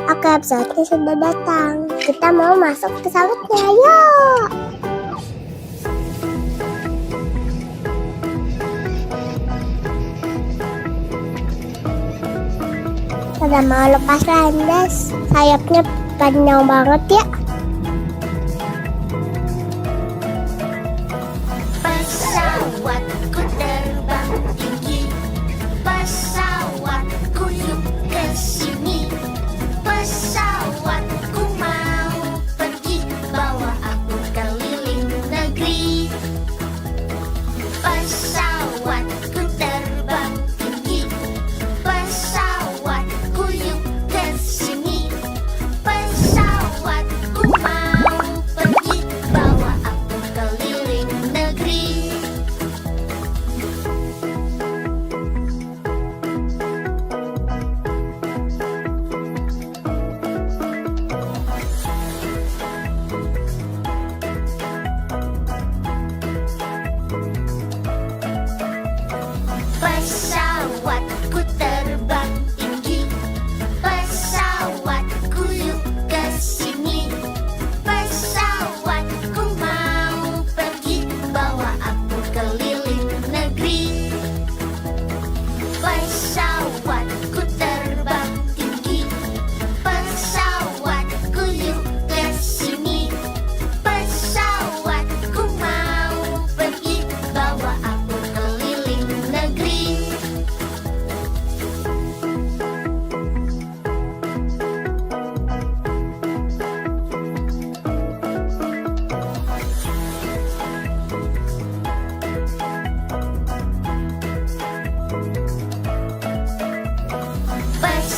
Oke, pesawatnya sudah datang. Kita mau masuk ke pesawatnya, yuk! Sudah mau lepas landas. Sayapnya panjang banget ya. Pesawatku terbang tinggi, pesawatku yuk ke sini. Pesawatku mau pergi, bawa aku keliling negeri. Pesawatku terbang tinggi, pesawatku yuk ke sini. Pesawatku mau pergi, bawa aku keliling negeri. Pesawatku terbang tinggi, pesawatku yuk ke sini. Pesawatku mau pergi, bawa aku keliling negeri. Pesawatku terbang tinggi, pesawatku yuk ke sini. Pesawatku mau pergi, bawa aku keliling negeri.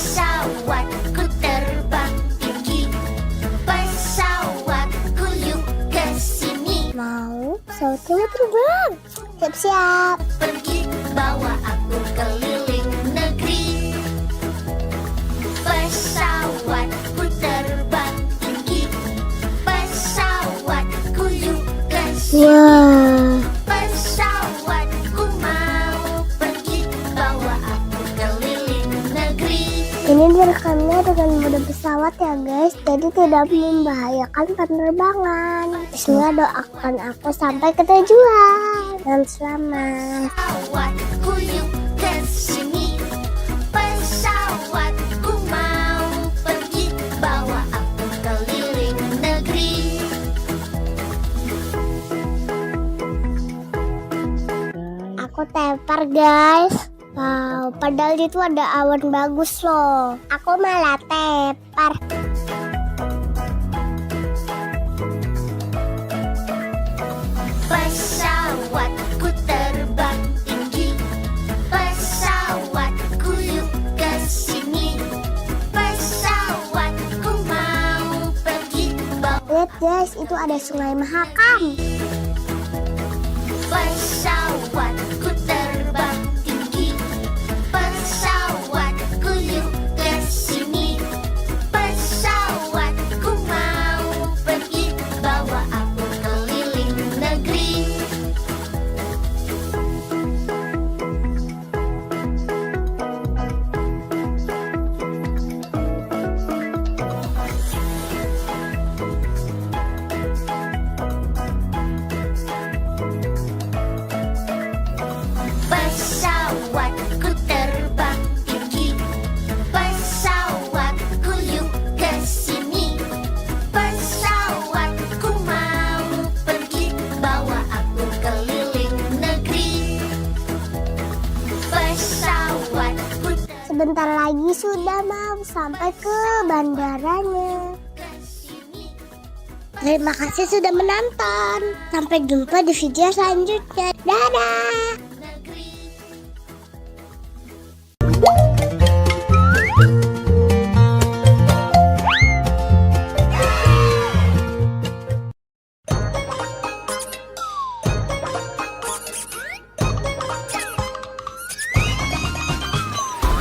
Pesawatku terbang tinggi, pesawatku yuk ke sini. Mau pesawatnya terbang. Siap-siap. Pergi, bawa aku keliling negeri. Pesawatku terbang tinggi, pesawatku yuk ke sini. Wah. Pesawatku mau pergi, bawa aku keliling negeri. Ini direkamnya dengan mode pesawat ya guys, jadi tidak membahayakan penerbangan. Bismillah, doakan aku sampai ke tujuan dan selamat. Pesawatku yuk ke sini. Pesawatku mau pergi, bawa aku keliling negeri. Aku tepar guys. Wow, padahal itu ada awan bagus loh. Aku malah tepar. Pesawatku terbang tinggi, pesawatku yuk ke sini. Pesawatku mau pergi, bawa. Lihat guys, itu ada Sungai Mahakam. Pesawatku terbang tinggi, pesawatku yuk ke sini. Pesawatku mau pergi, bawa aku keliling negeri. Ini sudah mau sampai ke bandaranya. Terima kasih sudah menonton. Sampai jumpa di video selanjutnya. Dadah.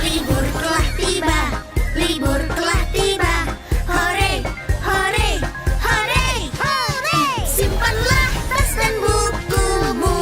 Libur telah tiba, libur telah tiba. Hore, hore, hore, hore. Simpanlah tas dan bukumu.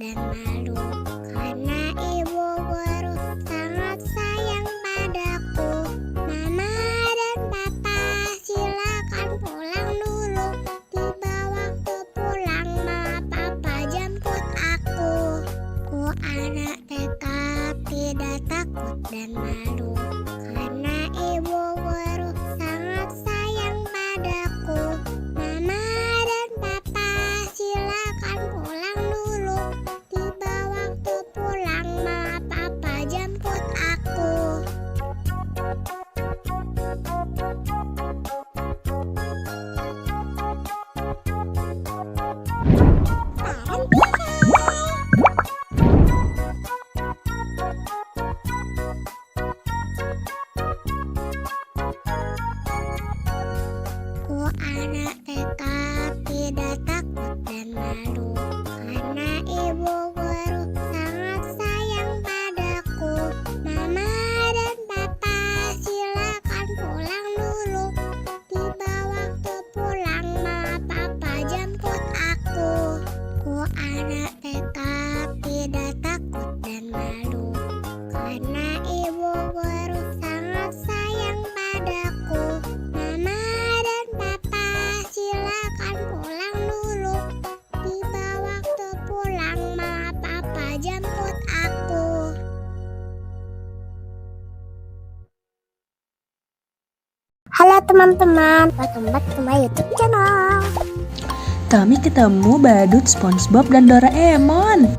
dan malu. Karena ibu guru sangat sayang padaku. Mama dan papa silakan pulang dulu. Tiba waktu pulang mama papa jemput aku. Ku anak TK tidak takut dan malu. Karena ibu guru sangat sayang padaku. Mama dan papa silakan pulang dulu. Tiba waktu pulang mama papa jemput aku. Ku anak TK tidak takut dan malu. Karena ibu guru sangat sayang padaku. Mama dan papa silakan pulang dulu. Tiba waktu pulang mama papa jemput aku. Ku anak TK tidak takut dan malu. Karena ibu guru sangat sayang padaku. Mama dan papa silakan pulang dulu. Tiba waktu pulang mama papa jemput aku. Halo teman-teman, welcome back to my YouTube channel. Kami ketemu badut SpongeBob dan Doraemon.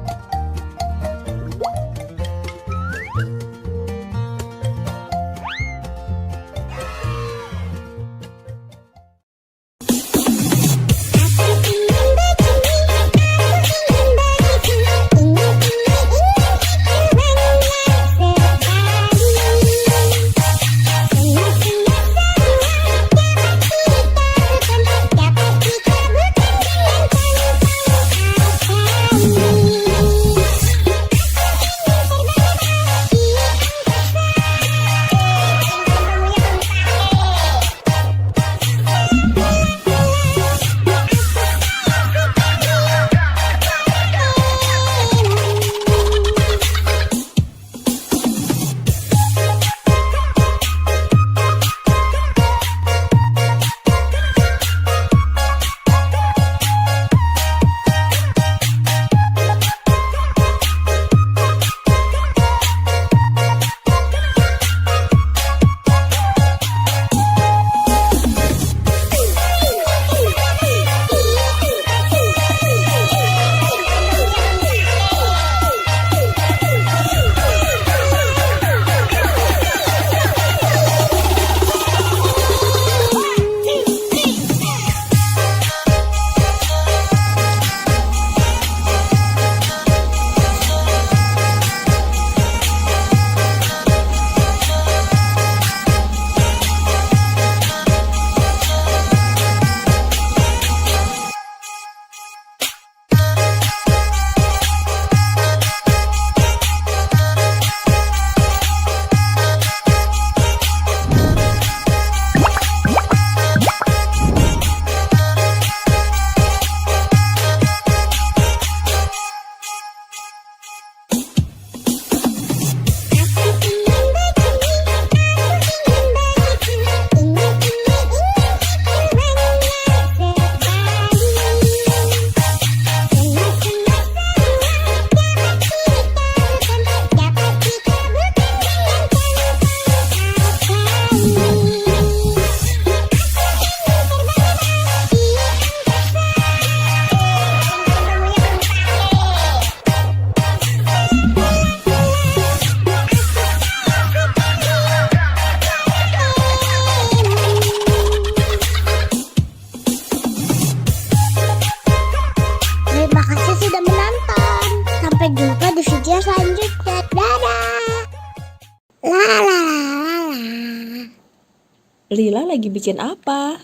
Lila lagi bikin apa?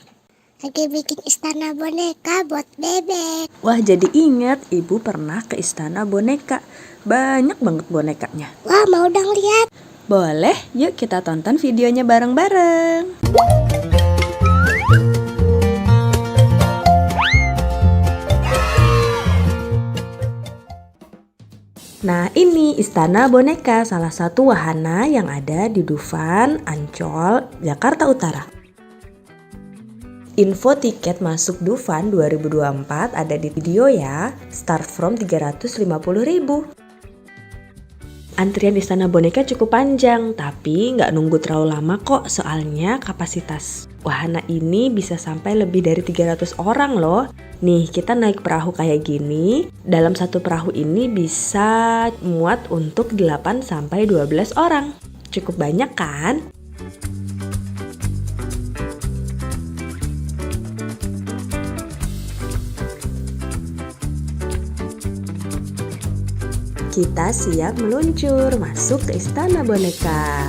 Lagi bikin istana boneka buat bebek. Wah, jadi ingat ibu pernah ke istana boneka. Banyak banget bonekanya. Wah, mau dong lihat. Boleh, yuk kita tonton videonya bareng-bareng. Nah, ini Istana Boneka, salah satu wahana yang ada di Dufan, Ancol, Jakarta Utara. Info tiket masuk Dufan 2024 ada di video ya, start from 350.000. Antrian Istana Boneka cukup panjang, tapi nggak nunggu terlalu lama kok, soalnya kapasitas wahana ini bisa sampai lebih dari 300 orang loh. Nih, kita naik perahu kayak gini, dalam satu perahu ini bisa muat untuk 8-12 orang. Cukup banyak kan? Kita siap meluncur masuk ke Istana Boneka.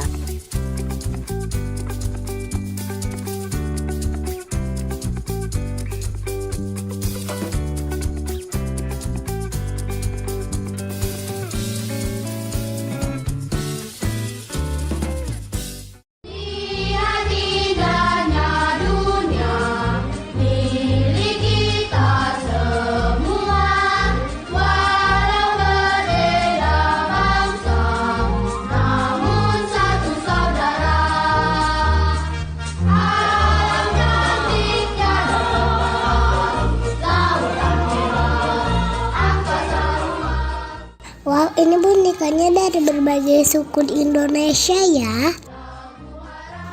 Wow, ini bonekanya dari berbagai suku di Indonesia ya.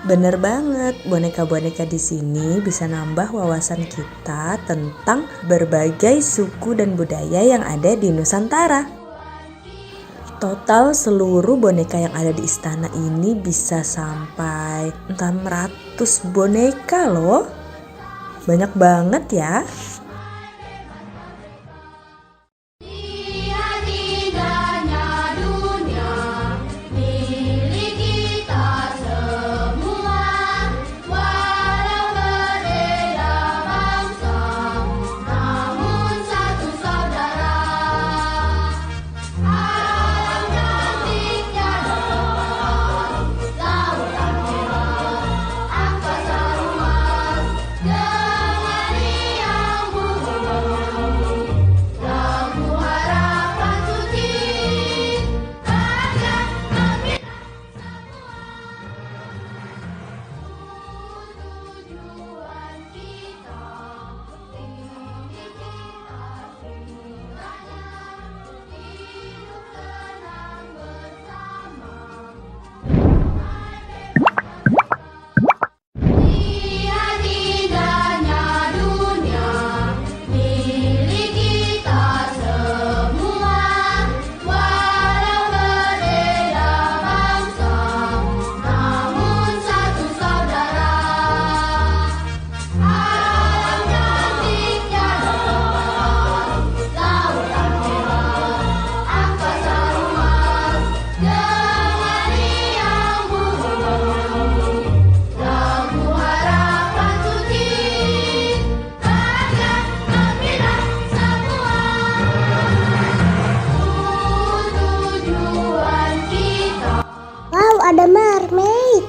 Bener banget, boneka-boneka di sini bisa nambah wawasan kita tentang berbagai suku dan budaya yang ada di Nusantara. Total seluruh boneka yang ada di istana ini bisa sampai 600 boneka loh. Banyak banget ya. Wow, ada mermaid.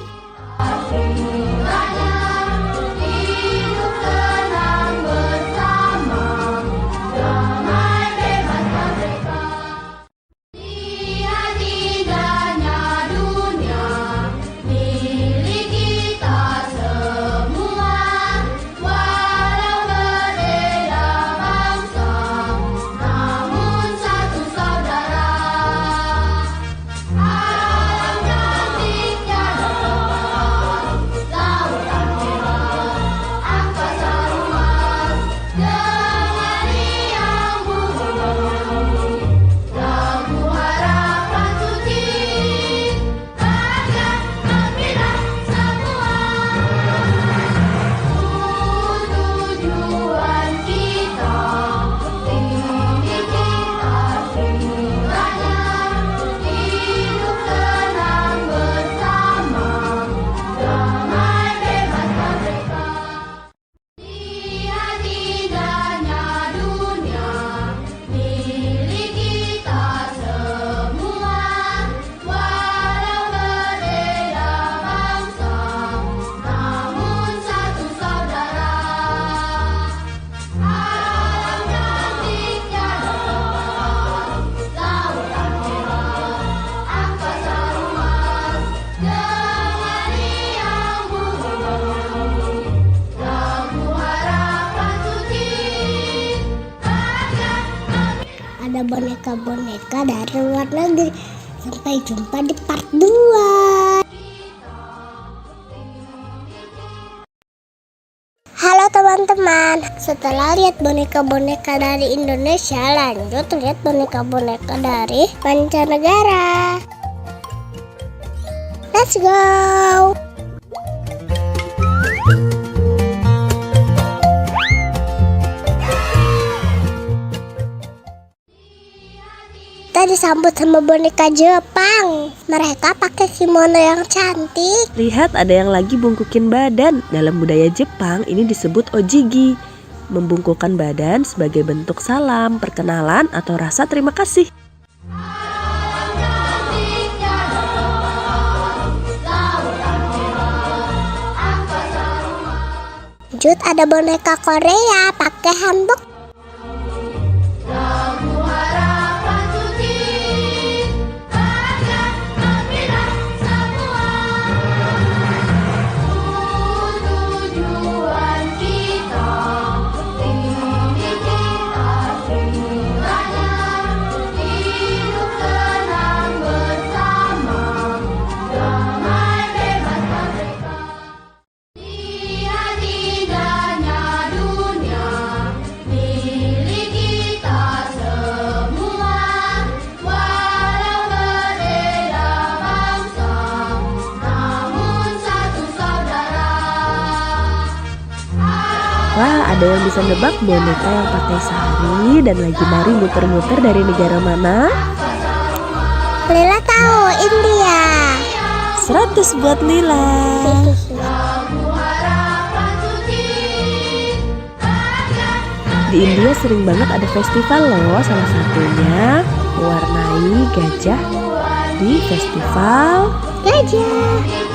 boneka-boneka dari luar negeri. Sampai jumpa di part 2. Halo teman-teman, setelah lihat boneka-boneka dari Indonesia, lanjut lihat boneka-boneka dari mancanegara. Let's go! Kita disambut sama boneka Jepang. Mereka pakai kimono yang cantik. Lihat, ada yang lagi bungkukin badan. Dalam budaya Jepang ini disebut ojigi. Membungkukkan badan sebagai bentuk salam, perkenalan, atau rasa terima kasih. Lanjut ada boneka Korea pakai hanbok. Wah, ada yang bisa nebak boneka yang pakai sari dan lagi nari muter-muter dari negara mana? Lila tahu, India. 100 buat Lila. Di India sering banget ada festival loh, salah satunya mewarnai gajah di festival gajah.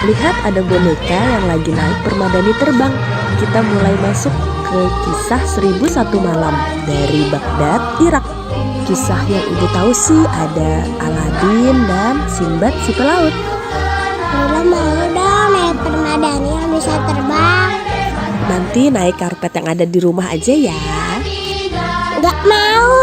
Lihat, ada boneka yang lagi naik permadani terbang. Kita mulai masuk ke kisah 1001 malam dari Baghdad, Irak. Kisah yang ibu tahu sih ada Aladin dan Sinbad si pelaut. Lila mau dong naik permadani yang bisa terbang. Nanti naik karpet yang ada di rumah aja ya. Gak mau.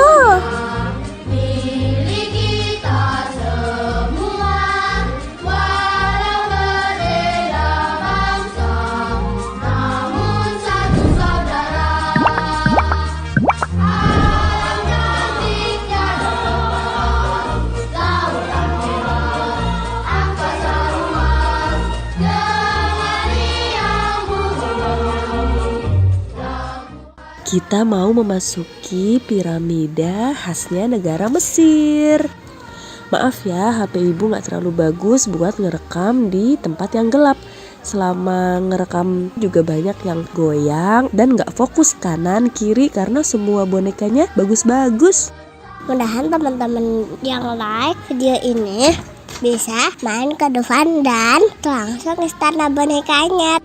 Kita mau memasuki piramida khasnya negara Mesir. Maaf ya, HP ibu gak terlalu bagus buat ngerekam di tempat yang gelap. Selama ngerekam juga banyak yang goyang dan gak fokus kanan kiri karena semua bonekanya bagus-bagus. Mudahan teman-teman yang like video ini bisa main ke depan dan langsung istana bonekanya.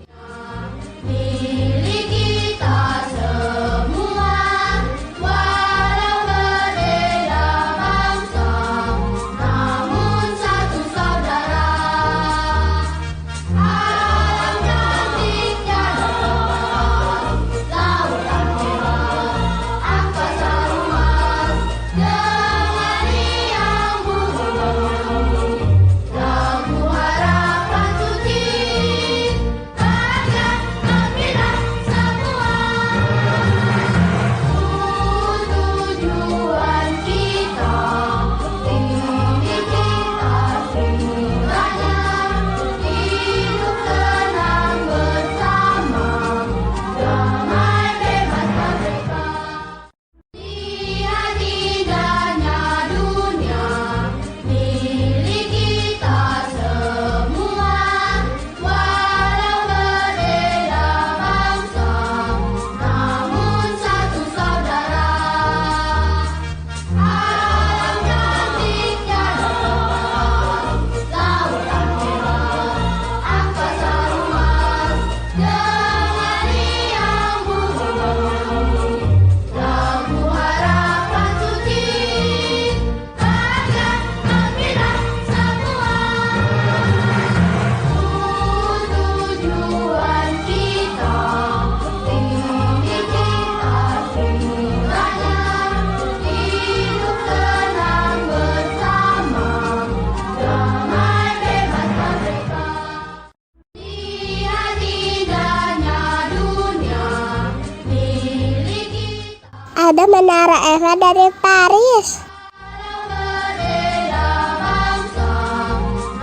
ada Menara Eiffel dari Paris.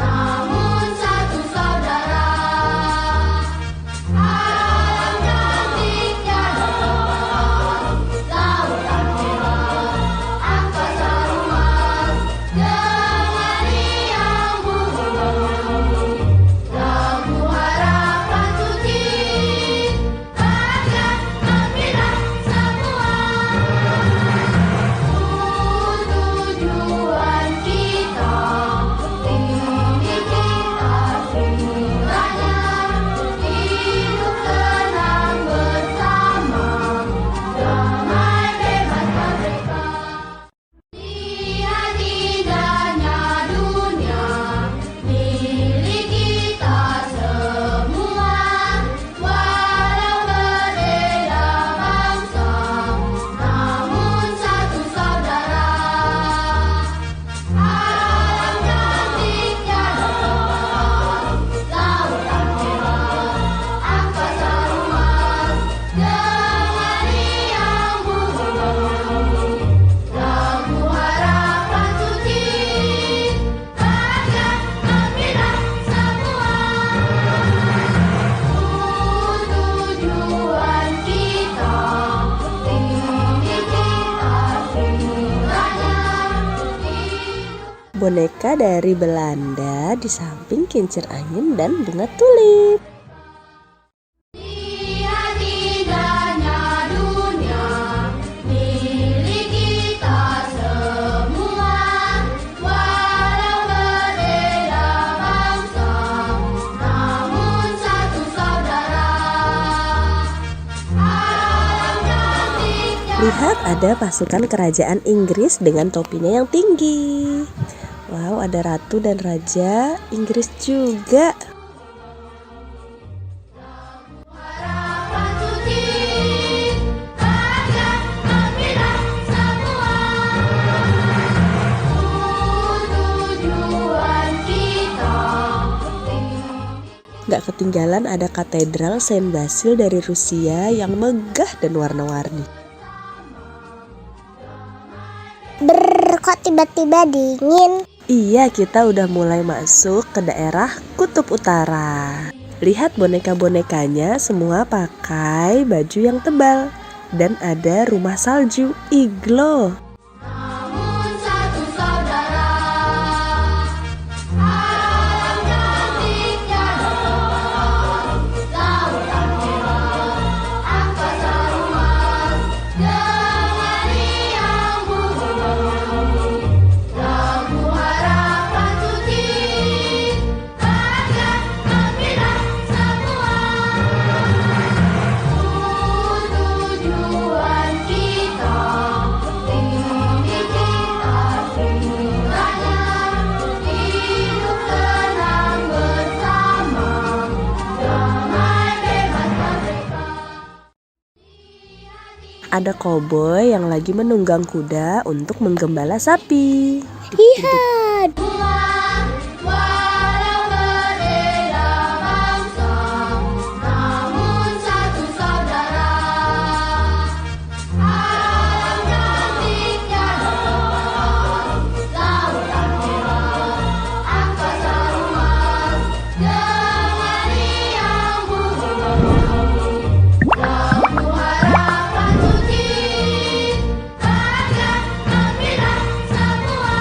Namun satu saudara, alam cantiknya lautan merah, angkasa luas dengan riang bumi, lagu harapan suci akan membina semua. Tujuan kita tinggi kita semuanya, hidup tenang bersama, damai bebas merdeka. Lihat indahnya dunia milik kita semua, walau berbeda bangsa, namun satu saudara. Alam cantiknya lautan merah, angkasa luas dengan riang bumi, lagu harapan suci akan membina semua. Tujuan kita tinggi kita semuanya, Boneka dari Belanda di samping kincir angin dan bunga tulip. lihat indahnya dunia milik kita semua, walau berbeda bangsa, namun satu saudara. Alam cantiknya Lihat, ada pasukan kerajaan Inggris dengan topinya yang tinggi. Wow, ada ratu dan raja Inggris juga. harapan suci akan membina semua. Tujuan kita Gak ketinggalan ada katedral Saint Basil dari Rusia yang megah dan warna-warni. Kok tiba-tiba dingin? Iya, kita udah mulai masuk ke daerah Kutub Utara. Lihat boneka-bonekanya semua pakai baju yang tebal. Dan ada rumah salju, iglo. namun satu saudara. Alam cantiknya lautan merah, angkasa luas dengan riang bumi, lagu harapan suci akan membina semua. Tujuan kita tinggi kita semuanya, hidup tenang bersama, damai bebas merdeka. Ada koboi yang lagi menunggang kuda untuk menggembala sapi. Lihat, Walau berbeda bangsa, namun satu saudara. Alam cantiknya lautan merah, angkasa luas dengan riang bumi, lagu harapan suci akan membina semua.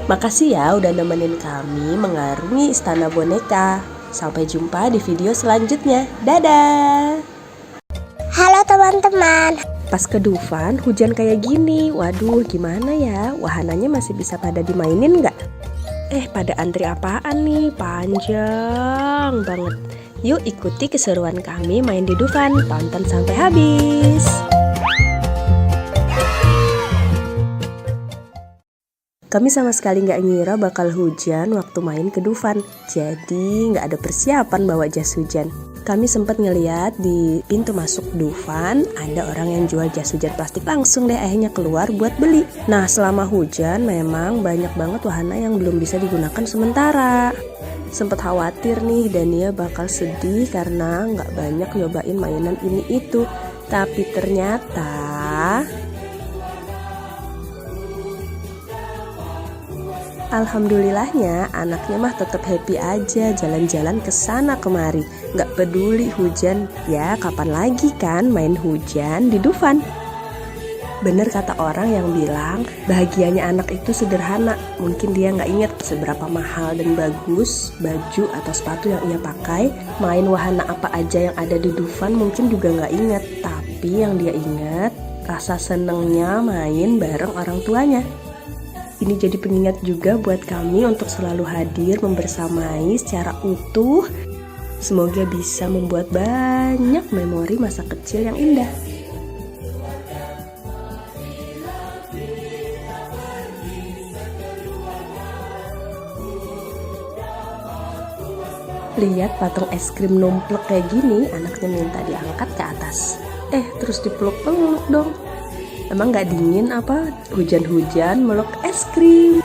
Makasih ya udah nemenin kami mengarungi istana boneka. Sampai jumpa di video selanjutnya. Dadah! Halo teman-teman. Pas ke Dufan hujan kayak gini. Waduh, gimana ya? Wahananya masih bisa pada dimainin nggak? Pada antri apaan nih? Panjang banget. Yuk ikuti keseruan kami main di Dufan. Tonton sampai habis. Kami sama sekali nggak ngira bakal hujan waktu main ke Dufan. Jadi nggak ada persiapan bawa jas hujan. Kami sempat ngeliat di pintu masuk Dufan ada orang yang jual jas hujan plastik, langsung deh akhirnya keluar buat beli. Nah selama hujan memang banyak banget wahana yang belum bisa digunakan sementara. Sempet khawatir nih Dania bakal sedih karena nggak banyak nyobain mainan ini itu. Tapi ternyata alhamdulillahnya anaknya mah tetap happy aja jalan-jalan ke sana kemari. Nggak peduli hujan, ya kapan lagi kan main hujan di Dufan. Bener kata orang yang bilang bahagianya anak itu sederhana. Mungkin dia nggak inget seberapa mahal dan bagus baju atau sepatu yang ia pakai. Main wahana apa aja yang ada di Dufan mungkin juga nggak inget. Tapi yang dia inget rasa senengnya main bareng orang tuanya. Ini jadi pengingat juga buat kami untuk selalu hadir membersamai secara utuh. Semoga bisa membuat banyak memori masa kecil yang indah. Lihat patung es krim numplek kayak gini, anaknya minta diangkat ke atas. Terus dipeluk-peluk dong. Emang gak dingin apa? Hujan-hujan meluk es krim.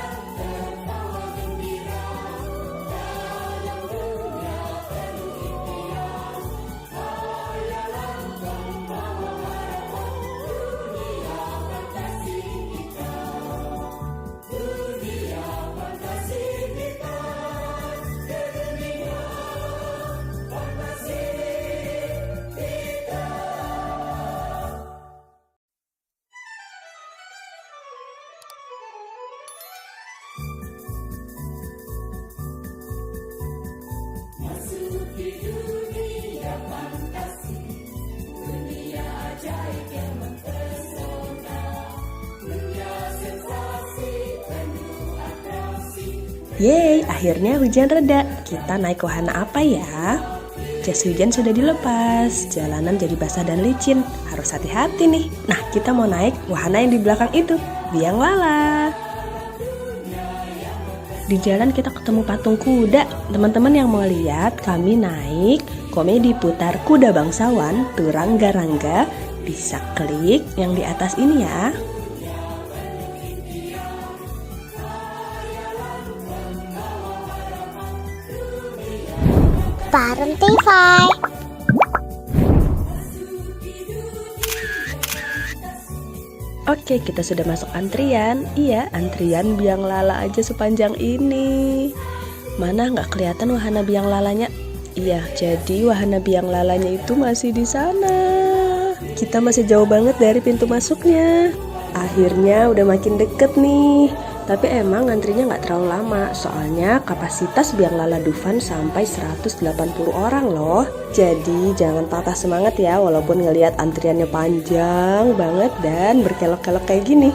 Yeay, akhirnya hujan reda. Kita naik wahana apa ya? Jas hujan sudah dilepas, jalanan jadi basah dan licin. Harus hati-hati nih. Nah, kita mau naik wahana yang di belakang itu, biang lala. Di jalan kita ketemu patung kuda. Teman-teman yang mau lihat, kami naik komedi putar kuda bangsawan, Turangga-rangga. Bisa klik yang di atas ini ya. Bareng TV. Oke, kita sudah masuk antrian. Iya, antrian biang lala aja sepanjang ini. Mana nggak kelihatan wahana biang lalanya? Iya, jadi wahana biang lalanya itu masih di sana. Kita masih jauh banget dari pintu masuknya. Akhirnya udah makin deket nih. Tapi emang antrinya nggak terlalu lama, soalnya kapasitas biang lala Dufan sampai 180 orang loh. Jadi jangan patah semangat ya, walaupun ngelihat antriannya panjang banget dan berkelok-kelok kayak gini.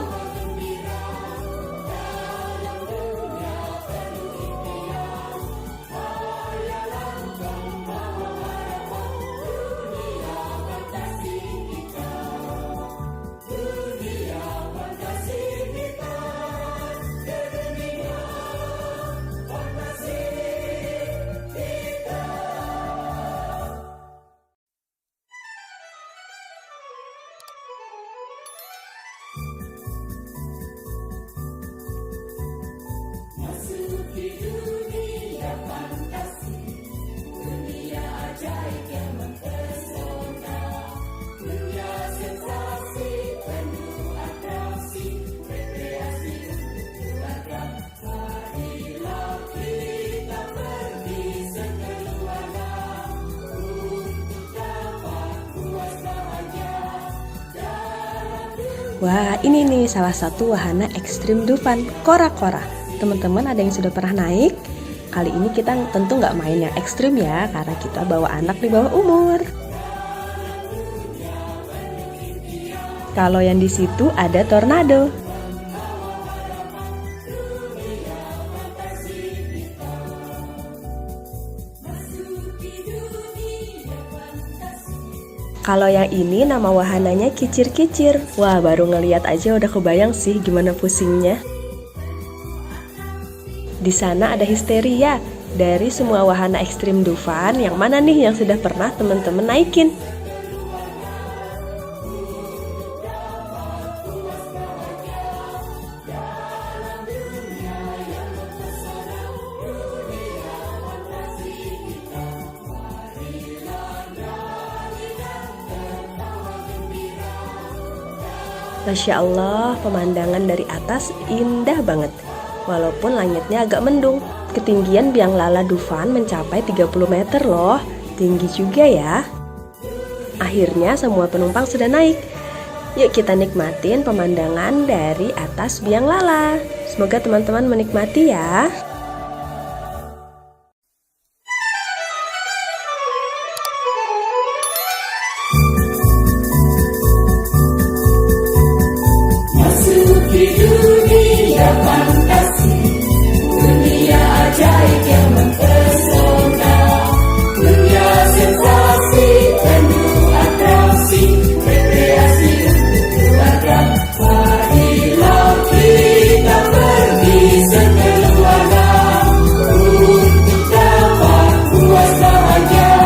Wah, ini nih salah satu wahana ekstrim Dufan, kora-kora. Teman-teman ada yang sudah pernah naik? Kali ini kita tentu nggak main yang ekstrim ya, karena kita bawa anak di bawah umur. Kalau yang di situ ada tornado. Kalau yang ini nama wahananya kicir-kicir. Wah, baru ngeliat aja udah kebayang sih gimana pusingnya. Di sana ada histeria. Dari semua wahana ekstrim Dufan, yang mana nih yang sudah pernah teman-teman naikin? Masya Allah, pemandangan dari atas indah banget. Walaupun langitnya agak mendung. Ketinggian Biang Lala Dufan mencapai 30 meter loh. Tinggi juga ya. Akhirnya semua penumpang sudah naik. Yuk kita nikmatin pemandangan dari atas Biang Lala. Semoga teman-teman menikmati ya. Masuki dunia fantasi, dunia ajaib yang mempesona, dunia sensasi penuh atraksi, rekreasi untuk keluarga. Marilah kita pergi sekeluarga untuk dapat puas bahagia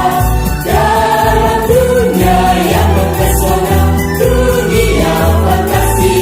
dalam dunia yang mempesona, dunia fantasi.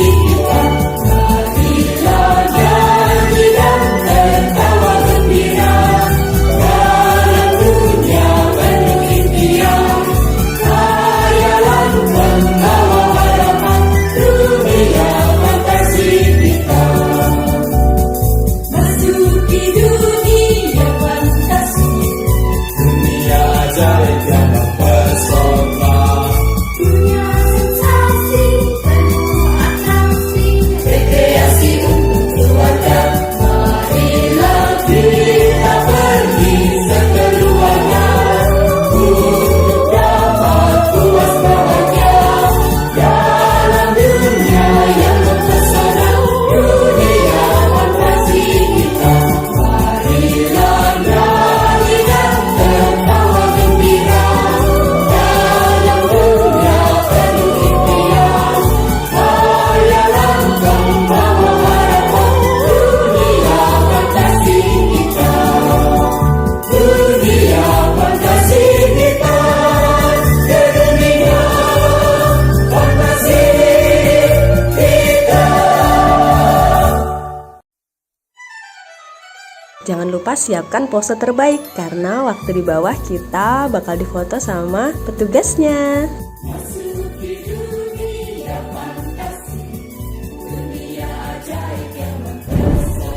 Jangan lupa siapkan pose terbaik, karena waktu di bawah kita bakal difoto sama petugasnya.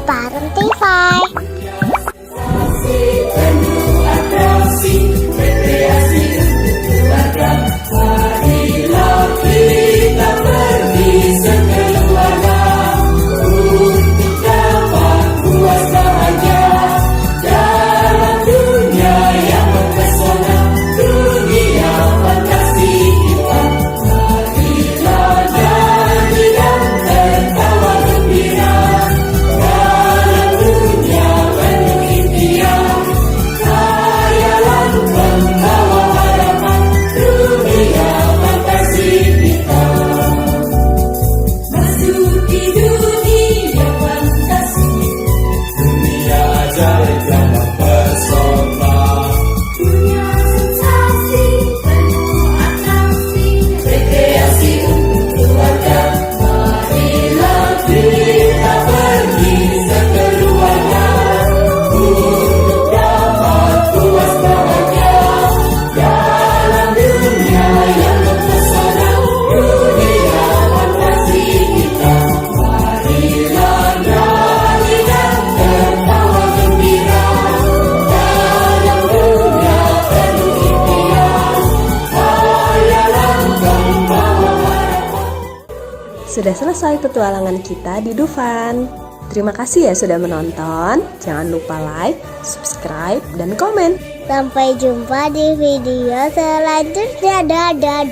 Bareng Tify. Sudah selesai petualangan kita di Dufan. Terima kasih ya sudah menonton. Jangan lupa like, subscribe, dan komen. Sampai jumpa di video selanjutnya. Dadah.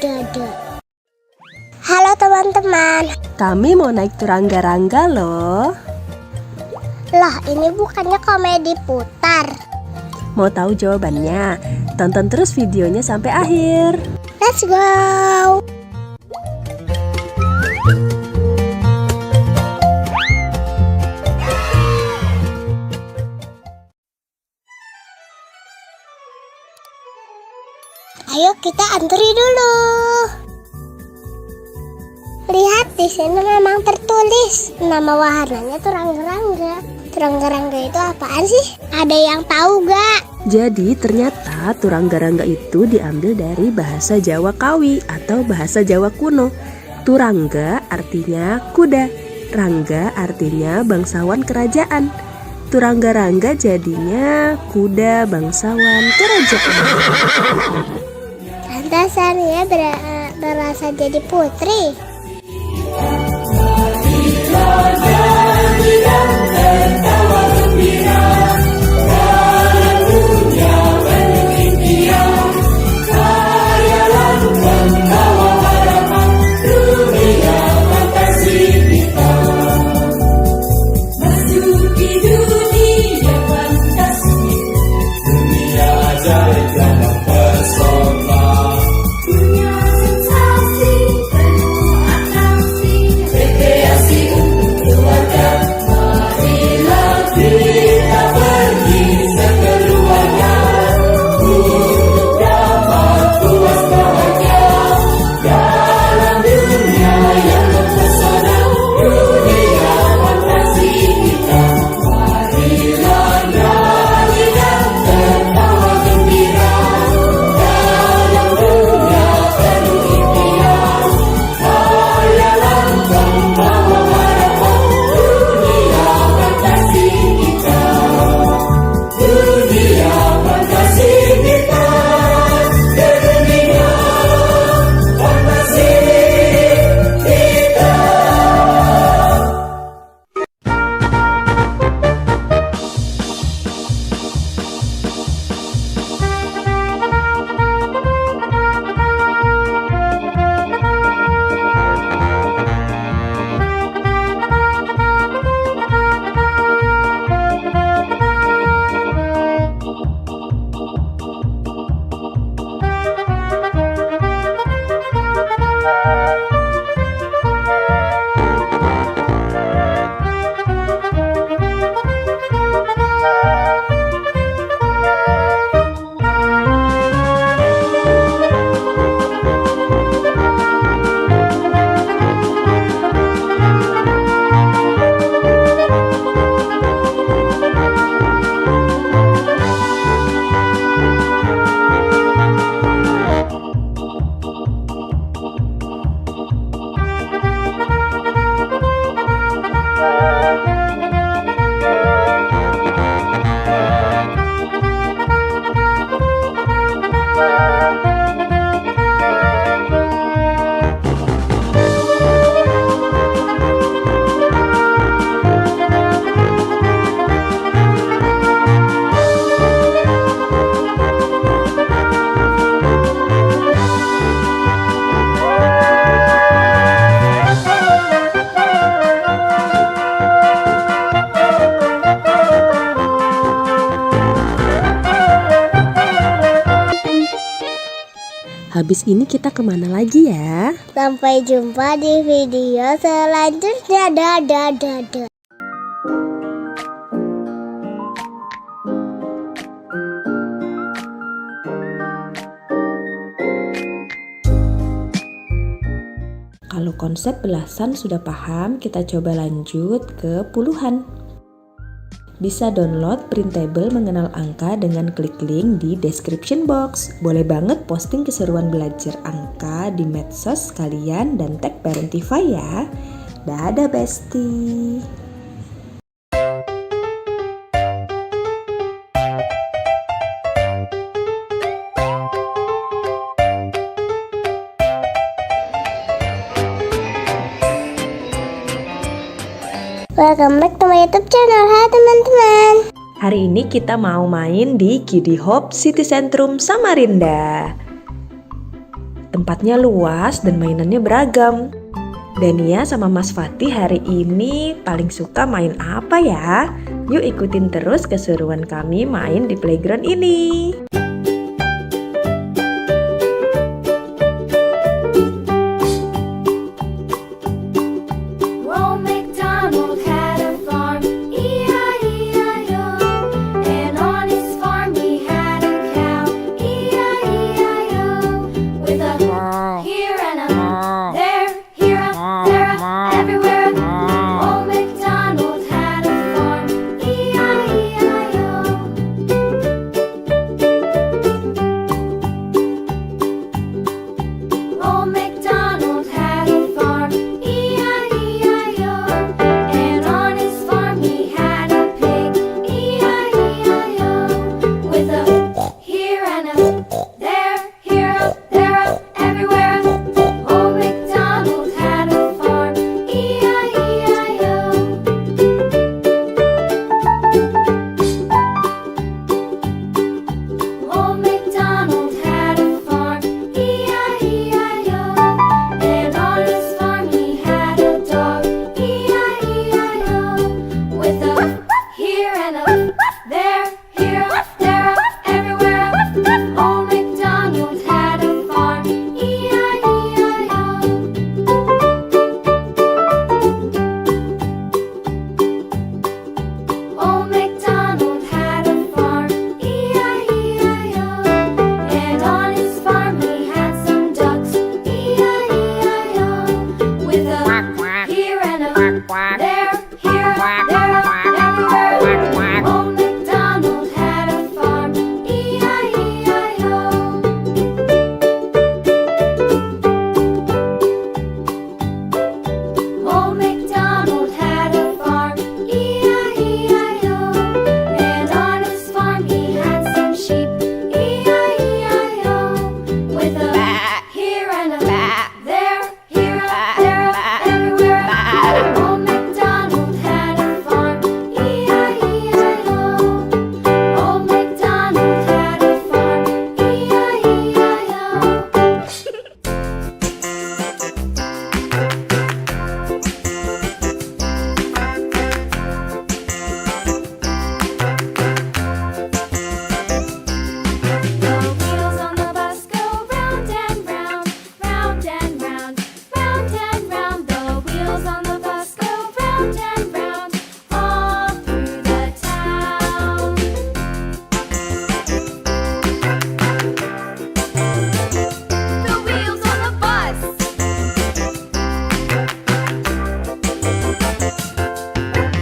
Halo teman-teman. Kami mau naik turangga-rangga loh. Lah, ini bukannya komedi putar. Mau tahu jawabannya? Tonton terus videonya sampai akhir. Let's go. Ayo kita antri dulu. Lihat di sini memang tertulis nama wahananya turangga-rangga. Turangga-rangga itu apaan sih? Ada yang tahu gak? Jadi ternyata turangga-rangga itu diambil dari bahasa Jawa Kawi atau bahasa Jawa kuno. Turangga artinya kuda, rangga artinya bangsawan kerajaan. Turangga-rangga jadinya kuda bangsawan kerajaan. Pantasan ya berasa jadi putri. Habis ini kita kemana lagi ya? Sampai jumpa di video selanjutnya. Dadah. Kalau konsep belasan sudah paham, kita coba lanjut ke puluhan. Bisa download printable mengenal angka dengan klik link di description box. Boleh banget posting keseruan belajar angka di medsos kalian dan tag Parentify ya. Dadah bestie. Welcome back to my YouTube channel. Hai teman-teman. Hari ini kita mau main di Kiddy Hope City Centrum Samarinda. Tempatnya luas dan mainannya beragam. Dania sama Mas Fatih hari ini paling suka main apa ya? Yuk ikutin terus keseruan kami main di playground ini. Old MacDonald had a farm, E-I-E-I-O. And on his farm he had a cow, E-I-E-I-O. With a here and a there, everywhere. Old MacDonald had a farm, E-I-E-I-O. Old MacDonald had a farm, E-I-E-I-O. And on his farm he had a pig, E-I-E-I-O. With a here and a there, everywhere. Old MacDonald had a farm, E-I-E-I-O. Old MacDonald had a farm, E-I-E-I-O. And on his farm he had a dog, E-I-E-I-O. With a here and a there, everywhere. Old MacDonald had a farm, E-I-E-I-O. Old MacDonald had a farm, E-I-E-I-O. And on his farm he had some ducks, E-I-E-I-O. With a here and a there, everywhere. Old MacDonald had a farm, E-I-E-I-O. Old MacDonald had a farm, E-I-E-I-O. And on his farm he had some sheep, E-I-E-I-O. With a here and a there, everywhere. Old MacDonald had a farm, E-I-E-I-O. Old MacDonald had a farm, E-I-E-I-O. The wheels on the bus go round and round, round and round, round and round. The wheels on the bus go round and round, all through the town. The wheels on the bus.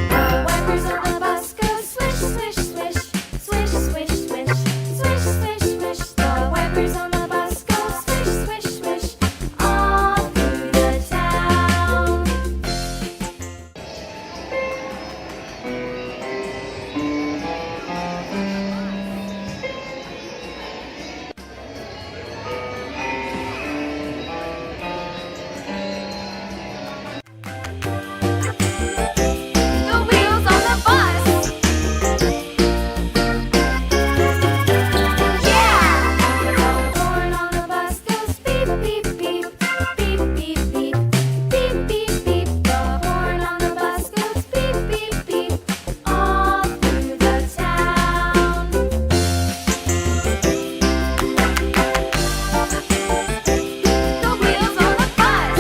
The wipers on the bus go swish, swish, swish, swish, swish, swish, swish, swish, swish. The wipers on the bus go swish, swish, swish, all through the town. The wheels on the bus. Yeah! The horn on the bus goes beep, beep, beep, beep, beep, beep, beep, beep, beep. The horn on the bus goes beep, beep, beep, all through the town. The wheels on the bus.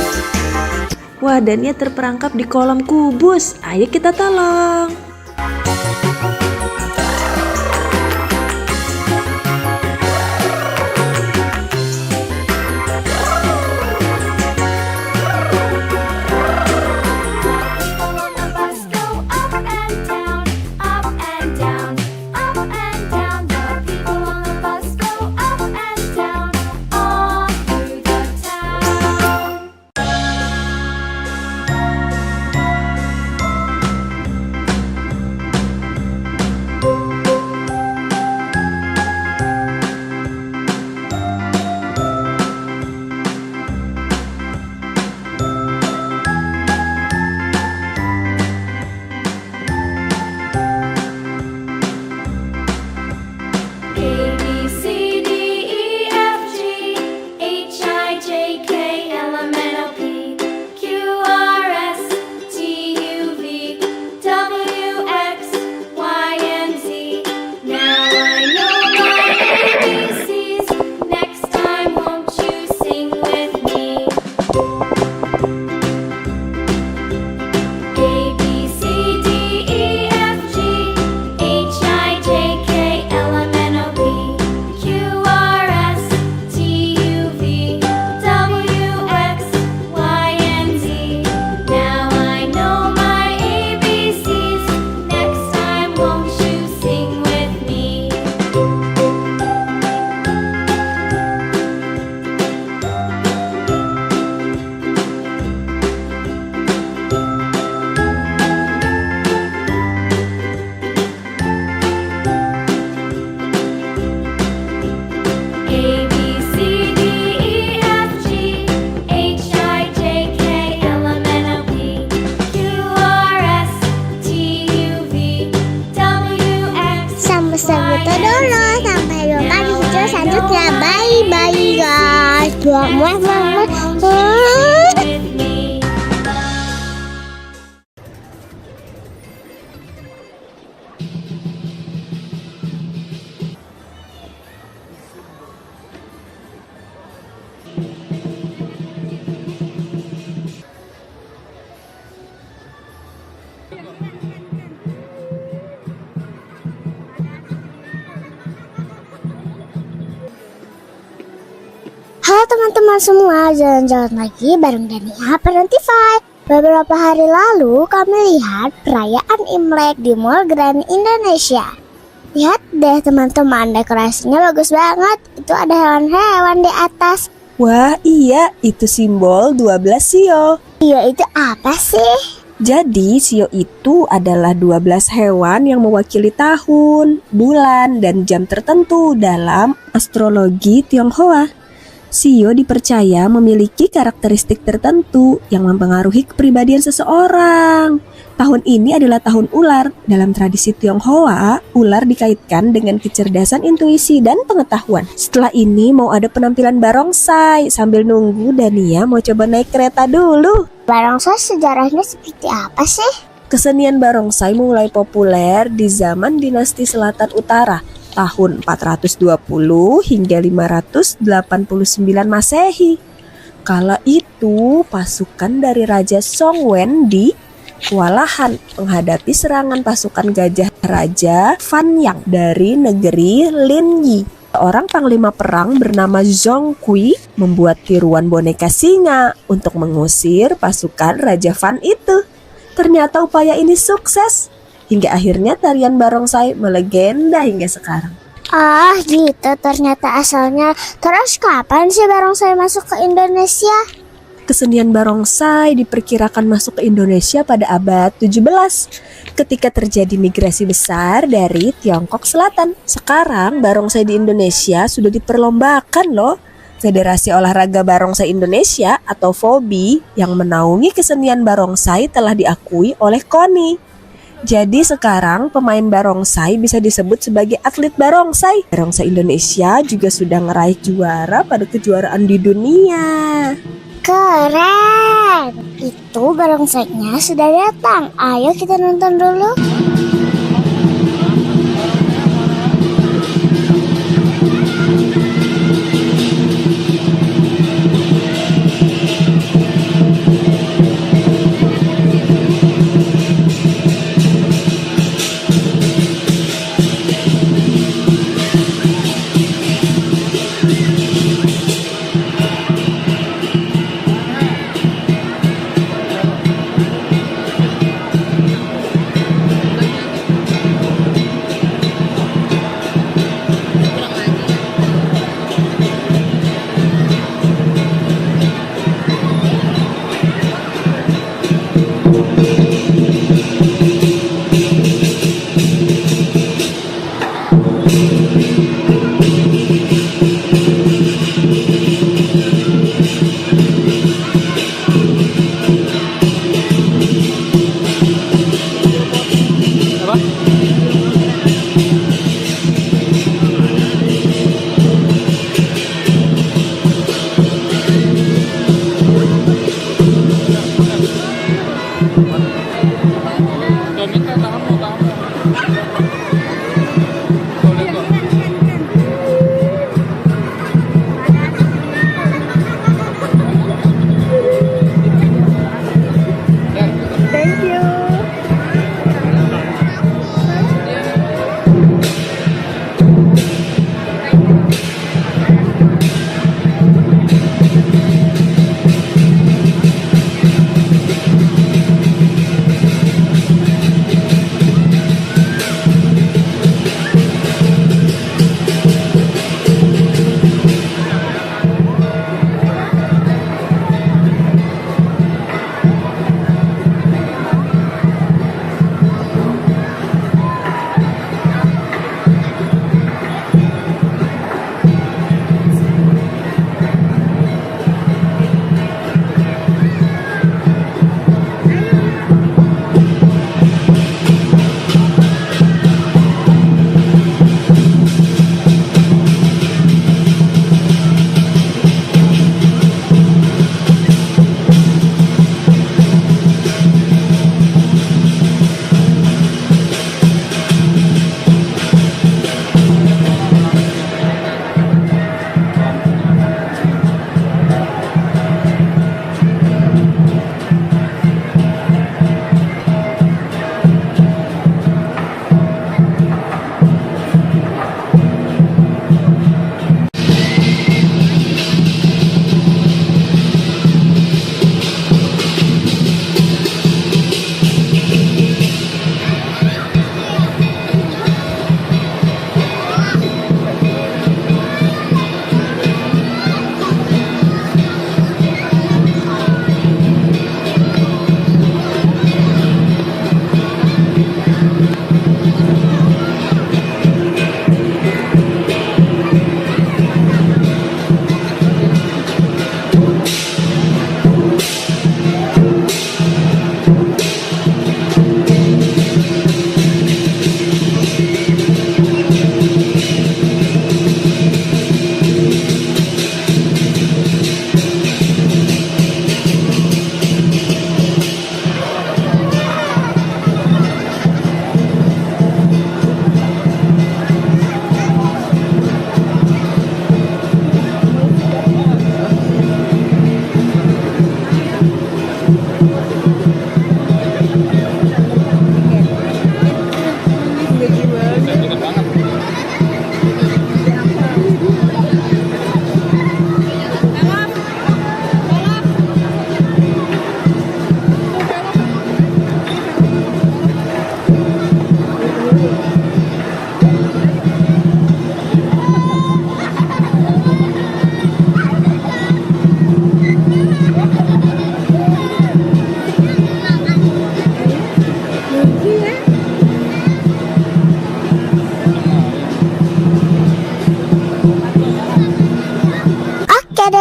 Wah, Dania terperangkap di kolam kubus. Ayo kita tolong. People on the bus go up and down, up and down, up and down. The people on the bus go up and down, all through the town. Muah, muah, muah, muah. with me. Halo teman-teman semua, jalan-jalan lagi bareng Dania Parentify. Beberapa hari lalu kami lihat perayaan Imlek di Mall Grand Indonesia. Lihat deh teman-teman, dekorasinya bagus banget. Itu ada hewan-hewan di atas. Wah iya, itu simbol 12 sio. Iya, itu apa sih? Jadi sio itu adalah 12 hewan yang mewakili tahun, bulan, dan jam tertentu dalam astrologi Tionghoa. Sio dipercaya memiliki karakteristik tertentu yang mempengaruhi kepribadian seseorang. Tahun ini adalah tahun ular. Dalam tradisi Tionghoa, ular dikaitkan dengan kecerdasan intuisi dan pengetahuan. Setelah ini mau ada penampilan barongsai. Sambil nunggu, Dania mau coba naik kereta dulu. Barongsai sejarahnya seperti apa sih? Kesenian barongsai mulai populer di zaman dinasti Selatan Utara tahun 420 hingga 589 Masehi. Kala itu pasukan dari Raja Songwen di kewalahan menghadapi serangan pasukan gajah Raja Fan Yang dari negeri Linyi. Orang panglima perang bernama Zhong Kui membuat tiruan boneka singa untuk mengusir pasukan Raja Fan itu. Ternyata upaya ini sukses. Hingga akhirnya tarian barongsai melegenda hingga sekarang. Ah gitu ternyata asalnya. Terus kapan sih barongsai masuk ke Indonesia? Kesenian barongsai diperkirakan masuk ke Indonesia pada abad 17 ketika terjadi migrasi besar dari Tiongkok Selatan. Sekarang barongsai di Indonesia sudah diperlombakan loh. Federasi Olahraga Barongsai Indonesia atau FOBI yang menaungi kesenian barongsai telah diakui oleh KONI. Jadi sekarang pemain barongsai bisa disebut sebagai atlet barongsai. Barongsai Indonesia juga sudah ngeraih juara pada kejuaraan di dunia. Keren! Itu barongsainya sudah datang. Ayo kita nonton dulu.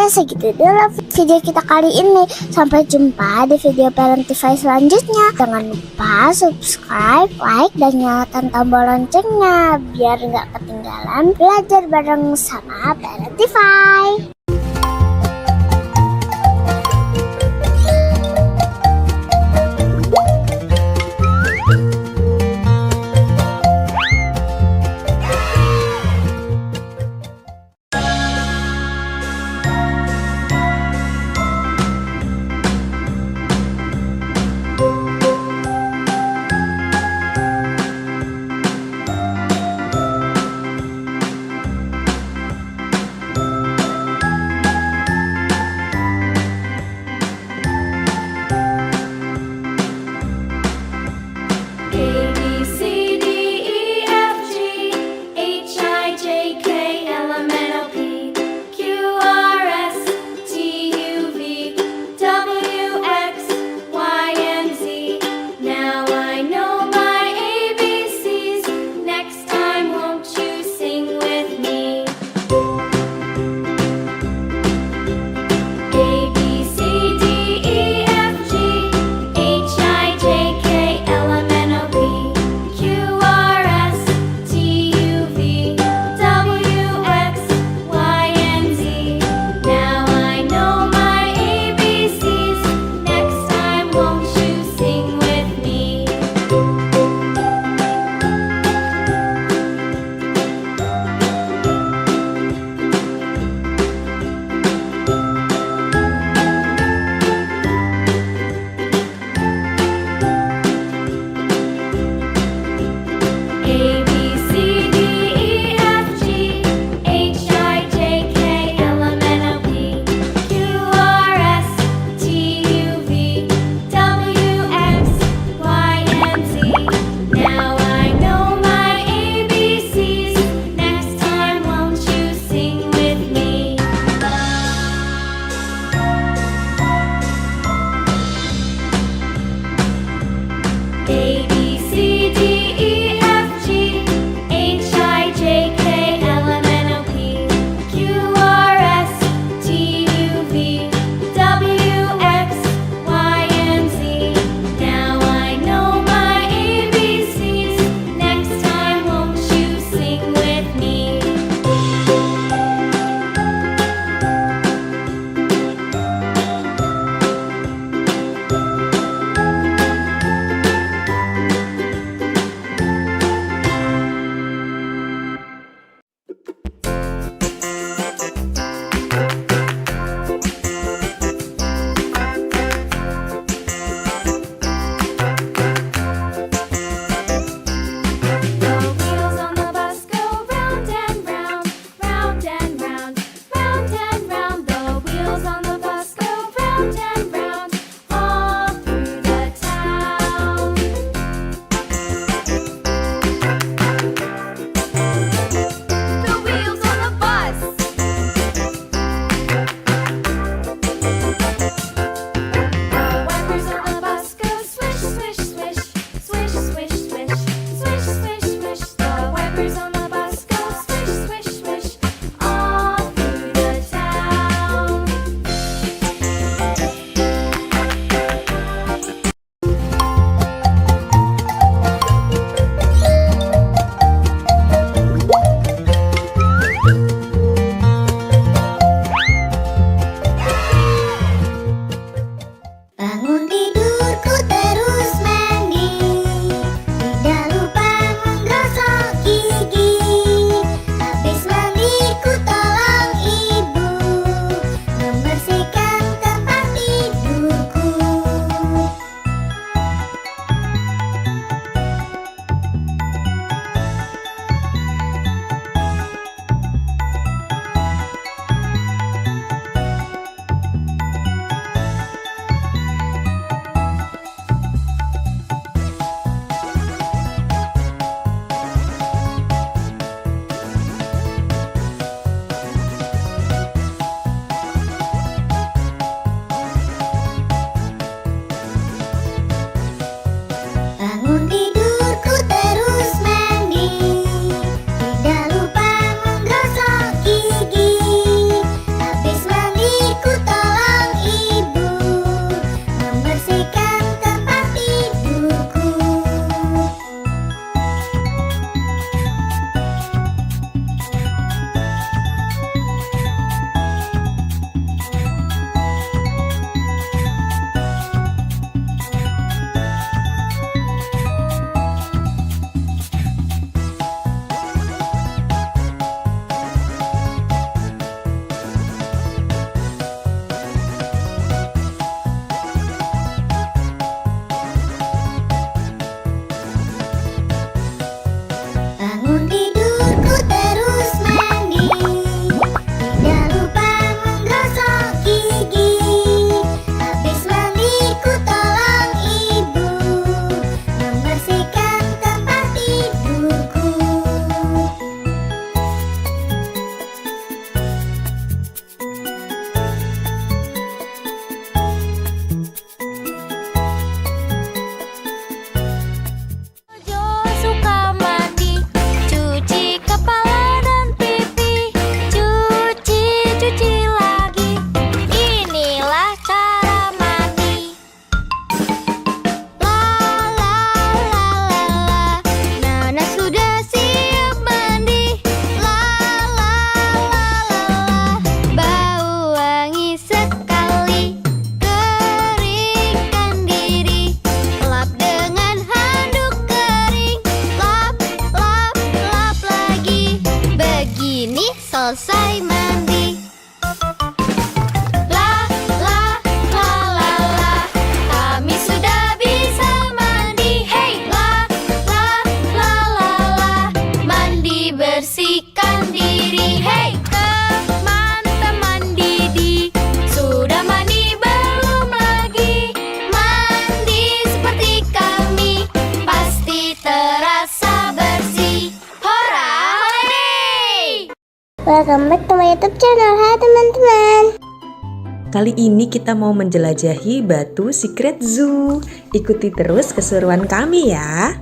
segitu dulu video kita kali ini. Sampai jumpa di video Parentify selanjutnya. Jangan lupa subscribe, like, dan nyalakan tombol loncengnya biar nggak ketinggalan belajar bareng sama Parentify. Welcome back to my YouTube channel. Hai teman-teman. Kali ini kita mau menjelajahi Batu Secret Zoo. Ikuti terus keseruan kami ya.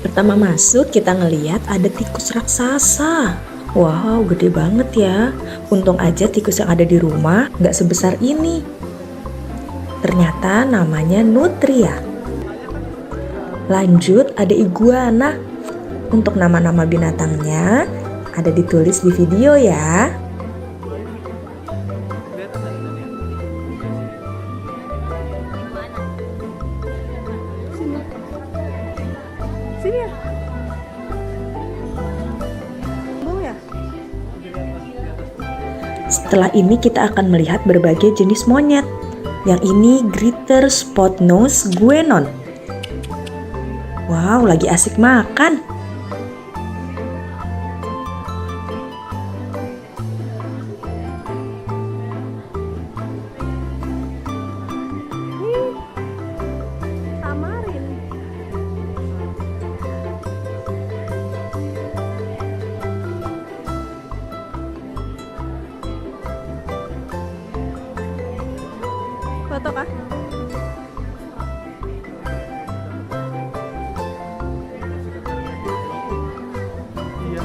Pertama masuk kita ngeliat ada tikus raksasa. Wow, gede banget ya. Untung aja tikus yang ada di rumah nggak sebesar ini. Ternyata namanya nutria. Lanjut ada iguana. Untuk nama-nama binatangnya ada ditulis di video ya. Sini ya. Mau ya? Setelah ini kita akan melihat berbagai jenis monyet. Yang ini Greater Spot Nose Guenon. Wow, lagi asik makan. Tamarin. Foto kah? Iya.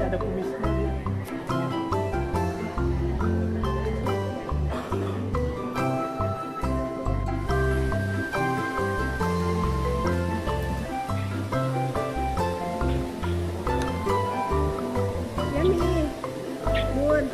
Ada kumisnya dia. Yummy. Bun.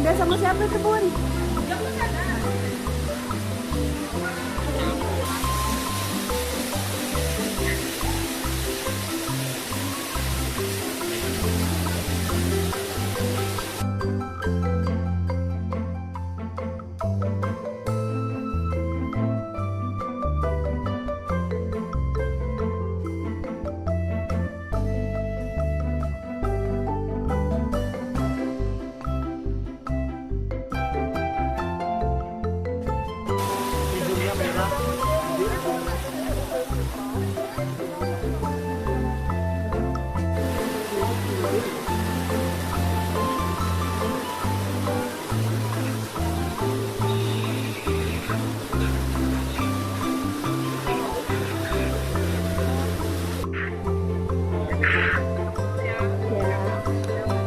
Ya, assalamualaikum. Bunda sama siapa itu, Bun? Hidungnya merah. Ya.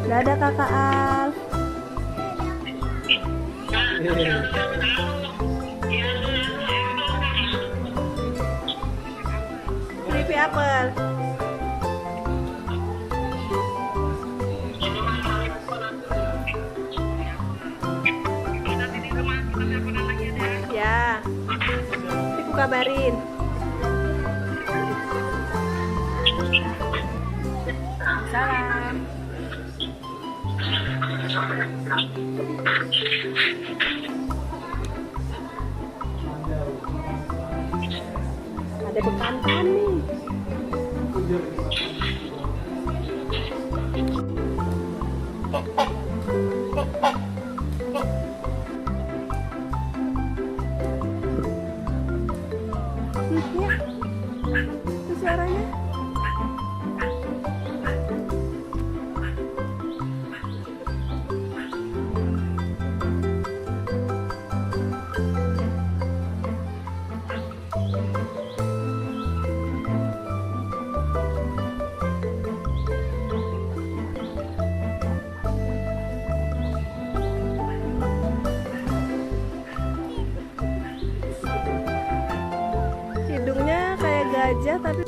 Dadah Kakak Al. Creepy apple. Ya. Nanti aku kabarin. Salam. Ada bekantan nih. Ya. Itu suaranya. Hidungnya kayak gajah tapi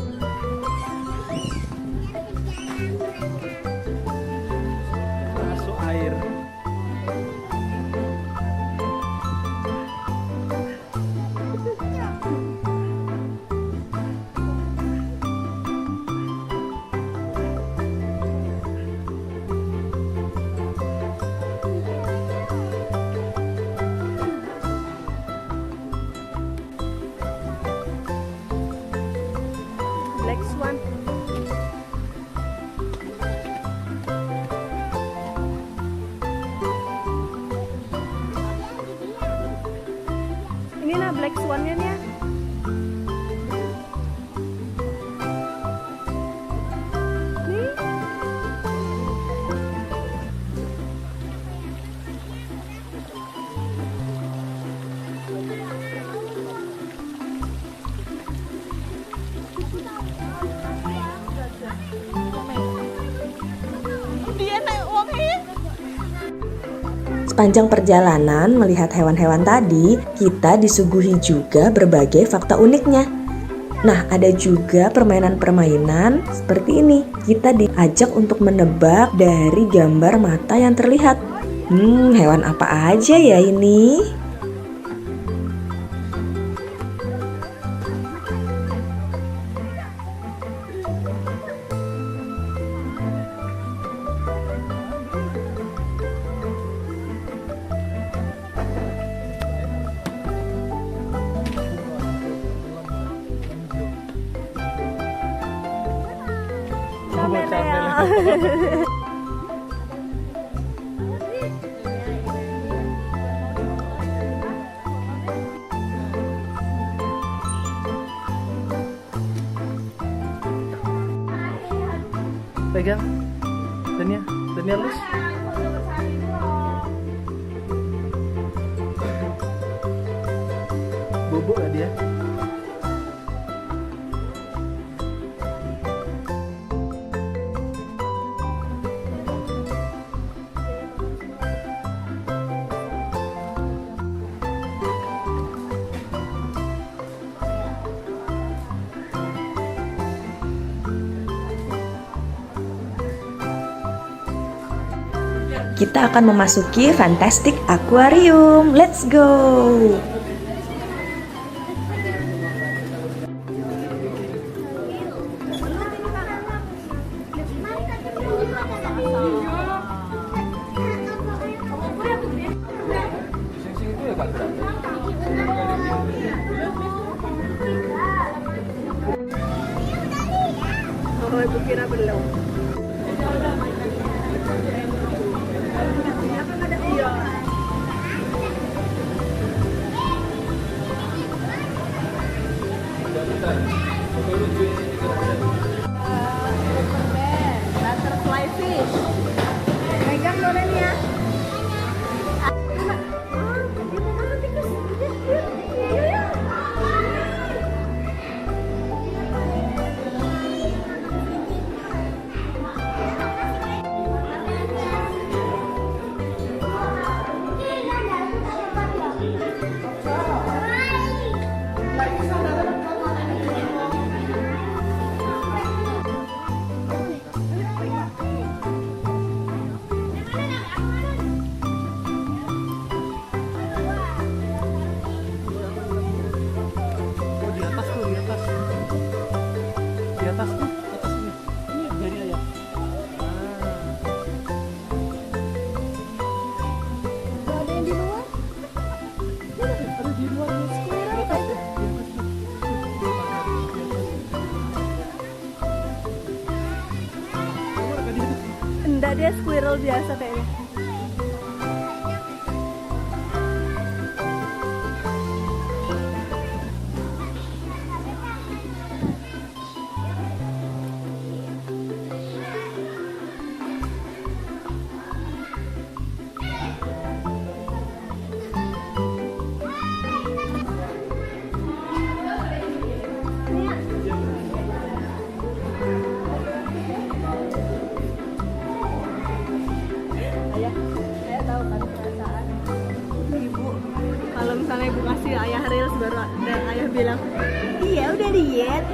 Masuk air. Sepanjang perjalanan melihat hewan-hewan tadi, kita disuguhi juga berbagai fakta uniknya. Nah, ada juga permainan-permainan seperti ini. Kita diajak untuk menebak dari gambar mata yang terlihat. Hewan apa aja ya ini? Pegang Dania lus. Bobo gak dia? Kita akan memasuki Fantastic Aquarium. Let's go! Oh, ibu kira belum. Butterfly fish. Pegang Doren ya. Enggak, dia squirrel biasa kayaknya. Ayah tahu kan perasaan ibu kalau misalnya ibu kasih ayah reels baru dan ayah bilang iya udah diet.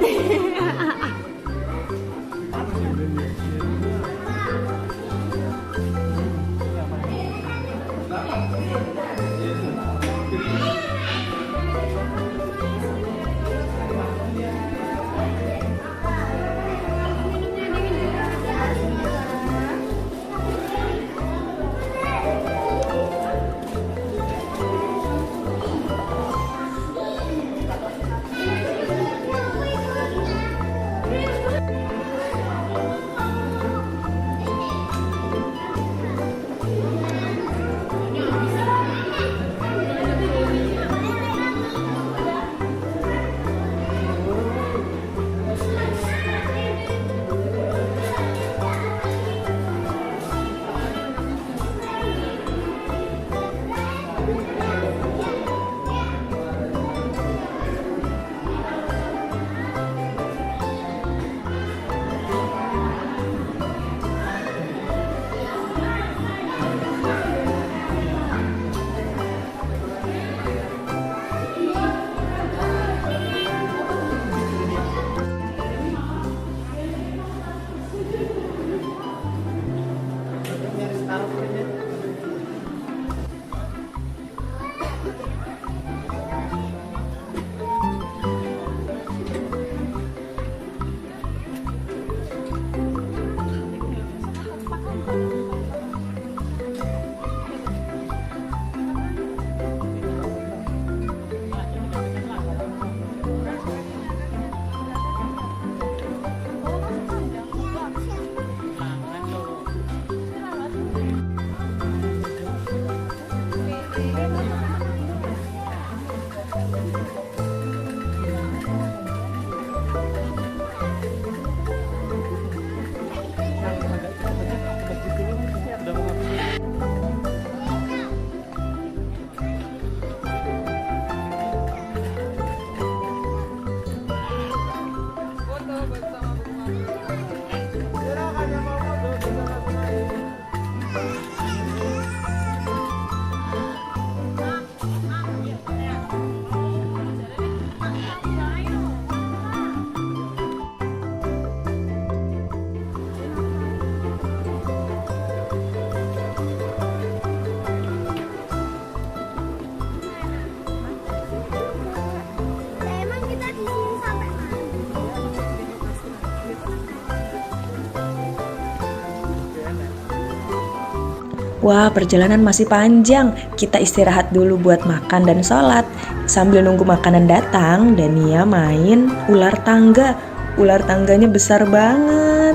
Wah, perjalanan masih panjang. Kita istirahat dulu buat makan dan sholat. Sambil nunggu makanan datang, Dania main ular tangga. Ular tangganya besar banget.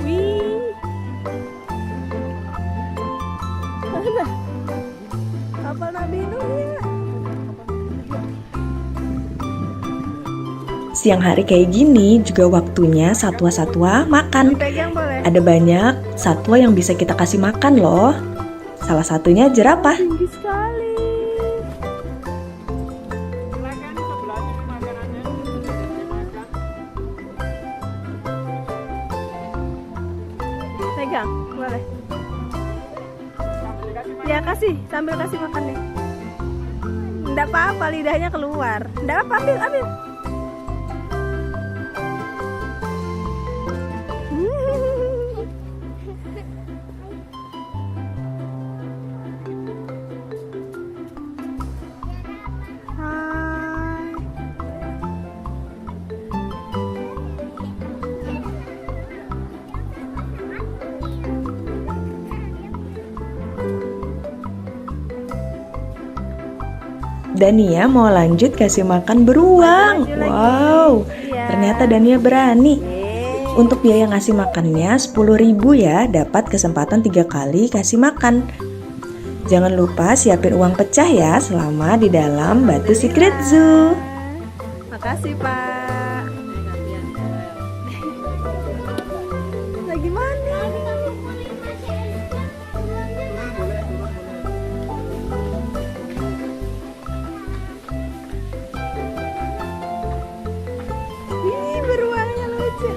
Wih. Mana? Kapal Nabi Nuh ya? Siang hari kayak gini juga waktunya satwa-satwa makan. Dipegang boleh? Ada banyak satwa yang bisa kita kasih makan loh. Salah satunya jerapah. Tinggi sekali. Pegang, boleh. Ya kasih, sambil kasih makan deh. Nggak apa-apa, lidahnya keluar. Nggak apa, ambil, ambil. Hai. Dania mau lanjut kasih makan beruang. Wow, ternyata Dania berani. Untuk biaya ngasih makannya 10.000 ya, dapat kesempatan 3 kali kasih makan. Jangan lupa siapin uang pecah ya selama di dalam Batu Secret Zoo. Makasih, Pak. Lagi mana? Ih, beruangnya lucu.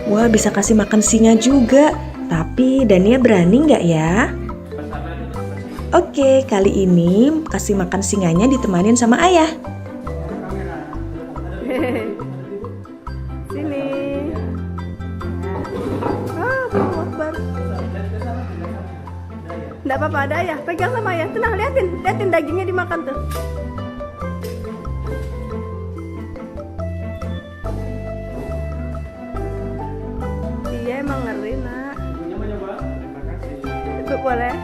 Wah, bisa kasih makan singa juga. Tapi Dania berani nggak ya? Oke, kali ini kasih makan singanya ditemanin sama ayah. Sini. Allahu Akbar. Nggak apa-apa, ada ayah. Pegang sama ayah. Tenang, liatin. Liatin dagingnya dimakan tuh. Iya, emang ngeri, nak. Itu boleh.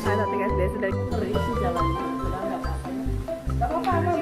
Ada tinggal dia sudah berisi jalannya. Nggak apa-apa.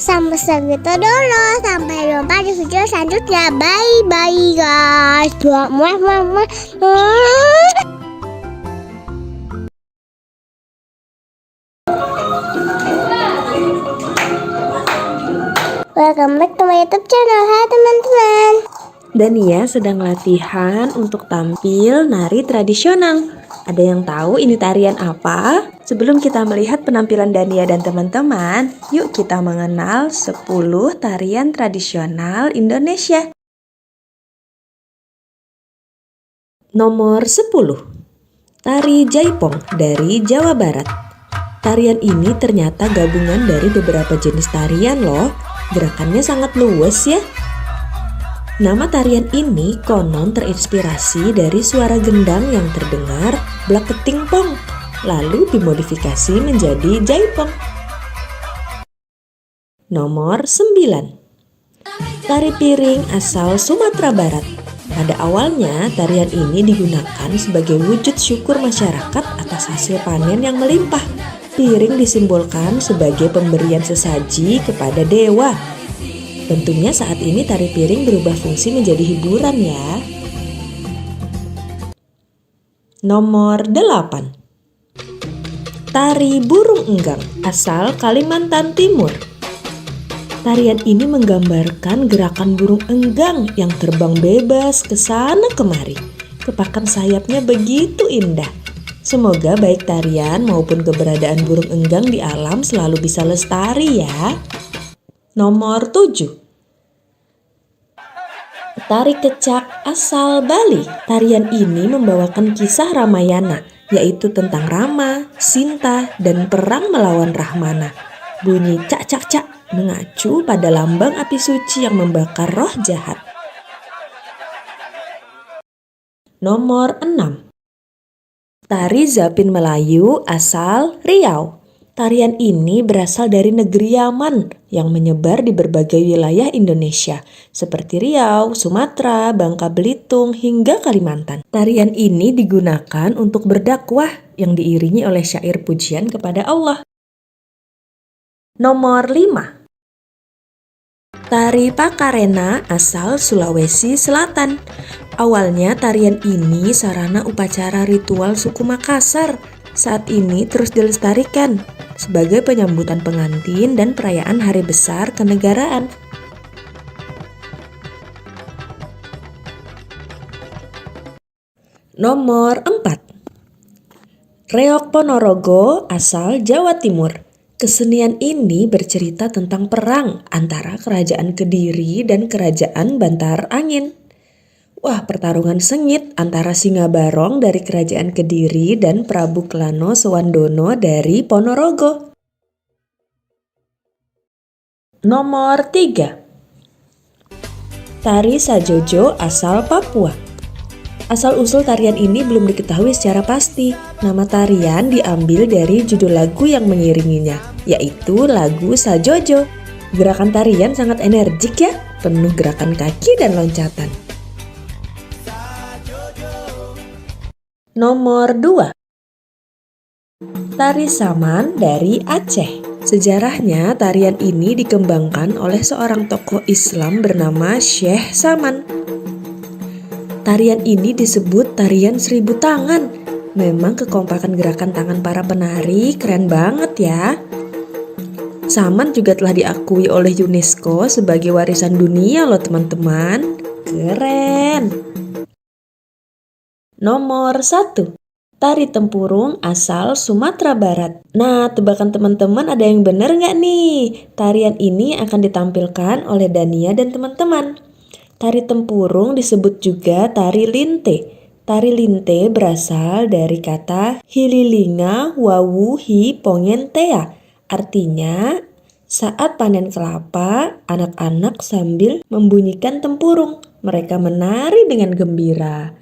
Sampai segitu dulu. Sampai jumpa di video selanjutnya. Bye guys. Welcome back to my YouTube channel. Hai teman-teman. Dania sedang latihan untuk tampil nari tradisional. Ada yang tahu ini tarian apa? Sebelum kita melihat penampilan Dania dan teman-teman, yuk kita mengenal 10 tarian tradisional Indonesia. Nomor 10. Tari Jaipong dari Jawa Barat. Tarian ini ternyata gabungan dari beberapa jenis tarian loh. Gerakannya sangat luas ya. Nama tarian ini konon terinspirasi dari suara gendang yang terdengar blak ketingpong, lalu dimodifikasi menjadi jaipong. Nomor 9. Tari piring asal Sumatera Barat. Pada awalnya, tarian ini digunakan sebagai wujud syukur masyarakat atas hasil panen yang melimpah. Piring disimbolkan sebagai pemberian sesaji kepada dewa. Tentunya saat ini tari piring berubah fungsi menjadi hiburan ya. Nomor 8. Tari burung enggang asal Kalimantan Timur. Tarian ini menggambarkan gerakan burung enggang yang terbang bebas ke sana kemari. Kepakan sayapnya begitu indah. Semoga baik tarian maupun keberadaan burung enggang di alam selalu bisa lestari ya. Nomor 7. Tari kecak asal Bali. Tarian ini membawakan kisah Ramayana, yaitu tentang Rama, Sinta, dan perang melawan Rahmana. Bunyi cak cak cak mengacu pada lambang api suci yang membakar roh jahat. Nomor 6. Tari Zapin Melayu asal Riau. Tarian ini berasal dari negeri Yaman yang menyebar di berbagai wilayah Indonesia seperti Riau, Sumatera, Bangka Belitung, hingga Kalimantan. Tarian ini digunakan untuk berdakwah yang diiringi oleh syair pujian kepada Allah. Nomor 5. Tari Pakarena asal Sulawesi Selatan. Awalnya tarian ini sarana upacara ritual suku Makassar. Saat ini terus dilestarikan sebagai penyambutan pengantin dan perayaan hari besar kenegaraan. Nomor 4. Reog Ponorogo asal Jawa Timur. Kesenian ini bercerita tentang perang antara Kerajaan Kediri dan Kerajaan Bantar Angin. Wah, pertarungan sengit antara Singa Barong dari Kerajaan Kediri dan Prabu Klano Sewandono dari Ponorogo. Nomor 3. Tari Sajojo asal Papua. Asal-usul tarian ini belum diketahui secara pasti. Nama tarian diambil dari judul lagu yang mengiringinya, yaitu lagu Sajojo. Gerakan tarian sangat energik ya, penuh gerakan kaki dan loncatan. Nomor 2. Tari Saman dari Aceh. Sejarahnya tarian ini dikembangkan oleh seorang tokoh Islam bernama Syekh Saman. Tarian ini disebut tarian 1000 tangan. Memang kekompakan gerakan tangan para penari keren banget ya. Saman juga telah diakui oleh UNESCO sebagai warisan dunia loh teman-teman. Keren. Nomor 1. Tari Tempurung asal Sumatera Barat. Nah, tebakan teman-teman ada yang benar nggak nih? Tarian ini akan ditampilkan oleh Dania dan teman-teman. Tari Tempurung disebut juga tari linte. Tari linte berasal dari kata hililinga wawu hi pongentea. Artinya, saat panen kelapa, anak-anak sambil membunyikan tempurung. Mereka menari dengan gembira.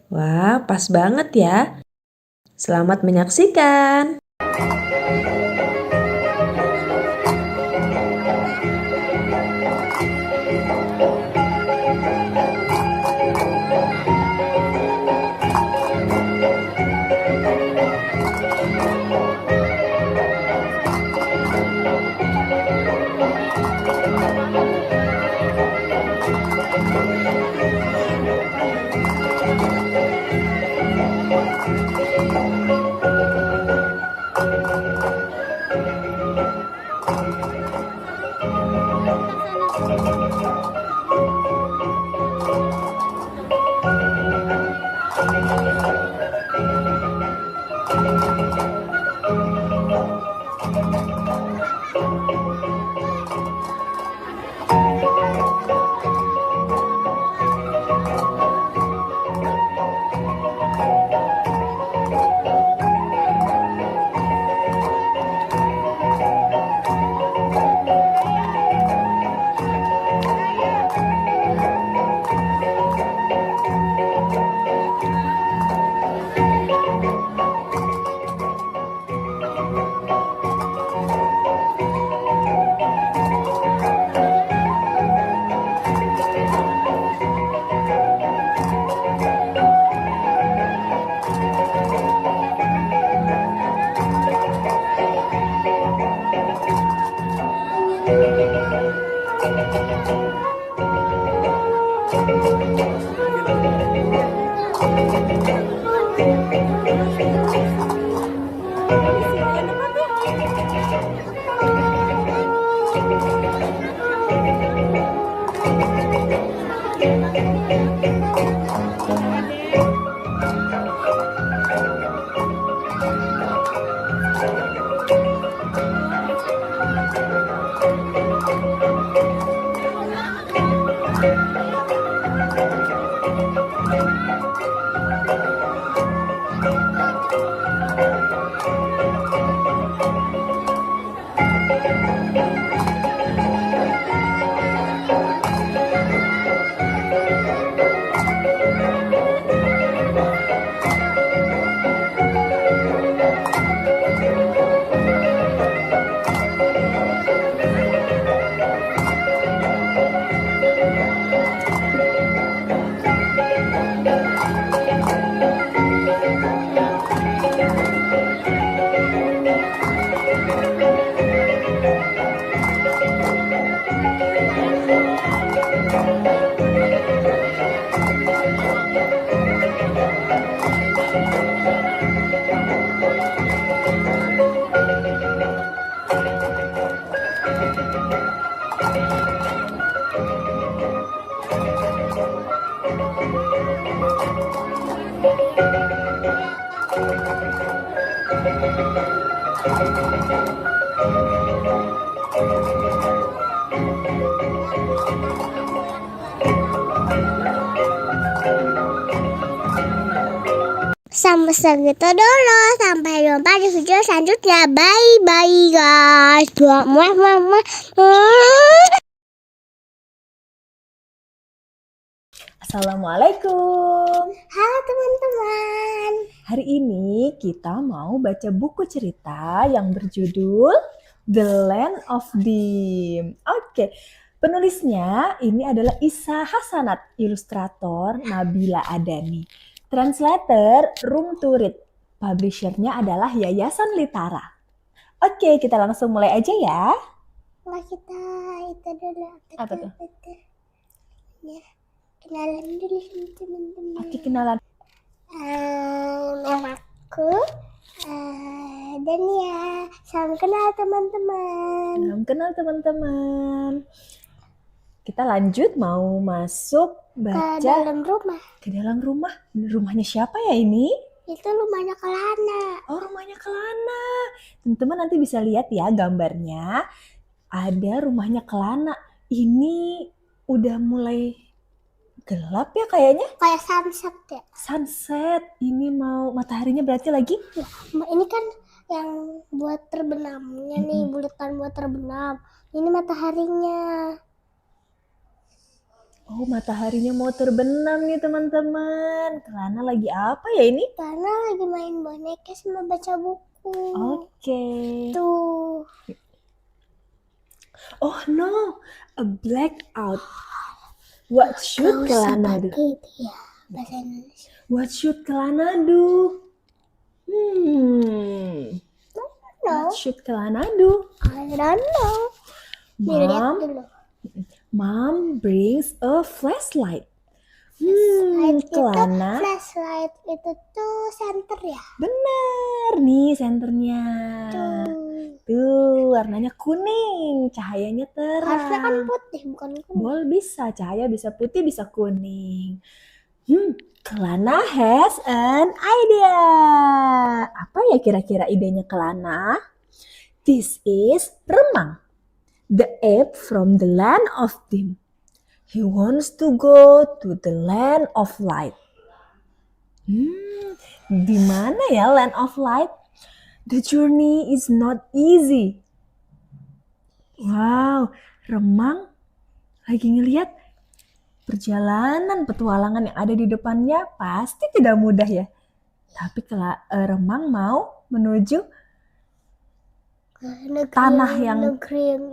Wah, pas banget ya. Selamat menyaksikan. Sampai segitu dulu. Sampai jumpa di video selanjutnya. Bye bye guys. Muah muah muah. Assalamualaikum. Halo teman-teman. Hari ini kita mau baca buku cerita yang berjudul The Land of Dim. Oke, penulisnya ini adalah Isa Hasanat, ilustrator Nabila Adani, translator Room to Read, publishernya adalah Yayasan Litara. Oke, kita langsung mulai aja ya. Nggak, kita itu dulu. Apa tuh? Ya, kenalan dulu sama teman-teman. Oke, kenalan. Namaku Dania. Salam kenal teman-teman. Salam kenal teman-teman. Kita lanjut mau masuk baca Ke dalam rumah. ke dalam rumah. Rumahnya siapa ya ini? Itu rumahnya Kelana. Oh, rumahnya Kelana. Teman-teman nanti bisa lihat ya gambarnya. Ada rumahnya Kelana. Ini udah mulai gelap ya kayaknya. Kayak sunset ya. Sunset. Ini mau mataharinya berarti lagi. Ini kan yang buat terbenamnya nih, bulatan buat terbenam. Ini mataharinya. Oh, mataharinya mau terbenam nih teman-teman. Kelana lagi apa ya ini? Kelana lagi main boneka sama baca buku. Oke. Tuh. Oh no, a blackout. What should Kelana do? Gitu ya, bahasa Indonesia. What should Kelana do? What should Kelana do? I don't know. Nih, lihat dulu. Mom brings a flashlight. Kelana. Flashlight itu tuh center ya. Bener nih senternya. Tuh warnanya kuning, cahayanya terang. Harusnya kan putih, bukan kuning. Boleh bisa, cahaya bisa putih bisa kuning. Kelana has an idea. Apa ya kira-kira idenya Kelana? This is Remang, the ape from the land of dim. He wants to go to the land of light. Di mana ya land of light? The journey is not easy. Wow, Remang lagi ngelihat perjalanan petualangan yang ada di depannya pasti tidak mudah ya. Tapi Remang mau menuju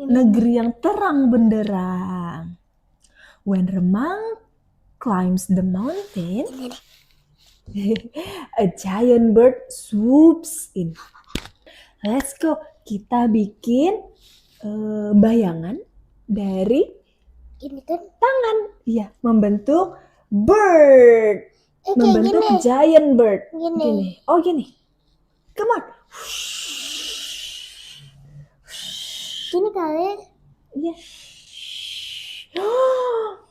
negeri yang terang benderang. When Remang climbs the mountain, a giant bird swoops in. Let's go, kita bikin bayangan dari Ini kan tangan. Iya, membentuk bird. Membentuk giant bird. Gini. Oh, gini. Come on. Gini kali. Iya.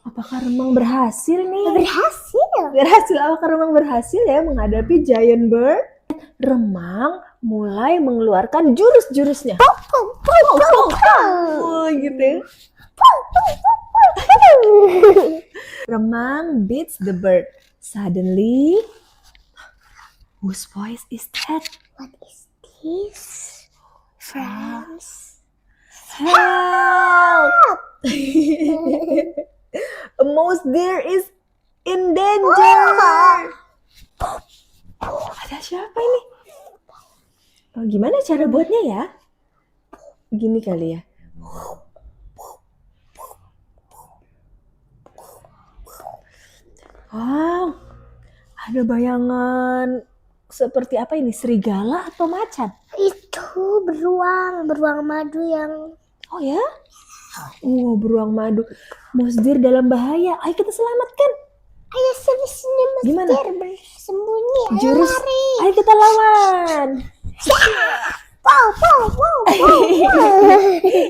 Apakah Remang berhasil nih? Berhasil. Apakah Remang berhasil ya menghadapi giant bird? Remang mulai mengeluarkan jurus-jurusnya. Oh, gitu. Remang beats the bird. Suddenly, whose voice is that? What is this? Friends. Help! A mouse deer is in danger. Ada siapa ini? Oh, gimana cara buatnya ya? Gini kali ya. Wow, ada bayangan seperti apa ini? Serigala atau macan? Itu beruang madu yang... Oh ya? Beruang madu. Monster dalam bahaya. Ayo kita selamatkan. Ayo sini Gimana? bersembunyi. Ayo Jurus. lari. Ayo kita lawan.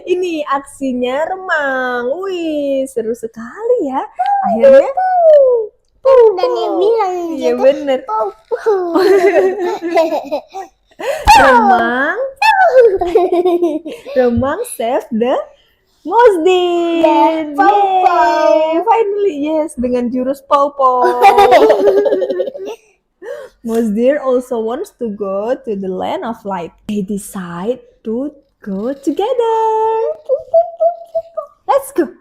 Ini aksinya Remang. Wih, seru sekali ya. Akhirnya Dan dia bilang iya gitu. bener. Remang save the mouse deer. Yay! Finally, yes, dengan jurus Pow. Mouse deer also wants to go to the land of light. They decide to go together. Let's go.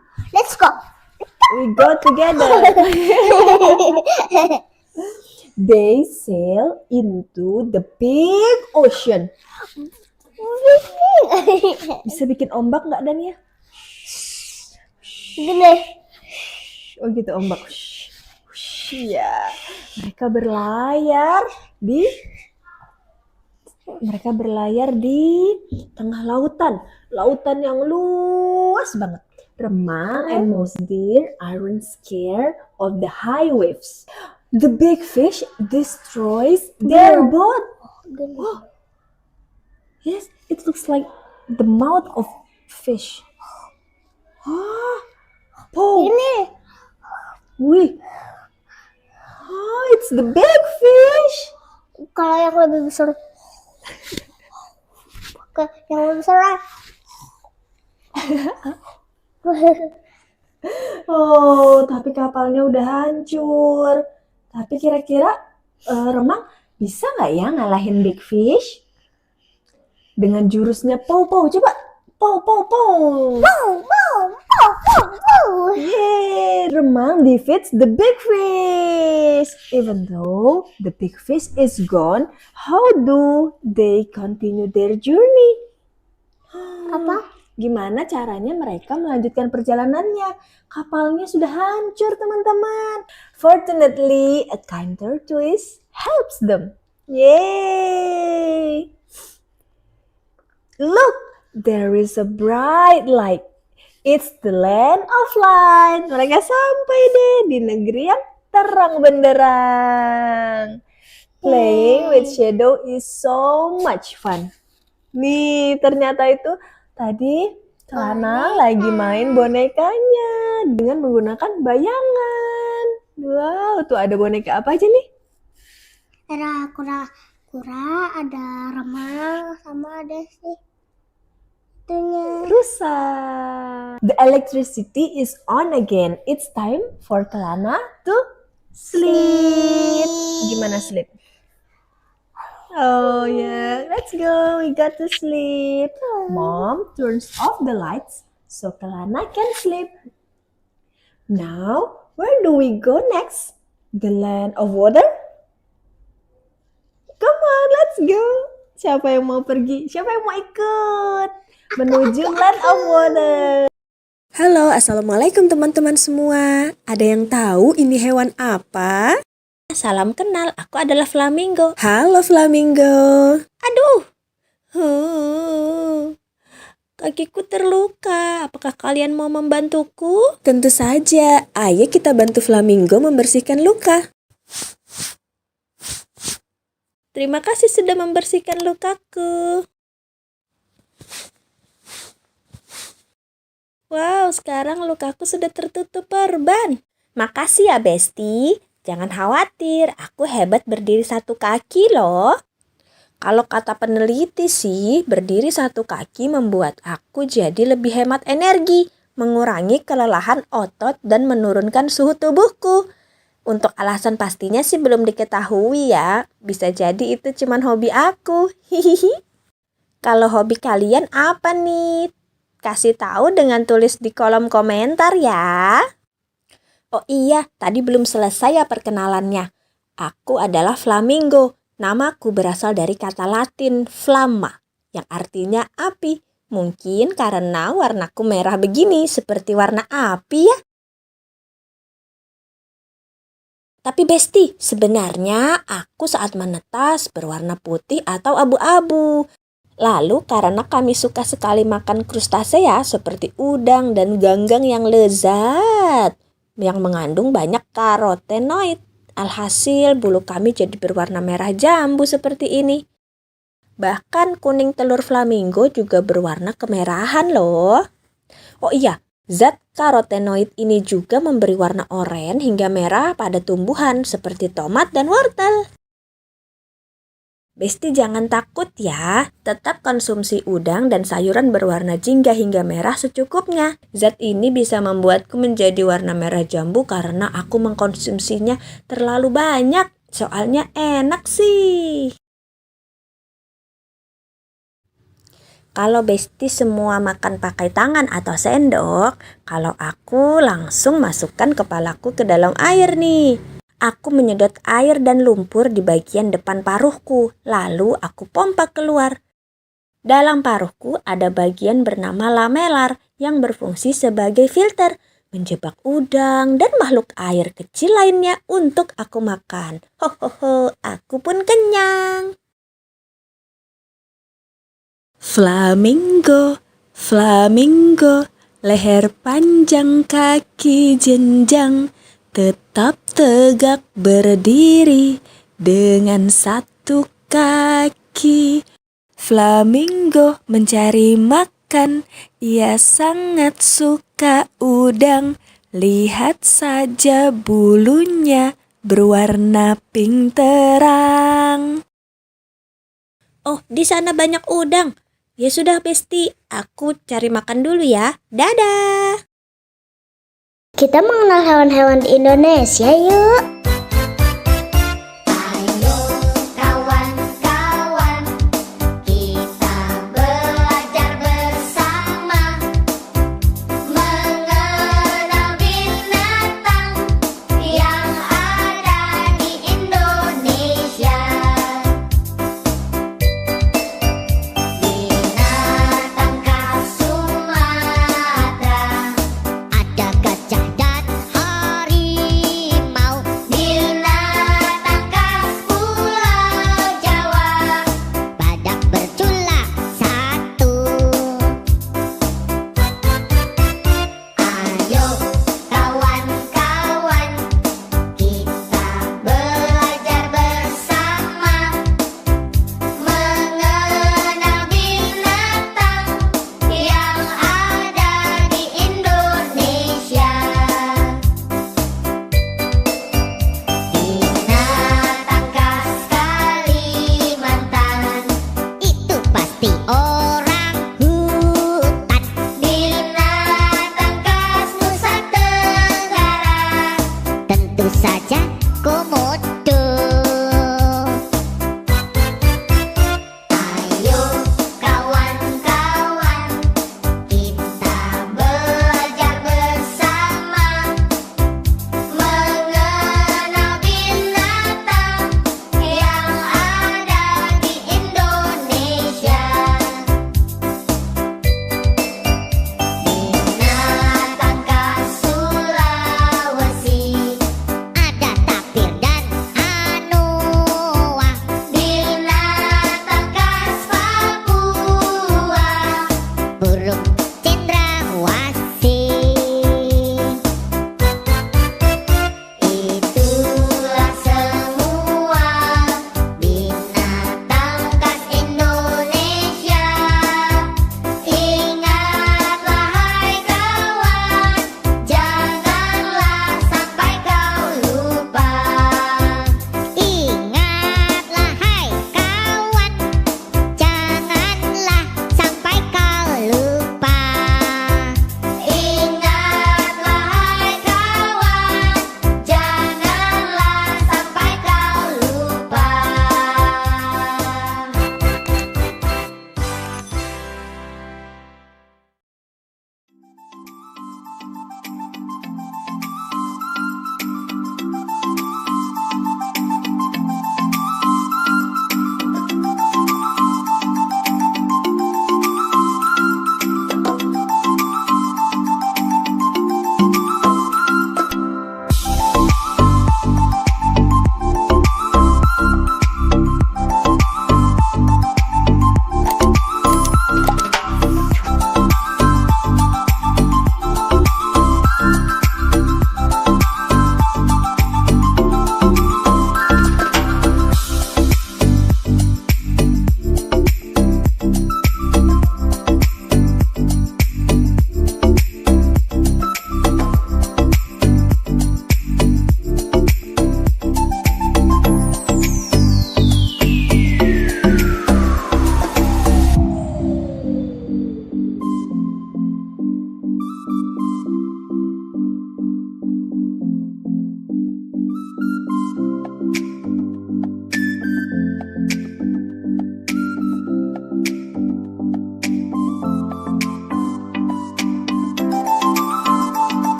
We go together. They sail into the big ocean. Bisa bikin ombak nggak Dania? Gini. Oh gitu ombak. Iya. Mereka berlayar di tengah lautan yang luas banget. Remang and mouse deer aren't scared of the high waves. The big fish destroys their boat. Oh. Yes, it looks like the mouth of fish. Oh, Ini. wih. Oh, it's the big fish. Kalau yang lebih besar. Yang lebih besar. Oh, tapi kapalnya udah hancur. Tapi kira-kira Remang bisa nggak ya ngalahin big fish? Dengan jurusnya Pow. Coba. Pow. Yay! Remang defeats the big fish. Even though the big fish is gone, how do they continue their journey? Apa? Gimana caranya mereka melanjutkan perjalanannya? Kapalnya sudah hancur, teman-teman. Fortunately, a kind tortoise helps them. Yay! Look, there is a bright light. It's the land of light. Mereka sampai deh di negeri yang terang benderang. Playing with shadow is so much fun. Nih, ternyata itu tadi Kelana lagi main bonekanya dengan menggunakan bayangan. Wow, tuh ada boneka apa aja nih? Ada kura-kura, ada remang, sama ada sih itunya. Rusa. The electricity is on again. It's time for Kelana to sleep. Gimana sleep? Oh yeah, let's go. We got to sleep. Mom turns off the lights so Kelana can sleep. Now, where do we go next? The land of water? Come on, let's go. Siapa yang mau pergi? Siapa yang mau ikut? Menuju land of water. Halo, assalamualaikum teman-teman semua. Ada yang tahu ini hewan apa? Salam kenal, aku adalah flamingo. Halo flamingo. Aduh, kakiku terluka. Apakah kalian mau membantuku? Tentu saja. Ayo kita bantu flamingo membersihkan luka. Terima kasih sudah membersihkan lukaku. Wow, sekarang lukaku sudah tertutup perban. Makasih ya, Besti. Jangan khawatir, aku hebat berdiri satu kaki loh. Kalau kata peneliti sih, berdiri satu kaki membuat aku jadi lebih hemat energi, mengurangi kelelahan otot dan menurunkan suhu tubuhku. Untuk alasan pastinya sih belum diketahui ya. Bisa jadi itu cuman hobi aku. Hihihi. Kalau hobi kalian apa nih? Kasih tahu dengan tulis di kolom komentar ya. Oh iya, tadi belum selesai ya perkenalannya. Aku adalah flamingo. Namaku berasal dari kata Latin flamma, yang artinya api. Mungkin karena warnaku merah begini, seperti warna api ya. Tapi Besti, sebenarnya aku saat menetas berwarna putih atau abu-abu. Lalu karena kami suka sekali makan krustasea seperti udang dan ganggang yang lezat, yang mengandung banyak karotenoid. Alhasil bulu kami jadi berwarna merah jambu seperti ini. Bahkan kuning telur flamingo juga berwarna kemerahan loh. Oh iya, zat karotenoid ini juga memberi warna oranye hingga merah pada tumbuhan seperti tomat dan wortel. Besti jangan takut ya, tetap konsumsi udang dan sayuran berwarna jingga hingga merah secukupnya. Zat ini bisa membuatku menjadi warna merah jambu karena aku mengkonsumsinya terlalu banyak. Soalnya enak sih. Kalau Besti semua makan pakai tangan atau sendok, kalau aku langsung masukkan kepalaku ke dalam air nih. Aku menyedot air dan lumpur di bagian depan paruhku, lalu aku pompa keluar. Dalam paruhku ada bagian bernama lamelar yang berfungsi sebagai filter, menjebak udang dan makhluk air kecil lainnya untuk aku makan. Hohoho, aku pun kenyang. Flamingo, flamingo, leher panjang kaki jenjang. Tetap tegak berdiri dengan satu kaki. Flamingo mencari makan, ia sangat suka udang. Lihat saja bulunya berwarna pink terang. Oh, di sana banyak udang. Ya sudah Besti, aku cari makan dulu ya. Dadah. Kita mengenal hewan-hewan di Indonesia yuk.